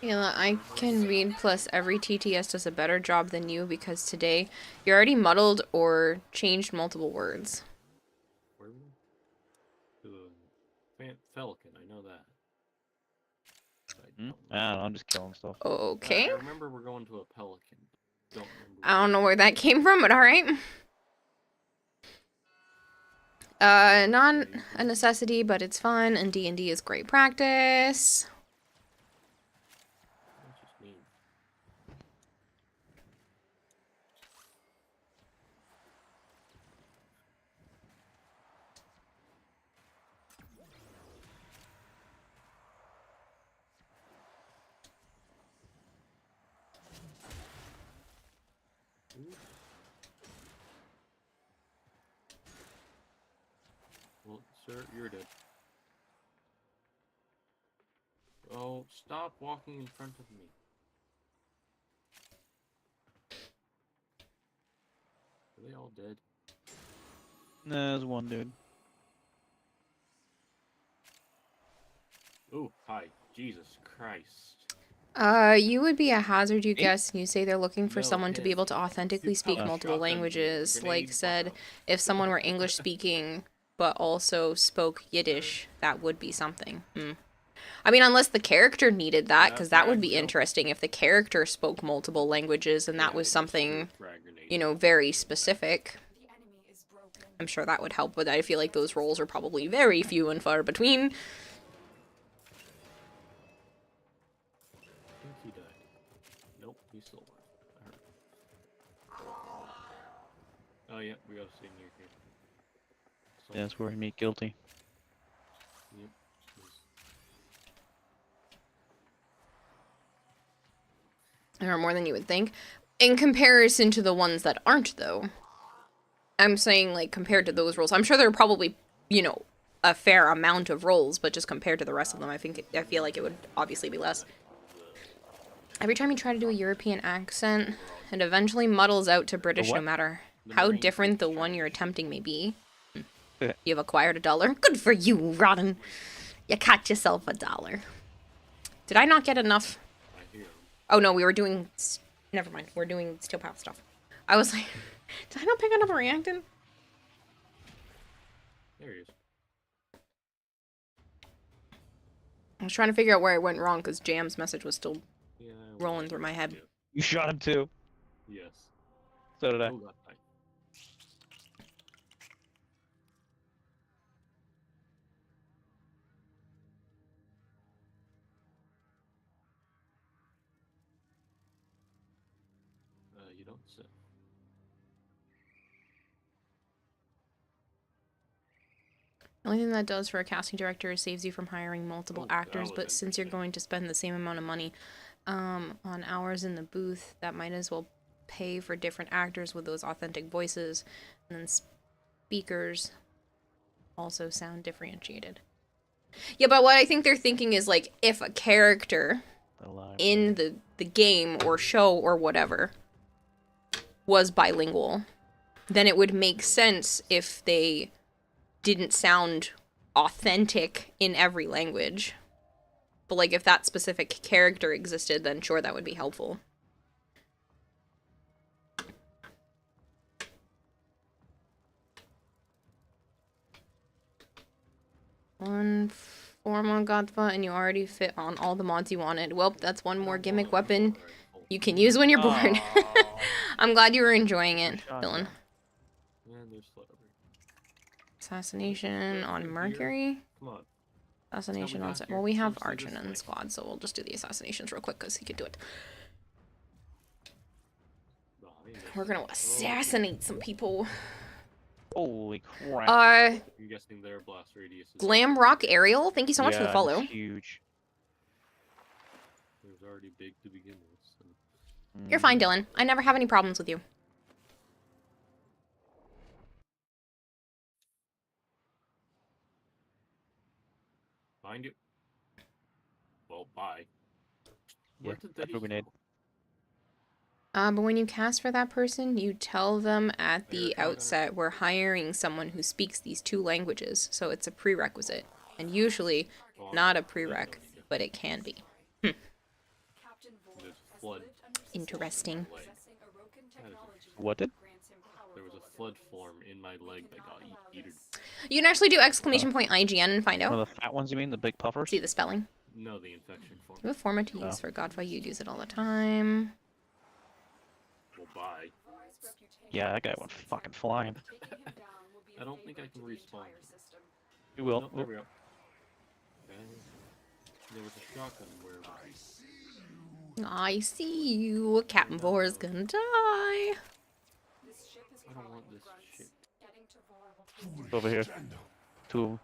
Yeah, I can read, plus every TTS does a better job than you because today you're already muddled or changed multiple words. Where were we? To the Pelican, I know that. I don't know, I'm just killing stuff. Okay. I remember we're going to a Pelican. Don't remember. I don't know where that came from, but alright. Not a necessity, but it's fun, and D&D is great practice. That's just mean. Well, sir, you're dead. Oh, stop walking in front of me. Are they all dead? Nah, there's one dude. Oh, hi. Jesus Christ. You would be a hazard, you guess, and you say they're looking for someone to be able to authentically speak multiple languages. Like said, if someone were English speaking, but also spoke Yiddish, that would be something. I mean, unless the character needed that, because that would be interesting if the character spoke multiple languages and that was something, you know, very specific. I'm sure that would help, but I feel like those roles are probably very few and far between. I think he died. Nope, he's still alive. I heard. Oh, yeah, we gotta stay near here. Yeah, that's where I meet guilty. Yep. There are more than you would think. In comparison to the ones that aren't, though. I'm saying, like, compared to those roles. I'm sure there are probably, you know, a fair amount of roles, but just compared to the rest of them, I feel like it would obviously be less. Every time you try to do a European accent, it eventually muddles out to British no matter how different the one you're attempting may be. You've acquired $1. Good for you, Rodden. You caught yourself $1. Did I not get enough? Oh no, we were doing... Never mind, we're doing Steel Path stuff. I was like, did I not pick up a reactant? There he is. I was trying to figure out where I went wrong because Jam's message was still rolling through my head. You shot him too. Yes. So did I. Oh, God, hi. You don't say. The only thing that does for a casting director is saves you from hiring multiple actors, but since you're going to spend the same amount of money on hours in the booth, that might as well pay for different actors with those authentic voices, and then speakers also sound differentiated. Yeah, but what I think they're thinking is, like, if a character in the game or show or whatever was bilingual, then it would make sense if they didn't sound authentic in every language. But, like, if that specific character existed, then sure, that would be helpful. One form on Godva, and you already fit on all the mods you wanted. Well, that's one more gimmick weapon you can use when you're bored. I'm glad you were enjoying it, Dylan. Assassination on Mercury. Assassination on... Well, we have Archon in the squad, so we'll just do the assassinations real quick, because he could do it. We're gonna assassinate some people. Holy crap. I'm guessing their blast radius is Glam Rock Ariel, thank you so much for the follow. Huge. It was already big to begin with. So. You're fine, Dylan. I never have any problems with you. Find you. Well, bye. Yeah, that's a grenade. But when you cast for that person, you tell them at the outset, we're hiring someone who speaks these 2 languages, so it's a prerequisite. And usually, not a prereq, but it can be. Interesting. What did? There was a flood form in my leg that got eaten. You can actually do exclamation point IGN and find out. One of the fat ones, you mean? The big puffers? See the spelling. No, the infection form. You have a format to use for Godfa, you'd use it all the time. Well, bye. Yeah, that guy went fucking flying. I don't think I can respawn. You will. Nope, there we go. Okay. There was a shotgun where I see you. Captain Vor is gonna die. I don't want this shit. Over here. 2 of them.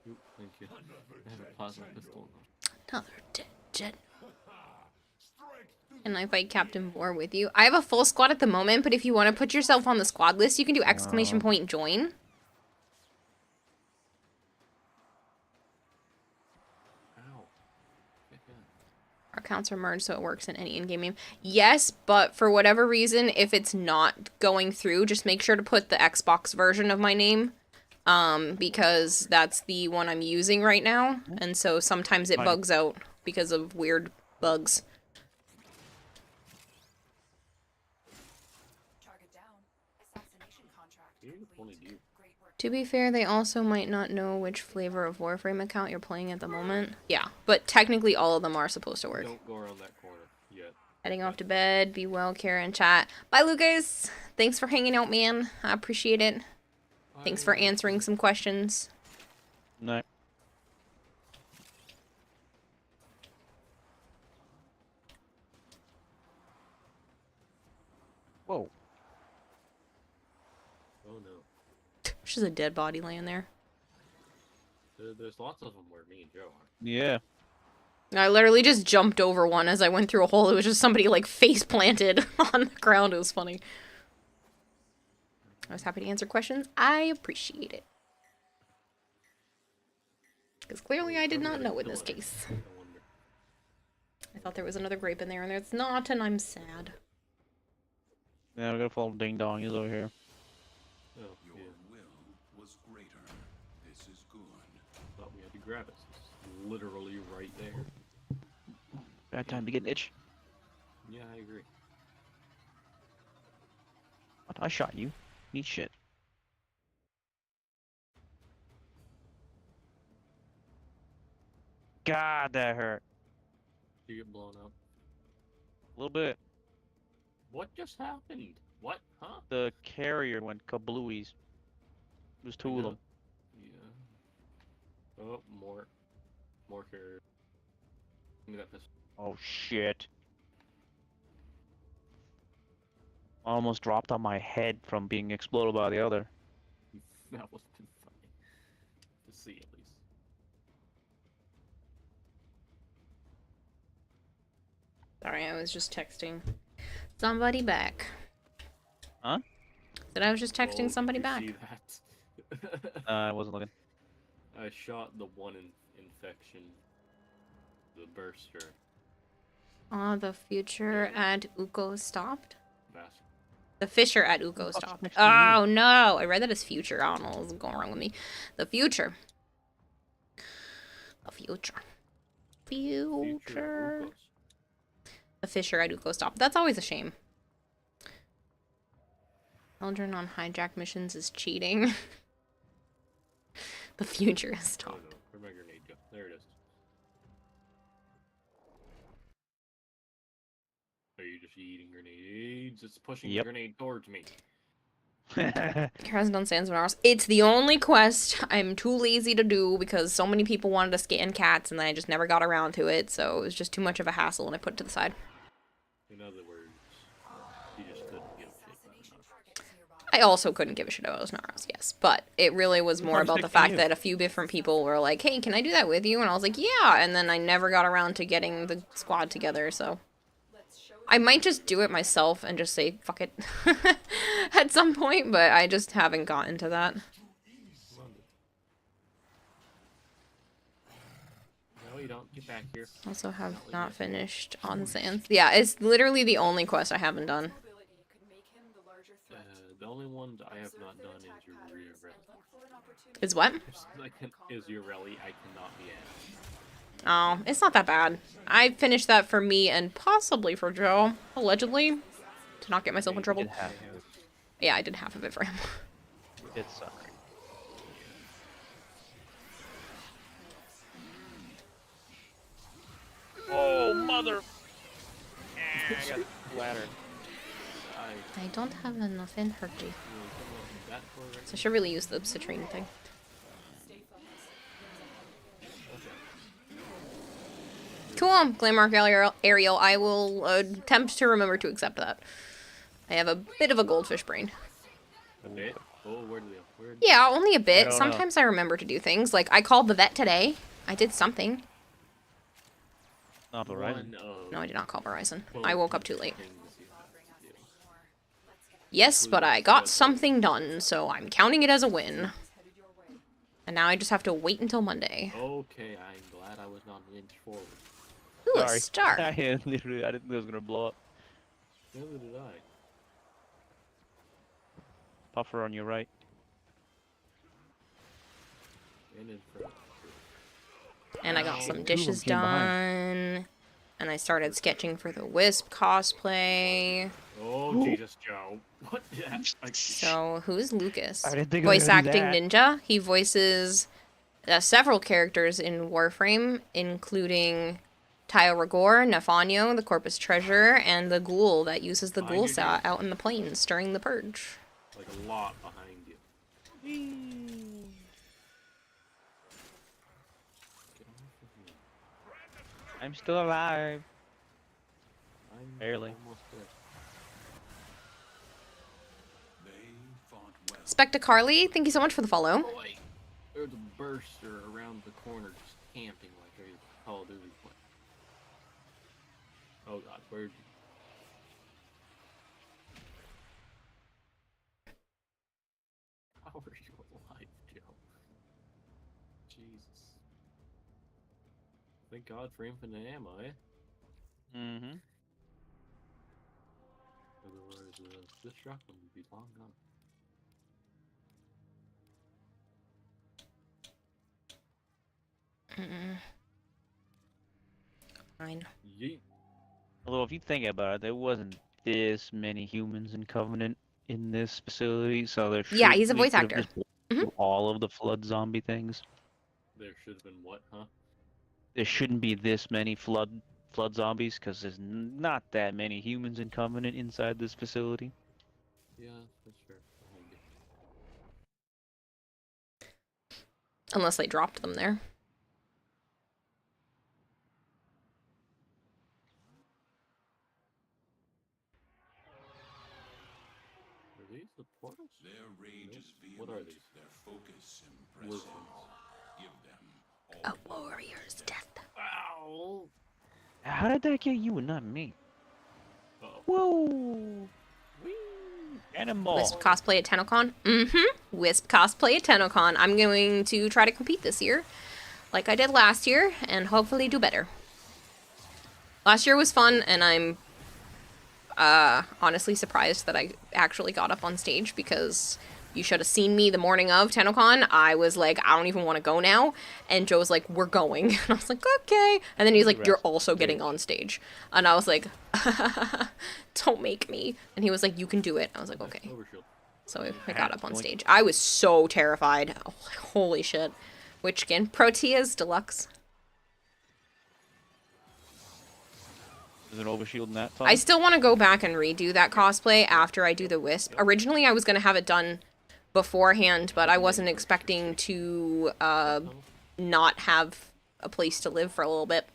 Oop, thank you. I have a plasma pistol. Another dead jet. And I fight Captain Vor with you. I have a full squad at the moment, but if you want to put yourself on the squad list, you can do exclamation point join. Our accounts are merged, so it works in any in-game game. Yes, but for whatever reason, if it's not going through, just make sure to put the Xbox version of my name. Because that's the one I'm using right now. And so sometimes it bugs out because of weird bugs. To be fair, they also might not know which flavor of Warframe account you're playing at the moment. Yeah, but technically all of them are supposed to work. Don't go around that corner yet. Heading off to bed. Be well, Kara, and chat. Bye, Lucas. Thanks for hanging out, man. I appreciate it. Thanks for answering some questions. No. Whoa. Oh no. There's just a dead body laying there. There's lots of them where me and Joe are. Yeah. I literally just jumped over one as I went through a hole. It was just somebody like face planted on the ground. It was funny. I was happy to answer questions. I appreciate it. Because clearly I did not know in this case. I thought there was another grape in there, and there's not, and I'm sad. Yeah, we're gonna follow Ding Dong. He's over here. Oh, Your will was greater. This is good. Thought we had to grab it. It's literally right there. Bad time to get an itch. Yeah, I agree. What? I shot you. Neat shit. God, that hurt. Did you get blown up? A little bit. What just happened? What? Huh? The carrier went kablooies. There's 2 of them. Yeah. Oh, more carrier. Give me that pistol. Oh shit. Almost dropped on my head from being exploded by the other. That would have been funny to see at least. Sorry, I was just texting somebody back. Huh? That I was just texting somebody did you back. See that? I wasn't looking. I shot the one infection, the burster. The future at Uko stopped? Bastard. The Fisher at Uko stopped. next to Oh no! I read that as future. I don't know what's going wrong with me. The future. The future. Future Future. Ukos. The Fisher at Uko stop. That's always a shame. Children on hijack missions is cheating. The future is Oh top. no, where'd my grenade go? There it is. Are you just eating grenades? It's pushing the Yep. grenade towards me. Kara's done Sans Manaros. It's the only quest I'm too lazy to do because so many people wanted to scan cats and then I just never got around to it, so it was just too much of a hassle and I put it to the side. In other words, you just couldn't give a shit about enough. I also couldn't give a shit about Naros, yes, but it really was more about the fact that a few different people were like, hey, can I do that with you? And I was like, yeah, and then I never got around to getting the squad together, so... I might just do it myself and just say, fuck it, at some point, but I just haven't gotten to that. No, you don't. Get back here. Also have not finished on Sans. Yeah, it's literally the only quest I haven't done. The only one I have not done is your rear rally. Is what? Is your rally I cannot be at. Oh, it's not that bad. I finished that for me and possibly for Joe, allegedly, to not get myself in trouble. Yeah, I did half of it for him. It sucked. Oh, mother! I got flattered. I don't have enough energy. So I should really use the citrine thing. Cool, Glammark Ariel. I will attempt to remember to accept that. I have a bit of a goldfish brain. A bit? Oh, where do they go? Yeah, only a bit. don't Sometimes I remember to do things. Like, I called the vet today. I did something. Not Verizon. No, I did not call Verizon. I woke up too late. Yes, but I got something done, so I'm counting it as a win. And now I just have to wait until Monday. Okay, I'm glad I was not an inch forward. Ooh, Sorry. a star. I literally, I didn't think it was gonna blow up. Neither did I. Puffer on your right. And in front. And I got Two some of dishes them came behind. done. And I started sketching for the Wisp cosplay. Oh, Jesus, Joe. What? Yeah. So, who's Lucas? I didn't think I was Voice gonna do acting that. ninja. He voices several characters in Warframe, including Tio Rigor, Nafanio, the Corpus Treasure, and the ghoul that uses the ghoul saw out in the plains during the Purge. Like a lot behind you. I'm still alive. I'm Barely. almost there. Specta Carly, thank you so much for the follow. Boy, there's a burster around the corner just camping like a Call of Duty player. Oh god, where'd you... How are you alive, Joe? Jesus. Thank God for infinite ammo, eh? Mm-hmm. Otherwise, this shotgun would be long gone. Fine. Yeet. Although, if you think about it, there wasn't this many humans in Covenant in this facility, so there should Yeah, he's a we voice could have actor. just do all of the flood zombie things. There should have been what, huh? There shouldn't be this many flood zombies because there's not that many humans in Covenant inside this facility. Yeah, that's fair. Maybe. Unless they dropped them there. Are these the portals? Their rage is vehement, What are these? their focus impressive. Give them A warrior's death. Ow! How did that get you and not me? Uh-oh. Whoa! Whee! Animal! Wisp cosplay at Tennocon? Mm-hmm. Wisp cosplay at Tennocon. I'm going to try to compete this year, like I did last year, and hopefully do better. Last year was fun, and I'm honestly surprised that I actually got up on stage because you should have seen me the morning of Tennocon. I was like, I don't even want to go now. And Joe was like, we're going. And I was like, okay. And then he's like, you're also getting on stage. And I was like, don't make me. And he was like, you can do it. I was like, okay. So I got up on stage. I was so terrified. Oh, holy shit. Which skin? Proteas Deluxe. Is it overshield in that time? I still want to go back and redo that cosplay after I do the Wisp. Originally, I was going to have it done beforehand, but I wasn't expecting to not have a place to live for a little bit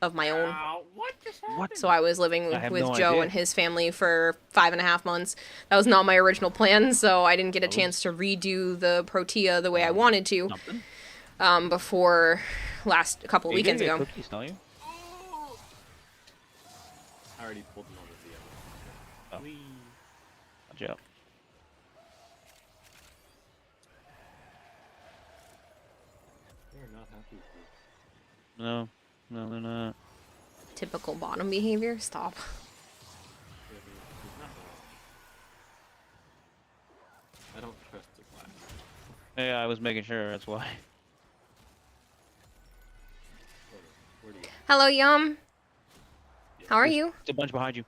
of my own. What? So I was living with no Joe idea. and his family for 5.5 months. That was not my original plan, so I didn't get a chance to redo the Protea the way I wanted to before a couple of weekends ago. Cookies, don't you? I already pulled them out of the oven. Watch out. They're not happy with you. No, they're not. Typical bottom behavior. Stop. I don't trust the glass. Yeah, I was making sure, that's why. Where do you Hello, Yum. How are you? It's a bunch behind you.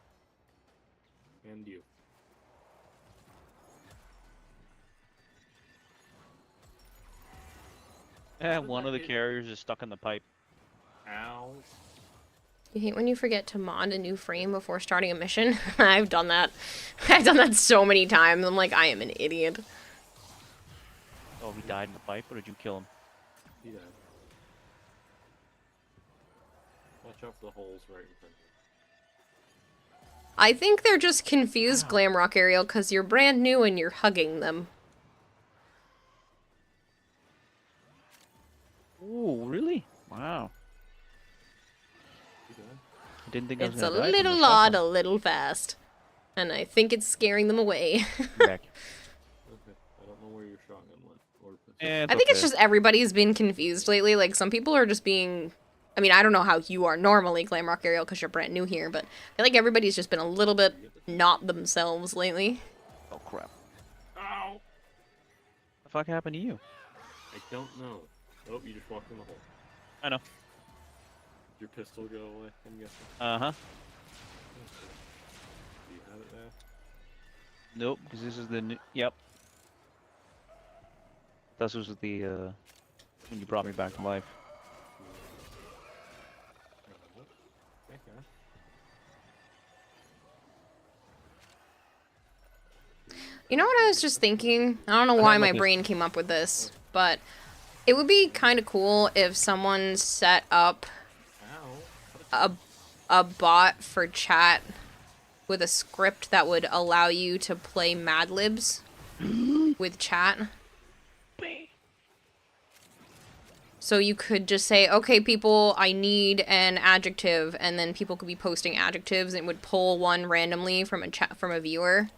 And you. Yeah, one of the carriers is stuck in the pipe. Ow. You hate when you forget to mod a new frame before starting a mission? I've done that. I've done that so many times. I'm like, I am an idiot. Oh, he died in the pipe, or did you kill him? He died. Watch out for the holes right in front of you. I think they're just confused, Glamrock Ariel, because you're brand new and you're hugging them. Oh, really? Wow. I didn't think I was It's a gonna die from little the odd, shotgun. a little fast. And I think it's scaring them away. Back. Okay. I don't know where your shotgun went. Or Yeah, I think it's just everybody's been confused lately. Like, some people are just being... I mean, I don't know how you are normally, Glamrock Ariel, because you're brand new here, but I feel like everybody's just been a little bit not themselves lately. Oh, crap. Ow! What the fuck happened to you? I don't know. Oh, you just walked in the hole. I know. Did your pistol go away, I'm guessing? Uh-huh. Do you have it there? Nope, because this is the new... Yep. This was the, when you brought me back to life. Okay. You know what I was just thinking? I don't know why my brain came up with this, but it would be kind of cool if someone set up a bot for chat with a script that would allow you to play Mad Libs with chat. So you could just say, okay, people, I need an adjective, and then people could be posting adjectives, and it would pull one randomly from a chat from a viewer.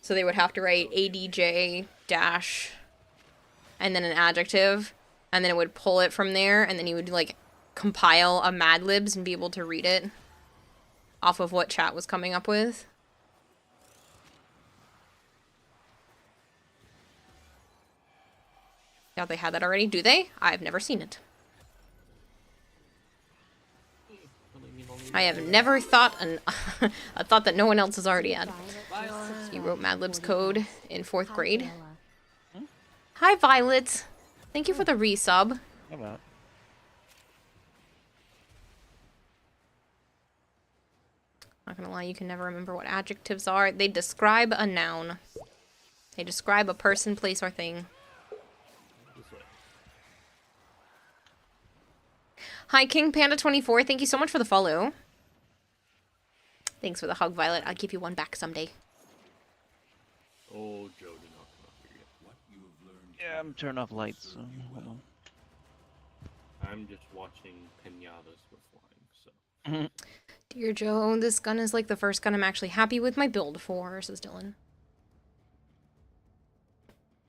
So they would have to write ADJ dash and then an adjective, and then it would pull it from there, and then you would like compile a Mad Libs and be able to read it off of what chat was coming up with. Yeah, they had that already. Do they? I've never seen it. I have never thought a thought that no one else has already had. So you wrote Mad Libs code in 4th grade. Hi, Violet. Thank you for the resub. How about? Not gonna lie, you can never remember what adjectives are. They describe a noun. They describe a person, place, or thing. Hi, King Panda 24. Thank you so much for the follow. Thanks for the hug, Violet. I'll give you one back someday. Oh, Joe did not come up here yet. What you have learned. Yeah, I'm turning off lights, so hold on. I'm just watching pinatas for flying, so. Dear Joe, this gun is like the first gun I'm actually happy with my build for, says Dylan.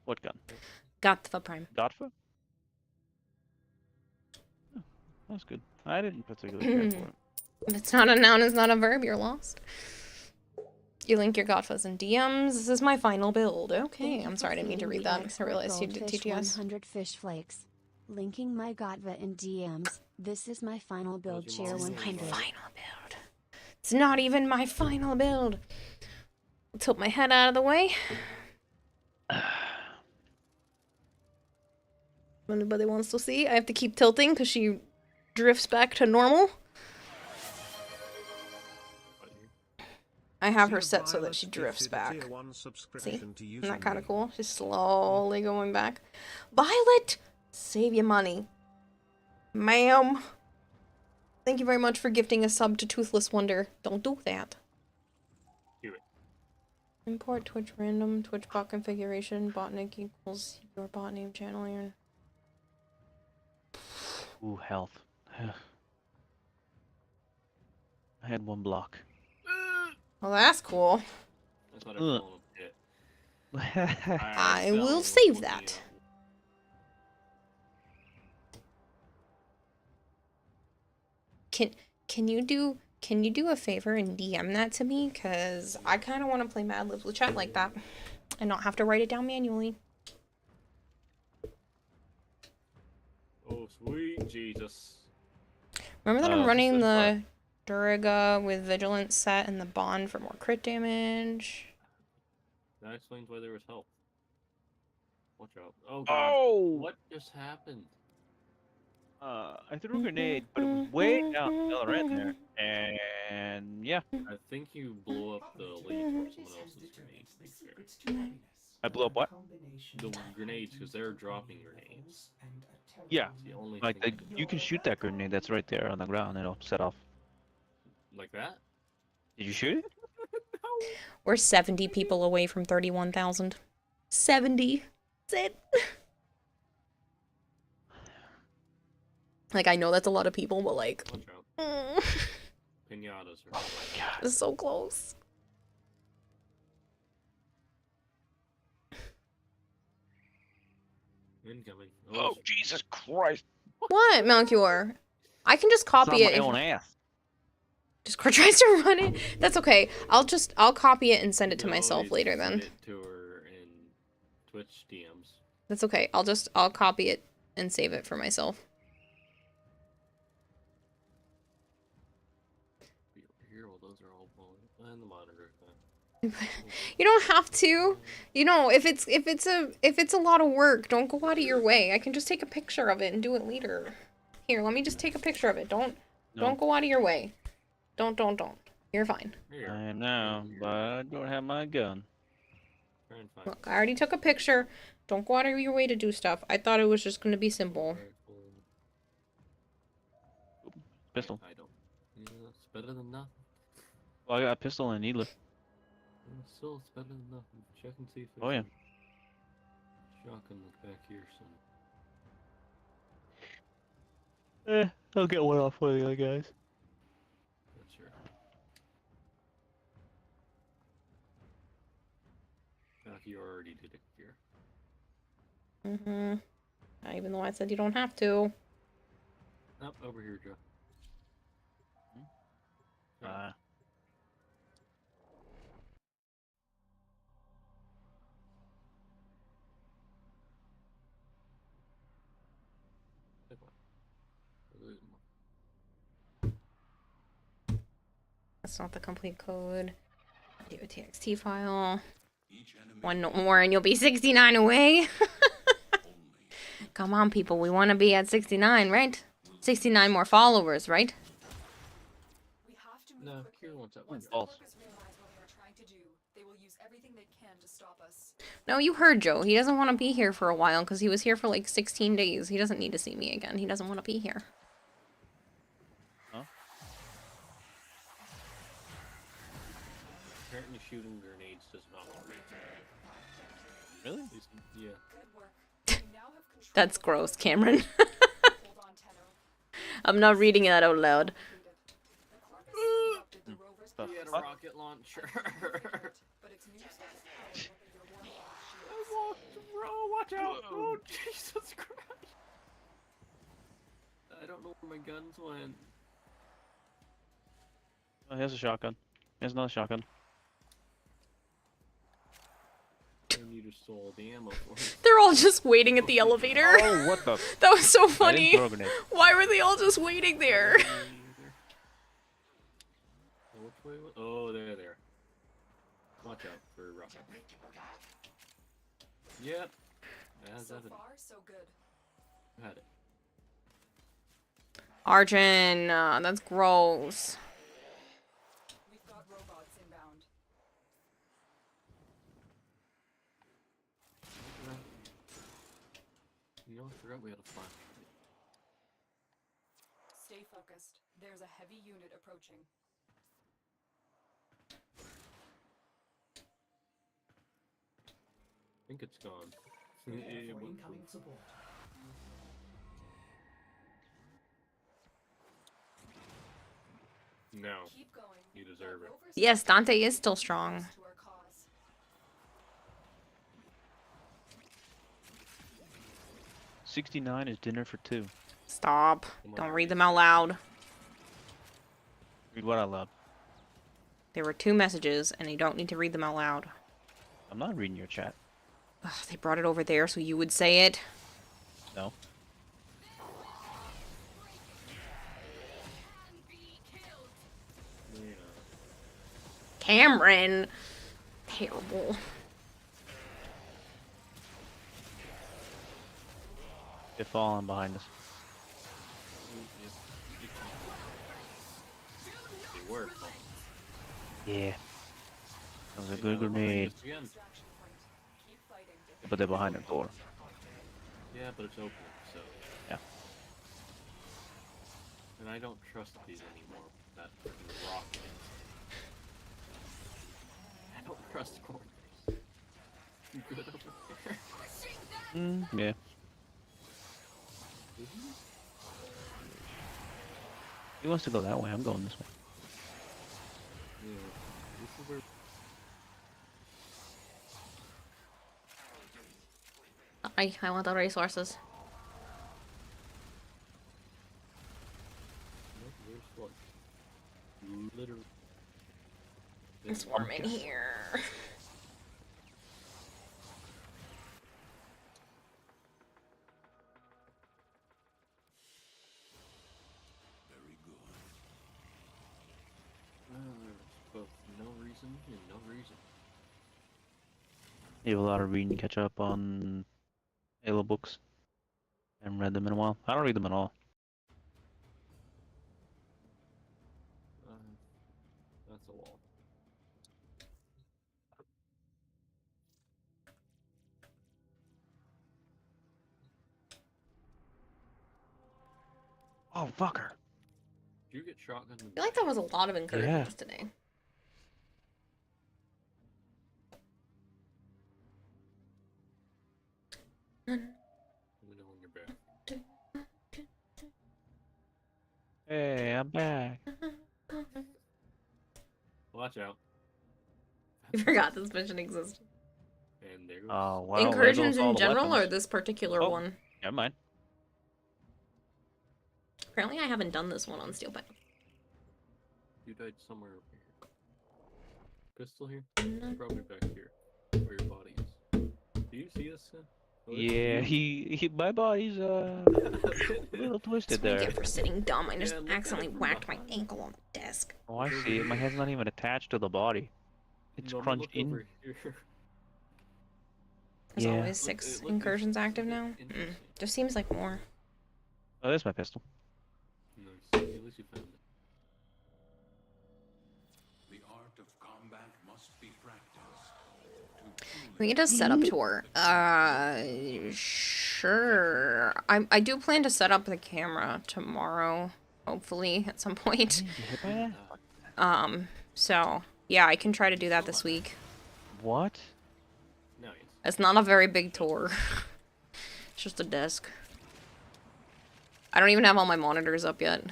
What gun? Gatva Prime. Gatva? Oh, that's good. I didn't particularly care for it. If it's not a noun, it's not a verb, you're lost. You link your godfuzz in DMs. This is my final build. Thank Okay, you I'm for sorry, I didn't mean to feeding read the that. I expert realized you did goldfish TTS. 100 fish flakes. Linking my Godva in DMs. This is my final build, your cheer mom My 100. final build. It's not even my final build. I'll tilt my head out of the way. If anybody wants to see, I have to keep tilting because she drifts back to normal. I have her set so that she drifts back. See? Isn't that kind of cool? She's slowly going back. Violet! Save your money. Ma'am. Thank you very much for gifting a sub to Toothless Wonder. Don't do that. Do it. Import Twitch random, Twitch bot configuration, botnik equals your bot name channel here. Ooh, health. I had one block. Well, that's cool. That's what I fell in a pit. I will save that. Can you do a favor and DM that to me? Cause I kind of want to play Mad Libs with chat like that, and not have to write it down manually. Oh, sweet Jesus. Remember that I'm running so the Duriga with Vigilance set and the Bond for more crit damage. That explains why there was help. Watch out. Oh god. Oh! What just happened? I threw a grenade, but it was way down the other end there. And yeah. I think you blew up the lead from someone else's grenade. I blew up what? The grenades, because they're dropping grenades. Yeah. The only Like, thing you can shoot that grenade that's right there on the ground and it'll set off. like that? Did you shoot it? We're 70 people away from 31,000. 70. That's it. Like, I know that's a lot of people, but like... Watch out. Pinatas are... Oh my god. It's so close. Incoming. Oh, Jesus Christ. What, Melchior? I can just copy it. It's on my own ass. Discord tries to run it. That's okay. I'll copy it and send it to myself later then. Send it to her in Twitch DMs. That's okay. I'll copy it and save it for myself. Be over here while those are all blowing. And the monitor. You don't have to. You know, if it's a lot of work, don't go out of your way. I can just take a picture of it and do it later. Here, let me just take a picture of it. Don't go out of your way. Don't. You're fine. I know, but I don't have my gun. Look, I already took a picture. Don't go out of your way to do stuff. I thought it was just going to be simple. Pistol. I don't. Yeah, it's better than nothing. Well, I got a pistol and a needler. Still, it's better than nothing. Check and see if Oh, yeah. Shotgun back here I'll get one off one of the other guys. That's sure. You already did it here. Even though I said you don't have to. Up over here, Joe. That's not the complete code. Do a TXT file. One more and you'll be 69 away. Come on, people. We want to be at 69, right? 69 more followers, right? No, Kira wants that one. False. No, you heard Joe. He doesn't want to be here for a while because he was here for like 16 days. He doesn't need to see me again. He doesn't want to be here. Huh? Apparently shooting grenades does not work. Really? Yeah. That's gross, Cameron. I'm not reading that out loud. He had a rocket launcher. Watch out! Oh, Jesus Christ! I don't know where my guns went. Oh, here's a shotgun. Here's another shotgun. And you just stole the ammo for it. They're all just waiting at the elevator. Oh, what the? That was so I didn't funny. throw a grenade. Why were they all just waiting there? Oh, which way? Oh, there. Watch out for rocket. Yep. As So evident. far, so good. You had it. Arjun, that's gross. We've got robots inbound. You know, I forgot we had a flash. Stay focused. There's a heavy unit approaching. I think it's gone. Prepare for incoming support. No. Keep going. You deserve it. Yes, Dante is still strong. To our cause. 69 is dinner for 2. Stop. Don't read them out loud. Read what I love. There were 2 messages, and you don't need to read them out loud. I'm not reading your chat. Ugh, they brought it over there so you would say it. No. Yeah. Cameron. Terrible. They're falling behind us. They were. Yeah. That was a good grenade. Again. Keep fighting. But they're behind a door. Yeah, but it's open, so. Yeah. And I don't trust these anymore. That freaking rocket. I don't trust corners. You good over there? Yeah. He wants to go that way. I'm going this way. Yeah. This is where. I want the resources. There's like. Literally. It's warm in here. Very good. There's both no reason and no reason. You have a lot of reading to catch up on Halo books. I haven't read them in a while. I don't read them at all. That's a wall. Oh, fucker. Did you get shotgun? I feel like that was a lot of encouragements today. Let me know when you're back. Hey, I'm back. Watch out. I forgot this mission existed. And there goes. Oh, wow. Incursions there goes all in the general, or weapons. this particular Oh. one? Never mind. Apparently I haven't done this one on Steelback. You died somewhere over here. Pistol here? Probably back here. Where your body is. Do you see this? Oh, this is Yeah, you. my body's a little twisted That's what I there. get for sitting dumb. I just Yeah, look at accidentally it from whacked my behind. ankle on the desk. Oh, I see it. My head's not even attached to the body. It's No, but crunched look in. over here. There's Yeah. always 6 It looked incursions active now. interesting. Just seems like more. Oh, there's my pistol. Nice. At least you found it. The art of combat must be practiced. We get a setup tour. Sure. I do plan to set up the camera tomorrow, hopefully, at some point. You hit by that? So, yeah, I can try to do that this week. What? Nice. It's not a very big tour. It's just a desk. I don't even have all my monitors up yet.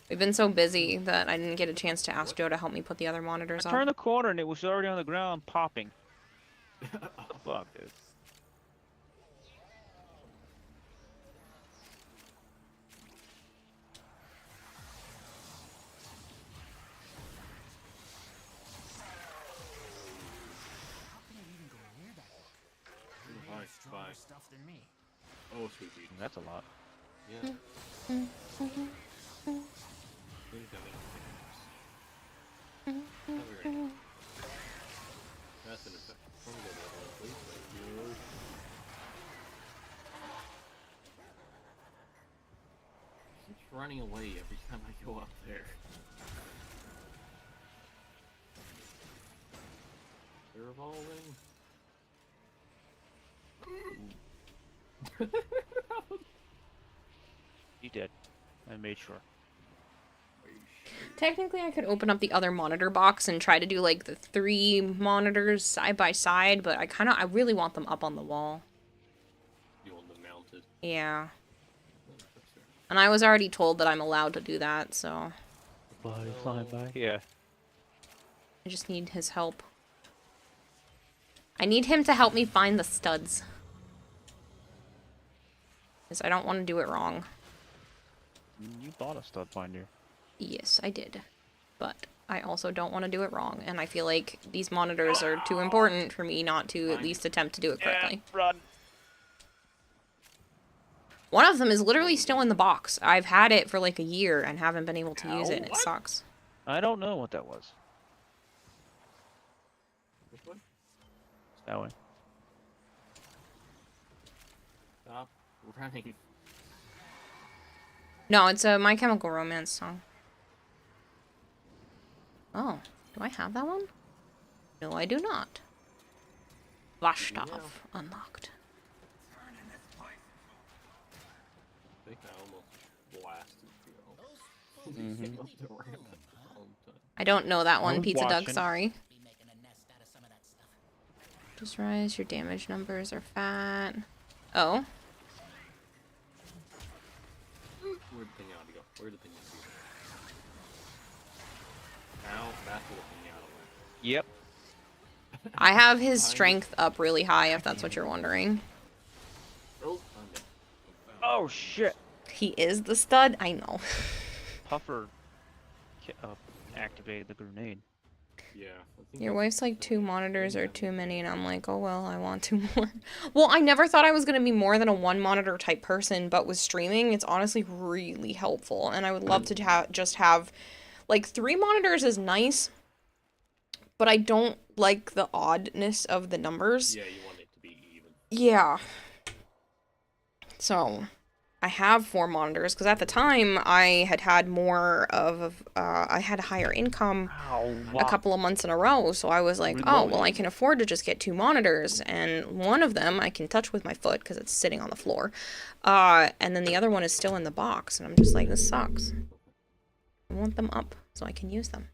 We've been so busy that I didn't get a chance to ask Joe to help me put the other monitors I up. turned the corner and it was already on the ground popping. What the fuck, dude? stuff than me. Oh, sweet beat. That's a lot. Yeah. That's an effect. I'm gonna go the other way, please. Thank you. Keeps running away every time I go up there. They're evolving. He did. I made sure. Technically, I could open up the other monitor box and try to do, like, the 3 monitors side by side, but I really want them up on the wall. You want them mounted? Yeah. And I was already told that I'm allowed to do that, so... Flying by? Yeah. I just need his help. I need him to help me find the studs. Because I don't want to do it wrong. You bought a stud finder. Yes, I did. But I also don't want to do it wrong, and I feel like these monitors are too important for me not to at least attempt to do it correctly. Yeah, run. One of them is literally still in the box. I've had it for like a year and haven't been able to use it, and it sucks. I don't know what that was. Which one? That way. Stop running. No, it's a My Chemical Romance song. Oh, do I have that one? No, I do not. Vashtov unlocked. I think I almost blasted you. I don't know that one, was Pizza Doug, watching. sorry. Just rise, your damage numbers are fat. Oh. Where'd the pinata go? Where'd the pinata go? Ow, that's where the pinata went. Yep. I have his strength up really high, if that's what you're wondering. Oh, I'm dead. Oh shit. He is the stud? I know. Puffer activated the grenade. Yeah. Your wife's like 2 monitors are too many, and I'm like, oh well, I want 2 more. Well, I never thought I was going to be more than a 1 monitor type person, but with streaming, it's honestly really helpful, and I would love to just have, like, 3 monitors is nice, but I don't like the oddness of the numbers. Yeah, you want it to be even. Yeah. So, I have 4 monitors, because at the time, I had more of, I had a higher income a couple of months in a row, so I was like, oh, well, I can afford to just get 2 monitors, and one of them I can touch with my foot, because it's sitting on the floor, and then the other one is still in the box, and I'm just like, this sucks. I want them up, so I can use them.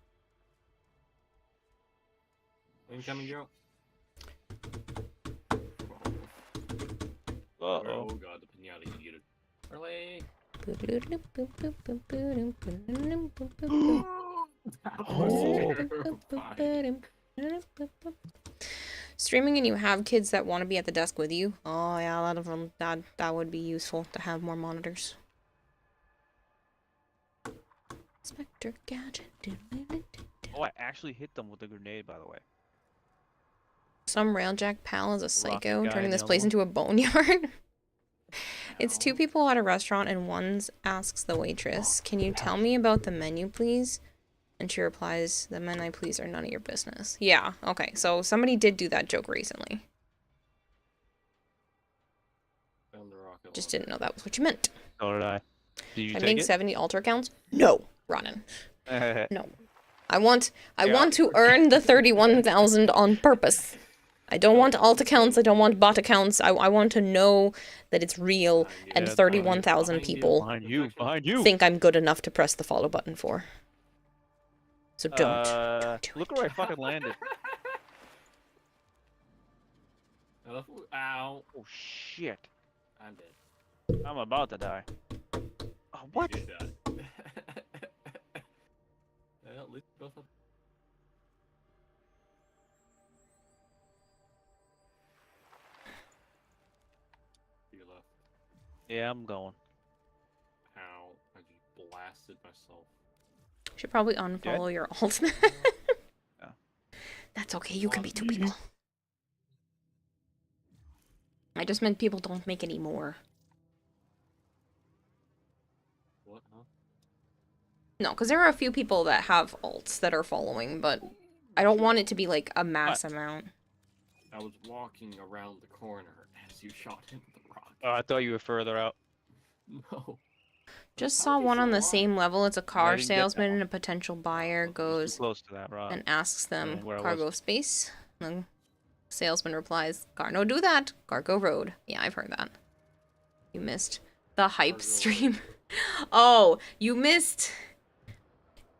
Incoming, Joe. Uh-oh. Oh god, the pinata yeeted. Early. Streaming and you have kids that want to be at the desk with you. Oh yeah, a lot of them. That would be useful to have more monitors. Spectre Gadget. Oh, I actually hit them with a grenade, by the way. Some railjack pal is a psycho, guy turning in this yellow. place into a boneyard. It's 2 people at a restaurant and one asks the waitress, "Can you tell me about the menu, please?" And she replies, "The men I please are none of your business." Yeah, okay, so somebody did do that joke recently. Found the rocket Just launcher. didn't know that was what you meant. So did I. Did you I take make it? 70 altar counts? No, Ronan. No. I want to earn the 31,000 on purpose. I don't want alt accounts, I don't want bot accounts. I want to know that it's real and 31,000 people Behind you. think I'm good enough to press the follow button for. So don't do Look it. where I fucking landed. Ow. Oh shit. I'm dead. I'm about to die. Oh, what? You did die. Well, at least both of you left. Yeah, I'm going. Ow. I just blasted myself. Should probably unfollow your alt. Yeah. That's okay, you can be 2 people. I just meant people don't make any more. What, huh? No, because there are a few people that have alts that are following, but I don't want it to be like a mass amount. I was walking around the corner as you shot into the rock. Oh, I thought you were further out. No. Just saw one on the same level. It's a car didn't get that salesman one. and a potential buyer Too goes close to that rock. and asks them where I cargo was. space. The salesman replies, "Car no do that. Cargo road." Yeah, I've heard that. You missed the hype stream. Oh, you missed.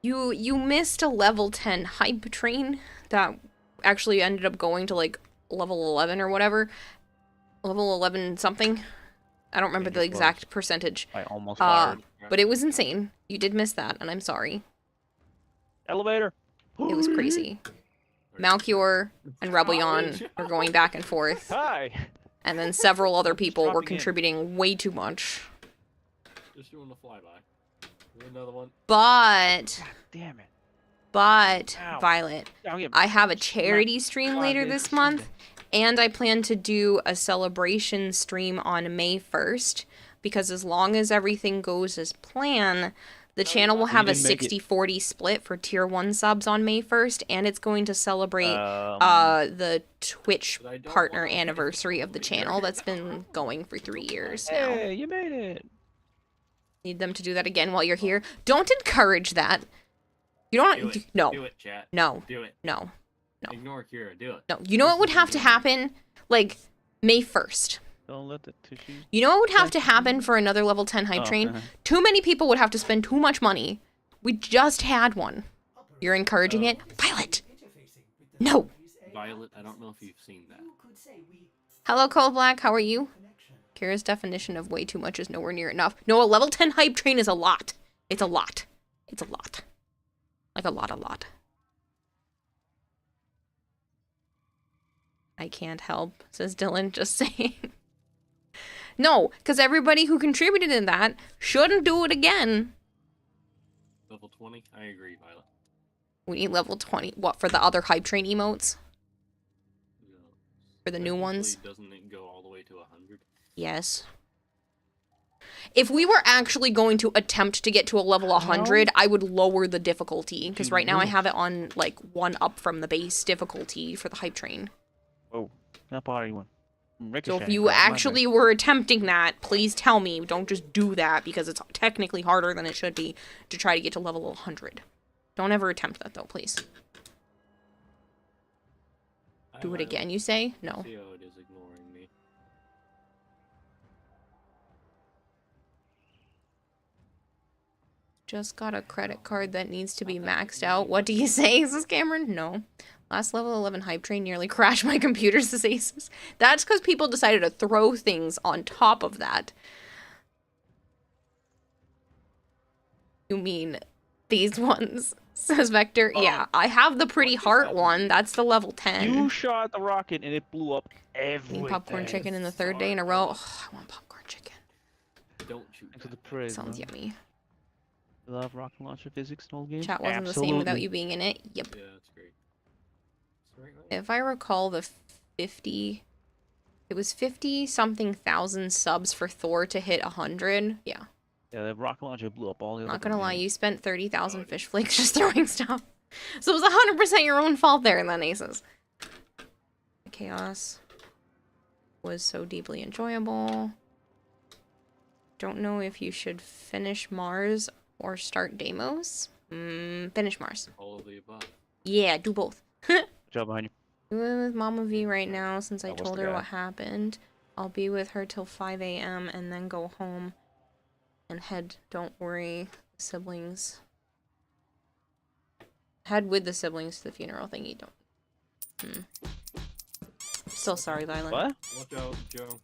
You missed a level 10 hype train that actually ended up going to like level 11 or whatever. Level 11 something. I don't remember the exact percentage. I almost fired. But it was insane. You did miss that, and I'm sorry. Elevator. It was crazy. Malchior and Rebellion were going back and forth. Hi. And then several other people were dropping in. contributing way too much. Just doing a flyby. Another one. But... Damn it. But, Ow. Violet, I'll get I have a charity stream God, later it's this month, and I plan to do a celebration stream on May 1st, because as long as everything goes as planned, the channel will have a didn't make it. 60-40 split for tier 1 subs on May 1st, and it's going to celebrate the Twitch partner anniversary of the channel that's been going for 3 years now. Hey, you made it. Need them to do that again while you're here. Don't encourage that. You don't. Do it. No. Do it, chat. No. Do it. No. Ignore Kira. Do it. No. You know what would have to happen? Like, May 1st. Don't let the tissues. You know what would have to happen for another level 10 hype train? Too many people would have to spend too much money. We just had one. You're encouraging it? Violet! No! Violet, I don't know if you've seen that. Hello, Cold Black. How are you? Kira's definition of way too much is nowhere near enough. No, a level 10 hype train is a lot. It's a lot. It's a lot. Like a lot. I can't help, says Dylan, just saying. No, because everybody who contributed in that shouldn't do it again. Level 20? I agree, Violet. We need level 20. What, for the other hype train emotes? No. For the new ones? Doesn't it go all the way to 100? Yes. If we were actually going to attempt to get to a level 100, I would lower the difficulty. Because right now I have it on, like, 1 up from the base difficulty for the hype train. Oh, that body one. So if you actually were attempting that, please tell me. Don't just do that, because it's technically harder than it should be to try to get to level 100. Don't ever attempt that, though, please. Do it again, you say? No. See how it is ignoring me. Just got a credit card that needs to be maxed out. What do you say, Aces Cameron? No. Last level 11 hype train nearly crashed my computer, says Aces. That's because people decided to throw things on top of that. You mean these ones, says Vector. Yeah, I have the pretty heart one. That's the level 10. You shot the rocket and it blew up everything. Eating popcorn chicken in the 3rd day in a row. Oh, I want popcorn chicken. Don't shoot to the prey. Sounds yummy. Love rocket launcher physics in old games. Chat wasn't the same without you being in it. Yep. Yeah, that's great. Right. If I recall, it was 50-something thousand subs for Thor to hit 100. Yeah. Yeah, the rocket launcher blew up all the other. Not gonna lie, you spent 30,000 fish flakes just throwing stuff. So it was 100% your own fault there, then, Aces. Chaos was so deeply enjoyable. Don't know if you should finish Mars or start Deimos. Finish Mars. All of the above. Yeah, do both. Good job behind you. I'm with Mama V right now since I That was told the her guy. what happened. I'll be with her till 5 a.m. and then go home and head. Don't worry, siblings. Head with the siblings to the funeral thingy. Don't. Still sorry, Violet. What? Watch out, Joe.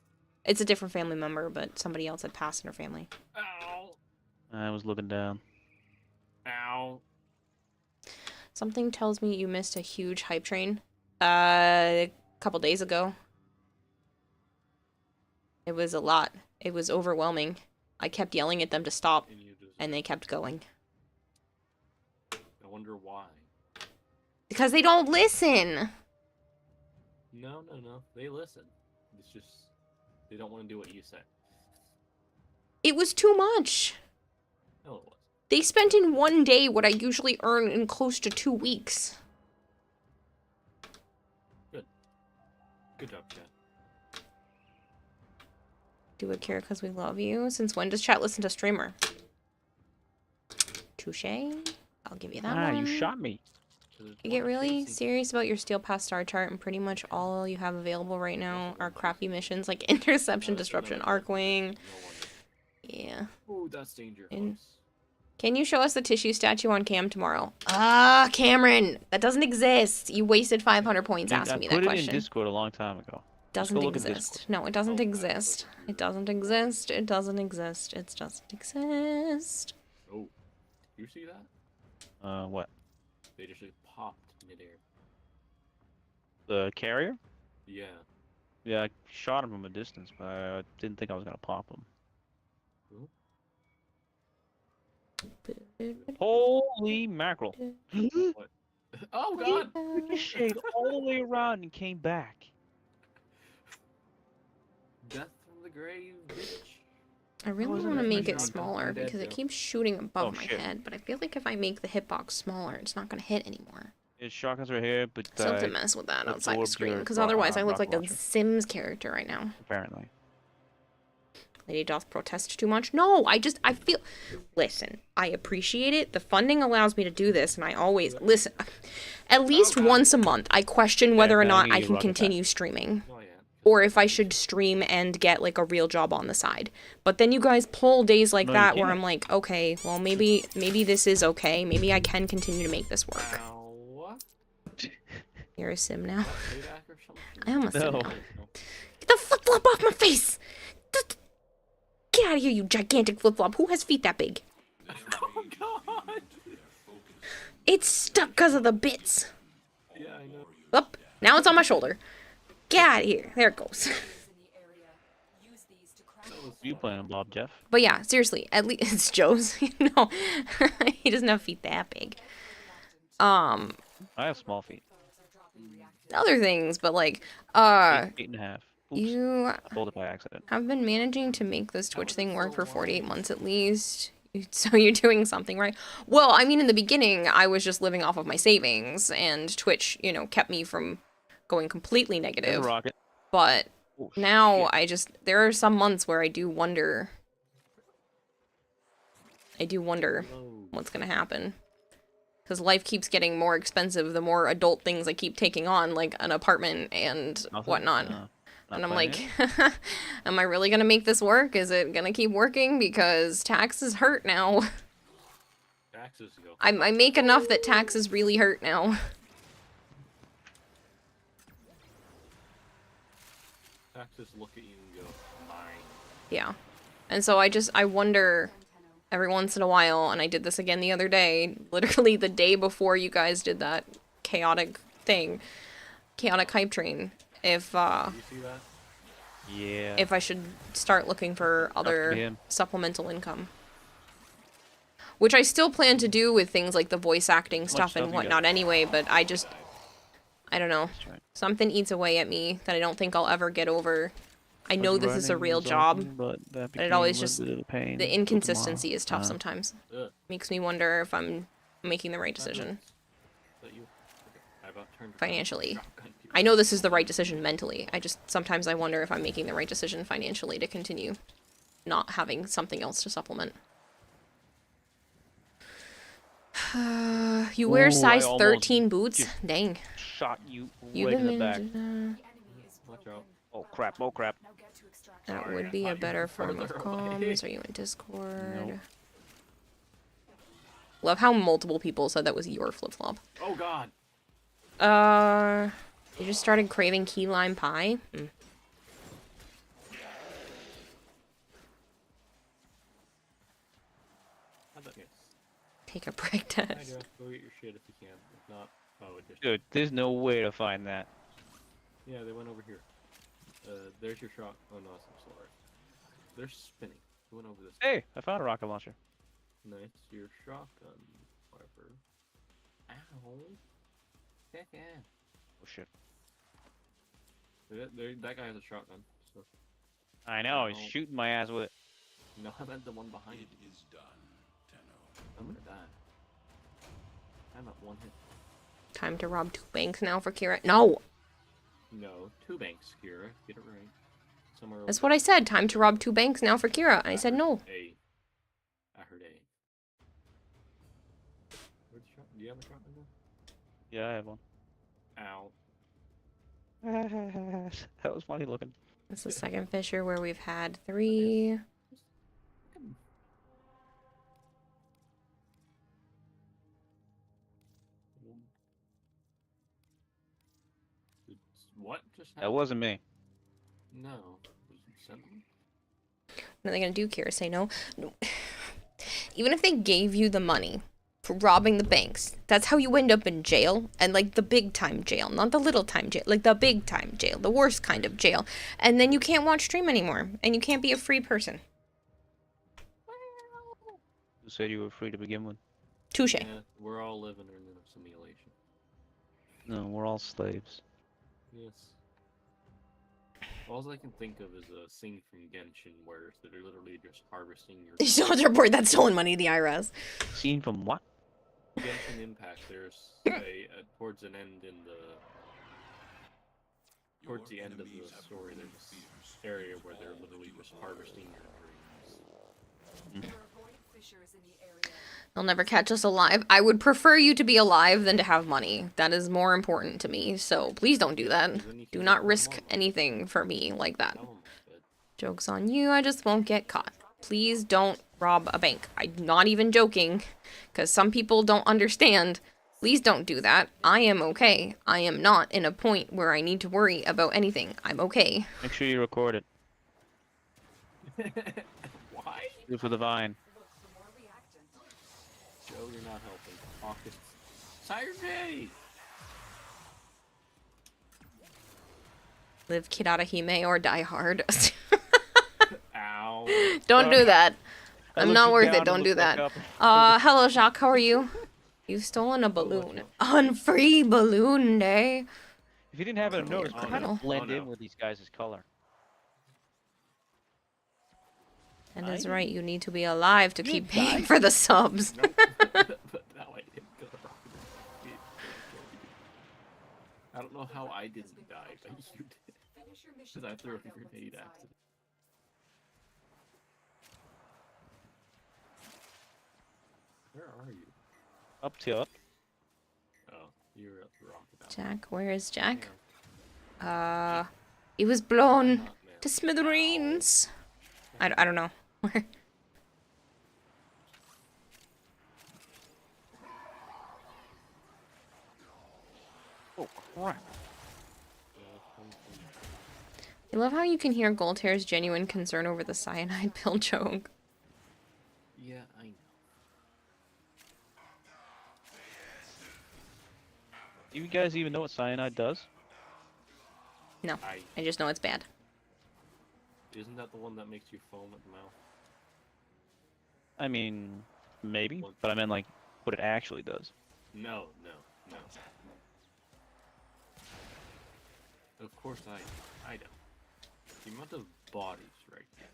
It's a different family member, but somebody else had passed in her family. Ow. I was looking down. Ow. Something tells me you missed a huge hype train. A couple days ago. It was a lot. It was overwhelming. I kept yelling at them to stop, and they kept going. I wonder why. Because they don't listen! No. They listen. It's just They don't want to do what you say. It was too much. No, it was. They spent in 1 day what I usually earn in close to 2 weeks. Good. Good job, chat. Do it, Kira, because we love you. Since when does chat listen to streamer? Touche. I'll give you that one. You shot me. You get really serious about your Steel Pass star chart, and pretty much all you have available right now are crappy missions like Interception, Disruption, Arcwing. Yeah. Oh, that's danger. Can you show us the tissue statue on cam tomorrow? Ah, Cameron, that doesn't exist. You wasted 500 points asking me that I put it question. in Discord a long time ago. Doesn't exist. No, it doesn't exist. It doesn't exist. It doesn't exist. It doesn't exist. Oh, you see that? What? They just popped midair. The carrier? Yeah. Yeah, I shot him from a distance, but I didn't think I was gonna pop him. Holy mackerel! What? Oh god! Ricocheted all the way around and came back. Death from the grave, bitch. I really want to make it smaller because it keeps shooting above my head, but I feel like if I make the hitbox smaller, it's not going to hit anymore. His shotguns right here, but So I have to mess with that outside the screen, because otherwise I look like a Sims character right now. Apparently. Lady doth protest too much? No, I feel... Listen, I appreciate it. The funding allows me to do this, and I always... Listen, at least once a month, I question whether or not I can continue streaming. Or if I should stream and get, like, a real job on the side. But then you guys pull days like that where I'm like, okay, well, maybe this is okay. Maybe I can continue to make this work. You're a sim now. I am a sim now. Get the flip-flop off my face! Get out of here, you gigantic flip-flop. Who has feet that big? Oh god! It's stuck because of the bits. Yeah, I know. Up. Now it's on my shoulder. Get out of here. There it goes. You playing Bob, Jeff? But yeah, seriously, at least it's Joe's. No, he doesn't have feet that big. I have small feet. Other things, but like, 8.5. Oops, you I pulled it by accident. have been managing to make this Twitch thing work for 48 months at least. So you're doing something right. Well, I mean, in the beginning, I was just living off of my savings, and Twitch, you know, kept me from going completely negative. Rocket. But now there are some months where I do wonder what's gonna happen. Because life keeps getting more expensive the more adult things I keep taking on, like an apartment and whatnot. And I'm like, am I really gonna make this work? Is it gonna keep working? Because taxes hurt now. Taxes go. I make enough that taxes really hurt now. Taxes look at you and go, fine. Yeah. And so I wonder every once in a while, and I did this again the other day, literally the day before you guys did that chaotic thing, chaotic hype train, if, You see that? Yeah. if I should start looking for other supplemental income. Which I still plan to do with things like the voice acting stuff and whatnot anyway, but I don't know. Something eats away at me that I don't think I'll ever get over. I know this is a real job, but it always just, the inconsistency is tough sometimes. Makes me wonder if I'm making the right decision. Financially. I know this is the right decision mentally. Sometimes I wonder if I'm making the right decision financially to continue not having something else to supplement. You wear size 13 boots? Dang. Shot you You've right in the been back. Watch out. Oh crap, oh crap. That would be a better form of comms. Are you in Discord? Nope. Love how multiple people said that was your flip-flop. Oh god. You just started craving key lime pie? Mm. Take a break test. Go get your shit if you can. If not, it just... Dude, there's no way to find that. Yeah, they went over here. There's your shot. Oh no, it's some solar. They're spinning. They went over this. Hey, I found a rocket launcher. Nice. Your shotgun. Whatever. Ow. Heck yeah. Oh shit. That guy has a shotgun. So. I know, he's shooting my ass with it. No, I meant the one behind you. It is done, Tenno. I'm gonna die. I'm at 1 hit. Time to rob 2 banks now for Kira. No! No, 2 banks, Kira. Get it right. Somewhere over That's what I said. Time to rob 2 banks now for Kira. And I said no. A. I heard A. Where's the shot? Do you have a shotgun gun? Yeah, I have one. Ow. That was funny looking. It's the second fissure where we've had 3. What just happened? That wasn't me. No. Was it something? What are they gonna do, Kira? Say no? No. Even if they gave you the money for robbing the banks, that's how you end up in jail. And like the big time jail, not the little time jail, like the big time jail, the worst kind of jail. And then you can't watch stream anymore, and you can't be a free person. Who said you were free to begin with? Touche. Yeah, we're all living in a simulation. No, we're all slaves. Yes. All I can think of is a scene from Genshin where they're literally just harvesting your... You still have to report that stolen money to the IRS. Scene from what? Genshin Impact, there's a towards an end in the... Towards the end of the story, there's this area where they're literally just harvesting your dreams. They'll never catch us alive. I would prefer you to be alive than to have money. That is more important to me, so please don't do that. Do not risk anything for me like that. Joke's on you, I just won't get caught. Please don't rob a bank. I'm not even joking, because some people don't understand. Please don't do that. I am okay. I am not in a point where I need to worry about anything. I'm okay. Make sure you record it. Why? Do it for the Vine. Joe, you're not helping. Pockets. Saturday! Live Kirara Hime or die hard. Ow. Don't do that. I I'm looked not you worth down it. and Don't do looked back that. up. Hello, Jacques. How are you? You've stolen a balloon. On free balloon day. If you didn't have it noticed, Oh, I'm trying no. to blend Oh, no. in with these guys' color. That is right. You need to be alive to keep paying die. for the subs. Nope. But now I did go wrong. I don't know how I didn't die, but you did. Because I threw a grenade accident. Where are you? Up top. Oh, you're up the rock about. Jack, where is Jack? He was blown Not, man. to smithereens. I don't know. Where? Oh crap! I love how you can hear Goldhair's genuine concern over the cyanide pill joke. Yeah, I know. Do you guys even know what cyanide does? No, I just know it's bad. Isn't that the one that makes you foam at the mouth? I mean, maybe, but I meant like what it actually does. No. Of course I don't. The amount of bodies right now.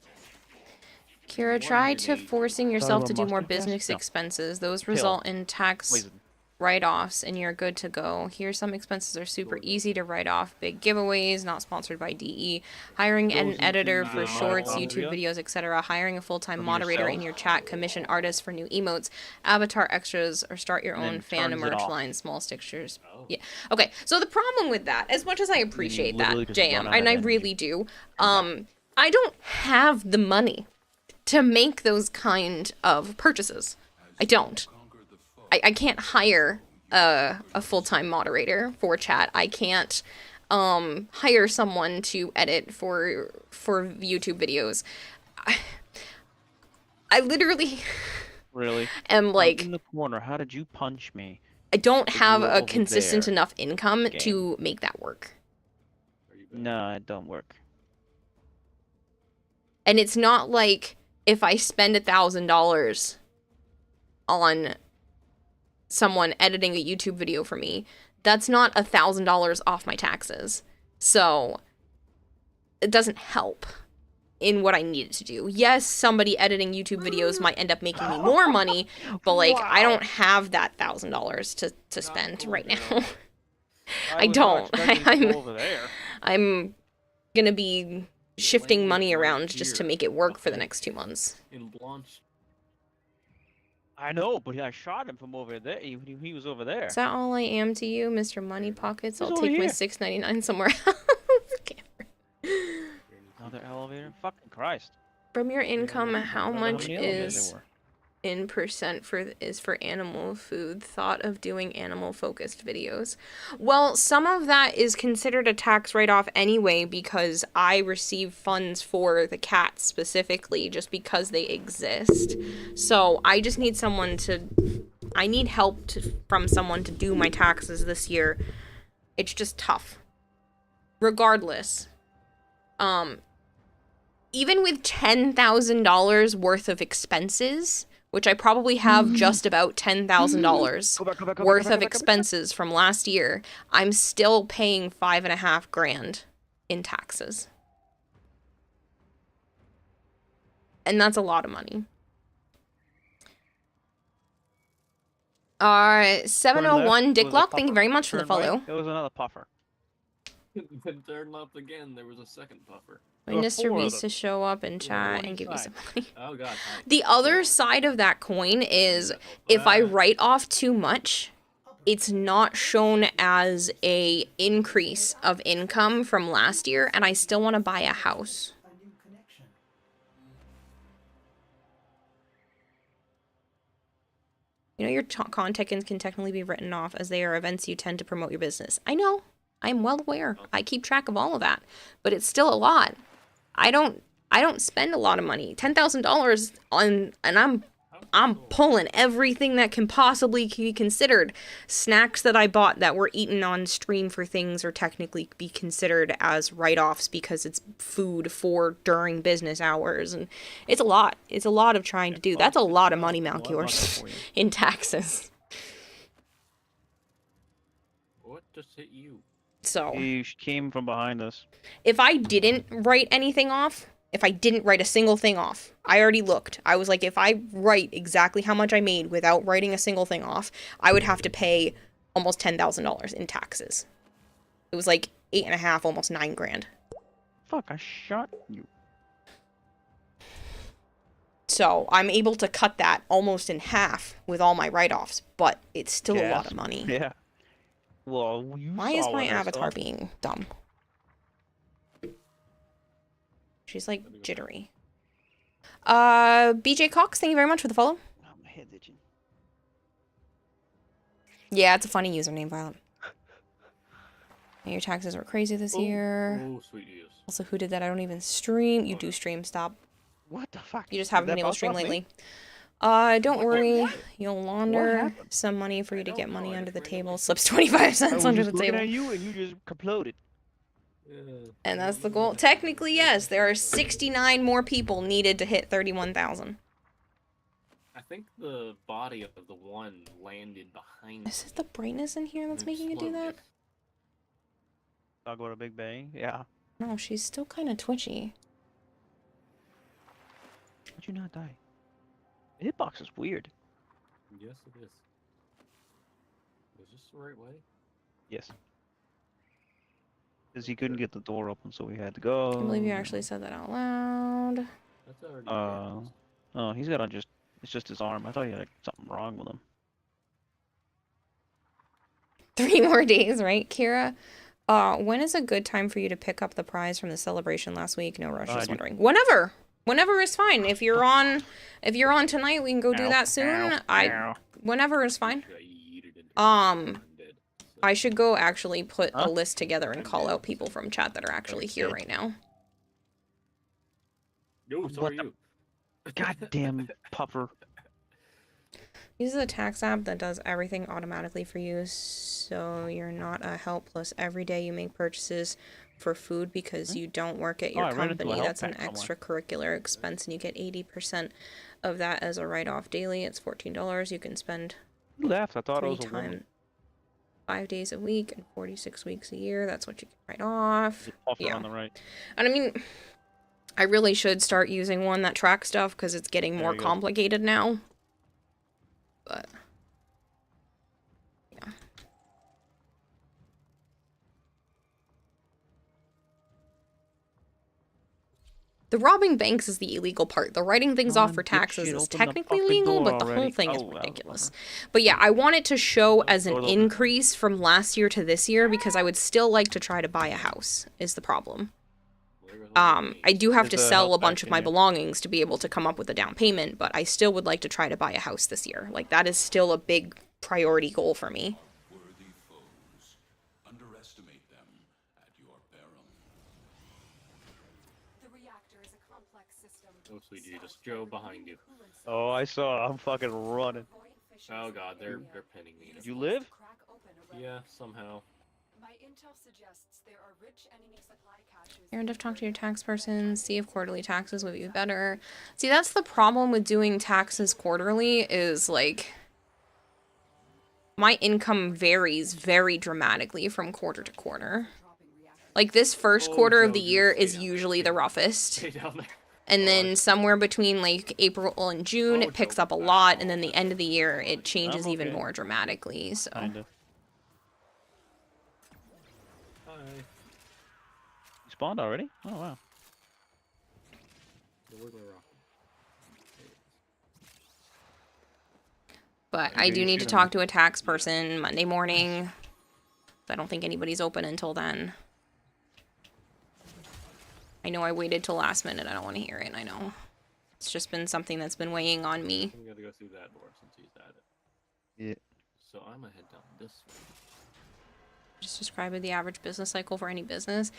Kira, try to forcing yourself to do more business No. expenses. Those Pill. result in tax Poison. write-offs, and you're good to go. Here, some expenses are super easy to write off. Big giveaways, not sponsored by DE. Hiring an editor for shorts, YouTube videos, etc. Hiring a full-time Of moderator yourself. in your chat. Commission artists for new emotes. Avatar extras, or start your And own then fan turns it merch off. line. Small stickers. Oh. Yeah. Okay, so the problem with that, as much as I appreciate that, literally just JM, run out and of I energy. really do, I don't have the money to make those kind of purchases. I don't. I can't hire a full-time moderator for chat. I can't hire someone to edit for YouTube videos. I literally Really? am I'm like, in the corner. How did you punch me? I don't have were a over consistent there. enough income Game. to make that work. No, it don't work. And it's not like if I spend $1,000 on someone editing a YouTube video for me, that's not $1,000 off my taxes. So it doesn't help. in what I needed to do. Yes, somebody editing YouTube videos might end up making me more money, but like I don't have that $1,000 to spend right now. I don't. I'm gonna be shifting money around just to make it work for the next 2 months. In Blanche. I know, but I shot him from over there. He was over there. Is that all I am to you, Mr. Money Pockets? I'll He's take over my here. $6.99 somewhere else. Another elevator? Fucking Christ. From your income, how much many elevators is there were. in percent for animal food? Thought of doing animal focused videos. Well, some of that is considered a tax write-off anyway because I receive funds for the cats specifically just because they exist. So I just need I need help from someone to do my taxes this year. It's just tough. Regardless, even with $10,000 worth of expenses, which I probably have just about $10,000 worth of expenses from last year, I'm still paying $5.5 grand in taxes. And that's a lot of money. 701 Dicklock, thank you very much for the follow. There was another puffer. Then turn left again, there was a second puffer. Wait, Mr. Reese to show up and chat and give you some money. Oh god. The other side of that coin is if I write off too much, it's not shown as a increase of income from last year, and I still want to buy a house. You know, your content can technically be written off as they are events you tend to promote your business. I know. I'm well aware. I keep track of all of that, but it's still a lot. I don't spend a lot of money. $10,000 on, and I'm pulling everything that can possibly be considered. Snacks that I bought that were eaten on stream for things are technically be considered as write-offs because it's food for during business hours, and it's a lot. It's a lot of trying to do. That's a lot of money, Malchior, in taxes. What just hit you? So He came from behind us. if I didn't write anything off, if I didn't write a single thing off, I already looked. I was like, if I write exactly how much I made without writing a single thing off, I would have to pay almost $10,000 in taxes. It was like 8.5, almost 9 grand. Fuck, I shot you. So I'm able to cut that almost in half with all my write-offs, but it's still a lot of money. Yeah. Well, you Why saw is my what I avatar saw. being dumb? She's like jittery. BJ Cox, thank you very much for the follow. Oh, my head's itching. Yeah, it's a funny username, Violet. Your taxes were crazy this year. Oh, sweet Jesus. Also, who did that? I don't even stream. You do stream, stop. What the fuck? You just haven't been able to stream lately. Don't worry. You'll launder some money for you to get money under the table. Slips 25 cents under the looking table. at you and you just exploded. And that's the goal. Technically, yes. There are 69 more people needed to hit 31,000. I think the body of the one landed behind. Is it the brightness in here that's making it do that? I'll go to Big Bang. Yeah. No, she's still kind of twitchy. How'd you not die? The hitbox is weird. Yes, it is. Was this the right way? Yes. Because he couldn't get the door open, so we had to go. I can't believe you actually said that out loud. That's already Oh, he's got it's just his arm. I thought he had something wrong with him. 3 more days, right, Kira? When is a good time for you to pick up the prize from the celebration last week? No rush, just wondering. Whenever! Whenever is fine. If you're on tonight, we can go do that soon. Whenever is fine. I should go actually put a list together and call out people from chat that are actually here right now. Yo, so are you. Goddamn puffer. Use a tax app that does everything automatically for you, so you're not a helpless. Every day you make purchases for food because you don't work at your company. That's an extracurricular expense, and you get 80% of that as a write-off daily. It's $14. You can spend You left. I thought it was a woman. 5 days a week and 46 weeks a year. That's what you can write off. Puffer on the right. And I mean, I really should start using one that tracks stuff because it's getting more complicated now. But yeah. The robbing banks is the illegal part. The writing things off for taxes is technically legal, but the whole thing is ridiculous. But yeah, I want it to show as an increase from last year to this year because I would still like to try to buy a house, is the problem. I do have to sell a bunch of my belongings to be able to come up with a down payment, but I still would like to try to buy a house this year. Like, that is still a big priority goal for me. Worthy foes. Underestimate them at your peril. The reactor is a complex system. Oh, sweet Jesus. Joe, behind you. Oh, I saw. I'm fucking running. Oh god, they're pinning me. You live? Yeah, somehow. My intel suggests there are rich enemy supply caches. Aaron, talk to your tax person, see if quarterly taxes would be better. See, that's the problem with doing taxes quarterly is, like, my income varies very dramatically from quarter to quarter. Like, this first quarter of the year is usually the roughest. And then somewhere between, like, April and June, it picks up a lot, and then the end of the year, it changes even more dramatically, so... Kinda. You spawned already? Oh, wow. But I do need to talk to a tax person Monday morning. I don't think anybody's open until then. I know I waited till last minute. I don't want to hear it. I know. It's just been something that's been weighing on me. I'm gonna go through that door since he's at it. Yeah. So I'm gonna head down this way. Just describe the average business cycle for any business.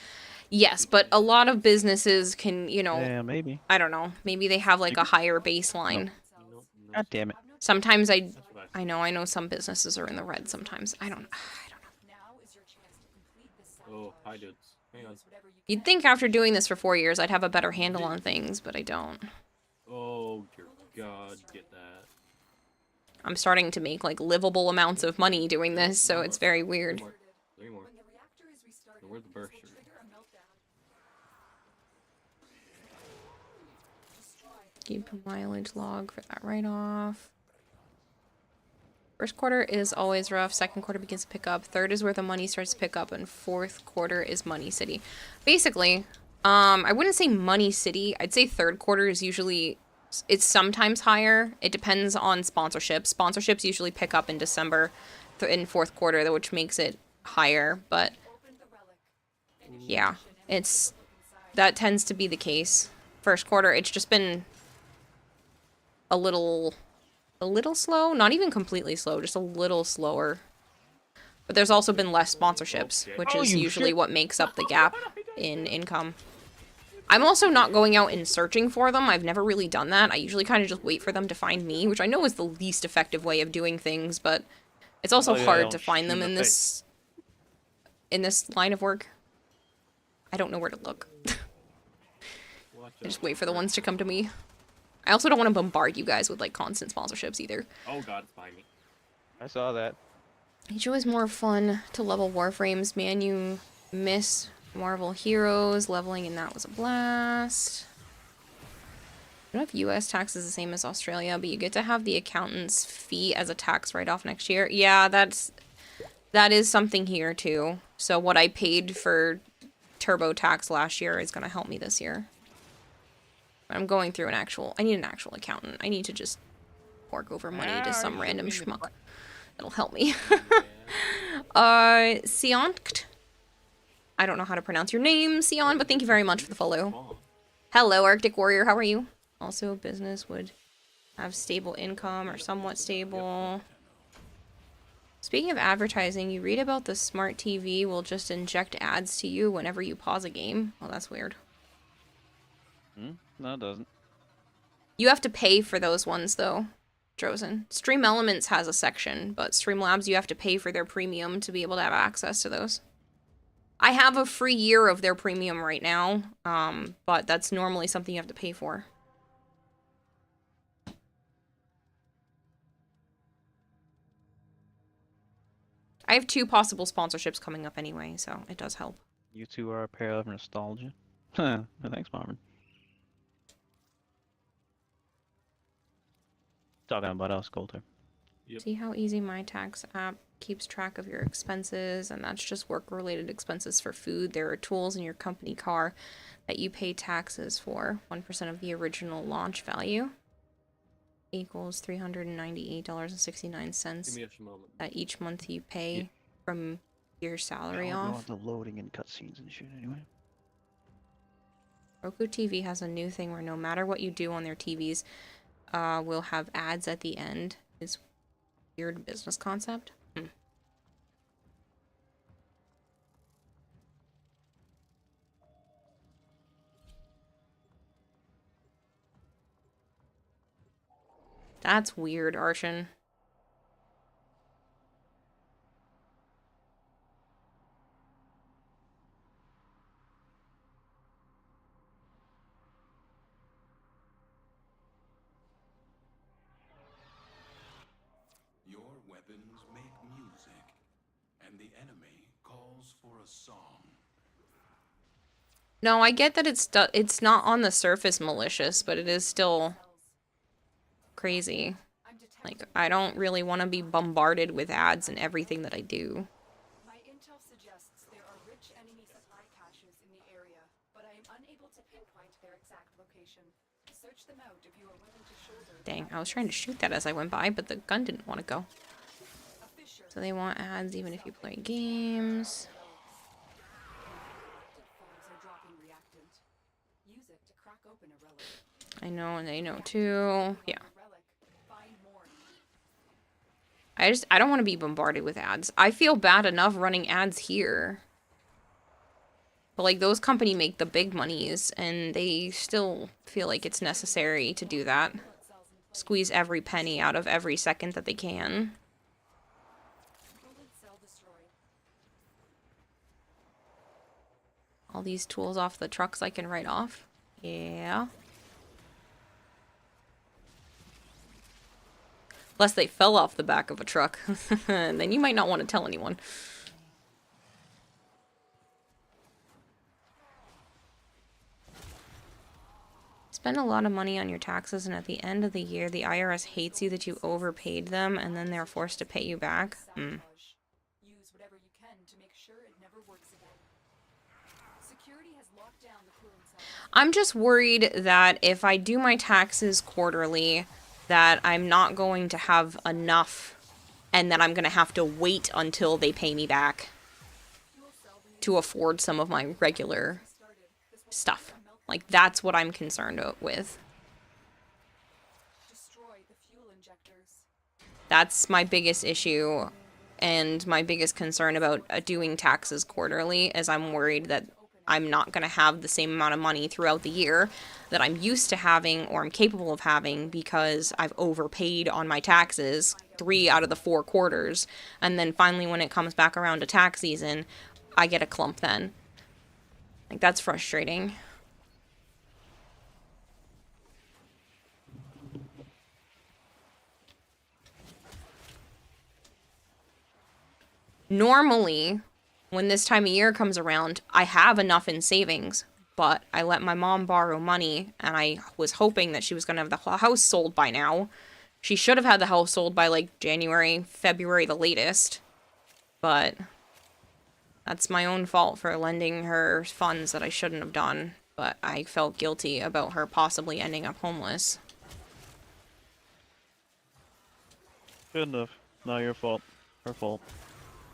Yes, but a lot of businesses can, you know... Yeah, maybe. I don't know. Maybe they have, like, a higher baseline. God damn it. Sometimes I know some businesses are in the red sometimes. I don't know. Oh, hi dudes. Hang on. You'd think after doing this for 4 years I'd have a better handle on things, but I don't. Oh, dear God, get that. I'm starting to make, like, livable amounts of money doing this, so it's very weird. 3 more. Where's the burst? Keep a mileage log for that write-off. First quarter is always rough. Second quarter begins to pick up. Third is where the money starts to pick up, and fourth quarter is Money City. Basically, I wouldn't say Money City. I'd say third quarter is usually, it's sometimes higher. It depends on sponsorships. Sponsorships usually pick up in December, in fourth quarter, which makes it higher. But yeah, that tends to be the case. First quarter, it's just been a little slow, not even completely slow, just a little slower. But there's also been less sponsorships, which is usually what makes up the gap in income. I'm also not going out and searching for them. I've never really done that. I usually kind of just wait for them to find me, which I know is the least effective way of doing things, but it's also hard to find them in this line of work. I don't know where to look. I just wait for the ones to come to me. I also don't want to bombard you guys with, like, constant sponsorships either. Oh god, it's behind me. I saw that. It's always more fun to level Warframes. Man, you miss Marvel Heroes. Leveling in that was a blast. I don't know if US tax is the same as Australia, but you get to have the accountant's fee as a tax write-off next year. Yeah, that is something here, too. So what I paid for TurboTax last year is going to help me this year. I'm going through I need an actual accountant. I need to just fork over money to some random schmuck. It'll help me. Sionkt. I don't know how to pronounce your name, Sion, but thank you very much for the follow. Hello, Arctic Warrior. How are you? Also, business would have stable income or somewhat stable. Speaking of advertising, you read about the smart TV will just inject ads to you whenever you pause a game. Well, that's weird. No, it doesn't. You have to pay for those ones, though, Drozen. Stream Elements has a section, but Streamlabs, you have to pay for their premium to be able to have access to those. I have a free year of their premium right now, but that's normally something you have to pay for. I have 2 possible sponsorships coming up anyway, so it does help. You two are a pair of nostalgia. Thanks, Marvin. Talking about us, Coulter. Yep. See how easy my tax app keeps track of your expenses, and that's just work-related expenses for food. There are tools in your company car that you pay taxes for. 1% of the original launch value equals $398.69 Give me a moment. that each month you pay from your salary I don't know off. the loading and cutscenes and shit anyway. Roku TV has a new thing where no matter what you do on their TVs, we'll have ads at the end. It's weird business concept. That's weird, Arshan. Your weapons make music, and the enemy calls for a song. No, I get that it's not on the surface malicious, but it is still crazy. Like, I don't really want to be bombarded with ads in everything that I do. My intel suggests there are rich enemy supply caches in the area, but I am unable to pinpoint their exact location. Search them out if you are willing to shoulder. Dang, I was trying to shoot that as I went by, but the gun didn't want to go. So they want ads even if you play games. I know, and they know too. Yeah. I don't want to be bombarded with ads. I feel bad enough running ads here. But like, those companies make the big monies, and they still feel like it's necessary to do that. Squeeze every penny out of every second that they can. All these tools off the trucks I can write off. Yeah. Unless they fell off the back of a truck. And then you might not want to tell anyone. Spend a lot of money on your taxes, and at the end of the year, the IRS hates you that you overpaid them, and then they're forced to pay you back. Use whatever you can to make sure it never works again. Security has locked down the cooling cell. I'm just worried that if I do my taxes quarterly, that I'm not going to have enough, and that I'm going to have to wait until they pay me back to afford some of my regular stuff. Like, that's what I'm concerned with. That's my biggest issue and my biggest concern about doing taxes quarterly, is I'm worried that I'm not going to have the same amount of money throughout the year that I'm used to having or I'm capable of having because I've overpaid on my taxes 3 out of the 4 quarters. And then finally when it comes back around to tax season, I get a clump then. Like, that's frustrating. Normally, when this time of year comes around, I have enough in savings, but I let my mom borrow money, and I was hoping that she was going to have the house sold by now. She should have had the house sold by, like, January, February, the latest. But that's my own fault for lending her funds that I shouldn't have done. But I felt guilty about her possibly ending up homeless. Good enough. Not your fault. Her fault.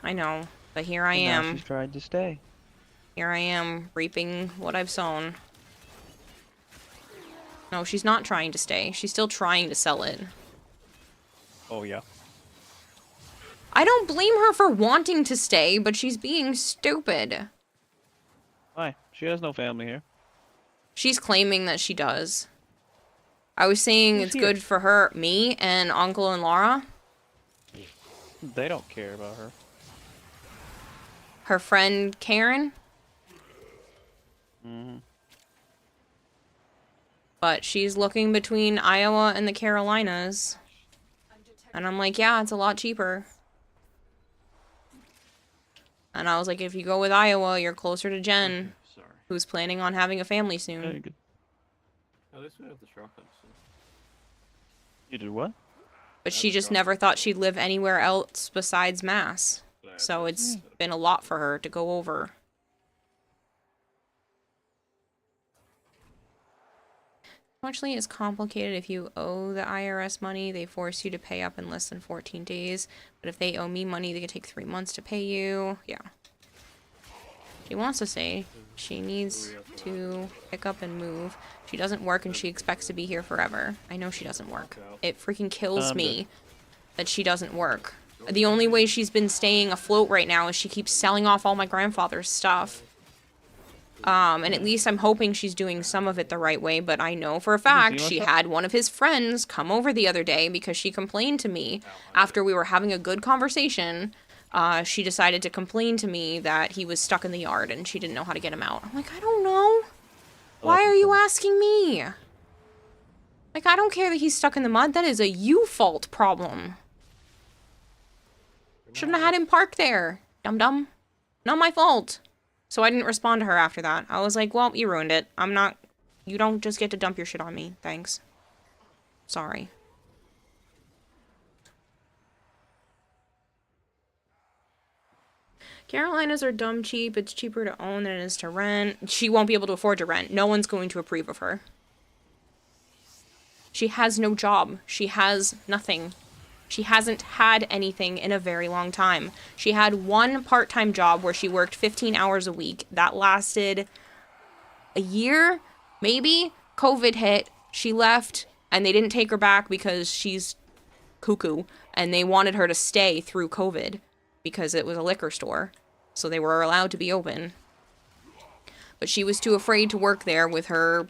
I know, but here I And now am. she's trying to stay. Here I am, reaping what I've sown. No, she's not trying to stay. She's still trying to sell it. Oh, yeah. I don't blame her for wanting to stay, but she's being stupid. Why? She has no family here. She's claiming that she does. I was saying Who's it's here? good for her, me, and Uncle and Laura. They don't care about her. Her friend Karen. Mm-hmm. But she's looking between Iowa and the Carolinas. And I'm like, yeah, it's a lot cheaper. And I was like, if you go with Iowa, you're closer to Jen, Sorry. who's planning on having a family soon. Very good. At least we have the shotgun. So. You did what? But she just never thought she'd live anywhere else besides Mass. So it's been a lot for her to go over. Actually, it's complicated. If you owe the IRS money, they force you to pay up in less than 14 days. But if they owe me money, they can take 3 months to pay you. Yeah. She wants to say she needs to pick up and move. She doesn't work and she expects to be here forever. I know she doesn't work. It freaking kills me that she doesn't work. The only way she's been staying afloat right now is she keeps selling off all my grandfather's stuff. And at least I'm hoping she's doing some of it the right way, but I know for a fact she had one of his friends come over the other day because she complained to me after we were having a good conversation. She decided to complain to me that he was stuck in the yard and she didn't know how to get him out. I'm like, I don't know. Why are you asking me? Like, I don't care that he's stuck in the mud. That is a you fault problem. Shouldn't have had him parked there. Dum-dum. Not my fault. So I didn't respond to her after that. I was like, well, you ruined it. You don't just get to dump your shit on me. Thanks. Sorry. Carolinas are dumb cheap. It's cheaper to own than it is to rent. She won't be able to afford to rent. No one's going to approve of her. She has no job. She has nothing. She hasn't had anything in a very long time. She had one part-time job where she worked 15 hours a week. That lasted a year, maybe. COVID hit. She left, and they didn't take her back because she's cuckoo. And they wanted her to stay through COVID because it was a liquor store. So they were allowed to be open. But she was too afraid to work there with her,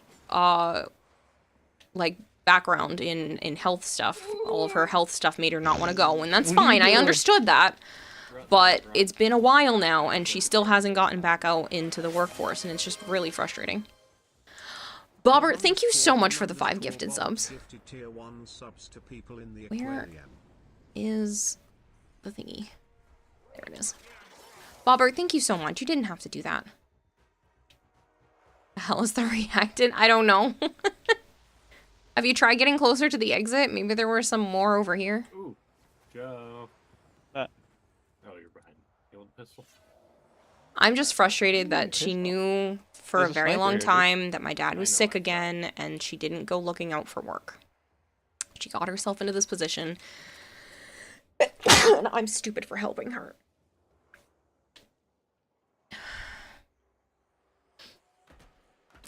like, background in health stuff. All of her health stuff made her not want to go, and that's fine. I understood that. But it's been a while now, and she still hasn't gotten back out into the workforce, and it's just really frustrating. Bobbert, thank you so much for the 5 gifted subs. Where is the thingy? There it is. Bobbert, thank you so much. You didn't have to do that. The hell is the reactant? I don't know. Have you tried getting closer to the exit? Maybe there were some more over here. Ooh, Joe. Oh, you're behind. You want the pistol? I'm just frustrated that she knew for a very long time that my dad was sick again, and she didn't go looking out for work. She got herself into this position, and I'm stupid for helping her.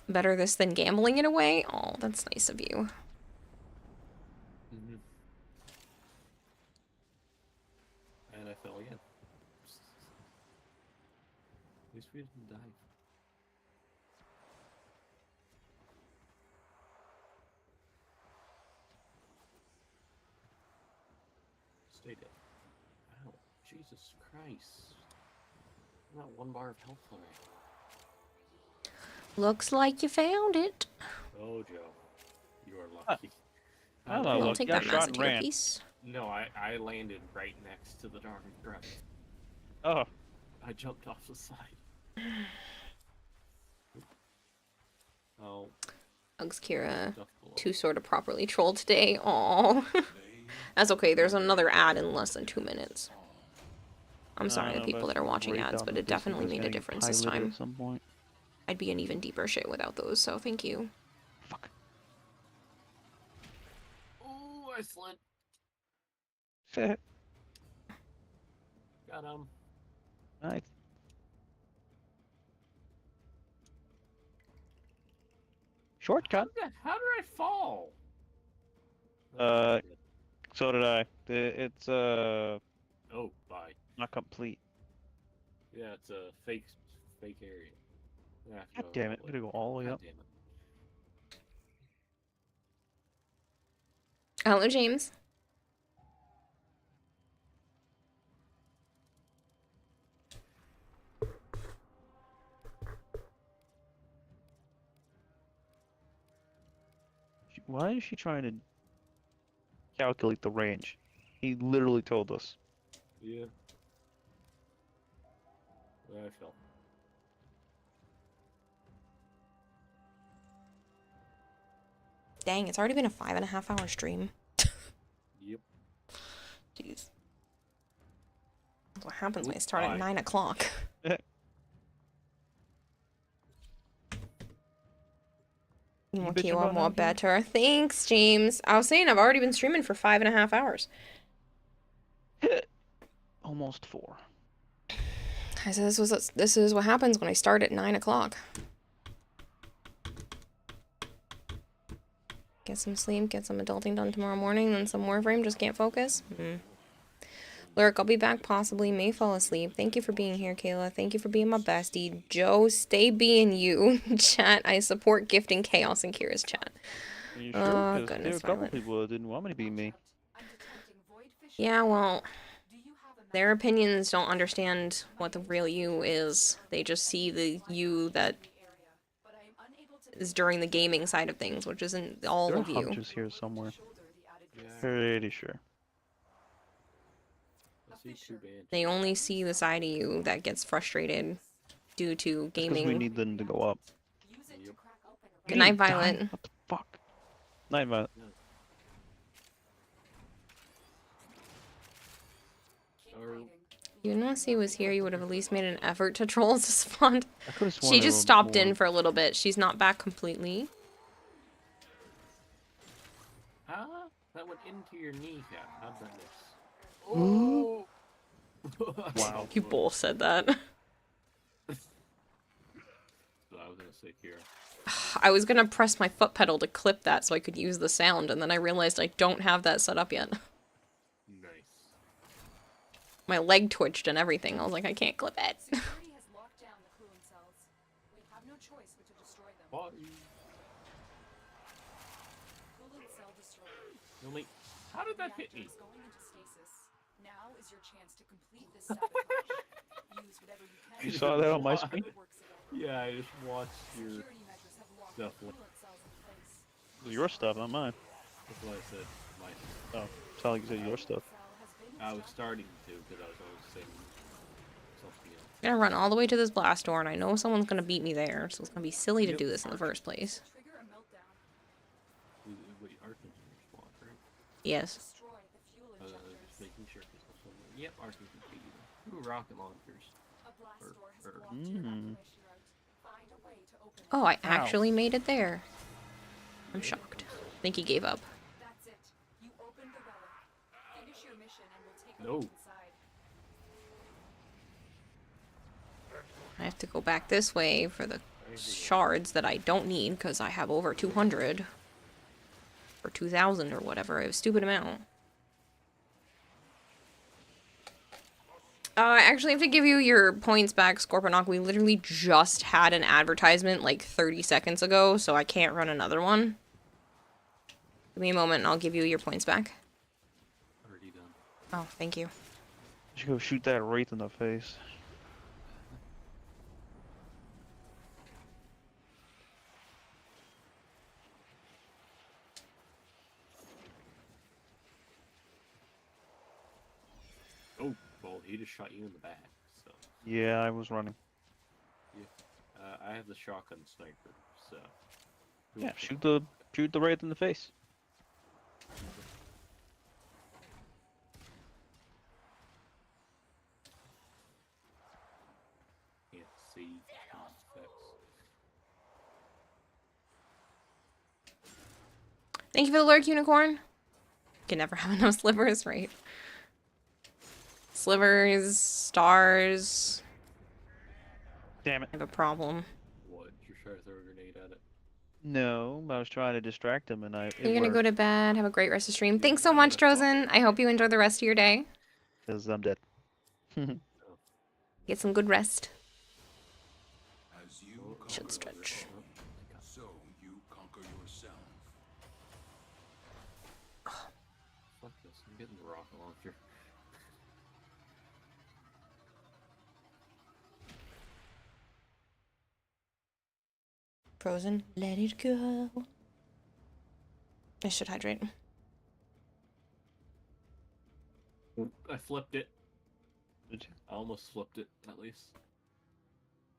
Better this than gambling it away? Oh, that's nice of you. And I fell again. At least we didn't die. Stay dead. Ow. Jesus Christ. I'm not 1 bar of health already. Looks like you found it. Oh, Joe. You are lucky. I'll take that massager piece. No, I landed right next to the darn dragon. Oh. I jumped off the side. Oh. Uggs Kira, too sort of properly trolled today. Aw. That's okay. There's another ad in less than 2 minutes. I'm sorry to people that are watching ads, but it definitely made a difference this time. At some point. I'd be an even deeper shit without those, so thank you. Fuck. Oh, I slid. Shit. Got him. Nice. Shortcut. How did I fall? So did I. It's Oh, bye. not complete. Yeah, it's a fake area. God damn it! I'm gonna go all the way up. Hello, James. Why is she trying to calculate the range? He literally told us. Yeah. I fell. Dang, it's already been a 5.5 hour stream. Yep. Jeez. That's what happens when I start at 9 o'clock. More better. Thanks, James. I was saying I've already been streaming for 5.5 hours. Almost 4. I said this is what happens when I start at 9 o'clock. Get some sleep, get some adulting done tomorrow morning, then some Warframe, just can't focus. Lurk, I'll be back possibly, may fall asleep. Thank you for being here, Kayla. Thank you for being my bestie. Joe, stay being you. Chat, I support gifting chaos in Kira's chat. Are you sure? Oh, There goodness, were a couple Violet. people that didn't want me to be me. Yeah, well, their opinions don't understand what the real you is. They just see the you that is during the gaming side of things, which isn't all There are of you. hunters here somewhere. Pretty sure. They only see the side of you that gets frustrated due to Because gaming. we need them to go up. Good night, Violet. What the fuck? Night, Violet. If Unasi was here, you would have at least made an effort to troll Spawn. I could have sworn She there just were stopped more. in for a little bit. She's not back completely. Huh? That went into your kneecap. How'd that miss? Ooh. Wow. You both said that. So I was gonna say here. I was gonna press my foot pedal to clip that so I could use the sound, and then I realized I don't have that set up yet. Nice. My leg twitched and everything. I was like, I can't clip it. Security has locked down the cooling cells. We have no choice but to destroy them. Cooling cell destroyed. No, wait. How did that hit me? Reactor is going into stasis. Now is your chance to complete this sabotage. Use whatever you can. You saw that on my screen? Yeah, I just watched your stuff. It was your stuff, not mine. That's what I said. My Oh, sounded like you said your stuff. I was starting to because I was always saying something else. I'm gonna run all the way to this blast door, and I know someone's gonna beat me there, so it's gonna be silly to do this in the first place. Wait, Arkin's spawn, right? Yes. Just making sure. Yep, Arkin's completed. Ooh, rocket launchers. Oh, I actually made it there. I'm shocked. I think he gave up. That's it. You opened the relic. Finish your mission and we'll take a No. look inside. I have to go back this way for the shards that I don't need, because I have over 200. Or 2,000 or whatever. I have a stupid amount. I actually have to give you your points back, Scorponok. We literally just had an advertisement like 30 seconds ago, so I can't run another one. Give me a moment and I'll give you your points back. Already done. Oh, thank you. You should go shoot that wraith in the face. Oh, well, he just shot you in the back, so. Yeah, I was running. Yeah. I have the shotgun sniper, so. Yeah, shoot the wraith in the face. Can't see effects. Thank you for the lurk, Unicorn. Can never have enough slivers, right? Slivers, stars. Damn it. I have a problem. What? You're trying to throw a grenade at it? No, I was trying to distract him and You're gonna go to bed. Have a great rest of stream. Thanks so much, Trozen. I hope you enjoy the rest of your day. Because I'm dead. Get some good rest. As you Should stretch. so you conquer yourself. Fuck this, I'm getting the rocket launcher. Frozen, let it go. I should hydrate. I flipped it. I almost flipped it, at least.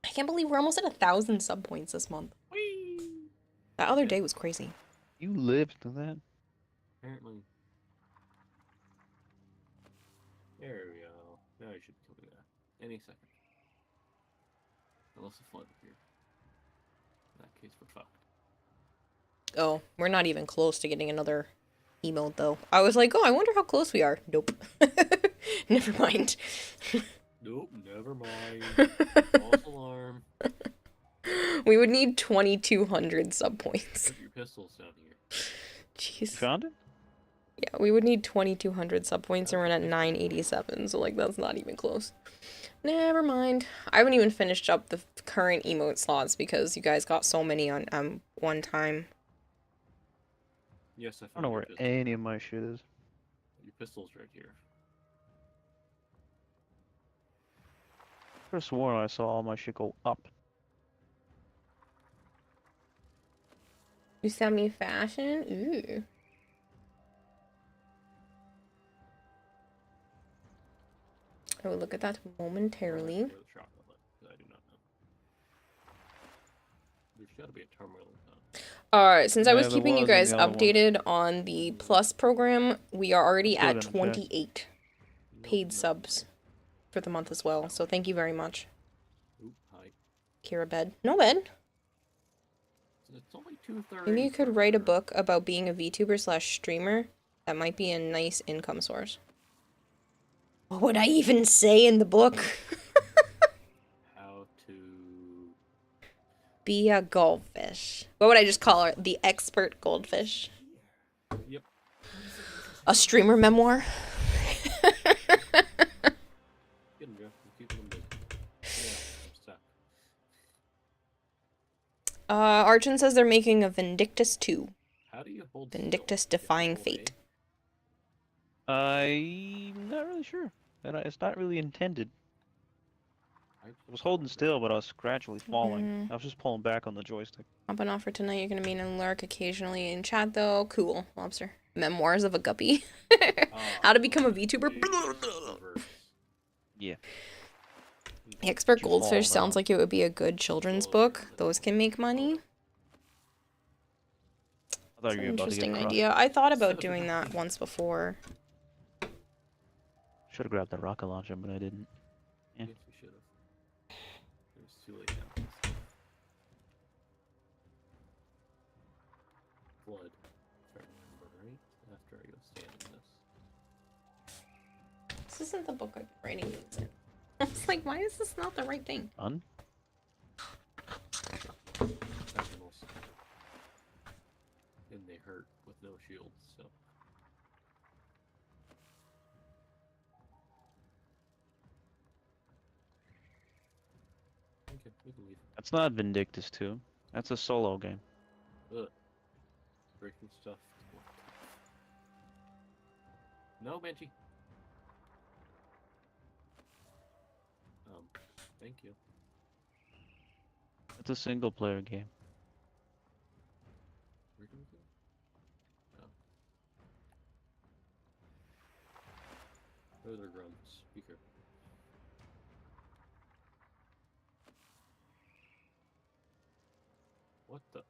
I can't believe we're almost at 1,000 sub points this month. Whee! That other day was crazy. You lived to that? Apparently. There we go. Now you should be coming back. Any second. Unless the flood appeared. In that case, we're fucked. Oh, we're not even close to getting another emote, though. I was like, oh, I wonder how close we are. Nope. Never mind. Nope, never mind. False alarm. We would need 2,200 sub points. Put your pistols down here. Jeez. You found it? Yeah, we would need 2,200 sub points and we're at 987, so like that's not even close. Never mind. I haven't even finished up the current emote slots because you guys got so many on one time. Yes, I I don't know where any of my shit is. Your pistol's right here. I could have sworn I saw all my shit go up. 270 fashion? Ooh. I will look at that momentarily. I do not know. There's gotta be a terminal. Alright, since I was Yeah, keeping there you was in guys the other one. updated on the Plus program, we are already Still at gonna check. 28 paid subs for the month as well, so thank you very much. Oop, hi. Kira Bed. No bed. It's only 2:30. Maybe you could write a book about being a VTuber/streamer. That might be a nice income source. What would I even say in the book? How to Be a goldfish. What would I just call her? The expert goldfish. Yep. A streamer memoir. Get him, Jeff. Keep him busy. Yeah, I'm stuck. Archon says they're making a Vindictus 2. How do you hold Vindictus Defying Fate. I'm not really sure. It's not really intended. I was holding still, but I was gradually falling. I was just pulling back on the joystick. Up and offer tonight, you're gonna meet and lurk occasionally in chat though. Cool, Lobster. Memoirs of a Guppy. How to become a VTuber. Yeah. The Expert You fall Goldfish sounds down. like it would be a good children's book. Those can make money. I thought It's you an were about to get interesting crushed. idea. I thought about doing that once before. Should have grabbed the rocket launcher, but I didn't. Yeah. Yes, we should have. It was too late now. Blood. If I remember right, after I go stand in this. This isn't the book I've been writing these in. I was like, why is this not the right thing? Done? Sentinels. And they hurt with no shields, so. Okay, we can leave. That's not Vindictus 2. That's a solo game. Ugh. Breaking stuff. No, Benji. Thank you. It's a single player game. Where do we go? Oh. Further grunts. Be careful. What the?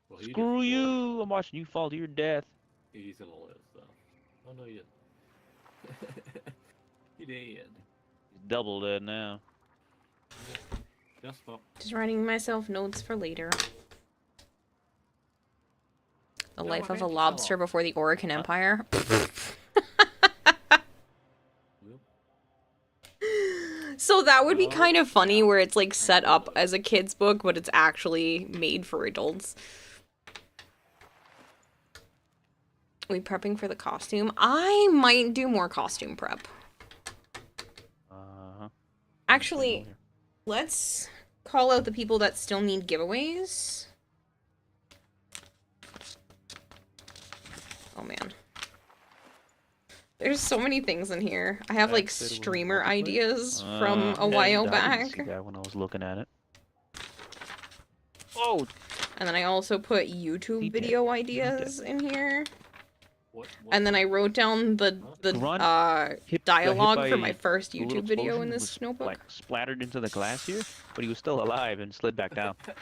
Well, he Screw did you! I'm watching you fall to your death. He's gonna live, though. Oh, no, he didn't. He did. He's double dead now. Just about. Just writing myself notes for later. The No, life I of a meant to lobster tell. before the Orokin Empire. So that would be kind of funny where it's like set up as a kid's book, but it's actually made for adults. We prepping for the costume? I might do more costume prep. Actually, let's call out the people that still need giveaways. Oh man. There's so many things in here. I have like streamer ideas from a while I didn't back. see that when I was looking at it. Oh! And then I also put YouTube video ideas in here. And then I wrote down the dialogue for my first the little YouTube video in explosion this was, notebook. Like splattered into the glass here, but he was still alive and slid back down. That's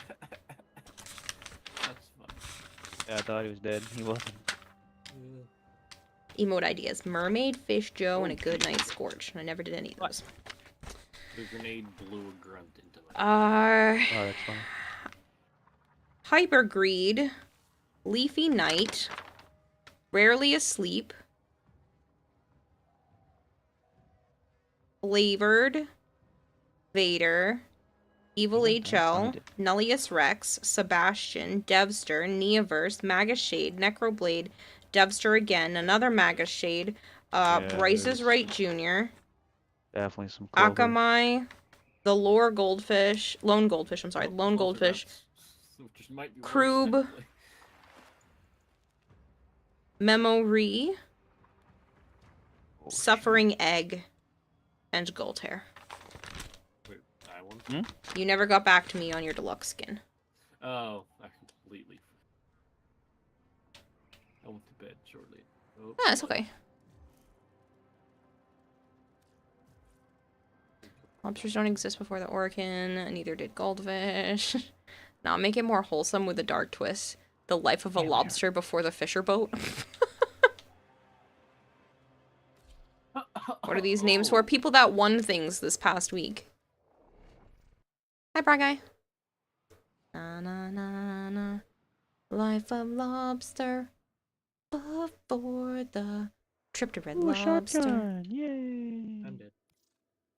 fun. Yeah, I thought he was dead. He wasn't. emote ideas. Mermaid, Fish Joe, and a Good Night Scorch. I never did any of those. The grenade blew a grunt into it. Oh, that's funny. Hyper Greed, Leafy Night, Rarely Asleep, Flavored, Vader, Evil HL, Nullius Rex, Sebastian, Devster, Neoverse, Magus Shade, Necroblade, Devster again, another Magus Shade, Bryce's Right Jr., Definitely some clover. Akamai, the Lone Goldfish, Lone Goldfish, Which might be worse, Kroob, technically. Memory, Suffering Egg, and Goldhair. Wait, I won? You never got back to me on your deluxe skin. Oh, I completely. I went to bed shortly. Oh, Yeah, it's okay. Lobsters don't exist before the Orkin, neither did Goldfish. Now make it more wholesome with a dark twist. The life of a lobster before the fisher boat. What are these names for? People that won things this past week. Hi, Bra Guy. Na na na na. Life of lobster before the trip to Red Lobster. Yay! I'm dead.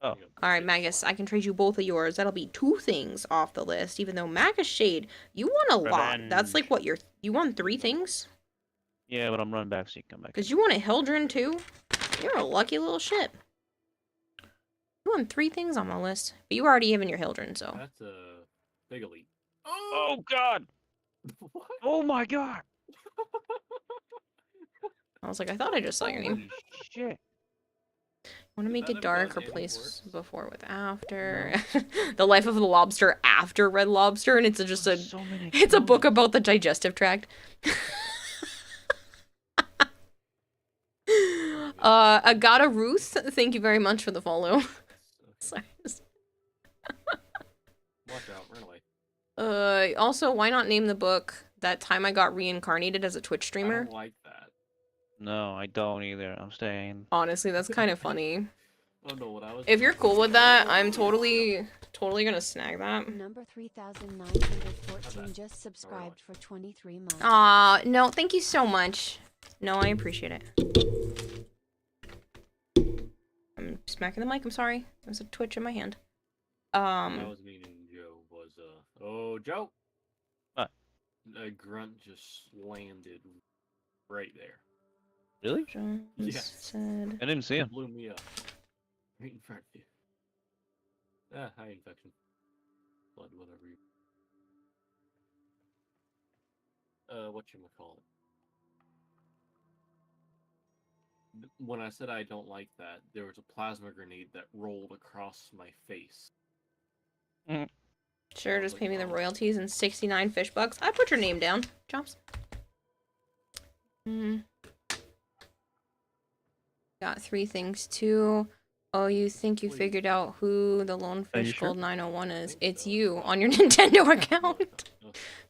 Oh. Alright, Magus, I can trade you both of yours. That'll be 2 things off the list, even though Magus Shade, you won a lot. That's like what you won 3 things? Yeah, but I'm running back so you can come back. Because you won a Hildren too? You're a lucky little shit. You won 3 things on my list. But you already given your Hildren, so. That's a big elite. Oh god! What? Oh my god! I was like, I thought I just saw your name. Shit. Want to make that it a dark, gun and it replace works? before with after. The life of the lobster after Red Lobster, and it's just a it's a book about the digestive tract. Agata Ruth, thank you very much for the follow. Sorry. Watch out, run away. Also, why not name the book That Time I Got Reincarnated as a Twitch I Streamer? don't like that. No, I don't either. I'm staying. Honestly, that's kind of funny. Oh no, what I was. If you're cool with that, I'm totally gonna snag that. Number 3914 just subscribed for 23 months. Aw, no, thank you so much. No, I appreciate it. I'm smacking the mic, I'm sorry. There's a twitch in my hand. I was meaning Joe was oh Joe. What? A grunt just landed right there. Really? Yes. Said... I didn't see him. Blew me up. Right in front of you. Ah, high infection. Blood, whatever you. Whatchamacallit. When I said I don't like that, there was a plasma grenade that rolled across my face. Sure, just pay me the royalties and 69 fish bucks. I put your name down, Chops. Got 3 things too. Oh, you think you figured out who the Lone Fish Gold 901 is? It's you on your Nintendo account.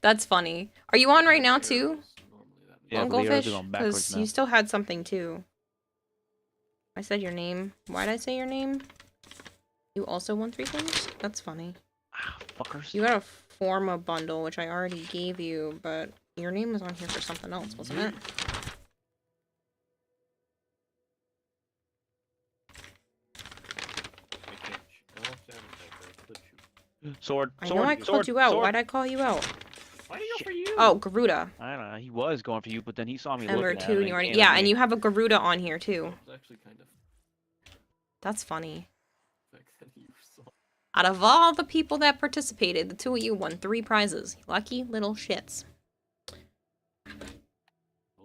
That's funny. Are you on right now too? Yeah, Lone but the arrows Goldfish? are going backwards Because now. you still had something too. I said your name. Why'd I say your name? You also won 3 things? That's funny. Ah, fuckers. You got a Forma bundle, which I already gave you, but your name was on here for something else, wasn't it? Sword. I know I called you out. Why'd I call you out? Why do you go for you? Oh, Garuda. I don't know. He was going for you, but then he saw me Number looking at 2, him. and you already... Yeah, and you have a Garuda on here too. It's actually kind of. That's funny. Back then you saw. Out of all the people that participated, the 2 of you won 3 prizes. Lucky little shits.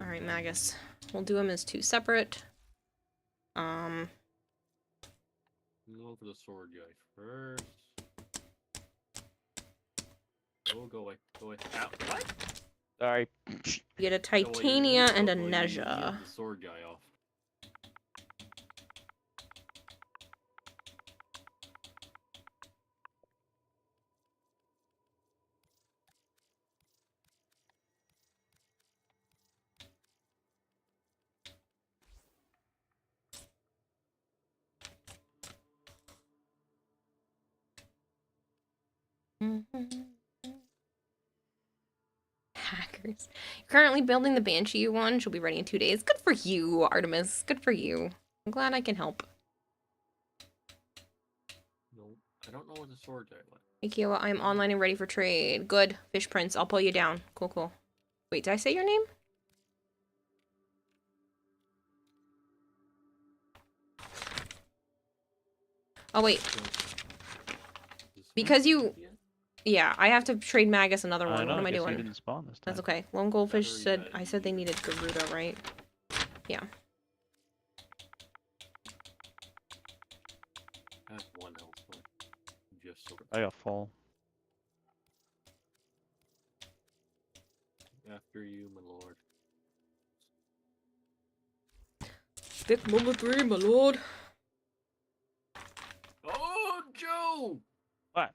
Alright, Magus. We'll do them as 2 separate. I'm going for the sword guy first. Oh, go away. Go away. Ow. What? Sorry. You get a Titania and a Neja. The sword guy off. Hackers. You're currently building the Banshee one. She'll be ready in 2 days. Good for you, Artemis. Good for you. I'm glad I can help. No, I don't know what the swords are like. Hey, Kiowa, I'm online and ready for trade. Good. Fish Prince, I'll pull you down. Cool, cool. Wait, did I say your name? Oh, wait. Because you... Yeah, I have to trade Magus another one. What am I doing? Didn't spawn this time. That's okay. Lone Goldfish said... I said they needed Garuda, right? Yeah. I have 1 health point. Just sort of. I got full. After you, my lord. Pick number 3, my lord. Oh, Joe! What?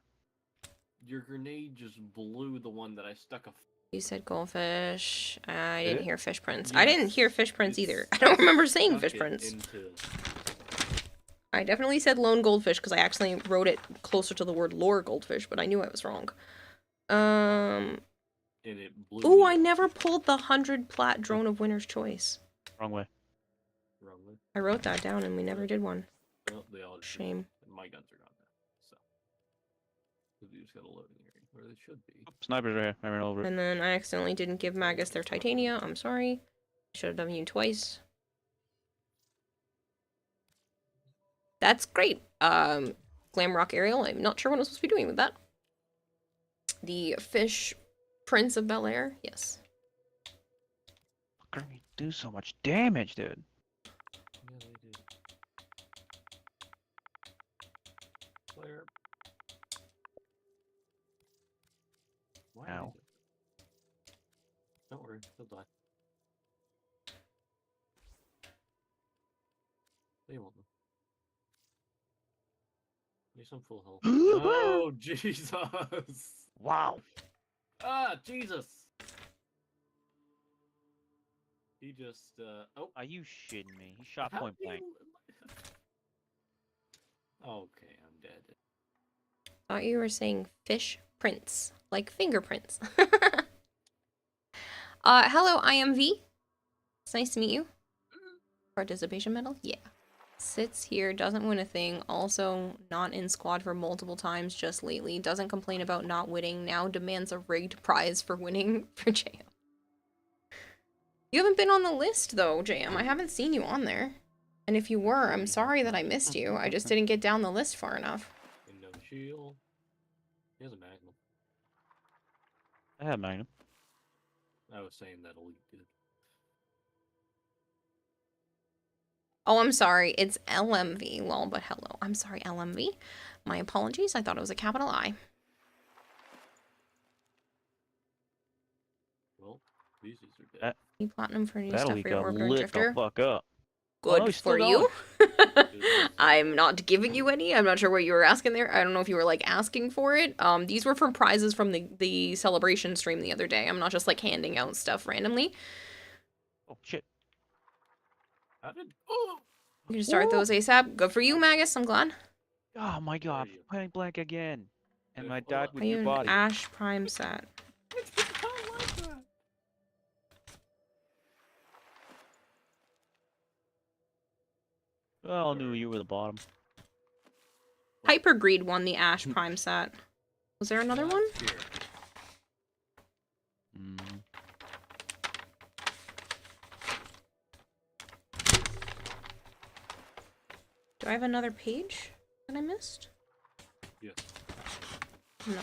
Your grenade just blew the one that I stuck a. You said Goldfish. I Did didn't it? hear Fish Prince. Yes. I didn't hear Fish Prince either. I don't remember saying Stuck Fish it Prince. into- I definitely said Lone Goldfish because I actually wrote it closer to the word Lore Goldfish, but I knew I was wrong. And it blew Ooh, me I up. never pulled the 100 plat drone of Winner's Choice. Wrong way. Wrong way. I wrote that down and we never did one. Well, they all just Shame. My guns are gone now, so we just got a loading area where they should be. Snipers right here. I ran over it. And then I accidentally didn't give Magus their Titania. I'm sorry. Should have done you twice. That's great. Glamrock Ariel. I'm not sure what I'm supposed to be doing with that. The Fish Prince of Bel Air. Yes. Fucker, you do so much damage, dude. Yeah, they did. Player. Why Ow. is it? Don't worry, he'll die. They won't. Need some full health. Oh, Jesus! Wow. Ah, Jesus! He just, oh. Are you shitting me? He shot How point blank. Okay, I'm dead. Thought you were saying Fish Prince. Like fingerprints. Hello, I am V. It's nice to meet you. Participation medal? Yeah. Sits here, doesn't win a thing, also not in squad for multiple times just lately, doesn't complain about not winning, now demands a rigged prize for winning for JM. You haven't been on the list though, JM. I haven't seen you on there. And if you were, I'm sorry that I missed you. I just didn't get down the list far enough. And no shield. He has a magnum. I have Magnum. I was saying that elite did. Oh, I'm sorry. It's LMV. Lol, but hello. I'm sorry, LMV. My apologies. I thought it was a capital I. Well, these are dead. Need platinum for new That'll stuff for your got Orb Guard lit Drifter. the fuck up. Good he's still for you. going. I'm not giving you any. I'm not sure what you were asking there. I don't know if you were like asking for it. These were from prizes from the celebration stream the other day. I'm not just like handing out stuff randomly. Oh shit. How did? Oh! You can start those ASAP. Good for you, Magus. I'm glad. Oh my god, point blank again. And I died with Are you your an body. Ash Prime set? Well, I knew you were the bottom. Hyper Greed won the Ash Prime set. Was there another one? Mm. Do I have another page that I missed? Yes. No.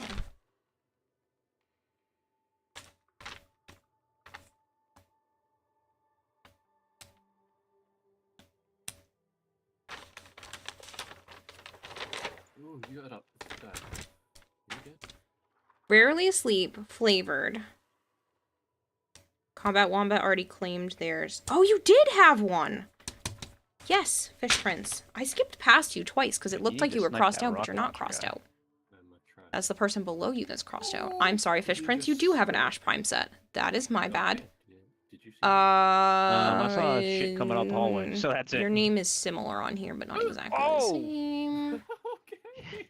Ooh, you got up. God. You good? Rarely Asleep flavored. Combat Wombat already claimed theirs. Oh, you did have one! Yes, Fish Prince. I skipped past you twice because it looked like you were crossed out, but you're not crossed out. That's the person below you that's crossed out. I'm sorry, Fish Prince, you do have an Ash Prime set. That is my bad. I saw shit coming up the hallway, so that's it. Your name is similar on here, but not exactly the same. Okay.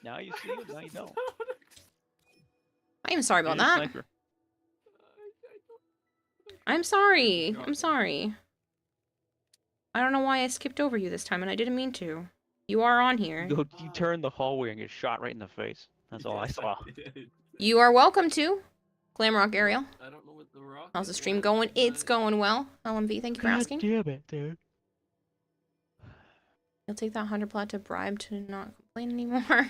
Now you see it, now you don't. I am sorry about Yeah, that. sniper. I'm sorry. I'm sorry. I don't know why I skipped over you this time, and I didn't mean to. You are on here. You turn the hallway and get shot right in the face. That's all I saw. You are welcome to Glamrock Ariel. I don't know what the rock. How's the stream going? It's going well. LMV, thank you for asking. Damn it, dude. You'll take that 100 plat to bribe to not complain anymore.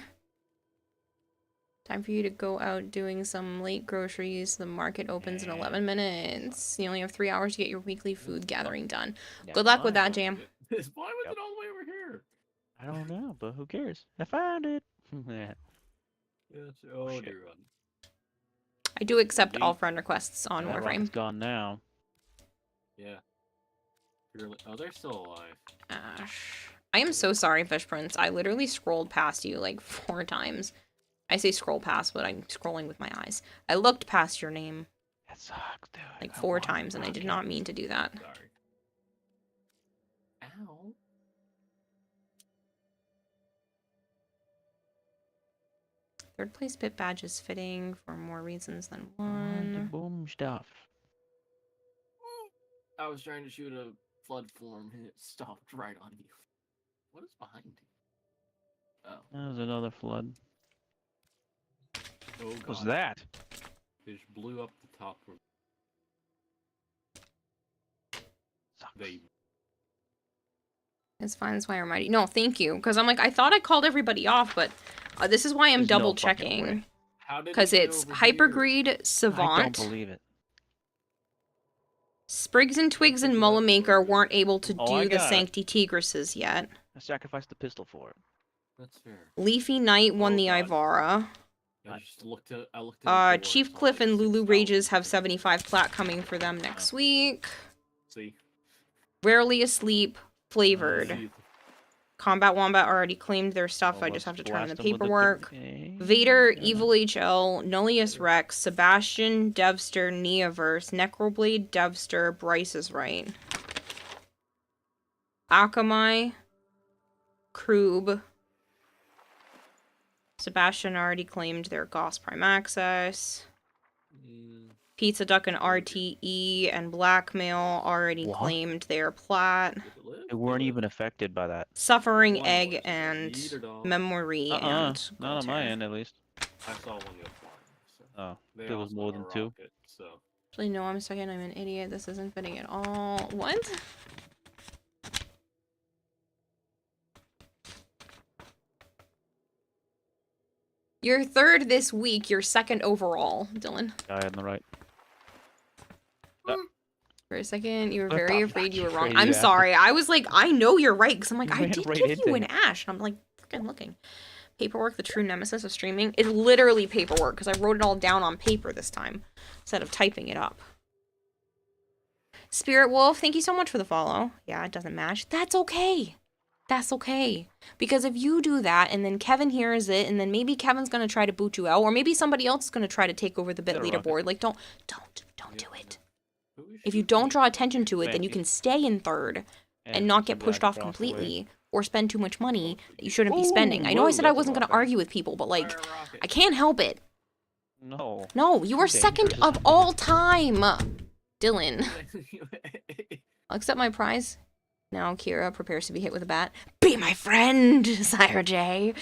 Time for you to go out doing some late groceries. The market opens in 11 minutes. You only have 3 hours to get your weekly food gathering done. Good luck with that, Jam. Why was it all the way over here? I don't know, but who cares? I found it. Yeah. Yes. Oh, dear God. I do accept all friend requests on That Warframe. rocket's gone now. Yeah. Oh, they're still alive. Ash. I am so sorry, Fish Prince. I literally scrolled past you like 4 times. I say scroll past, but I'm scrolling with my eyes. I looked past your name. That sucks, dude. Like 4 times, and I did not mean to do that. Sorry. Ow. Third place pit badge is fitting for more reasons than one. Boom stuff. I was trying to shoot a flood form and it stopped right on you. What is behind you? Oh. There's another flood. Oh, God. What's that? It just blew up the top of... They... It's fine, that's why I'm mighty. No, thank you. Because I'm like, I thought I called everybody off, but this is why I'm There's no double fucking checking. way. Because it's Hypergreed, Savant. I don't believe it. Spriggs and Twigs and Mullamaker weren't able to Oh, I do the got it. Sancti Tigresses yet. I sacrificed the pistol for it. That's fair. Leafy Knight won the Ivara. I just looked at... I looked at the board, Chief saw Cliff like and Lulu 6,000. Rages have 75 plat coming for them next week. See? Rarely Asleep, Flavored. See? Combat Wombat already claimed their stuff. I just have to turn in the paperwork. Vader, Evil HL, Nullius Rex, Sebastian, Devster, Neaverse, Necroblade, Devster, Bryce is right. Akamai, Kroob. Sebastian already claimed their Goss Prime Access. Pizza Duck and RTE and Blackmail already What? claimed their plat. They weren't even affected by that. Suffering Egg and Memory and Not on my Golter. end, at least. I saw one go flying. So. Oh, They there was also more have than a 2. rocket, so. Actually, no, I'm second. I'm an idiot. This isn't fitting at all. What? You're third this week. You're second overall, Dylan. Guy on the right. For a second, you were I very thought afraid you were you wrong. crazy I'm ass. sorry. I was like, I know you're right. Because I'm like, You I ran did right give into you an him. Ash. And I'm like, freaking looking. Paperwork, the true nemesis of streaming. It's literally paperwork. Because I wrote it all down on paper this time. Instead of typing it up. Spirit Wolf, thank you so much for the follow. Yeah, it doesn't match. That's okay. That's okay. Because if you do that, and then Kevin hears it, and then maybe Kevin's going to try to boot you out, or maybe somebody else is going to try to take over the bit leaderboard. Like, don't do it. If you don't draw attention to it, then you can stay in third and not get pushed off completely, or spend too much money that you shouldn't be spending. I know I said I wasn't going to argue with people, but like, I can't help it. No. No, you are second of all time, Dylan. I'll accept my prize. Now Kira prepares to be hit with a bat. Be my friend, Sire J.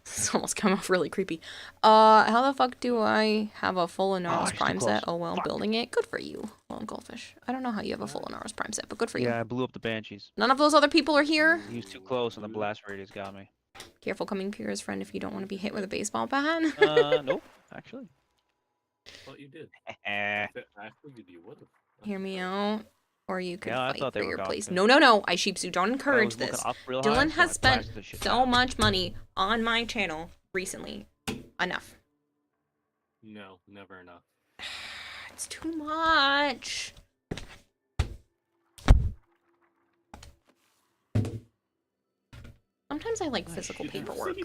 This almost came off really creepy. How the fuck do I have a full Inaros Prime set? Oh well, building it. Good for you, Lone Goldfish. I don't know how you have a full Inaros Prime set, but good for you. Yeah, I blew up the Banshees. None of those other people are here. He was too close and the blast radius got me. Careful coming Kira's friend if you don't want to be hit with a baseball bat. Nope, actually. Thought you did. Eh. I figured you would have. Hear me out. Or you could Yeah, I fight thought they for were your gone, place. too. No, I sheepsuit. Don't I encourage was looking this. up real high, Dylan so has I spent blasted the shit so down. much money on my channel recently. Enough. No, never enough. It's too much. Sometimes I like physical paperwork.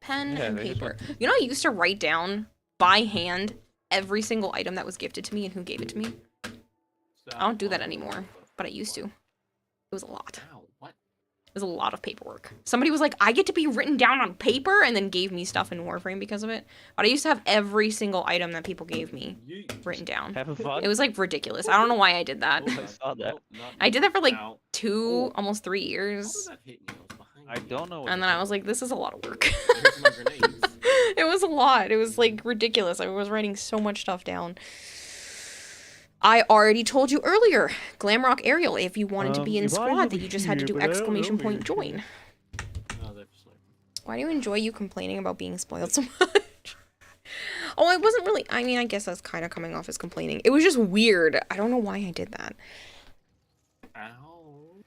Pen Yeah, and they just paper. You know, I used to write down by hand every single item that was gifted to me and who gave it to me. I don't do that anymore, but I used to. It was a lot. Ow, what? It was a lot of paperwork. Somebody was like, I get to be written down on paper, and then gave me stuff in Warframe because of it. But I used to have every single item that people gave me written down. Having fun? It was like ridiculous. I don't know why I did that. I saw that. I did that for like 2, almost 3 years. I don't know. And then I was like, this is a lot of work. It was a lot. It was like ridiculous. I was writing so much stuff down. I already told you earlier, Glamrock Ariel, if you wanted to be in squad, that you just had to do exclamation point join. Why do you enjoy you complaining about being spoiled so much? Oh, I wasn't really, I mean, I guess that's kind of coming off as complaining. It was just weird. I don't know why I did that. Ow.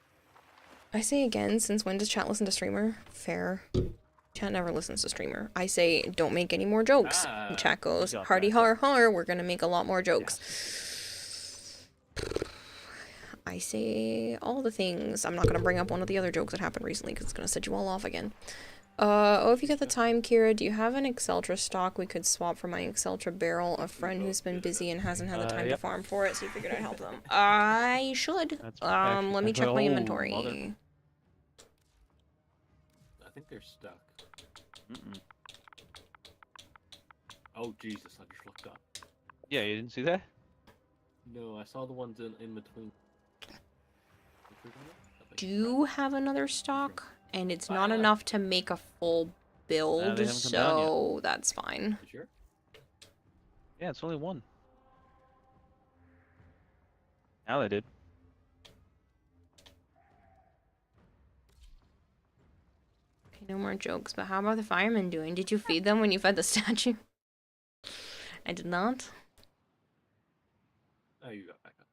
I say again, since when does chat listen to streamer? Fair. Chat never listens to streamer. I say, don't make any more jokes. And chat goes, hardy har har, we're gonna make a lot more jokes. I say all the things. I'm not gonna bring up one of the other jokes that happened recently because it's gonna set you all off again. Oh, if you get the time, Kira, do you have an Exceltra stock we could swap for my Exceltra barrel? A friend who's been busy and hasn't had the time to farm for it, so you figured I'd help them. I should. Let me check my inventory. I think they're stuck. Oh, Jesus, I just looked up. Yeah, you didn't see that? No, I saw the ones in between. Do have another stock, and it's not enough to make a full build, so that's fine. You sure? Yeah, it's only one. Now they did. Okay, no more jokes, but how about the firemen doing? Did you feed them when you fed the statue? I did not. Oh, you got back up.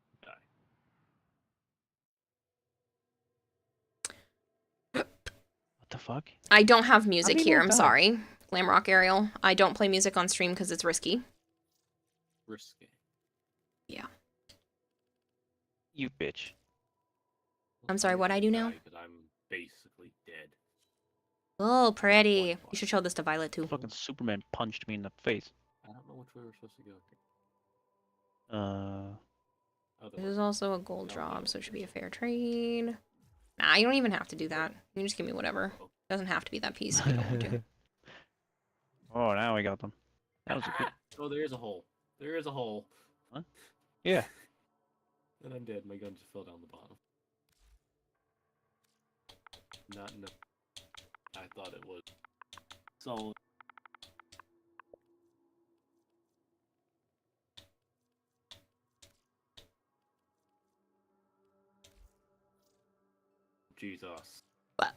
Die. What the fuck? I don't have music here, I'm sorry. Glamrock Ariel. I don't play music on stream because it's risky. Risky. Yeah. You bitch. I'm sorry, what I do now? Because I'm basically dead. Oh, pretty. You should show this to Violet too. Fucking Superman punched me in the face. I don't know which way we're supposed to go. This is also a gold job, so it should be a fair trade. Nah, you don't even have to do that. You can just give me whatever. It doesn't have to be that piece if you don't want to. Oh, now we got them. That was a good... Oh, there is a hole. There is a hole. Huh? Yeah. And I'm dead. My gun just fell down the bottom. Not enough. I thought it was. So. Jesus. What?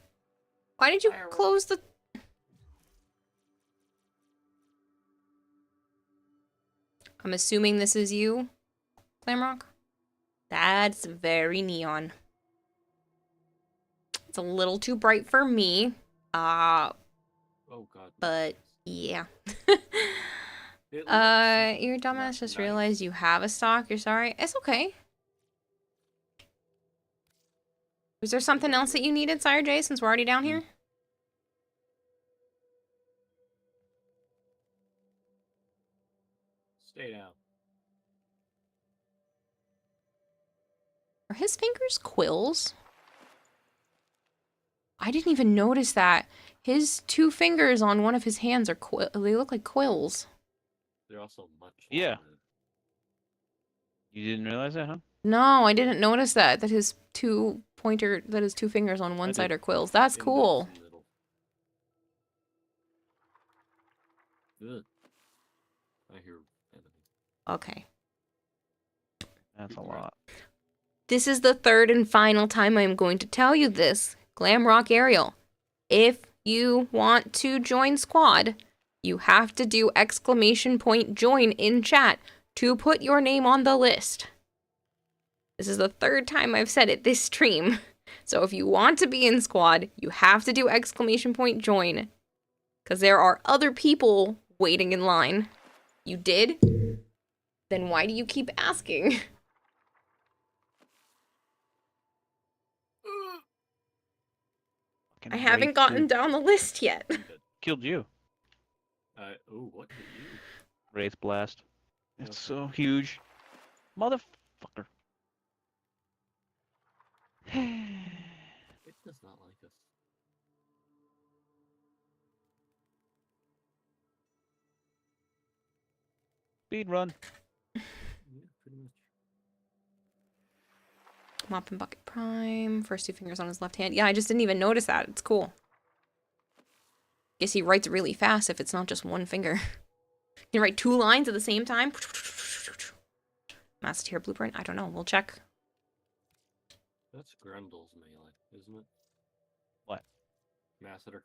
Why did you close the... I'm assuming this is you, Glamrock? That's very neon. It's a little too bright for me. Oh God. But yeah. Your dumbass just realized you have a stock. You're sorry. It's okay. Was there something else that you needed, Sire J, since we're already down here? Stay down. Are his fingers quills? I didn't even notice that. His 2 fingers on one of his hands are they look like quills. They're also much. Yeah. You didn't realize that, huh? No, I didn't notice that. That his 2 fingers on one side are quills. That's cool. Good. I hear enemy. Okay. That's a lot. This is the 3rd and final time I'm going to tell you this. Glamrock Ariel. If you want to join squad, you have to do exclamation point join in chat to put your name on the list. This is the 3rd time I've said it this stream. So if you want to be in squad, you have to do exclamation point join. Because there are other people waiting in line. You did? Then why do you keep asking? I haven't gotten down the list yet. Killed you. Oh, what did you? Wraith Blast. It's so huge. Motherfucker. It does not like us. speed run. Yeah, pretty much. Mop and Bucket Prime. First 2 fingers on his left hand. Yeah, I just didn't even notice that. It's cool. Guess he writes really fast if it's not just 1 finger. You can write 2 lines at the same time. Masseter blueprint. I don't know. We'll check. That's Grundle's melee, isn't it? What? Masseter.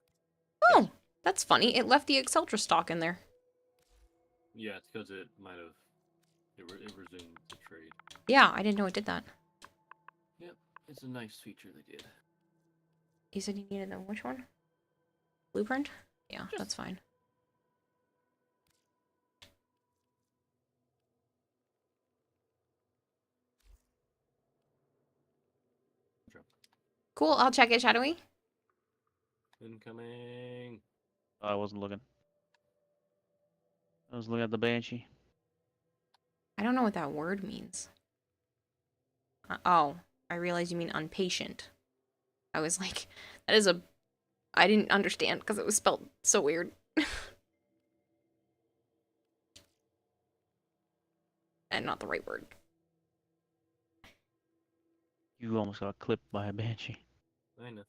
Oh, that's funny. It left the Exceltra stock in there. Yeah, it's because it might have. It resumed the trade. Yeah, I didn't know it did that. Yep, it's a nice feature they did. You said you needed a which one? Blueprint? Yeah, that's fine. Cool, I'll check it, Shadowy. Incoming. I wasn't looking. I was looking at the Banshee. I don't know what that word means. Oh, I realize you mean unpatient. I was like, that is a... I didn't understand because it was spelled so weird. And not the right word. You almost got clipped by a Banshee. I know.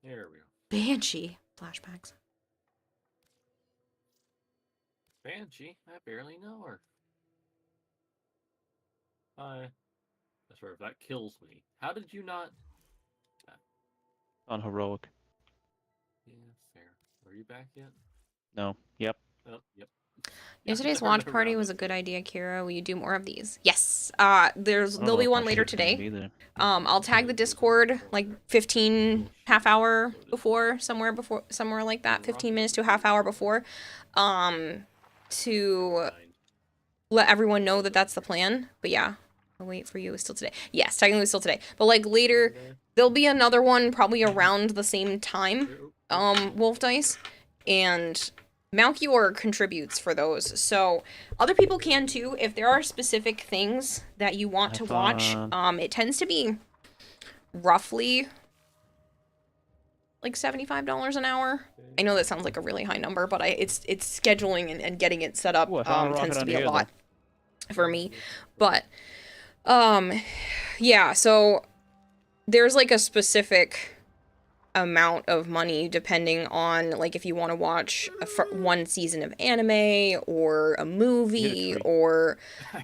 There we go. Banshee. Flashbacks. Banshee? I barely know her. I swear, if that kills me, how did you not... On heroic. Yeah, fair. Are you back yet? No. Yep. Oh, yep. Yesterday's Turn watch party around. was a good idea, Kira. Will you do more of these? Yes. There'll be one later today. I'll tag the Discord like 15 half hour before, somewhere like that, 15 minutes to a half hour before, to let everyone know that that's the plan. But yeah, I'll wait for you. It's still today. Yes, technically it's still today. But like later, there'll be another one probably around the same time. Wolf Dice and Malchior contributes for those, so other people can too. If there are specific things that you want to watch, it tends to be roughly like $75 an hour. I know that sounds like a really high number, but it's scheduling and getting it set up tends to be a lot for me. But yeah, so there's like a specific amount of money depending on like if you want to watch one season of anime or a movie or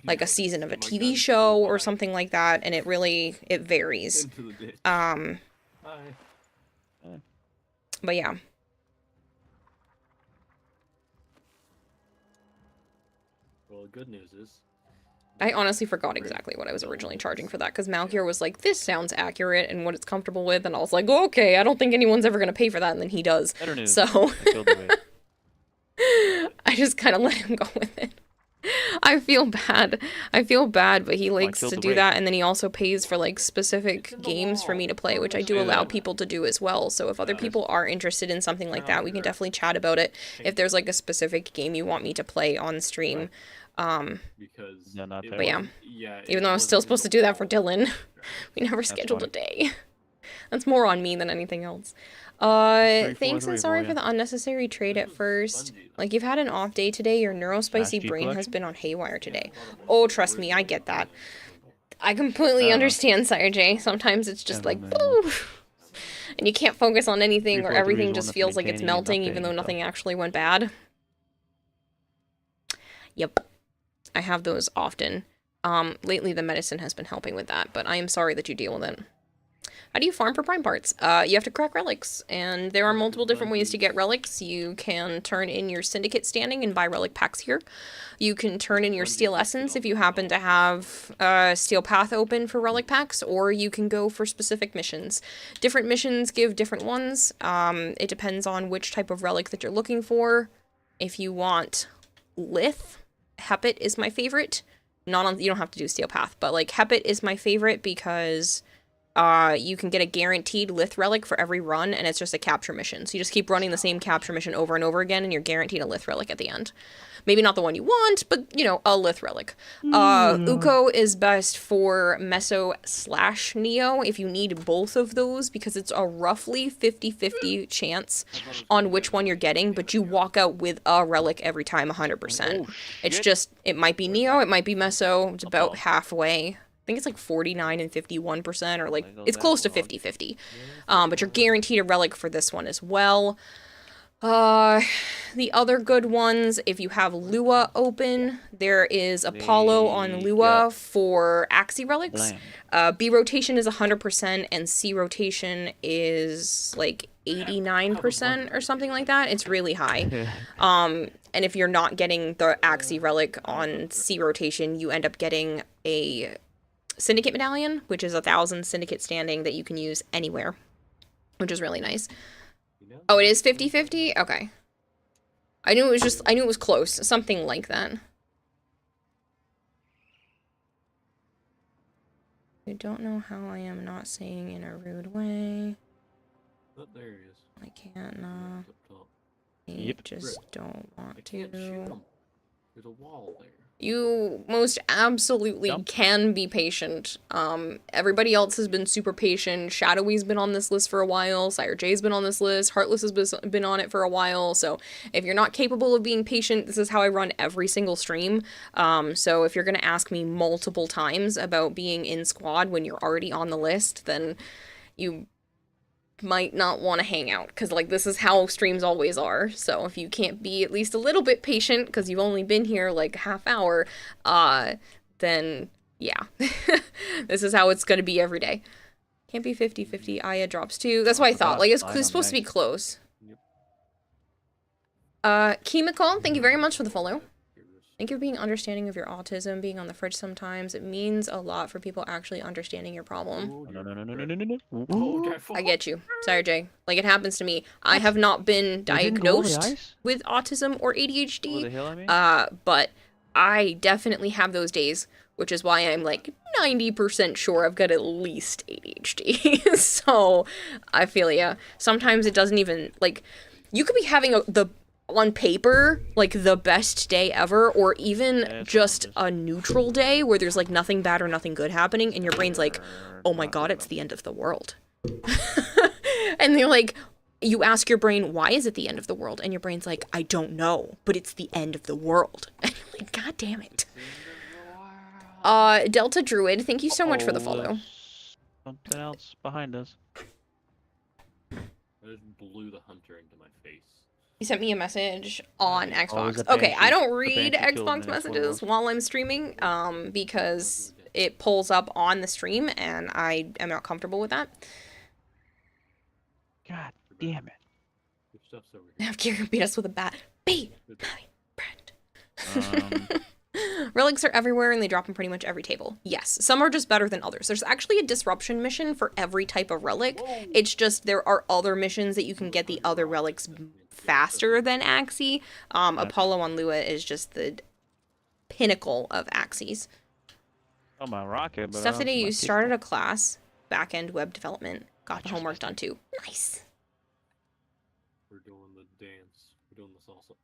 like a season of a TV show or something like that, and it varies. But yeah. Well, the good news is I honestly forgot exactly what I was originally charging for that, because Malchior was like, this sounds accurate and what it's comfortable with, and I was like, okay, I don't think anyone's ever going to pay for that, and then he does. Better news. So, I just kind of let him go with it. I feel bad, but he likes to do that, and then he also pays for, like, specific games for me to play, which I do allow people to do as well, so if other people are interested in something like that, we can definitely chat about it. If there's, like, a specific game you want me to play on stream, because but yeah, even though I was still supposed to do that for Dylan, we never scheduled a day. That's more on me than anything else. Thanks and sorry for the unnecessary trade at first. Like, you've had an off day today, your neurospicy brain has been on haywire today. Oh, trust me, I get that. I completely understand, Sire J. Sometimes it's just like, woo! And you can't focus on anything, or everything just feels like it's melting, even though nothing actually went bad. Yep. I have those often. Lately the medicine has been helping with that, but I am sorry that you deal with it. How do you farm for prime parts? You have to crack relics, and there are multiple different ways to get relics. You can turn in your syndicate standing and buy relic packs here. You can turn in your steel essence if you happen to have steel path open for relic packs, or you can go for specific missions. Different missions give different ones. It depends on which type of relic that you're looking for. If you want lith, Hepit is my favorite. You don't have to do steel path, but like Hepit is my favorite because you can get a guaranteed Lith Relic for every run, and it's just a capture mission. So you just keep running the same capture mission over and over again, and you're guaranteed a Lith Relic at the end. Maybe not the one you want, but, you know, a Lith Relic. Uko is best for Meso / Neo if you need both of those, because it's a roughly 50-50 chance on which one you're getting, but you walk out with a relic every time 100%. It's just, it might be Neo, it might be Meso, it's about halfway. I think it's like 49 and 51%, or like, it's close to 50-50. But you're guaranteed a relic for this one as well. The other good ones, if you have Lua open, there is Apollo on Lua for Axie relics. B rotation is 100%, and C rotation is like 89% or something like that. It's really high. And if you're not getting the Axie relic on C rotation, you end up getting a Syndicate medallion, which is 1,000 Syndicate standing that you can use anywhere, which is really nice. Oh, it is 50-50? Okay. I knew it was close. Something like that. I don't know how I am not saying in a rude way. Oh, there he is. I can't, I just don't want to. There's a wall there. You most absolutely can be patient. Everybody else has been super patient. Shadowy's been on this list for a while. Sire J's been on this list. Heartless has been on it for a while. So if you're not capable of being patient, this is how I run every single stream. So if you're going to ask me multiple times about being in squad when you're already on the list, then you might not want to hang out, because like this is how streams always are. So if you can't be at least a little bit patient because you've only been here like a half hour, then yeah. This is how it's gonna be every day. Can't be 50-50. Aya drops too. That's what I thought. Like it's supposed to be close. Chemical, thank you very much for the follow. Thank you for being understanding of your autism, being on the fridge sometimes. It means a lot for people actually understanding your problem. No. I get you. Sorry, Jay. Like, it happens to me. I have not been diagnosed with autism or ADHD, but I definitely have those days, which is why I'm, like, 90% sure I've got at least ADHD. So, I feel ya. Sometimes it doesn't even, like, you could be having on paper, like, the best day ever, or even just a neutral day where there's, like, nothing bad or nothing good happening, and your brain's like, oh my god, it's the end of the world. And they're like, you ask your brain, why is it the end of the world? And your brain's like, I don't know, but it's the end of the world. And you're like, god damn it. Delta Druid, thank you so much for the follow. Something else behind us. I just blew the hunter into my face. You sent me a message on Xbox. Okay, I don't read Xbox messages while I'm streaming, because it pulls up on the stream, and I am not comfortable with that. God damn it. Your stuff's over here. Have Kira beat us with a bat. Be my friend. Relics are everywhere, and they drop in pretty much every table. Yes, some are just better than others. There's actually a disruption mission for every type of relic. It's just there are other missions that you can get the other relics faster than Axie. Apollo on Lua is just the pinnacle of Axies. Oh, my rocket. But Stuff today, you started a class, back-end web development, got the homework done too. Nice. We're doing the dance. We're doing the salsa.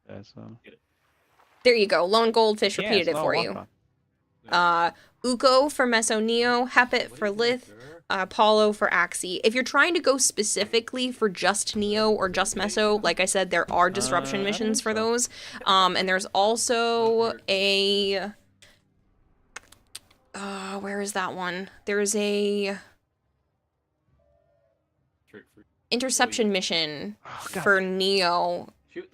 That's, There you go. Lone Goldfish repeated it for you. Uko for Meso Neo, Hepit for Lith, Apollo for Axie. If you're trying to go specifically for just Neo or just Meso, like I said, there are disruption missions for those. And there's also a... where is that one? There's a... interception mission for Neo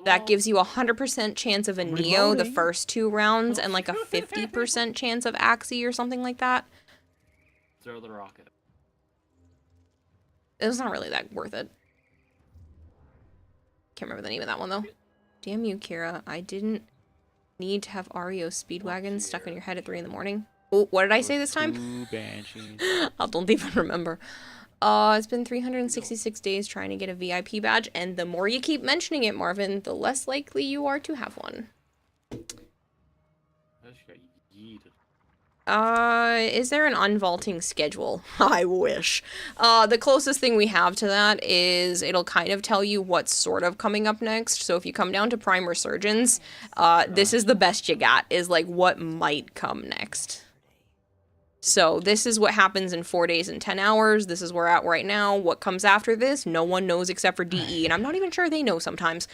that gives you a 100% chance of a Neo the first 2 rounds and like a 50% chance of Axie or something like that. Throw the rocket. It was not really that worth it. Can't remember the name of that one though. Damn you, Kira. I didn't need to have REO Speedwagon stuck in your head at 3 in the morning. Oh, what did I say this time? I don't even remember. It's been 366 days trying to get a VIP badge, and the more you keep mentioning it, Marvin, the less likely you are to have one. I just got yeeted. Is there an unvaulting schedule? I wish. The closest thing we have to that is it'll kind of tell you what's sort of coming up next. So if you come down to Prime Resurgence, this is the best you got, is like what might come next. So this is what happens in 4 days and 10 hours. This is where we're at right now. What comes after this, no one knows except for DE, and I'm not even sure they know sometimes.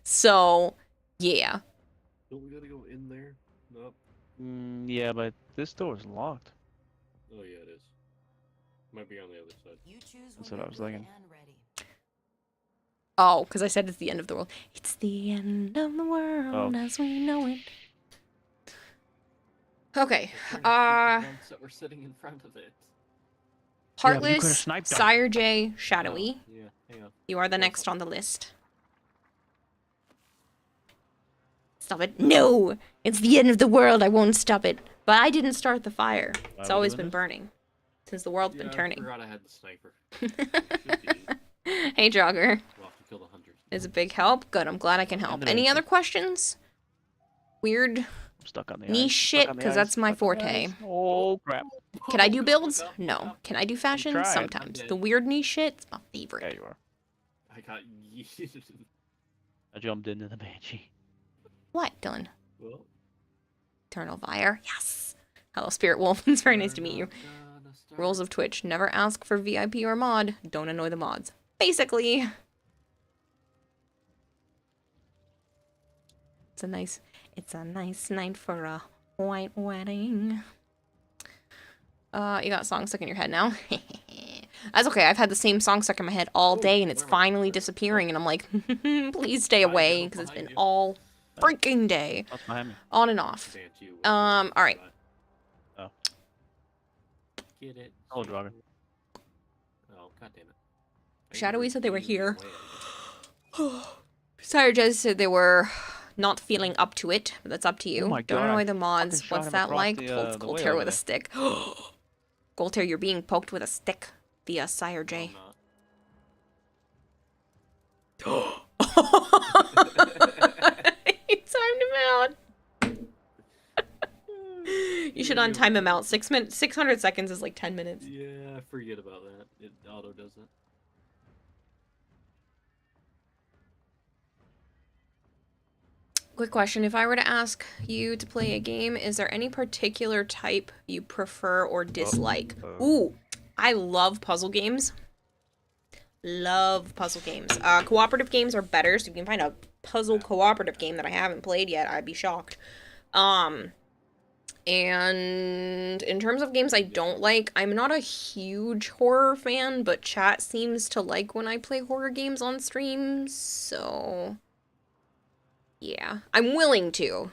So, yeah. Don't we gotta go in there? Nope. Yeah, but this door is locked. Oh yeah, it is. Might be on the other side. That's what I was thinking. Oh, because I said it's the end of the world. It's the end of the world as we know it. Okay, That we're sitting in front of it. Heartless, Sire J, Shadowy. Oh, yeah, hang on. You are the next on the list. Stop it. No! It's the end of the world, I won't stop it. But I didn't start the fire. It's always been burning. Since the world's been turning. I forgot I had the sniper. Hey, Jogger. We'll have to kill the hunters. Is a big help. Good, I'm glad I can help. Any other questions? Weird I'm stuck on the niche shit, because that's my forte. Oh, crap. Can I do builds? No. Can I do fashion? Sometimes. The weird niche shit is my favorite. There you are. I got yeeted. I jumped into the Banshee. What, Dylan? Well, Eternal Fire. Yes. Hello, Spirit Wolf. It's very nice to meet you. Rules of Twitch. Never ask for VIP or mod. Don't annoy the mods. Basically. It's a nice night for a white wedding. You got a song stuck in your head now? That's okay. I've had the same song stuck in my head all day and it's finally disappearing and I'm like, please stay away because it's been all freaking day. On and off. Alright. Oh. Get it. Oh, Dragon. Oh, god damn it. Shadowy said they were here. Sire Jez said they were not feeling up to it, but that's up to you. Oh my Don't God. annoy the mods. Fucking What's shot him that across like? the, Pulls the Goltear way with over a stick. Goltear, you're being poked with a stick via Sire J. You timed him out. You should untime him out. 600 seconds is like 10 minutes. Yeah, I forget about that. It auto does it. Quick question. If I were to ask you to play a game, is there any particular type you prefer or dislike? Ooh, I love puzzle games. Love puzzle games. Cooperative games are better, so if you can find a puzzle cooperative game that I haven't played yet, I'd be shocked. And in terms of games I don't like, I'm not a huge horror fan, but chat seems to like when I play horror games on stream, so... yeah, I'm willing to.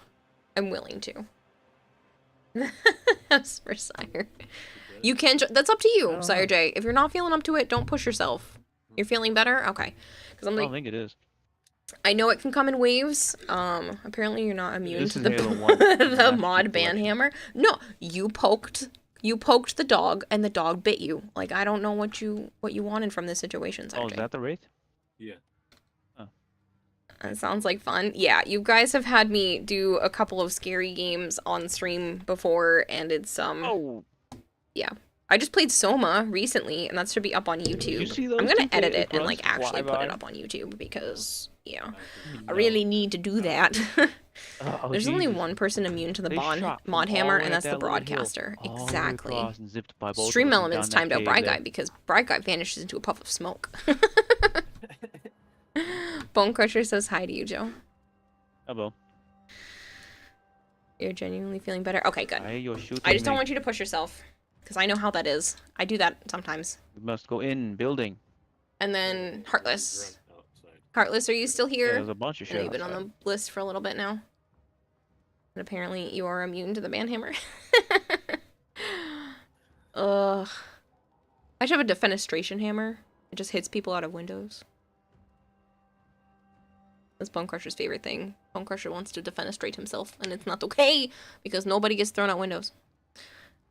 As for Sire. You can, that's up to you, Sire J. If you're not feeling up to it, don't push yourself. You're feeling better? Okay. Because I'm like, I don't think it is. I know it can come in waves. Apparently you're not immune This to is the, Halo 1. the mod ban hammer. No, you poked the dog and the dog bit you. Like, I don't know what you wanted from this situation, Sire Oh, J. is that the Wraith? Yeah. It sounds like fun. Yeah, you guys have had me do a couple of scary games on stream before, and it's, yeah. I just played Soma recently, and that should be up on YouTube. You see those I'm gonna two edit it and, grunts like, actually fly put it by? up on YouTube, because, yeah, I really need to do that. Oh, There's only Jesus. one person immune to the They shot from mod all hammer, the way and that's up the that little hill, broadcaster. all the way Exactly. across and zipped by both Stream of us and Elements down timed that out cave Bright there. Guy, because Bright Guy vanishes into a puff of smoke. Bone Crusher says hi to you, Joe. Hello. You're genuinely feeling better? Okay, good. Aye, you're shooting I just don't me. want you to push yourself, because I know how that is. I do that sometimes. We must go in building. And then Heartless. Heartless, are you still Yeah, here? there's a bunch of I know shit you've been on outside. the list for a little bit now. And apparently you are immune to the banhammer. Ugh. I should have a defenestration hammer. It just hits people out of windows. That's Bone Crusher's favorite thing. Bone Crusher wants to defenestrate himself, and it's not okay, because nobody gets thrown out windows.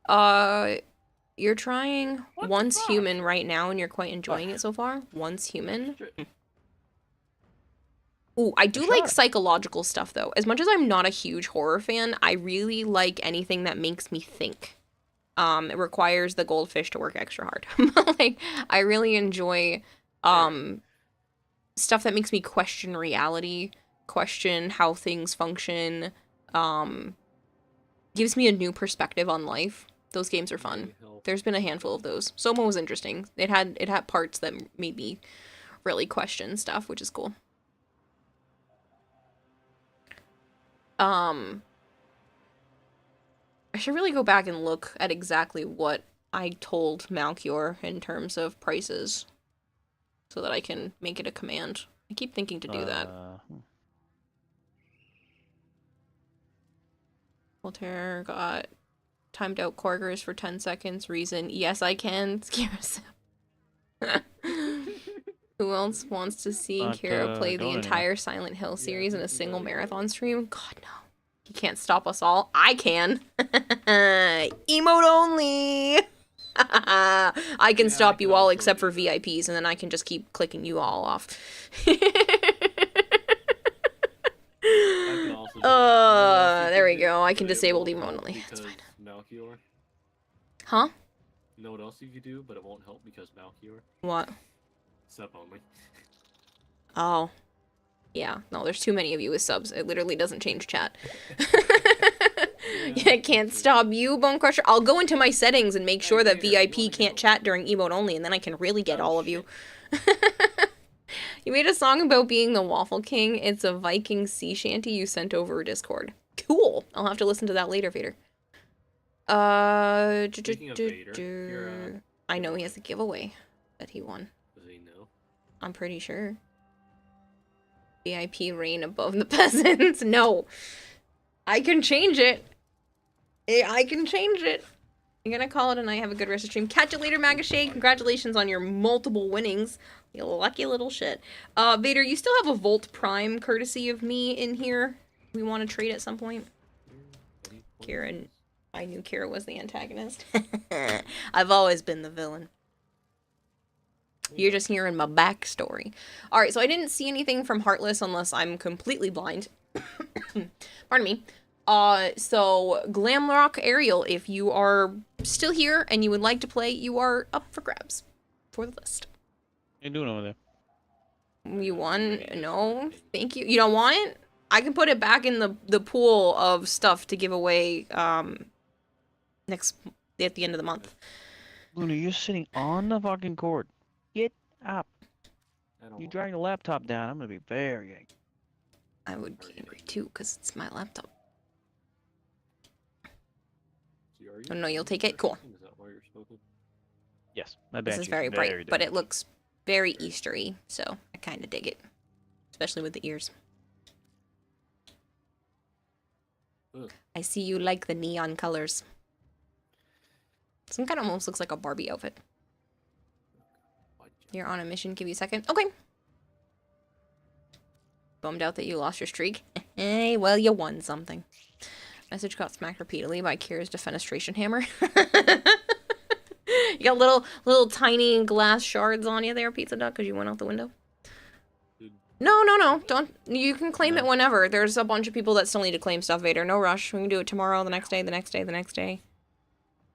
You're trying Once Human right now, and you're quite enjoying it so far. Once Human. Ooh, I do like psychological stuff, though. As much as I'm not a huge horror fan, I really like anything that makes me think. It requires the goldfish to work extra hard. Like, I really enjoy stuff that makes me question reality, question how things function, gives me a new perspective on life. Those games are fun. There's been a handful of those. Soma was interesting. It had parts that made me really question stuff, which is cool. I should really go back and look at exactly what I told Malchior in terms of prices so that I can make it a command. I keep thinking to do that. Voltaire got timed out Corgers for 10 seconds. Reason, yes, I can. Who else wants to see Kira play the entire Silent Hill series in a single marathon stream? God, no. He can't stop us all. I can. Emote only. I can stop you all except for VIPs, and then I can just keep clicking you all off. There we go. I can disable emote only. That's fine. Malchior. Huh? You know what else you could do, but it won't help because Malchior? What? Sub only. Oh. Yeah, no, there's too many of you with subs. It literally doesn't change chat. I can't stop you, Bone Crusher. I'll go into my settings and make sure that VIP can't chat during emote only, and then I can really get all of you. You made a song about being the Waffle King. It's a Viking sea shanty you sent over Discord. Cool. I'll have to listen to that later, Vader. Speaking of Vader, I know he has a giveaway that he won. Does he know? I'm pretty sure. VIP reign above the peasants. No. I can change it. I can change it. I'm gonna call it and I have a good rest of stream. Catch you later, Magashay. Congratulations on your multiple winnings. You lucky little shit. Vader, you still have a Volt Prime courtesy of me in here. We want to trade at some point. Kira, I knew Kira was the antagonist. I've always been the villain. You're just hearing my backstory. Alright, so I didn't see anything from Heartless unless I'm completely blind. Pardon me. So Glamrock Ariel, if you are still here and you would like to play, you are up for grabs for the list. What are you doing over there? You won? No, thank you. You don't want it? I can put it back in the pool of stuff to give away at the end of the month. Luna, you're sitting on the fucking cord. Get up. You drag the laptop down, I'm gonna be very angry. I would be angry too, because it's my laptop. Oh no, you'll take it? Cool. Yes, my This is very bright, but it looks very Eastery, so I kind of dig it. Especially with the ears. I see you like the neon colors. Some kind of almost looks like a Barbie outfit. You're on a mission, give you a second. Okay. Bummed out that you lost your streak. Hey, well, you won something. Message got smacked repeatedly by Kira's defenestration hammer. You got little tiny glass shards on you there, Pizza Duck, because you went out the window. No. Don't. You can claim it whenever. There's a bunch of people that still need to claim stuff, Vader. No rush. We can do it tomorrow, the next day, the next day, the next day.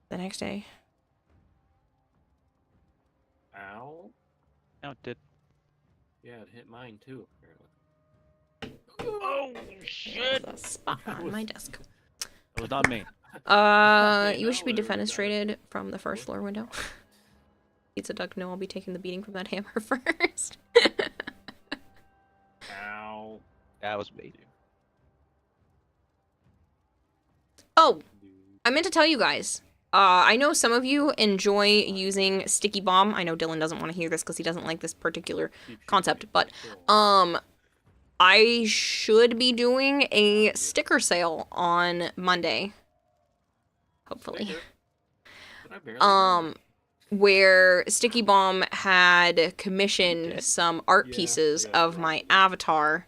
The next day. Ow. No, it did. Yeah, it hit mine too, apparently. Oh, shit! There's a spot on my desk. It was not me. You should be defenestrated from the first floor window. Pizza Duck, no, I'll be taking the beating from that hammer first. Ow. That was me. Oh, I meant to tell you guys. I know some of you enjoy using Sticky Bomb. I know Dylan doesn't want to hear this because he doesn't like this particular concept, but I should be doing a sticker sale on Monday. Hopefully. Where Sticky Bomb had commissioned some art pieces of my avatar,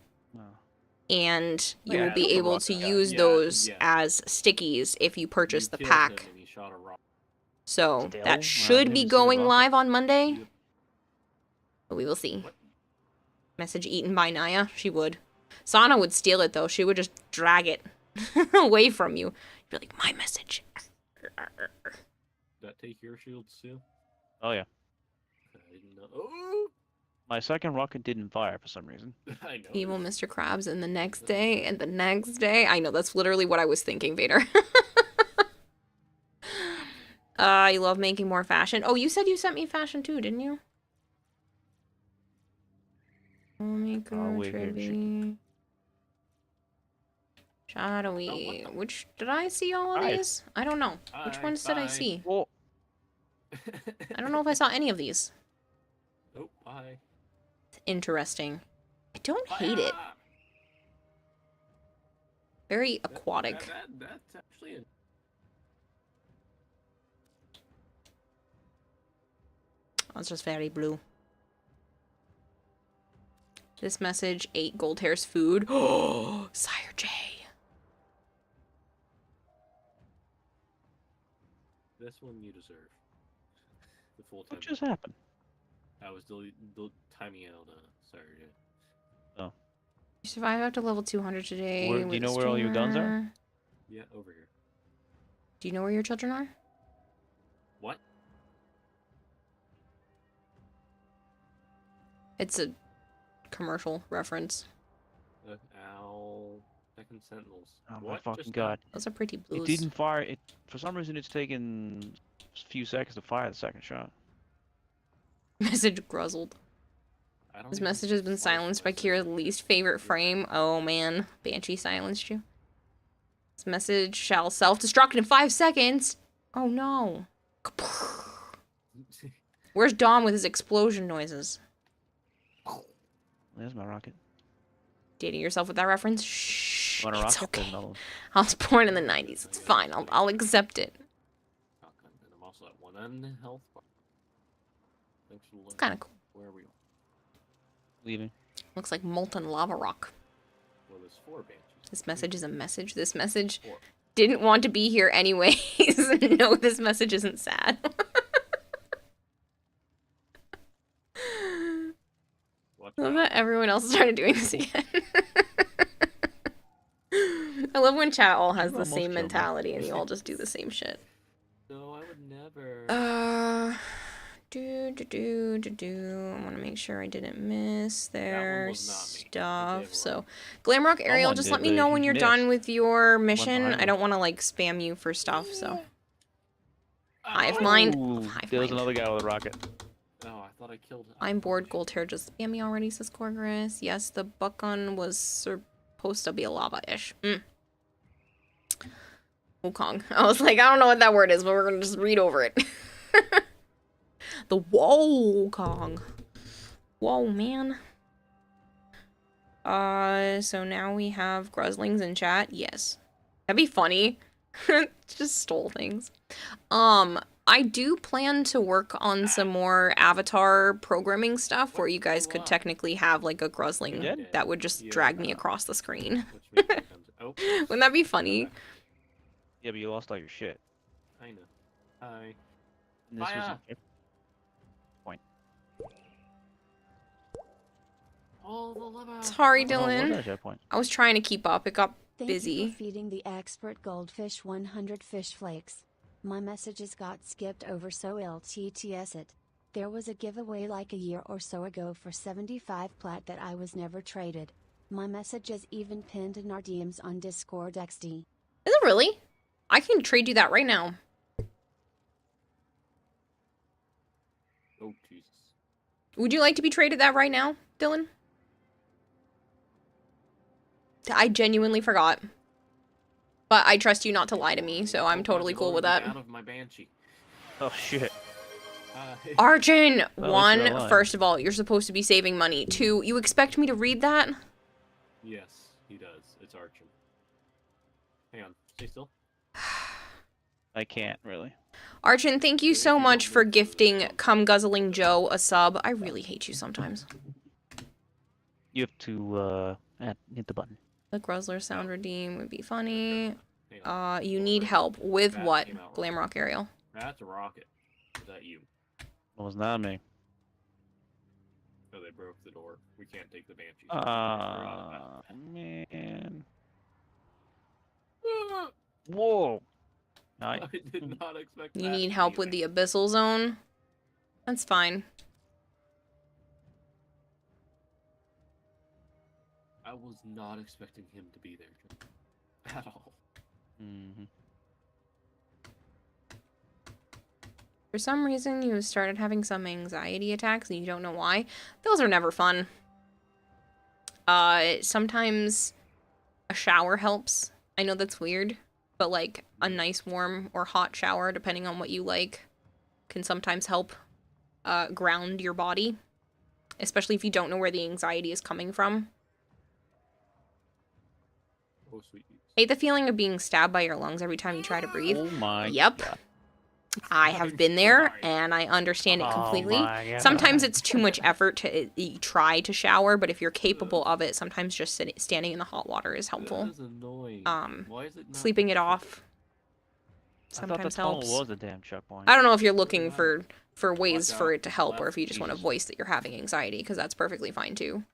and you will be able to use those as stickies if you purchase the pack. So that should be going live on Monday. But we will see. Message eaten by Naya. She would. Sana would steal it, though. She would just drag it away from you. You'd be like, my message. Did that take your shields too? Oh yeah. I didn't know. Oh! My second rocket didn't fire for some reason. I know. Evil Mr. Krabs, and the next day, and the next day. I know, that's literally what I was thinking, Vader. You love making more fashion. Oh, you said you sent me fashion too, didn't you? Shadowy. Which, did I see all of these? I don't know. Which ones did I see? Oh. I don't know if I saw any of these. Oh, bye. It's interesting. I don't hate it. Very aquatic. That's actually a... Oh, it's just very blue. This message, 8 gold hairs food. Oh, Sire J. This one you deserve. The full time. What just happened? I was timing out Saturday. Oh. You survived up to level 200 today. Do you know where all your guns are? Yeah, over here. Do you know where your children are? What? It's a commercial reference. Owl. Second Sentinels. Oh what? my fucking god. Those are pretty blues. It didn't fire. It for some reason it's taken a few seconds to fire the second shot. Message gruzzled. This message has been silenced by Kira's least favorite frame. Oh man, Banshee silenced you. This message shall self-destruct in 5 seconds. Oh no. Where's Dom with his explosion noises? There's my rocket. Dating yourself with that reference? Shh. Want a It's rocket? okay. There's another one. I was born in the 90s. It's fine. I'll accept it. And I'm also at 1 health bar. Thanks for the It's kind of cool. Where are we? Leaving. Looks like molten lava rock. Well, there's 4 banshees. This message is a message. This message didn't want to be here anyways. No, this message isn't sad. I love that everyone else started doing this again. I love when chat all has the same mentality and you all just do the same shit. No, I would never. I want to make sure I didn't miss their stuff. So, Glamrock Ariel, just let me know when you're done with your mission. I don't want to like spam you for stuff. So, Hive Mind. There was another guy with a rocket. Oh, I thought I killed him. I'm bored. Gold hair just spam me already, says Corgris. Yes, the buckgun was supposed to be a lava-ish. Wukong. I was like, I don't know what that word is, but we're gonna just read over it. The Wukong. Whoa, man. So now we have Gruzzlings in chat. Yes. That'd be funny. Just stole things. I do plan to work on some more avatar programming stuff where you guys could technically have like a Gruzzling that would just drag me across the screen. Wouldn't that be funny? Yeah, but you lost all your shit. I know. Hi. And this was a point. Sorry, Oh, Dylan. what was that point? I was trying to keep up. It got Thank busy. you for feeding the expert goldfish 100 fish flakes. My messages got skipped over, so LTTS it. There was a giveaway like a year or so ago for 75 plat that I was never traded. My message is even pinned in our DMs on Discord XD. Is it really? I can trade you that right now. Oh, Jesus. Would you like to be traded that right now, Dylan? I genuinely forgot. But I trust you not to lie to me, so I'm totally cool with that. Out of my banshee. Oh shit. Arjun! Well, One, it's your first of all, you're supposed to be saving money. 2, you expect me to read that? Yes, he does. It's Archon. Hang on. Stay still. I can't really. Archon, thank you so much for gifting Come Guzzling Joe a sub. I really hate you sometimes. You have to hit the button. The Gruzzler sound redeem would be funny. You need help with what? Glamrock Ariel. That's a rocket. Is that you? It was not me. Oh, they broke the door. We can't take the banshees. Man. Whoa. I did not expect that. You need help with the abyssal zone? That's fine. I was not expecting him to be there, John. At all. Mm-hmm. For some reason, you started having some anxiety attacks and you don't know why. Those are never fun. Sometimes a shower helps. I know that's weird, but like a nice warm or hot shower, depending on what you like, can sometimes help ground your body, especially if you don't know where the anxiety is coming from. Oh, sweet. Hate the feeling of being stabbed by your lungs every time you try to breathe. Oh my Yep. God. I have been there, and I understand it completely. my God. Sometimes it's too much effort to try to shower, but if you're capable of it, sometimes just standing in the hot water is helpful. That is annoying. Why is it not Sleeping it off I thought the sometimes tunnel helps. was a damn checkpoint. I don't know if you're looking for ways for it to help, or if you just want to voice that you're having anxiety, because that's perfectly fine too.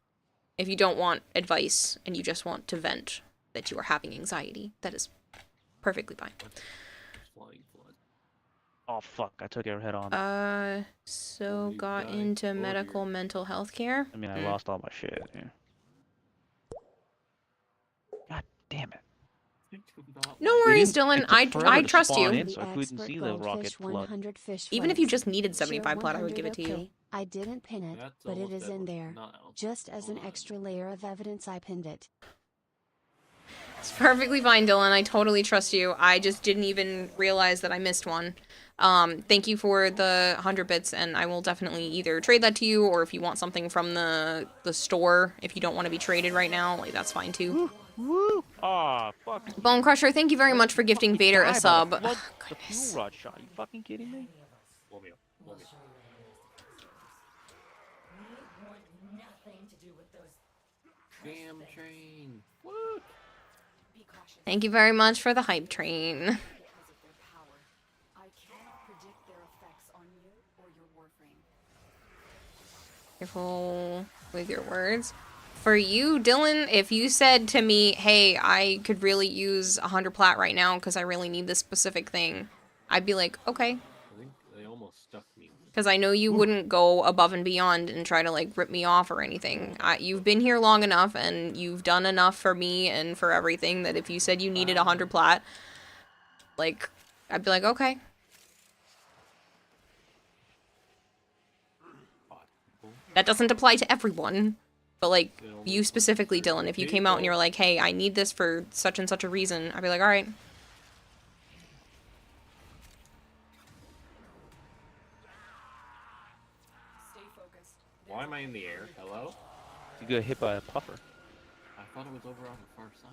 If you don't want advice and you just want to vent that you are having anxiety, that is perfectly fine. Oh fuck! I took your head on. So got into medical mental health care. I mean, I lost all my shit. Yeah. God damn it! No worries, Dylan. I forever to trust spawn you. in, so I couldn't see the rocket flood. Even if you just needed 75 plat, I would give it to you. I didn't pin it, but it is in there. Just as an extra layer of evidence, I pinned it. It's perfectly fine, Dylan. I totally trust you. I just didn't even realize that I missed one. Thank you for the 100 bits, and I will definitely either trade that to you, or if you want something from the store, if you don't want to be traded right now, like, that's fine too. Woo! Aw, fuck. Bone Crusher, thank you very much for gifting Vader a sub. The fuel rod shot. You fucking kidding me? Blow me up. Blow me up. Damn train. What? Thank you very much for the hype train. Careful with your words. For you, Dylan, if you said to me, hey, I could really use 100 plat right now because I really need this specific thing, I'd be like, okay. I think they almost stuck me. Because I know you wouldn't go above and beyond and try to, like, rip me off or anything. You've been here long enough, and you've done enough for me and for everything that if you said you needed 100 plat, like, I'd be like, okay. That doesn't apply to everyone, but, like, you specifically, Dylan, if you came out and you were like, hey, I need this for such and such a reason, I'd be like, alright. Why am I in the air? Hello? You got hit by a puffer. I thought it was over on the far side.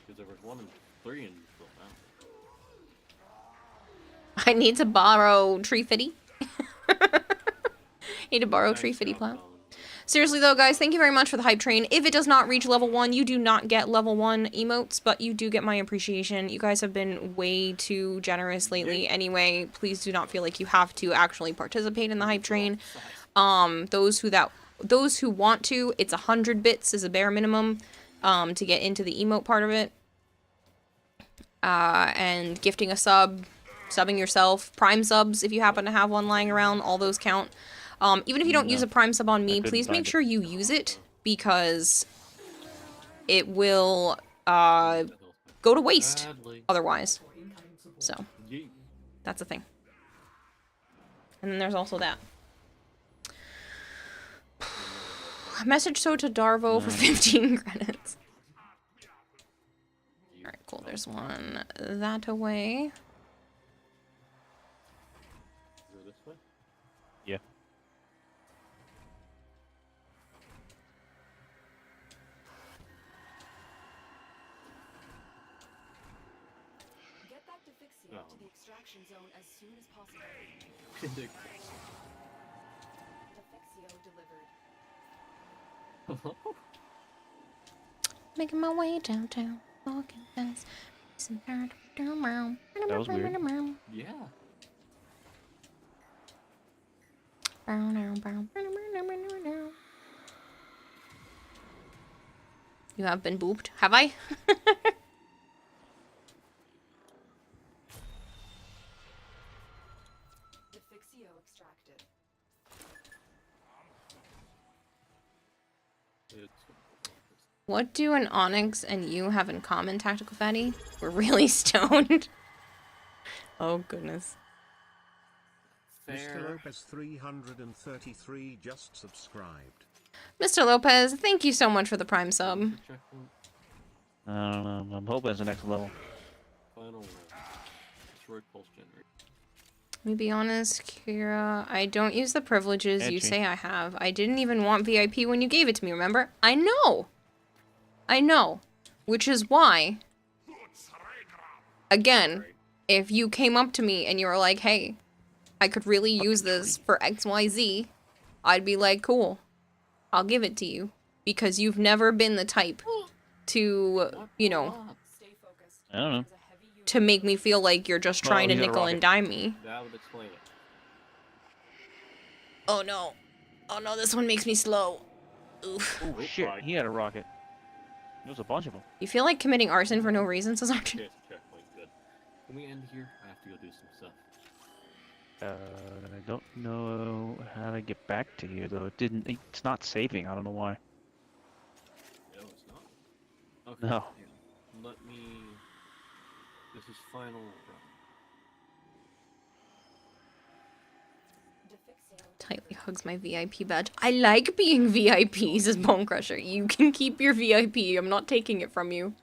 Because there was 1 and 3 and still now. I need to borrow Tree Fitty. Need to borrow Tree Fitty plat. Seriously though, guys, thank you very much for the hype train. If it does not reach level 1, you do not get level 1 emotes, but you do get my appreciation. You guys have been way too generous lately. Anyway, please do not feel like you have to actually participate in the hype train. Those who want to, it's 100 bits is a bare minimum to get into the emote part of it. And gifting a sub, subbing yourself, prime subs if you happen to have one lying around, all those count. Even if you don't use a prime sub on me, please make sure you use it, because it will go to waste otherwise. So, that's the thing. And then there's also that. Message so to Darvo for 15 credits. Alright, cool. There's one that away. Yeah. Get back to Fixio to the extraction zone as soon as possible. Defixio delivered. Making my way downtown, walking fast. That was weird. Yeah. You have been booped, have I? Defixio extracted. What do an Onyx and you have in common, Tactical Fatty? We're really stoned. Oh, goodness. Mr. Lopez 333 just subscribed. Mr. Lopez, thank you so much for the Prime sub. I don't know. I'm hoping it's the next level. Final destroy pulse generator. Let me be honest, Kira. I don't use the privileges you Edgy. say I have. I didn't even want VIP when you gave it to me, remember? I know. I know. Which is why, again, if you came up to me and you were like, hey, I could really use this for XYZ, I'd be like, cool. I'll give it to you. Because you've never been the type to, you know, I don't know. to make me feel like you're just trying to you got a nickel and rocket. dime me. That would explain it. Oh no. Oh no, this one makes me slow. Oof. Oh shit, he had a rocket. There was a bunch of them. You feel like committing arson for no reason, says Archie? Okay, checkpoint, good. Can we end here? I have to go do some stuff. I don't know how to get back to you though. It's not saving. I don't know why. No, it's not. Okay. No. Yeah. Let me. This is final run. Tightly hugs my VIP badge. I like being VIP, says Bone Crusher. You can keep your VIP. I'm not taking it from you.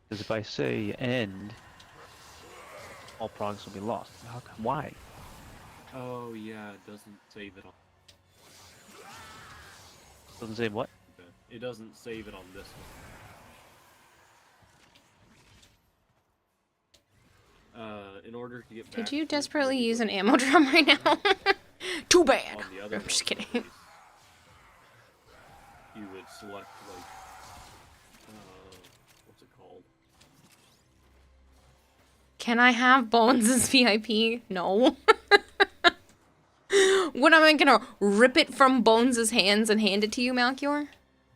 Because if I say end, all progress will be lost. How come? Why? Oh yeah, it doesn't save it on. Doesn't save what? Okay. It doesn't save it on this one. In order to get back. Did you desperately use an ammo drum right now? Too bad. On the other I'm just one, kidding. at least, you would select like, what's it called? Can I have Bones as VIP? No. What, am I gonna rip it from Bones' hands and hand it to you, Malchior?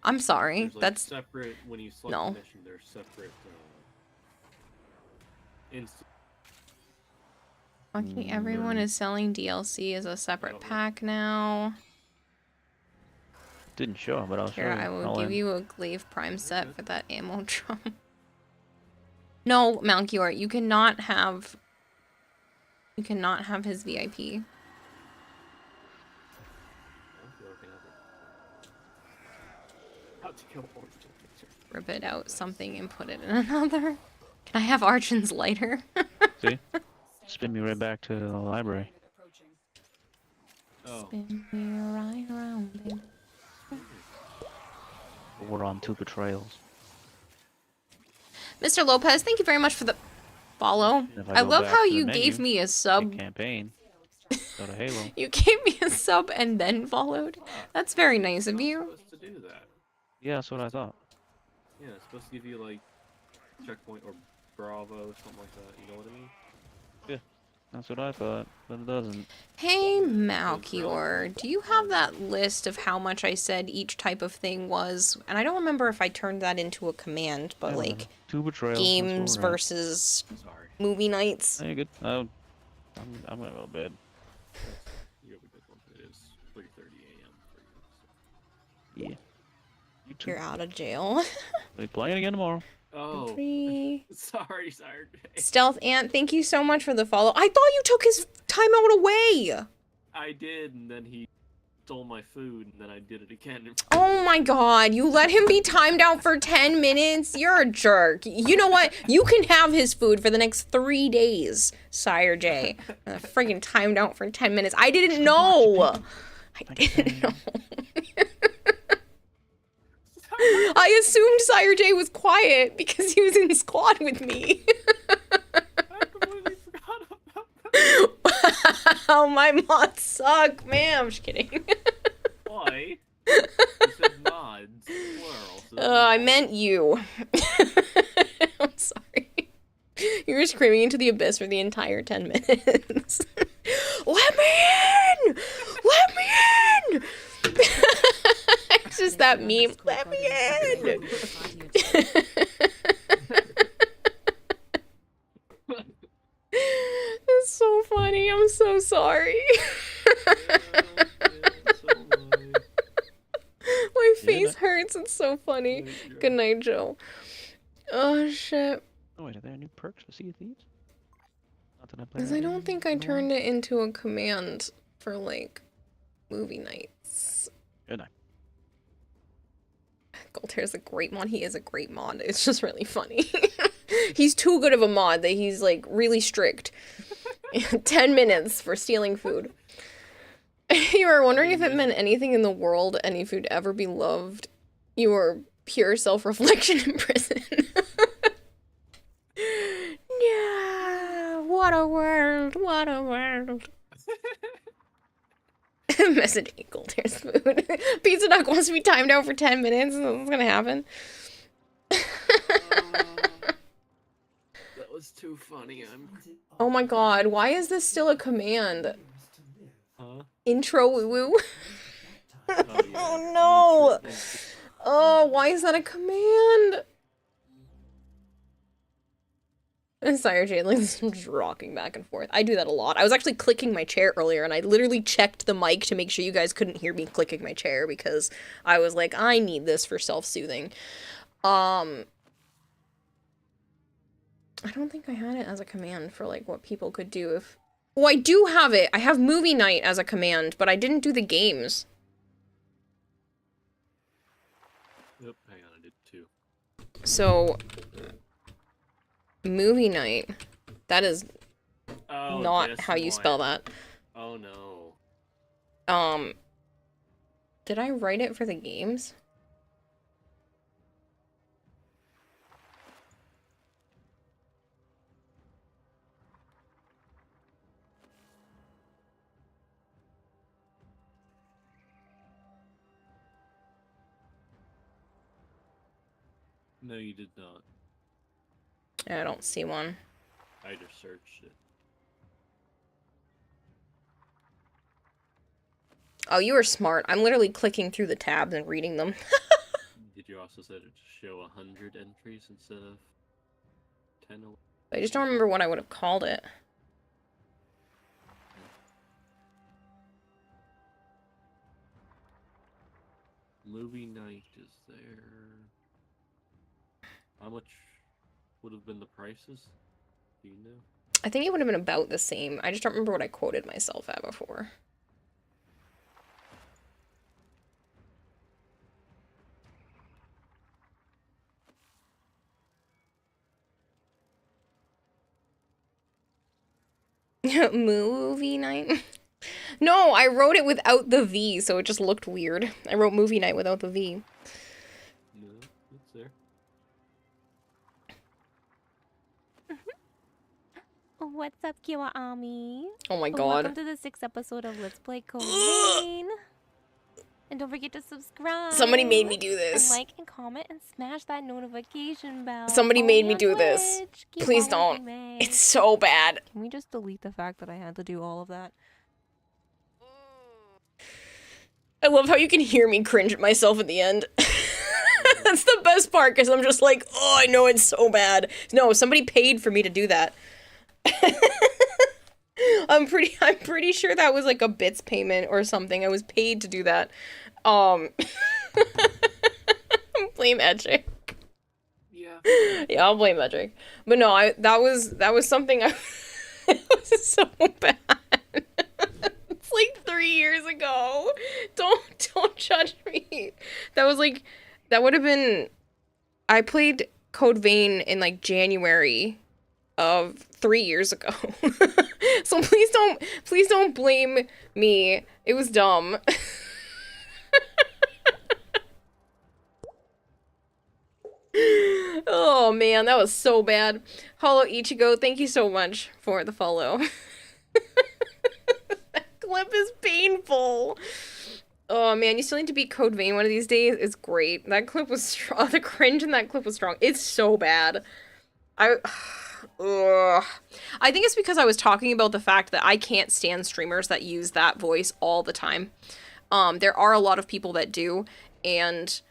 I'm sorry. There's, like, That's separate when you select no. the mission. There's separate Okay, everyone is selling DLC as a separate pack now. Didn't show, but I'll show Here, you. I will I'll give end. you a Glaive Prime set for that ammo drum. No, Malchior, you cannot have... You cannot have his VIP. Rip it out something and put it in another. Can I have Archon's lighter? See? Spin me right back to the library. Oh. Spin me right around, baby. We're on 2 betrayals. Mr. Lopez, thank you very much for the follow. If I go love back how to the you menu, gave me a sub. campaign. Go to Halo. You gave me a sub and then followed. That's very nice of you. Supposed to do that. Yeah, that's what I thought. Yeah, it's supposed to give you like checkpoint or Bravo, something like that. You know what I mean? Yeah, that's what I thought, but it doesn't. Hey, Malchior, do you have that list of how much I said each type of thing was? And I don't remember if I turned that into a command, but Yeah, like 2 betrayals. games that's all right. versus movie nights. Hey, good. I'm gonna go to bed. You'll be good one. It is 3:30 a.m. for you. Yeah. You too. You're out of jail. We'll be playing again tomorrow. Oh. Free. Sorry. Stealth Ant, thank you so much for the follow. I thought you took his timeout away. I did, and then he stole my food, and then I did it again. Oh my god, you let him be timed out for 10 minutes? You're a jerk. You know what? You can have his food for the next 3 days, Sire J. Friggin' timed out for 10 minutes. I didn't know. I didn't know. I assumed Sire J was quiet because he was in squad with me. Wow, my mods suck, man. I'm just kidding. Why? You said mods, plural. So I meant you. I'm sorry. You were screaming into the abyss for the entire 10 minutes. Let me in! Let me in! It's just that meme. Let me in! It's so funny. I'm so sorry. My face hurts. It's so funny. Good night, Joe. Oh, shit. Oh, wait, are there new perks for Sea of Thieves? Not that I play. Because I don't think I turned it into a command for, like, movie nights. Good night. Goldhair's a great mod. He is a great mod. It's just really funny. He's too good of a mod that he's, like, really strict. 10 minutes for stealing food. You were wondering if it meant anything in the world, any food ever be loved. You were pure self-reflection in prison. Yeah, what a world, what a world. Message 8 Goldhair's food. Pizza Duck wants to be timed out for 10 minutes. What's gonna happen? That was too funny. Oh my god, why is this still a command? Huh? Intro woo woo? Oh no! Oh, why is that a command? Sorry, Jade, like, I'm just rocking back and forth. I do that a lot. I was actually clicking my chair earlier, and I literally checked the mic to make sure you guys couldn't hear me clicking my chair, because I was like, I need this for self-soothing. I don't think I had it as a command for, like, what people could do if... Oh, I do have it! I have movie night as a command, but I didn't do the games. Yep, hang on, I did too. So... movie night. That is not how you spell that. Oh no. Did I write it for the games? No, you did not. I don't see one. I just searched it. Oh, you were smart. I'm literally clicking through the tabs and reading them. Did you also set it to show 100 entries instead of 10? I just don't remember what I would have called it. Movie night is there. How much would have been the prices? Do you know? I think it would have been about the same. I just don't remember what I quoted myself at before. Movie night? No, I wrote it without the V, so it just looked weird. I wrote movie night without the V. No, it's there. What's up, Kiwa Ami? Oh my god. Welcome to the 6th episode of Let's Play Cosplay. And don't forget to subscribe. Somebody made me do this. And like and comment and smash that notification bell. Somebody Follow made me me on do this. Twitch. Keep Please following don't. me. It's so bad. Can we just delete the fact that I had to do all of that? I love how you can hear me cringe at myself at the end. That's the best part, because I'm just like, oh, I know it's so bad. No, somebody paid for me to do that. I'm pretty sure that was like a bits payment or something. I was paid to do that. Blame Edric. Yeah. Yeah, I'll blame Edric. But no, that was something it was so bad. It's like 3 years ago. Don't judge me. That would have been, I played Code Vein in like January of 3 years ago. So please don't blame me. It was dumb. Oh man, that was so bad. Hollow Ichigo, thank you so much for the follow. That clip is painful. Oh man, you still need to beat Code Vein one of these days. It's great. That clip was strong. The cringe in that clip was strong. It's so bad. Ugh. I think it's because I was talking about the fact that I can't stand streamers that use that voice all the time. There are a lot of people that do, and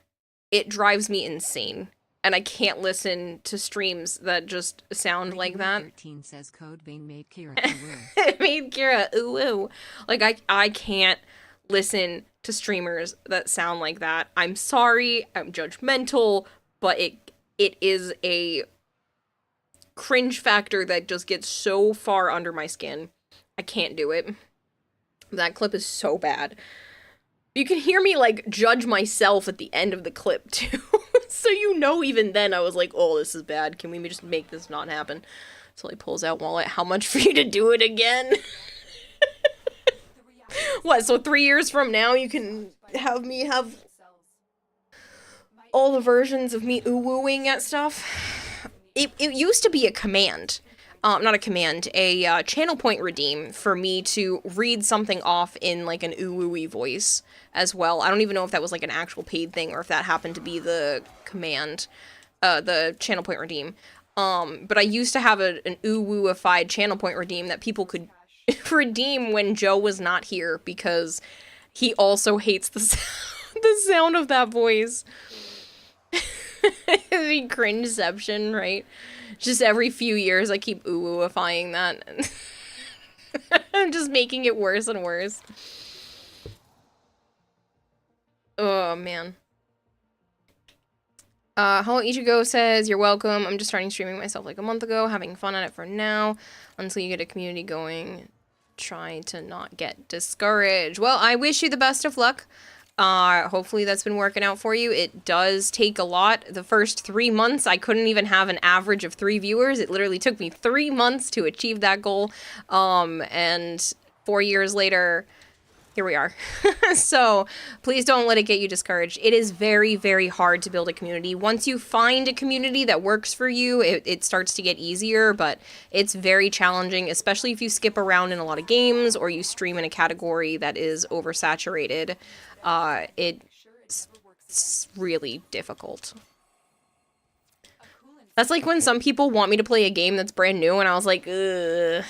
it drives me insane. And I can't listen to streams that just sound like that. 13 says Code Vein made Kira ooh. Made Kira ooh ooh. Like, I can't listen to streamers that sound like that. I'm sorry, I'm judgmental, but it is a cringe factor that just gets so far under my skin. I can't do it. That clip is so bad. You can hear me, like, judge myself at the end of the clip, too. So you know even then I was like, oh, this is bad. Can we just make this not happen? So he pulls out wallet. How much for you to do it again? What, so 3 years from now you can have me have all the versions of me ooh-wooing at stuff? It used to be a command. Not a command, a channel point redeem for me to read something off in, like, an ooh-wooey voice as well. I don't even know if that was, like, an actual paid thing or if that happened to be the command, the channel point redeem. But I used to have an ooh-wooified channel point redeem that people could redeem when Joe was not here because he also hates the sound of that voice. The cringeception, right? Just every few years I keep ooh-wooifying that. I'm just making it worse and worse. Oh, man. Hello Ichigo says, you're welcome. I'm just starting streaming myself like a month ago, having fun at it for now. Until you get a community going, try to not get discouraged. Well, I wish you the best of luck. Hopefully that's been working out for you. It does take a lot. The first 3 months, I couldn't even have an average of 3 viewers. It literally took me 3 months to achieve that goal. And 4 years later, here we are. So please don't let it get you discouraged. It is very, very hard to build a community. Once you find a community that works for you, it starts to get easier, but it's very challenging, especially if you skip around in a lot of games or you stream in a category that is oversaturated. It's really difficult. That's like when some people want me to play a game that's brand new and I was like, ugh.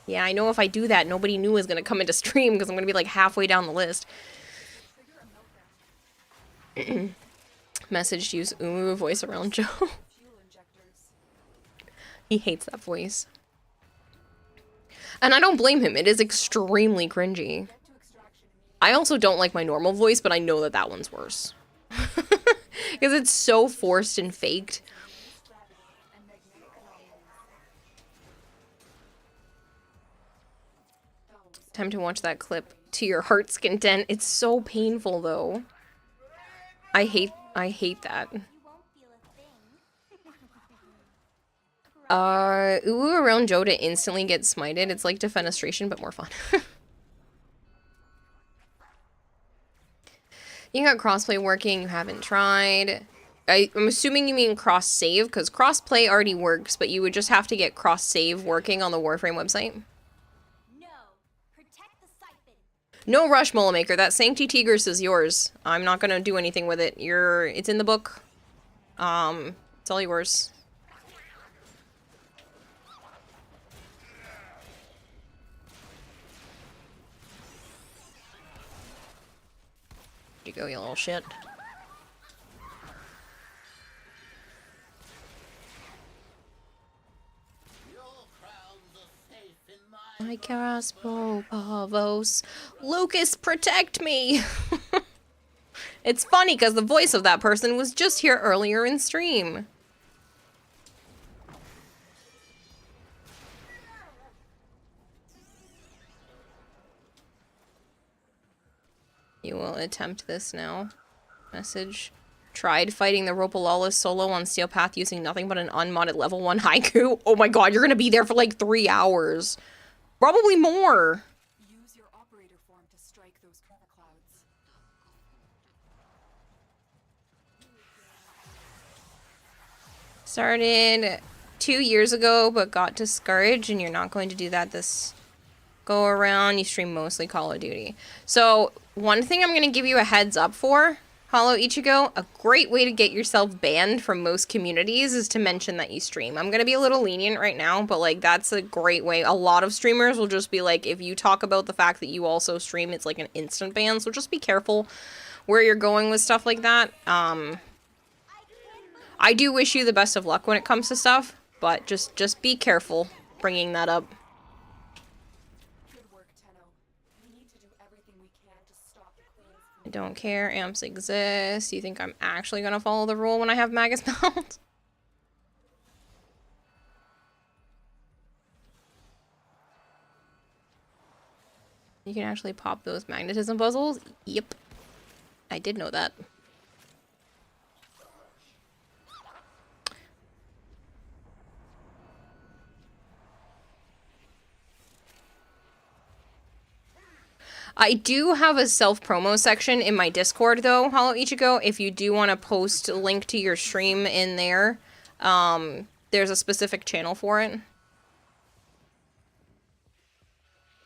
Yeah, I know if I do that, nobody new is going to come into stream because I'm going to be like halfway down the list. Message to use ooh voice around Joe. He hates that voice. And I don't blame him. It is extremely cringy. I also don't like my normal voice, but I know that that one's worse. Because it's so forced and faked. Time to watch that clip to your heart's content. It's so painful, though. I hate that. Ooh around Joe to instantly get smited. It's like defenestration, but more fun. You got crossplay working, you haven't tried. I'm assuming you mean cross-save, because crossplay already works, but you would just have to get cross-save working on the Warframe website. No rush, Mulamaker. That Sancti Tigris is yours. I'm not gonna do anything with it. It's in the book. It's all yours. You go, you little shit. My crossbow, Pavos. Lucas, protect me! It's funny because the voice of that person was just here earlier in stream. You will attempt this now. Message. Tried fighting the Ropalala solo on Steel Path using nothing but an unmodded level 1 haiku. Oh my god, you're gonna be there for like 3 hours. Probably more. Use your operator form to strike those clouds. Started 2 years ago, but got discouraged, and you're not going to do that this go around. You stream mostly Call of Duty. So, one thing I'm going to give you a heads up for, Hollow Ichigo, a great way to get yourself banned from most communities is to mention that you stream. I'm gonna be a little lenient right now, but like that's a great way. A lot of streamers will just be like, if you talk about the fact that you also stream, it's like an instant ban, so just be careful where you're going with stuff like that. I do wish you the best of luck when it comes to stuff, but just be careful bringing that up. Good work, Tenno. We need to do everything we can to stop the queens I don't care, amps exist. You think I'm actually gonna follow the rule when I have Magus Mount? You can actually pop those magnetism puzzles? Yep. I did know that. I do have a self-promo section in my Discord, though, Hollow Ichigo. If you do want to post a link to your stream in there, there's a specific channel for it.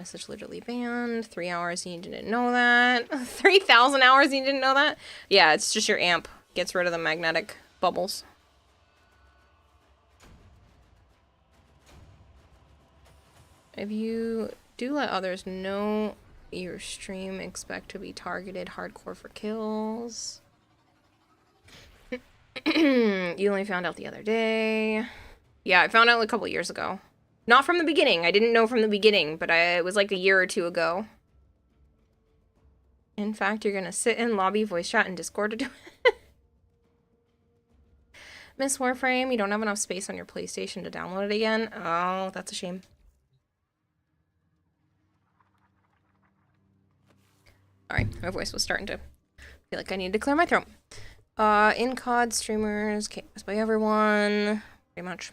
Message literally banned. 3 hours, you didn't know that. 3,000 hours, you didn't know that? Yeah, it's just your amp. Gets rid of the magnetic bubbles. If you do let others know your stream, expect to be targeted hardcore for kills. You only found out the other day. Yeah, I found out a couple years ago. Not from the beginning. I didn't know from the beginning, but it was like a year or two ago. In fact, you're gonna sit in lobby, voice chat, and Discord to do it. Miss Warframe, you don't have enough space on your PlayStation to download it again? Oh, that's a shame. Alright, my voice was starting to feel like I needed to clear my throat. In COD streamers, can't by everyone, pretty much.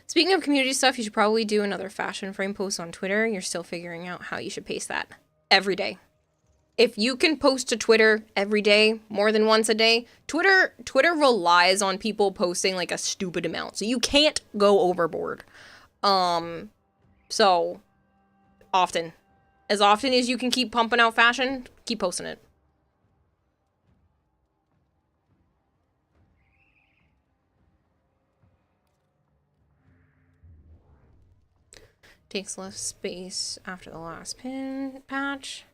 Speaking of community stuff, you should probably do another fashion frame post on Twitter. You're still figuring out how you should pace that. Every day. If you can post to Twitter every day, more than once a day, Twitter relies on people posting like a stupid amount. So you can't go overboard. So often. As often as you can keep pumping out fashion, keep posting it. Takes less space after the last pin patch.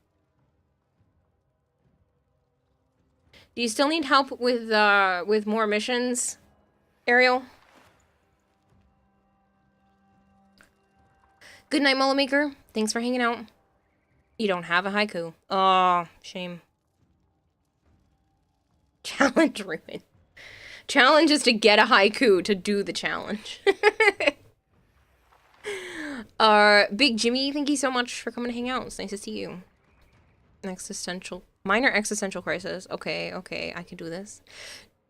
Do you still need help with more missions, Ariel? Good night, Mullah Maker. Thanks for hanging out. You don't have a haiku. Oh, shame. Challenge ruined. Challenge is to get a haiku to do the challenge. Big Jimmy, thank you so much for coming to hang out. It's nice to see you. Minor existential crisis. Okay, I can do this.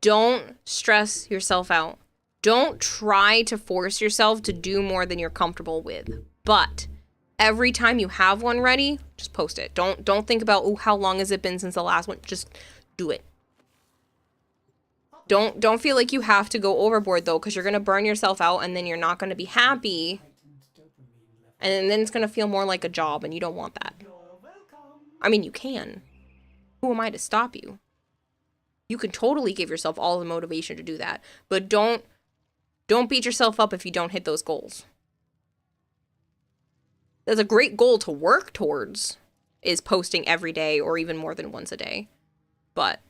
Don't stress yourself out. Don't try to force yourself to do more than you're comfortable with. But every time you have one ready, just post it. Don't think about, oh, how long has it been since the last one? Just do it. Don't feel like you have to go overboard though, because you're gonna burn yourself out and then you're not gonna be happy. And then it's gonna feel more like a job and you don't want that. I mean, you can. Who am I to stop you? You can totally give yourself all the motivation to do that. But don't beat yourself up if you don't hit those goals. That's a great goal to work towards, is posting every day or even more than once a day. But,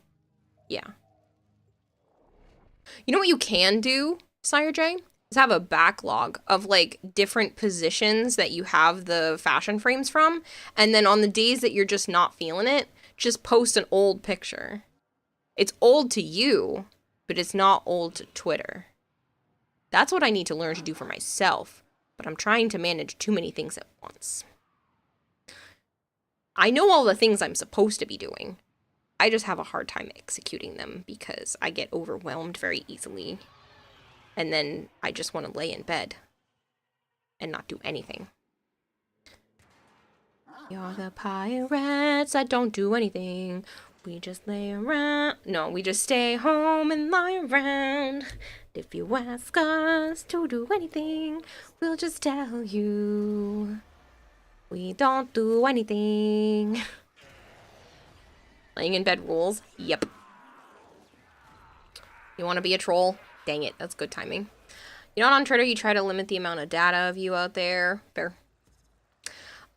yeah. You know what you can do, Sire J? Is have a backlog of like different positions that you have the fashion frames from. And then on the days that you're just not feeling it, just post an old picture. It's old to you, but it's not old to Twitter. That's what I need to learn to do for myself. But I'm trying to manage too many things at once. I know all the things I'm supposed to be doing. I just have a hard time executing them because I get overwhelmed very easily. And then I just want to lay in bed and not do anything. You're the pirates that don't do anything. We just lay around. No, we just stay home and lie around. If you ask us to do anything, we'll just tell you. We don't do anything. Laying in bed rules. Yep. You want to be a troll? Dang it, that's good timing. You know, on Twitter, you try to limit the amount of data of you out there. Fair.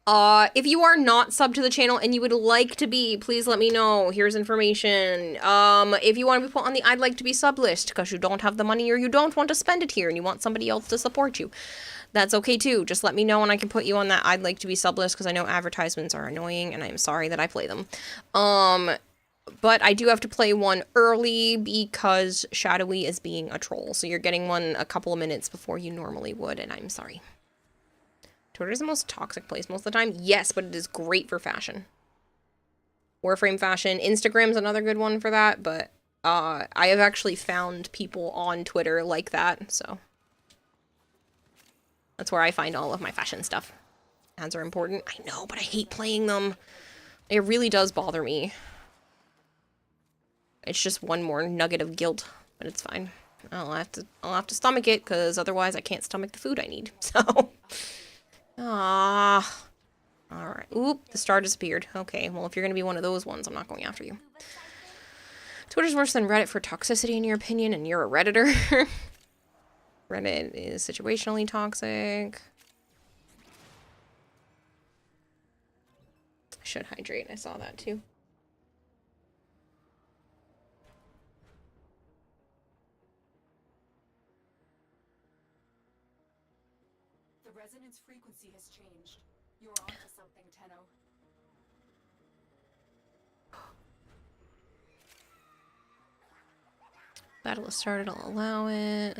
If you are not subbed to the channel and you would like to be, please let me know. Here's information. If you want to be put on the I'd like to be sub list because you don't have the money or you don't want to spend it here and you want somebody else to support you, that's okay too. Just let me know and I can put you on that I'd like to be sub list because I know advertisements are annoying and I'm sorry that I play them. But I do have to play one early because Shadowy is being a troll. So you're getting one a couple of minutes before you normally would, and I'm sorry. Twitter's the most toxic place most of the time. Yes, but it is great for fashion. Warframe fashion. Instagram's another good one for that, but I have actually found people on Twitter like that, so. That's where I find all of my fashion stuff. Ads are important. I know, but I hate playing them. It really does bother me. It's just one more nugget of guilt, but it's fine. I'll have to stomach it, because otherwise I can't stomach the food I need, so. Ah. Alright. Oop, the star disappeared. Okay, well, if you're gonna be one of those ones, I'm not going after you. Twitter's worse than Reddit for toxicity, in your opinion, and you're a Redditor. Reddit is situationally toxic. I should hydrate, I saw that too. The resonance frequency has changed. You're onto something, Tenno. Battle has started, I'll allow it.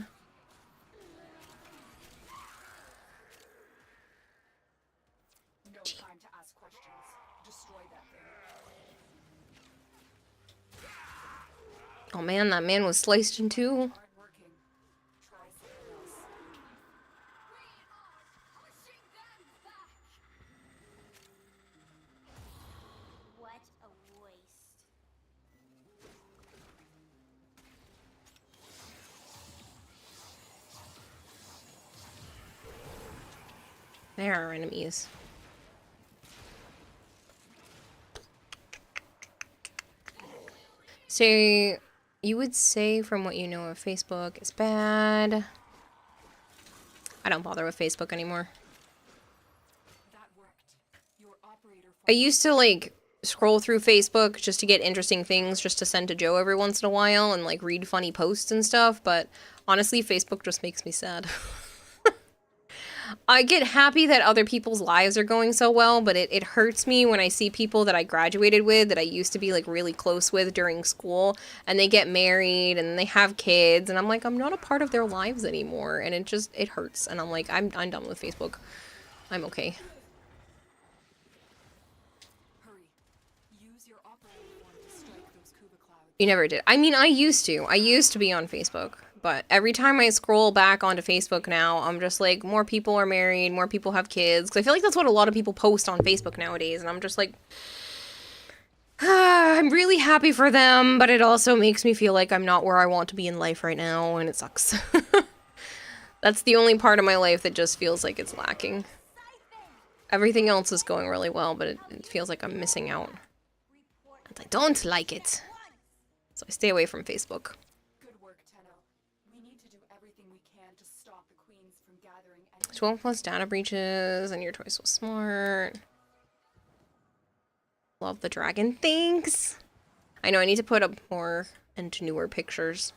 No time to ask questions. Destroy that thing. Oh man, that man was sliced in two. There are enemies. So, you would say from what you know of Facebook is bad. I don't bother with Facebook anymore. I used to, like, scroll through Facebook just to get interesting things just to send to Joe every once in a while and, like, read funny posts and stuff, but honestly, Facebook just makes me sad. I get happy that other people's lives are going so well, but it hurts me when I see people that I graduated with, that I used to be, like, really close with during school, and they get married, and they have kids, and I'm like, I'm not a part of their lives anymore, and it hurts, and I'm like, I'm done with Facebook. I'm okay. You never did. I mean, I used to. I used to be on Facebook. But every time I scroll back onto Facebook now, I'm just like, more people are married, more people have kids. Because I feel like that's what a lot of people post on Facebook nowadays. And I'm just like, I'm really happy for them, but it also makes me feel like I'm not where I want to be in life right now, and it sucks. That's the only part of my life that just feels like it's lacking. Everything else is going really well, but it feels like I'm missing out. And I don't like it. So I stay away from Facebook. 12 plus data breaches, and your choice was smart. Love the dragon. Thanks! I know, I need to put up more and newer pictures.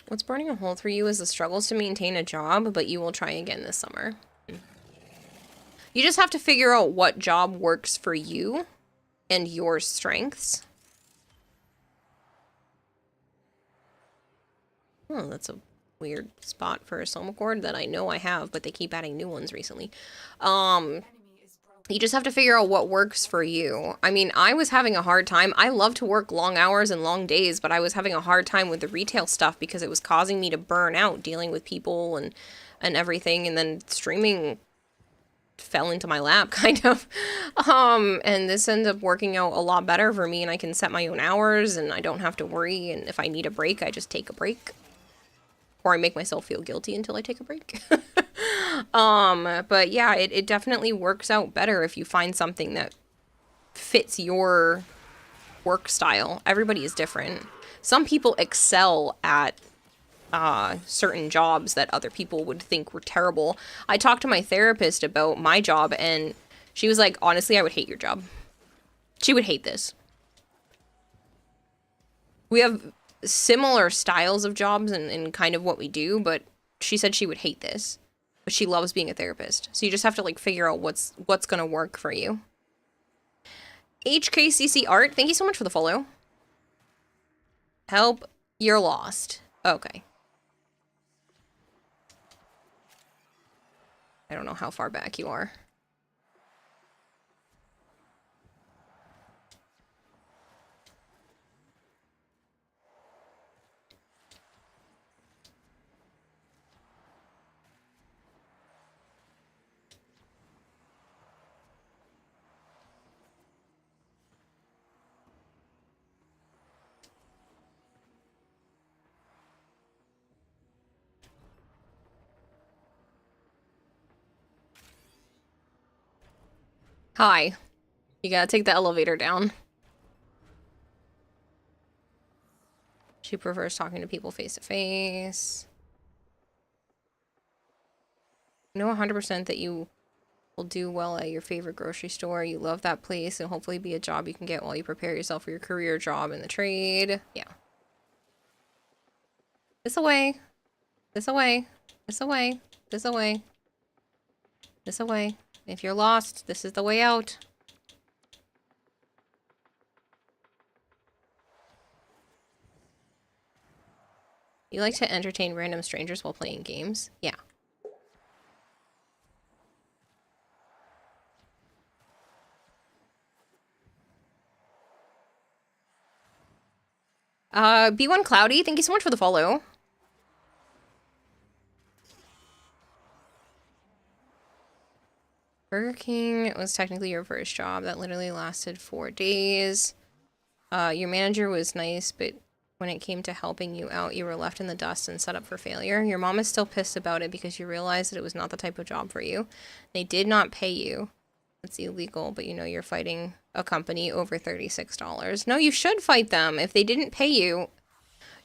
What's burning a hole for you is the struggles to maintain a job, but you will try again this summer. You just have to figure out what job works for you and your strengths. Oh, that's a weird spot for a Soma cord that I know I have, but they keep adding new ones recently. You just have to figure out what works for you. I mean, I was having a hard time. I love to work long hours and long days, but I was having a hard time with the retail stuff because it was causing me to burn out dealing with people and everything. And then streaming fell into my lap, kind of. And this ended up working out a lot better for me, and I can set my own hours, and I don't have to worry, and if I need a break, I just take a break. Or I make myself feel guilty until I take a break. But yeah, it definitely works out better if you find something that fits your work style. Everybody is different. Some people excel at certain jobs that other people would think were terrible. I talked to my therapist about my job, and she was like, honestly, I would hate your job. She would hate this. We have similar styles of jobs and kind of what we do, but she said she would hate this. But she loves being a therapist. So you just have to like figure out what's gonna work for you. HKCC Art, thank you so much for the follow. Help, you're lost. Okay. I don't know how far back you are. Hi. You gotta take the elevator down. She prefers talking to people face to face. Know 100% that you will do well at your favorite grocery store. You love that place, and hopefully be a job you can get while you prepare yourself for your career job in the trade. Yeah. This away. This away. This away. This away. This away. If you're lost, this is the way out. You like to entertain random strangers while playing games? Yeah. B1 Cloudy, thank you so much for the follow. Burger King was technically your first job. That literally lasted 4 days. Your manager was nice, but when it came to helping you out, you were left in the dust and set up for failure. Your mom is still pissed about it because you realized that it was not the type of job for you. They did not pay you. It's illegal, but you know you're fighting a company over $36. No, you should fight them. If they didn't pay you,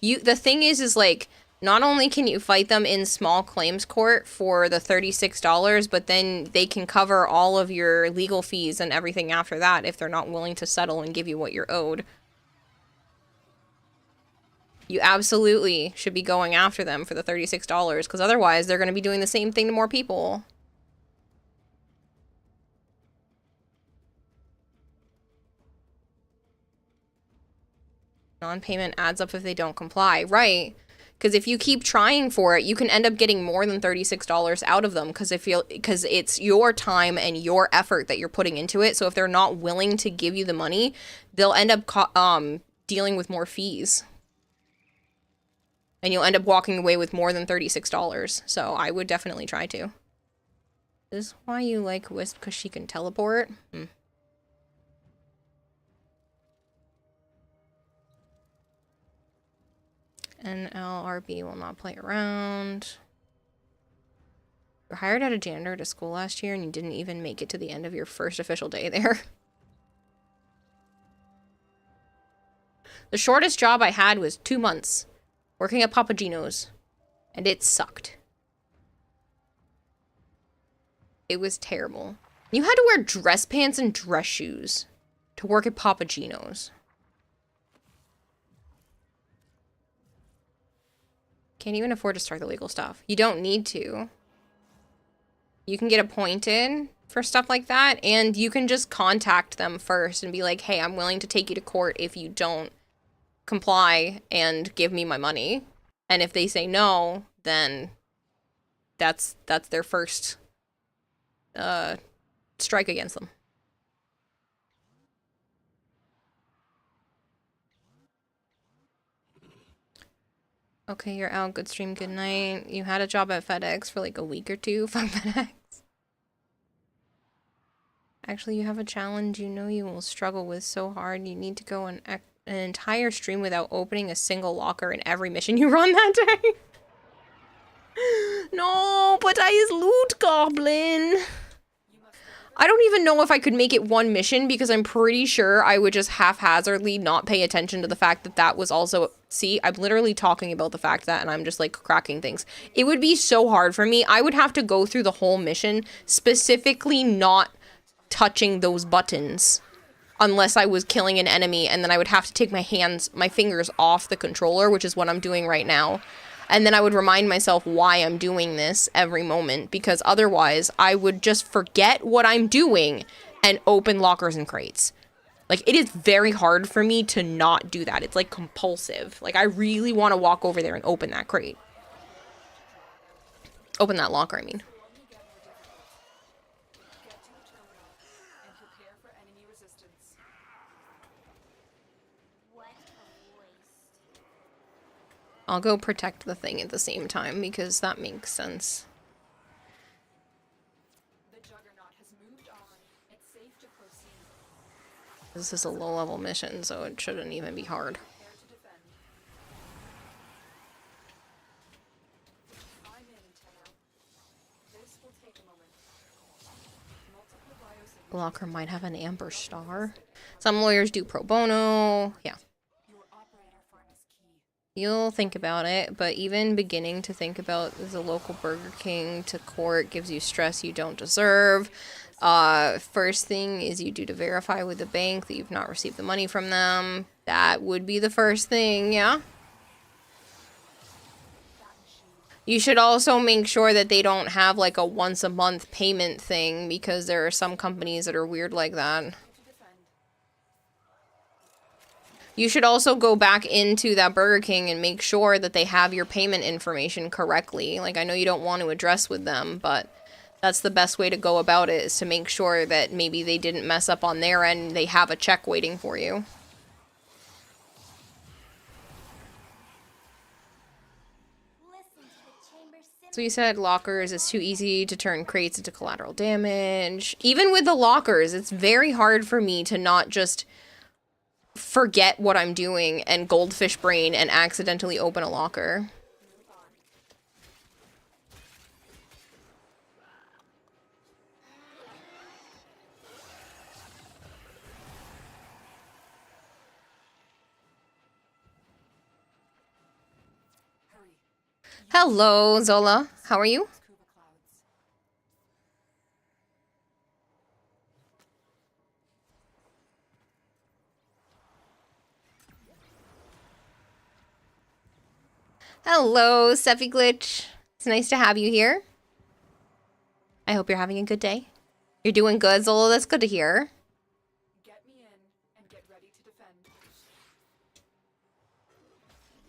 the thing is like, not only can you fight them in small claims court for the $36, but then they can cover all of your legal fees and everything after that if they're not willing to settle and give you what you're owed. You absolutely should be going after them for the $36, because otherwise they're going to be doing the same thing to more people. Non-payment adds up if they don't comply. Right. Because if you keep trying for it, you can end up getting more than $36 out of them because it's your time and your effort that you're putting into it. So if they're not willing to give you the money, they'll end up dealing with more fees. And you'll end up walking away with more than $36. So I would definitely try to. This is why you like Wisp, because she can teleport? NLRB will not play around. You were hired at a janitor at a school last year and you didn't even make it to the end of your first official day there. The shortest job I had was 2 months, working at Papagino's, and it sucked. It was terrible. You had to wear dress pants and dress shoes to work at Papagino's. Can't even afford to start the legal stuff. You don't need to. You can get appointed for stuff like that, and you can just contact them first and be like, hey, I'm willing to take you to court if you don't comply and give me my money. And if they say no, then that's their first strike against them. Okay, you're out. Good stream, good night. You had a job at FedEx for like a week or two. Fuck FedEx. Actually, you have a challenge you know you will struggle with so hard. You need to go an entire stream without opening a single locker in every mission you run that day. No, but I is loot goblin. I don't even know if I could make it one mission because I'm pretty sure I would just haphazardly not pay attention to the fact that that was also... See, I'm literally talking about the fact that and I'm just like cracking things. It would be so hard for me. I would have to go through the whole mission specifically not touching those buttons unless I was killing an enemy, and then I would have to take my fingers off the controller, which is what I'm doing right now. And then I would remind myself why I'm doing this every moment, because otherwise I would just forget what I'm doing and open lockers and crates. Like, it is very hard for me to not do that. It's like compulsive. Like, I really want to walk over there and open that crate. Open that locker, I mean. I'll go protect the thing at the same time because that makes sense. This is a low-level mission, so it shouldn't even be hard. Locker might have an amber star. Some lawyers do pro bono. Yeah. You'll think about it, but even beginning to think about the local Burger King to court gives you stress you don't deserve. First thing is you do to verify with the bank that you've not received the money from them. That would be the first thing, yeah? You should also make sure that they don't have like a once a month payment thing, because there are some companies that are weird like that. You should also go back into that Burger King and make sure that they have your payment information correctly. Like, I know you don't want to address with them, but that's the best way to go about it, is to make sure that maybe they didn't mess up on their end. They have a check waiting for you. So you said lockers, it's too easy to turn crates into collateral damage. Even with the lockers, it's very hard for me to not just forget what I'm doing and goldfish brain and accidentally open a locker. Hello, Zola. How are you? Hello, Steffi Glitch. It's nice to have you here. I hope you're having a good day. You're doing good, Zola. That's good to hear.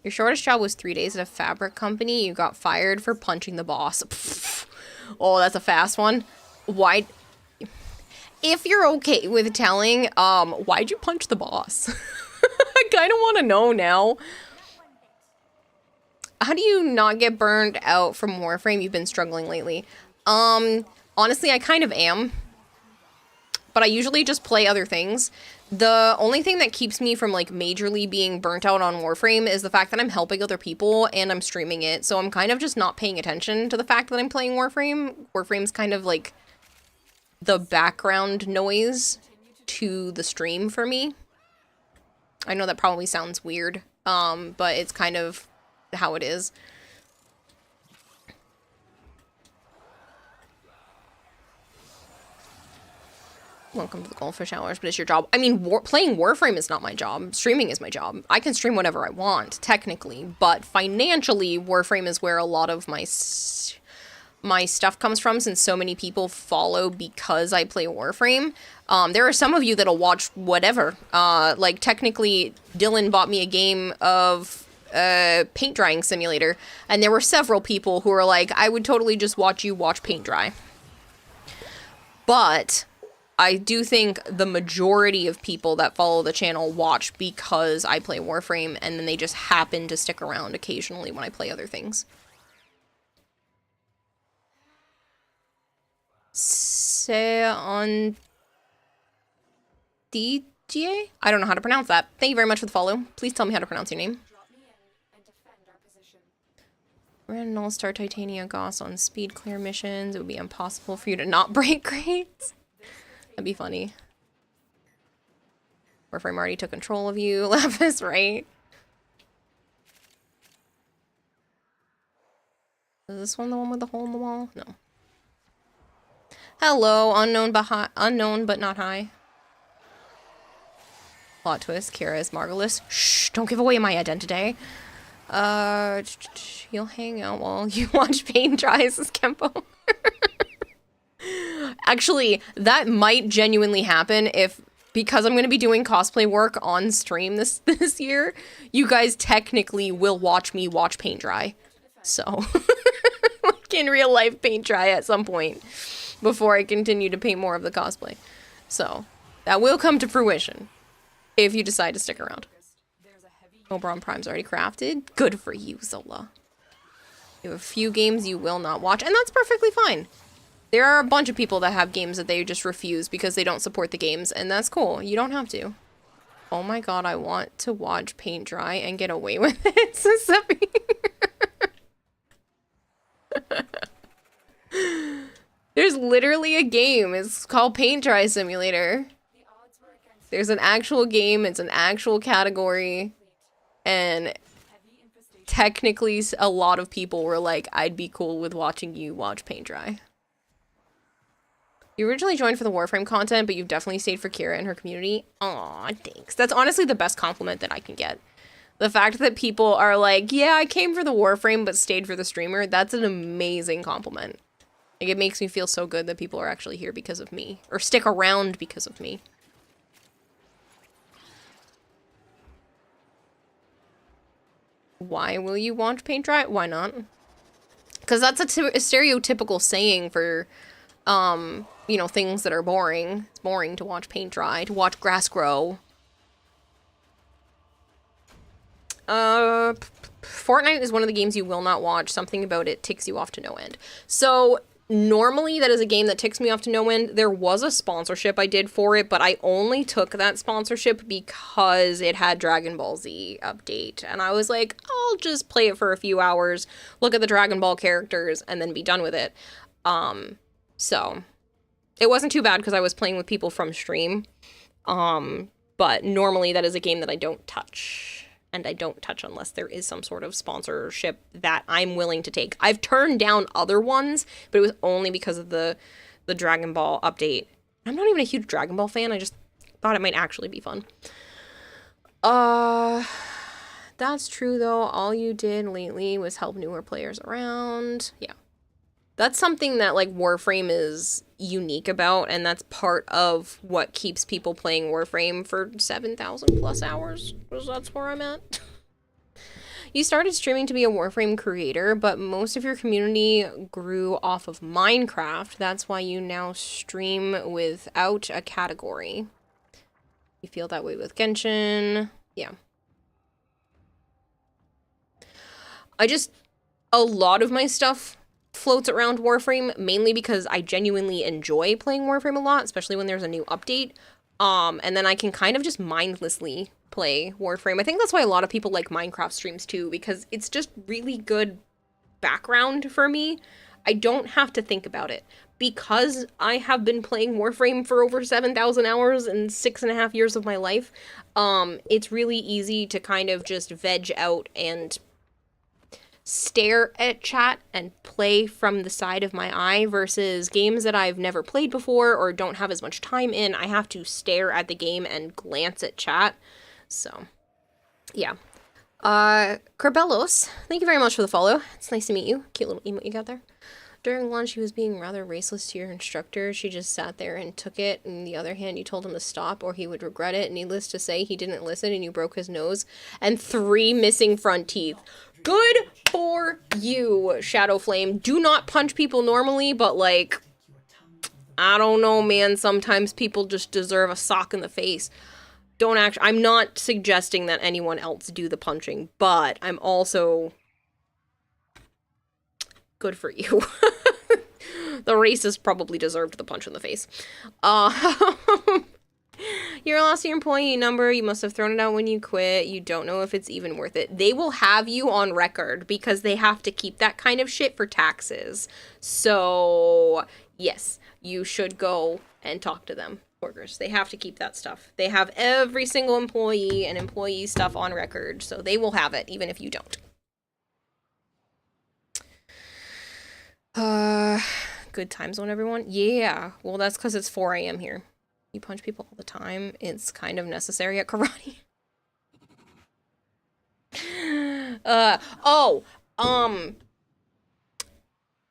Your shortest job was 3 days at a fabric company. You got fired for punching the boss. Pfft. Oh, that's a fast one. Why? If you're okay with telling, why'd you punch the boss? I kind of want to know now. How do you not get burned out from Warframe? You've been struggling lately. Honestly, I kind of am. But I usually just play other things. The only thing that keeps me from, like, majorly being burnt out on Warframe is the fact that I'm helping other people and I'm streaming it. So I'm kind of just not paying attention to the fact that I'm playing Warframe. Warframe's kind of, like, the background noise to the stream for me. I know that probably sounds weird, but it's kind of how it is. Welcome to the Goldfish Hours, but it's your job. I mean, playing Warframe is not my job. Streaming is my job. I can stream whatever I want, technically, but financially, Warframe is where a lot of my stuff comes from, since so many people follow because I play Warframe. There are some of you that'll watch whatever. Like, technically, Dylan bought me a game of paint drying simulator, and there were several people who were like, I would totally just watch you watch paint dry. But I do think the majority of people that follow the channel watch because I play Warframe, and then they just happen to stick around occasionally when I play other things. C'est un DJ? I don't know how to pronounce that. Thank you very much for the follow. Please tell me how to pronounce your name. We're in an all-star Titania Goss on speed clear missions. It would be impossible for you to not break crates. That'd be funny. Warframe already took control of you, Lapis, right? Is this one the one with the hole in the wall? No. Hello, unknown but not high. Plot twist, Kira is Margulis. Shh, don't give away my identity. You'll hang out while you watch paint dry, says Kempo. Actually, that might genuinely happen if, because I'm going to be doing cosplay work on stream this year, you guys technically will watch me watch paint dry. So, like in real life paint dry at some point before I continue to paint more of the cosplay. So, that will come to fruition if you decide to stick around. Oberon Prime's already crafted. Good for you, Zola. You have a few games you will not watch, and that's perfectly fine. There are a bunch of people that have games that they just refuse because they don't support the games, and that's cool. You don't have to. Oh my god, I want to watch paint dry and get away with it, says Seppi. There's literally a game. It's called Paint Dry Simulator. There's an actual game. It's an actual category. And technically a lot of people were like, I'd be cool with watching you watch paint dry. You originally joined for the Warframe content, but you've definitely stayed for Kira and her community. Aw, thanks. That's honestly the best compliment that I can get. The fact that people are like, yeah, I came for the Warframe, but stayed for the streamer, that's an amazing compliment. Like, it makes me feel so good that people are actually here because of me. Or stick around because of me. Why will you watch paint dry? Why not? Because that's a stereotypical saying for, you know, things that are boring. It's boring to watch paint dry, to watch grass grow. Fortnite is one of the games you will not watch. Something about it ticks you off to no end. So, normally that is a game that ticks me off to no end. There was a sponsorship I did for it, but I only took that sponsorship because it had Dragon Ball Z update. And I was like, I'll just play it for a few hours, look at the Dragon Ball characters, and then be done with it. So, it wasn't too bad because I was playing with people from stream. But normally that is a game that I don't touch. And I don't touch unless there is some sort of sponsorship that I'm willing to take. I've turned down other ones, but it was only because of the Dragon Ball update. I'm not even a huge Dragon Ball fan. I just thought it might actually be fun. That's true though. All you did lately was help newer players around. Yeah. That's something that like Warframe is unique about, and that's part of what keeps people playing Warframe for 7,000 plus hours, because that's where I'm at. You started streaming to be a Warframe creator, but most of your community grew off of Minecraft. That's why you now stream without a category. You feel that way with Genshin. Yeah. A lot of my stuff floats around Warframe, mainly because I genuinely enjoy playing Warframe a lot, especially when there's a new update. And then I can kind of just mindlessly play Warframe. I think that's why a lot of people like Minecraft streams too, because it's just really good background for me. I don't have to think about it. Because I have been playing Warframe for over 7,000 hours in 6.5 years of my life, it's really easy to kind of just veg out and stare at chat and play from the side of my eye, versus games that I've never played before or don't have as much time in, I have to stare at the game and glance at chat. So, yeah. Corbellos, thank you very much for the follow. It's nice to meet you. Cute little emote you got there. During lunch, he was being rather raceless to your instructor. She just sat there and took it. On the other hand, you told him to stop or he would regret it. Needless to say, he didn't listen and you broke his nose and 3 missing front teeth. Good for you, Shadow Flame. Do not punch people normally, but like, I don't know, man. Sometimes people just deserve a sock in the face. I'm not suggesting that anyone else do the punching, but I'm also... Good for you. The racist probably deserved the punch in the face. You lost your employee number. You must have thrown it out when you quit. You don't know if it's even worth it. They will have you on record because they have to keep that kind of shit for taxes. So, yes, you should go and talk to them. Workers. They have to keep that stuff. They have every single employee and employee stuff on record. So they will have it even if you don't. Good time zone, everyone. Yeah. Well, that's because it's 4 a.m. here. You punch people all the time. It's kind of necessary at karate.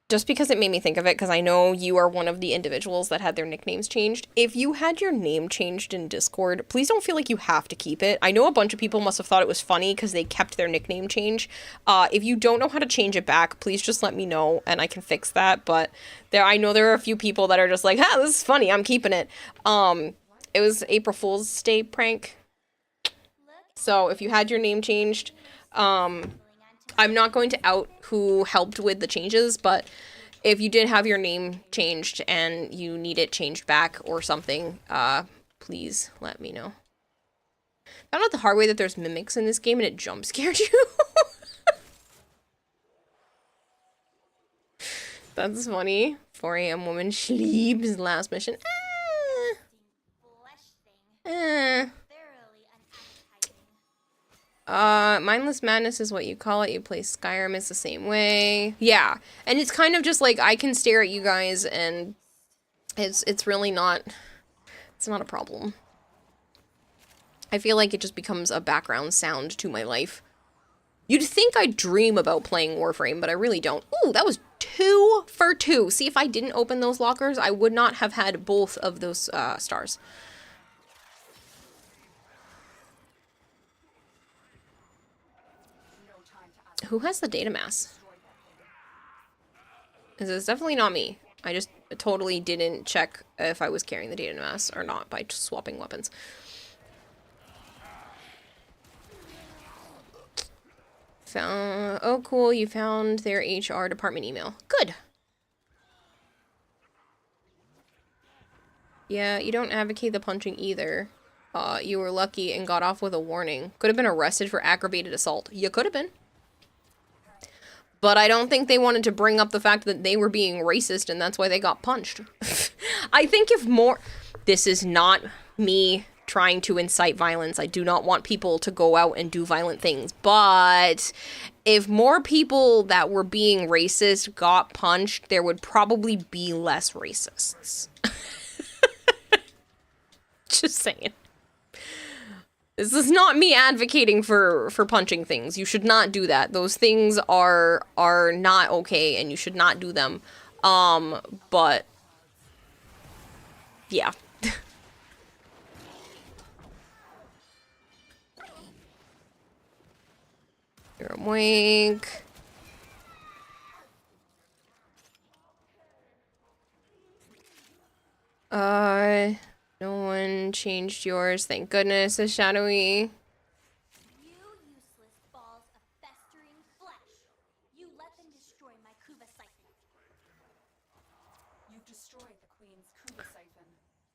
Just because it made me think of it, because I know you are one of the individuals that had their nicknames changed. If you had your name changed in Discord, please don't feel like you have to keep it. I know a bunch of people must have thought it was funny because they kept their nickname change. If you don't know how to change it back, please just let me know and I can fix that. But I know there are a few people that are just like, ah, this is funny, I'm keeping it. It was April Fool's Day prank. So if you had your name changed, I'm not going to out who helped with the changes, but if you did have your name changed and you need it changed back or something, please let me know. I found out the hard way that there's mimics in this game and it jump scared you. That's funny. 4 a.m. woman sleeps last mission. Mindless Madness is what you call it. You play Skyrim, it's the same way. Yeah, and it's kind of just like, I can stare at you guys and it's really not, it's not a problem. I feel like it just becomes a background sound to my life. You'd think I dream about playing Warframe, but I really don't. Ooh, that was 2 for 2. See, if I didn't open those lockers, I would not have had both of those stars. Who has the data mass? It's definitely not me. I just totally didn't check if I was carrying the data mass or not by swapping weapons. Oh, cool. You found their HR department email. Good. Yeah, you don't advocate the punching either. You were lucky and got off with a warning. Could have been arrested for aggravated assault. You could have been. But I don't think they wanted to bring up the fact that they were being racist and that's why they got punched. I think if more... This is not me trying to incite violence. I do not want people to go out and do violent things. But if more people that were being racist got punched, there would probably be less racists. Just saying. This is not me advocating for punching things. You should not do that. Those things are not okay and you should not do them. But yeah. You're awake. No one changed yours, thank goodness, a shadowy. You useless balls of festering flesh. You let them destroy my Kuba siphon. You've destroyed the Queen's Kuba siphon.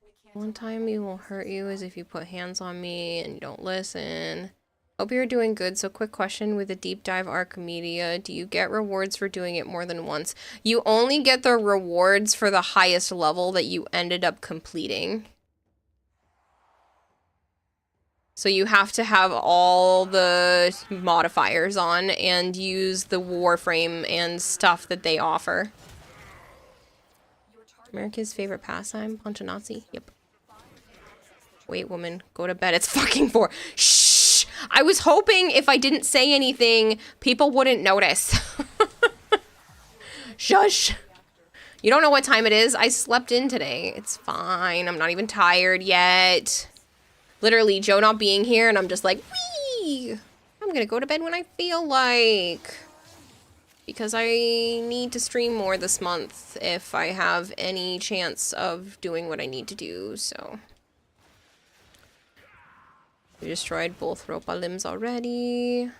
We can't. One time we will hurt you is if you put hands on me and you don't listen. Hope you're doing good. So quick question with a deep dive Archimedia. Do you get rewards for doing it more than once? You only get the rewards for the highest level that you ended up completing. So you have to have all the modifiers on and use the Warframe and stuff that they offer. America's favorite pastime? Punch a Nazi? Yep. Wait, woman. Go to bed. It's fucking 4. Shh! I was hoping if I didn't say anything, people wouldn't notice. Shush! You don't know what time it is. I slept in today. It's fine. I'm not even tired yet. Literally, Joe not being here, and I'm just like, wee! I'm gonna go to bed when I feel like. Because I need to stream more this month if I have any chance of doing what I need to do, so. We destroyed both Ropa limbs already.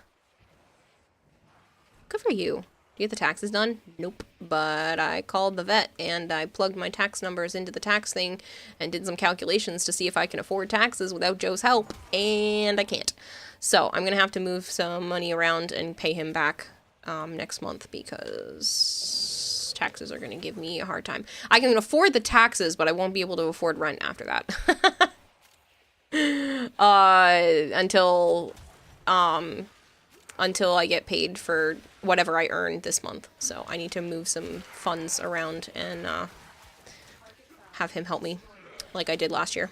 Good for you. Do you get the taxes done? Nope. But I called the vet and I plugged my tax numbers into the tax thing and did some calculations to see if I can afford taxes without Joe's help, and I can't. So I'm gonna have to move some money around and pay him back next month because taxes are gonna give me a hard time. I can afford the taxes, but I won't be able to afford rent after that. Until I get paid for whatever I earn this month. So I need to move some funds around and have him help me like I did last year.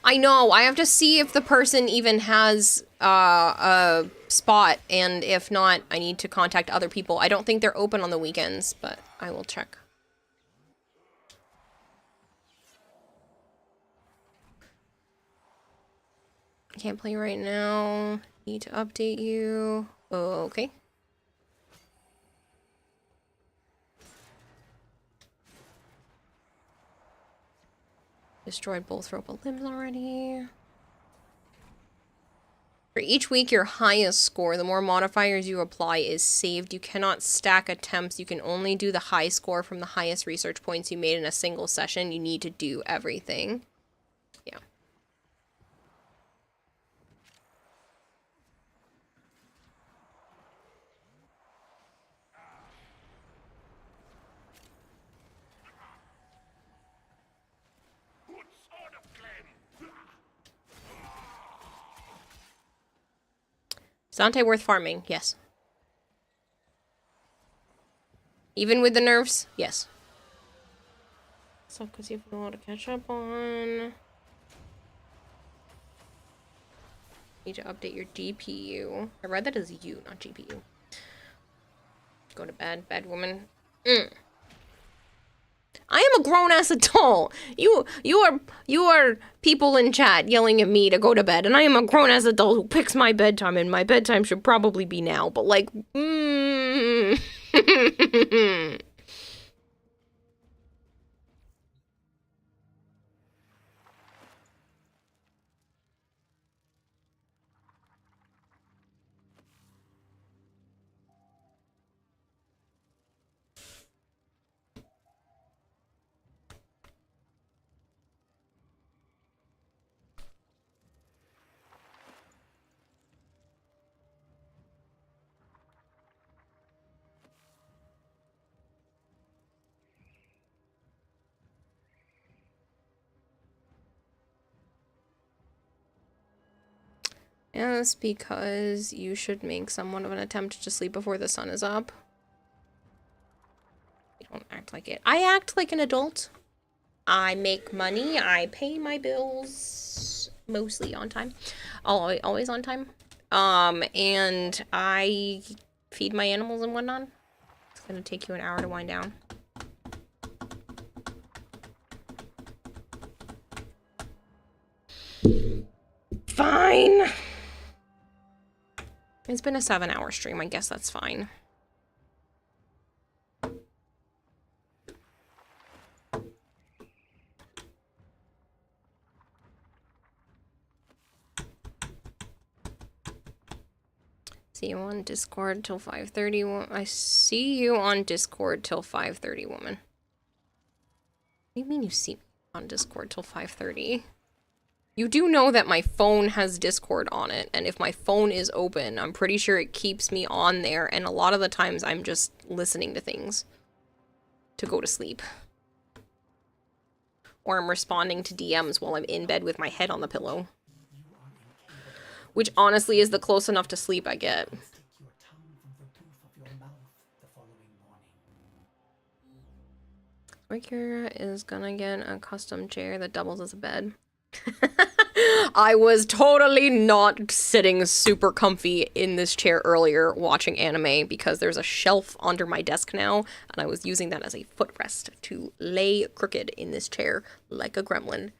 I know, I have to see if the person even has a spot, and if not, I need to contact other people. I don't think they're open on the weekends, but I will check. Can't play right now. Need to update you. Okay. Destroyed both robot limbs already. For each week, your highest score, the more modifiers you apply, is saved. You cannot stack attempts. You can only do the high score from the highest research points you made in a single session. You need to do everything. Yeah. Is Dante worth farming? Yes. Even with the nerfs? Yes. So, because you have a lot to catch up on. Need to update your GPU. I read that as U, not GPU. Go to bed, bed woman. I am a grown-ass adult. You are people in chat yelling at me to go to bed, and I am a grown-ass adult who picks my bedtime, and my bedtime should probably be now, but like, yes, because you should make somewhat of an attempt to sleep before the sun is up. You don't act like it. I act like an adult. I make money. I pay my bills mostly on time. Always on time. And I feed my animals and whatnot. It's gonna take you an hour to wind down. Fine. It's been a 7-hour stream. I guess that's fine. See you on Discord till 5:30. I see you on Discord till 5:30, woman. What do you mean you see me on Discord till 5:30? You do know that my phone has Discord on it, and if my phone is open, I'm pretty sure it keeps me on there, and a lot of the times I'm just listening to things to go to sleep. Or I'm responding to DMs while I'm in bed with my head on the pillow. Which honestly is the close enough to sleep I get. Kira is gonna get a custom chair that doubles as a bed. I was totally not sitting super comfy in this chair earlier watching anime because there's a shelf under my desk now, and I was using that as a footrest to lay crooked in this chair like a gremlin.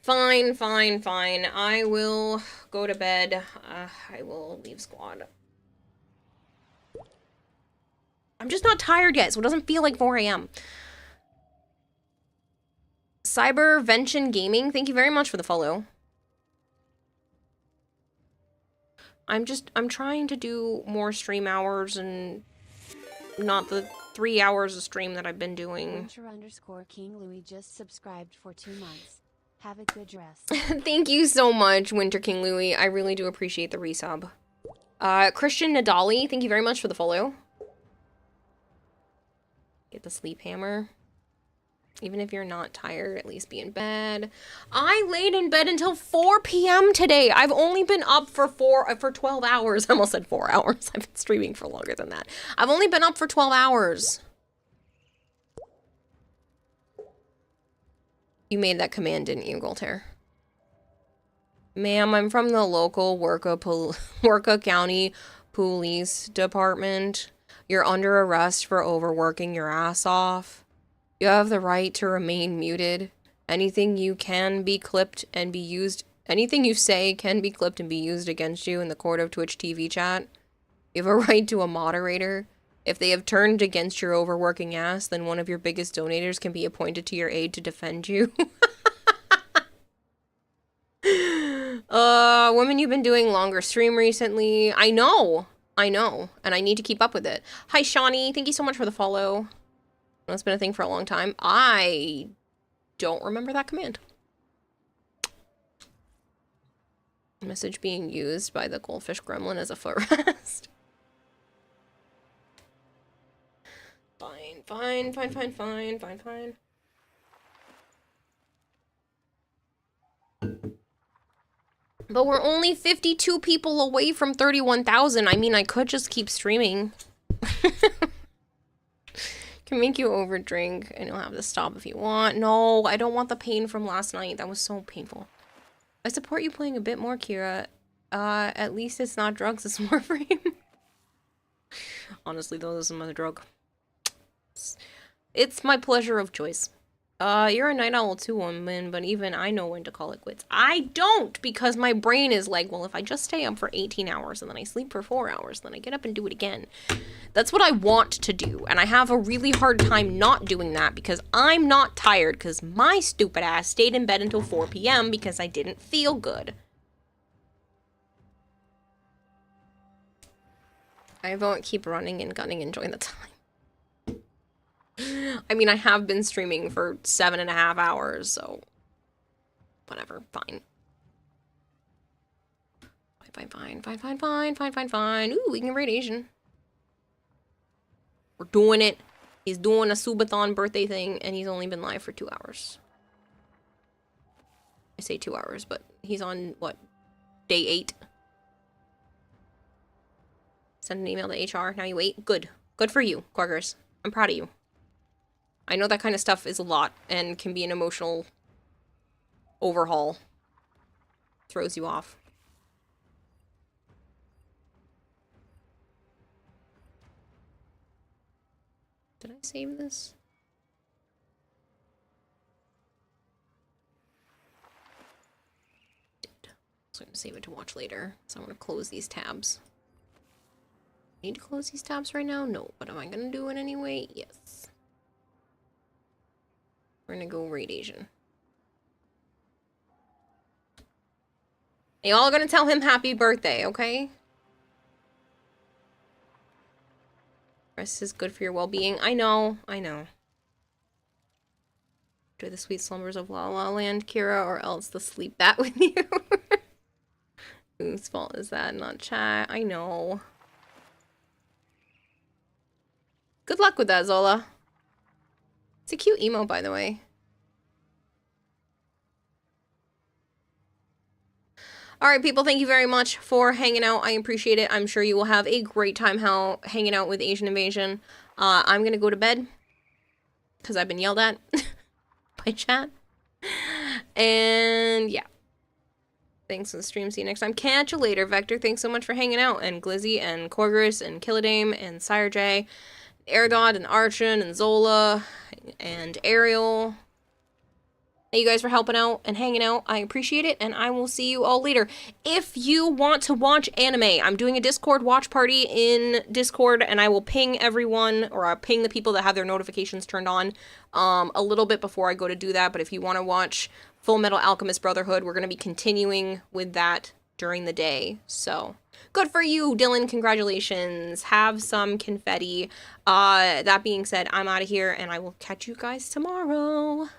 Fine, fine, fine. I will go to bed. I will leave squad. I'm just not tired yet, so it doesn't feel like 4 a.m. Cybervention Gaming, thank you very much for the follow. I'm trying to do more stream hours and not the 3 hours of stream that I've been doing. Winter_King Louis just subscribed for 2 months. Have a good rest. Thank you so much, Winter King Louis. I really do appreciate the resub. Christian Nadali, thank you very much for the follow. Get the sleep hammer. Even if you're not tired, at least be in bed. I laid in bed until 4 p.m. today. I've only been up for 12 hours. I almost said 4 hours. I've been streaming for longer than that. I've only been up for 12 hours. You made that command, didn't you, Goltair? Ma'am, I'm from the local Worca County Police Department. You're under arrest for overworking your ass off. You have the right to remain muted. Anything you can be clipped and be used. Anything you say can be clipped and be used against you in the court of Twitch TV chat. You have a right to a moderator. If they have turned against your overworking ass, then one of your biggest donators can be appointed to your aid to defend you. Women, you've been doing longer stream recently. I know, and I need to keep up with it. Hi, Shawnee. Thank you so much for the follow. That's been a thing for a long time. I don't remember that command. Message being used by the goldfish gremlin as a footrest. Fine. But we're only 52 people away from 31,000. I mean, I could just keep streaming. Can make you overdrink and you'll have to stop if you want. No, I don't want the pain from last night. That was so painful. I support you playing a bit more, Kira. At least it's not drugs, it's Warframe. Honestly, though, this is my drug. It's my pleasure of choice. You're a night owl too, woman, but even I know when to call it quits. I don't, because my brain is like, well, if I just stay up for 18 hours and then I sleep for 4 hours, then I get up and do it again. That's what I want to do, and I have a really hard time not doing that because I'm not tired because my stupid ass stayed in bed until 4 p.m. because I didn't feel good. I won't keep running and gunning and join the time. I mean, I have been streaming for 7.5 hours, so whatever, fine. Fine. Ooh, we can raid Asian. We're doing it. He's doing a Subathon birthday thing, and he's only been live for 2 hours. I say 2 hours, but he's on, what, day 8? Send an email to HR, now you wait. Good. Good for you, Quackers. I'm proud of you. I know that kind of stuff is a lot and can be an emotional overhaul. Throws you off. Did I save this? Did. So I'm going to save it to watch later. So I'm going to close these tabs. Need to close these tabs right now? No. But am I going to do it anyway? Yes. We're gonna go raid Asian. Y'all gonna tell him happy birthday, okay? Rest is good for your well-being. I know. Enjoy the sweet slumbers of La La Land, Kira, or else they'll sleep that with you. Whose fault is that? Not chat. I know. Good luck with that, Zola. It's a cute emote, by the way. Alright, people, thank you very much for hanging out. I appreciate it. I'm sure you will have a great time hanging out with Asian Invasion. I'm gonna go to bed. Because I've been yelled at by chat. And, yeah. Thanks for the stream. See you next time. Catch you later, Vector. Thanks so much for hanging out. And Glizzy, and Korgris, and Killadame, and Sire J. Airgod and Archon and Zola and Ariel you guys for helping out and hanging out. I appreciate it, and I will see you all later. If you want to watch anime, I'm doing a Discord watch party in Discord, and I will ping everyone, or I'll ping the people that have their notifications turned on a little bit before I go to do that. But if you want to watch Full Metal Alchemist Brotherhood, we're going to be continuing with that during the day. So good for you, Dylan. Congratulations. Have some confetti. That being said, I'm out of here, and I will catch you guys tomorrow.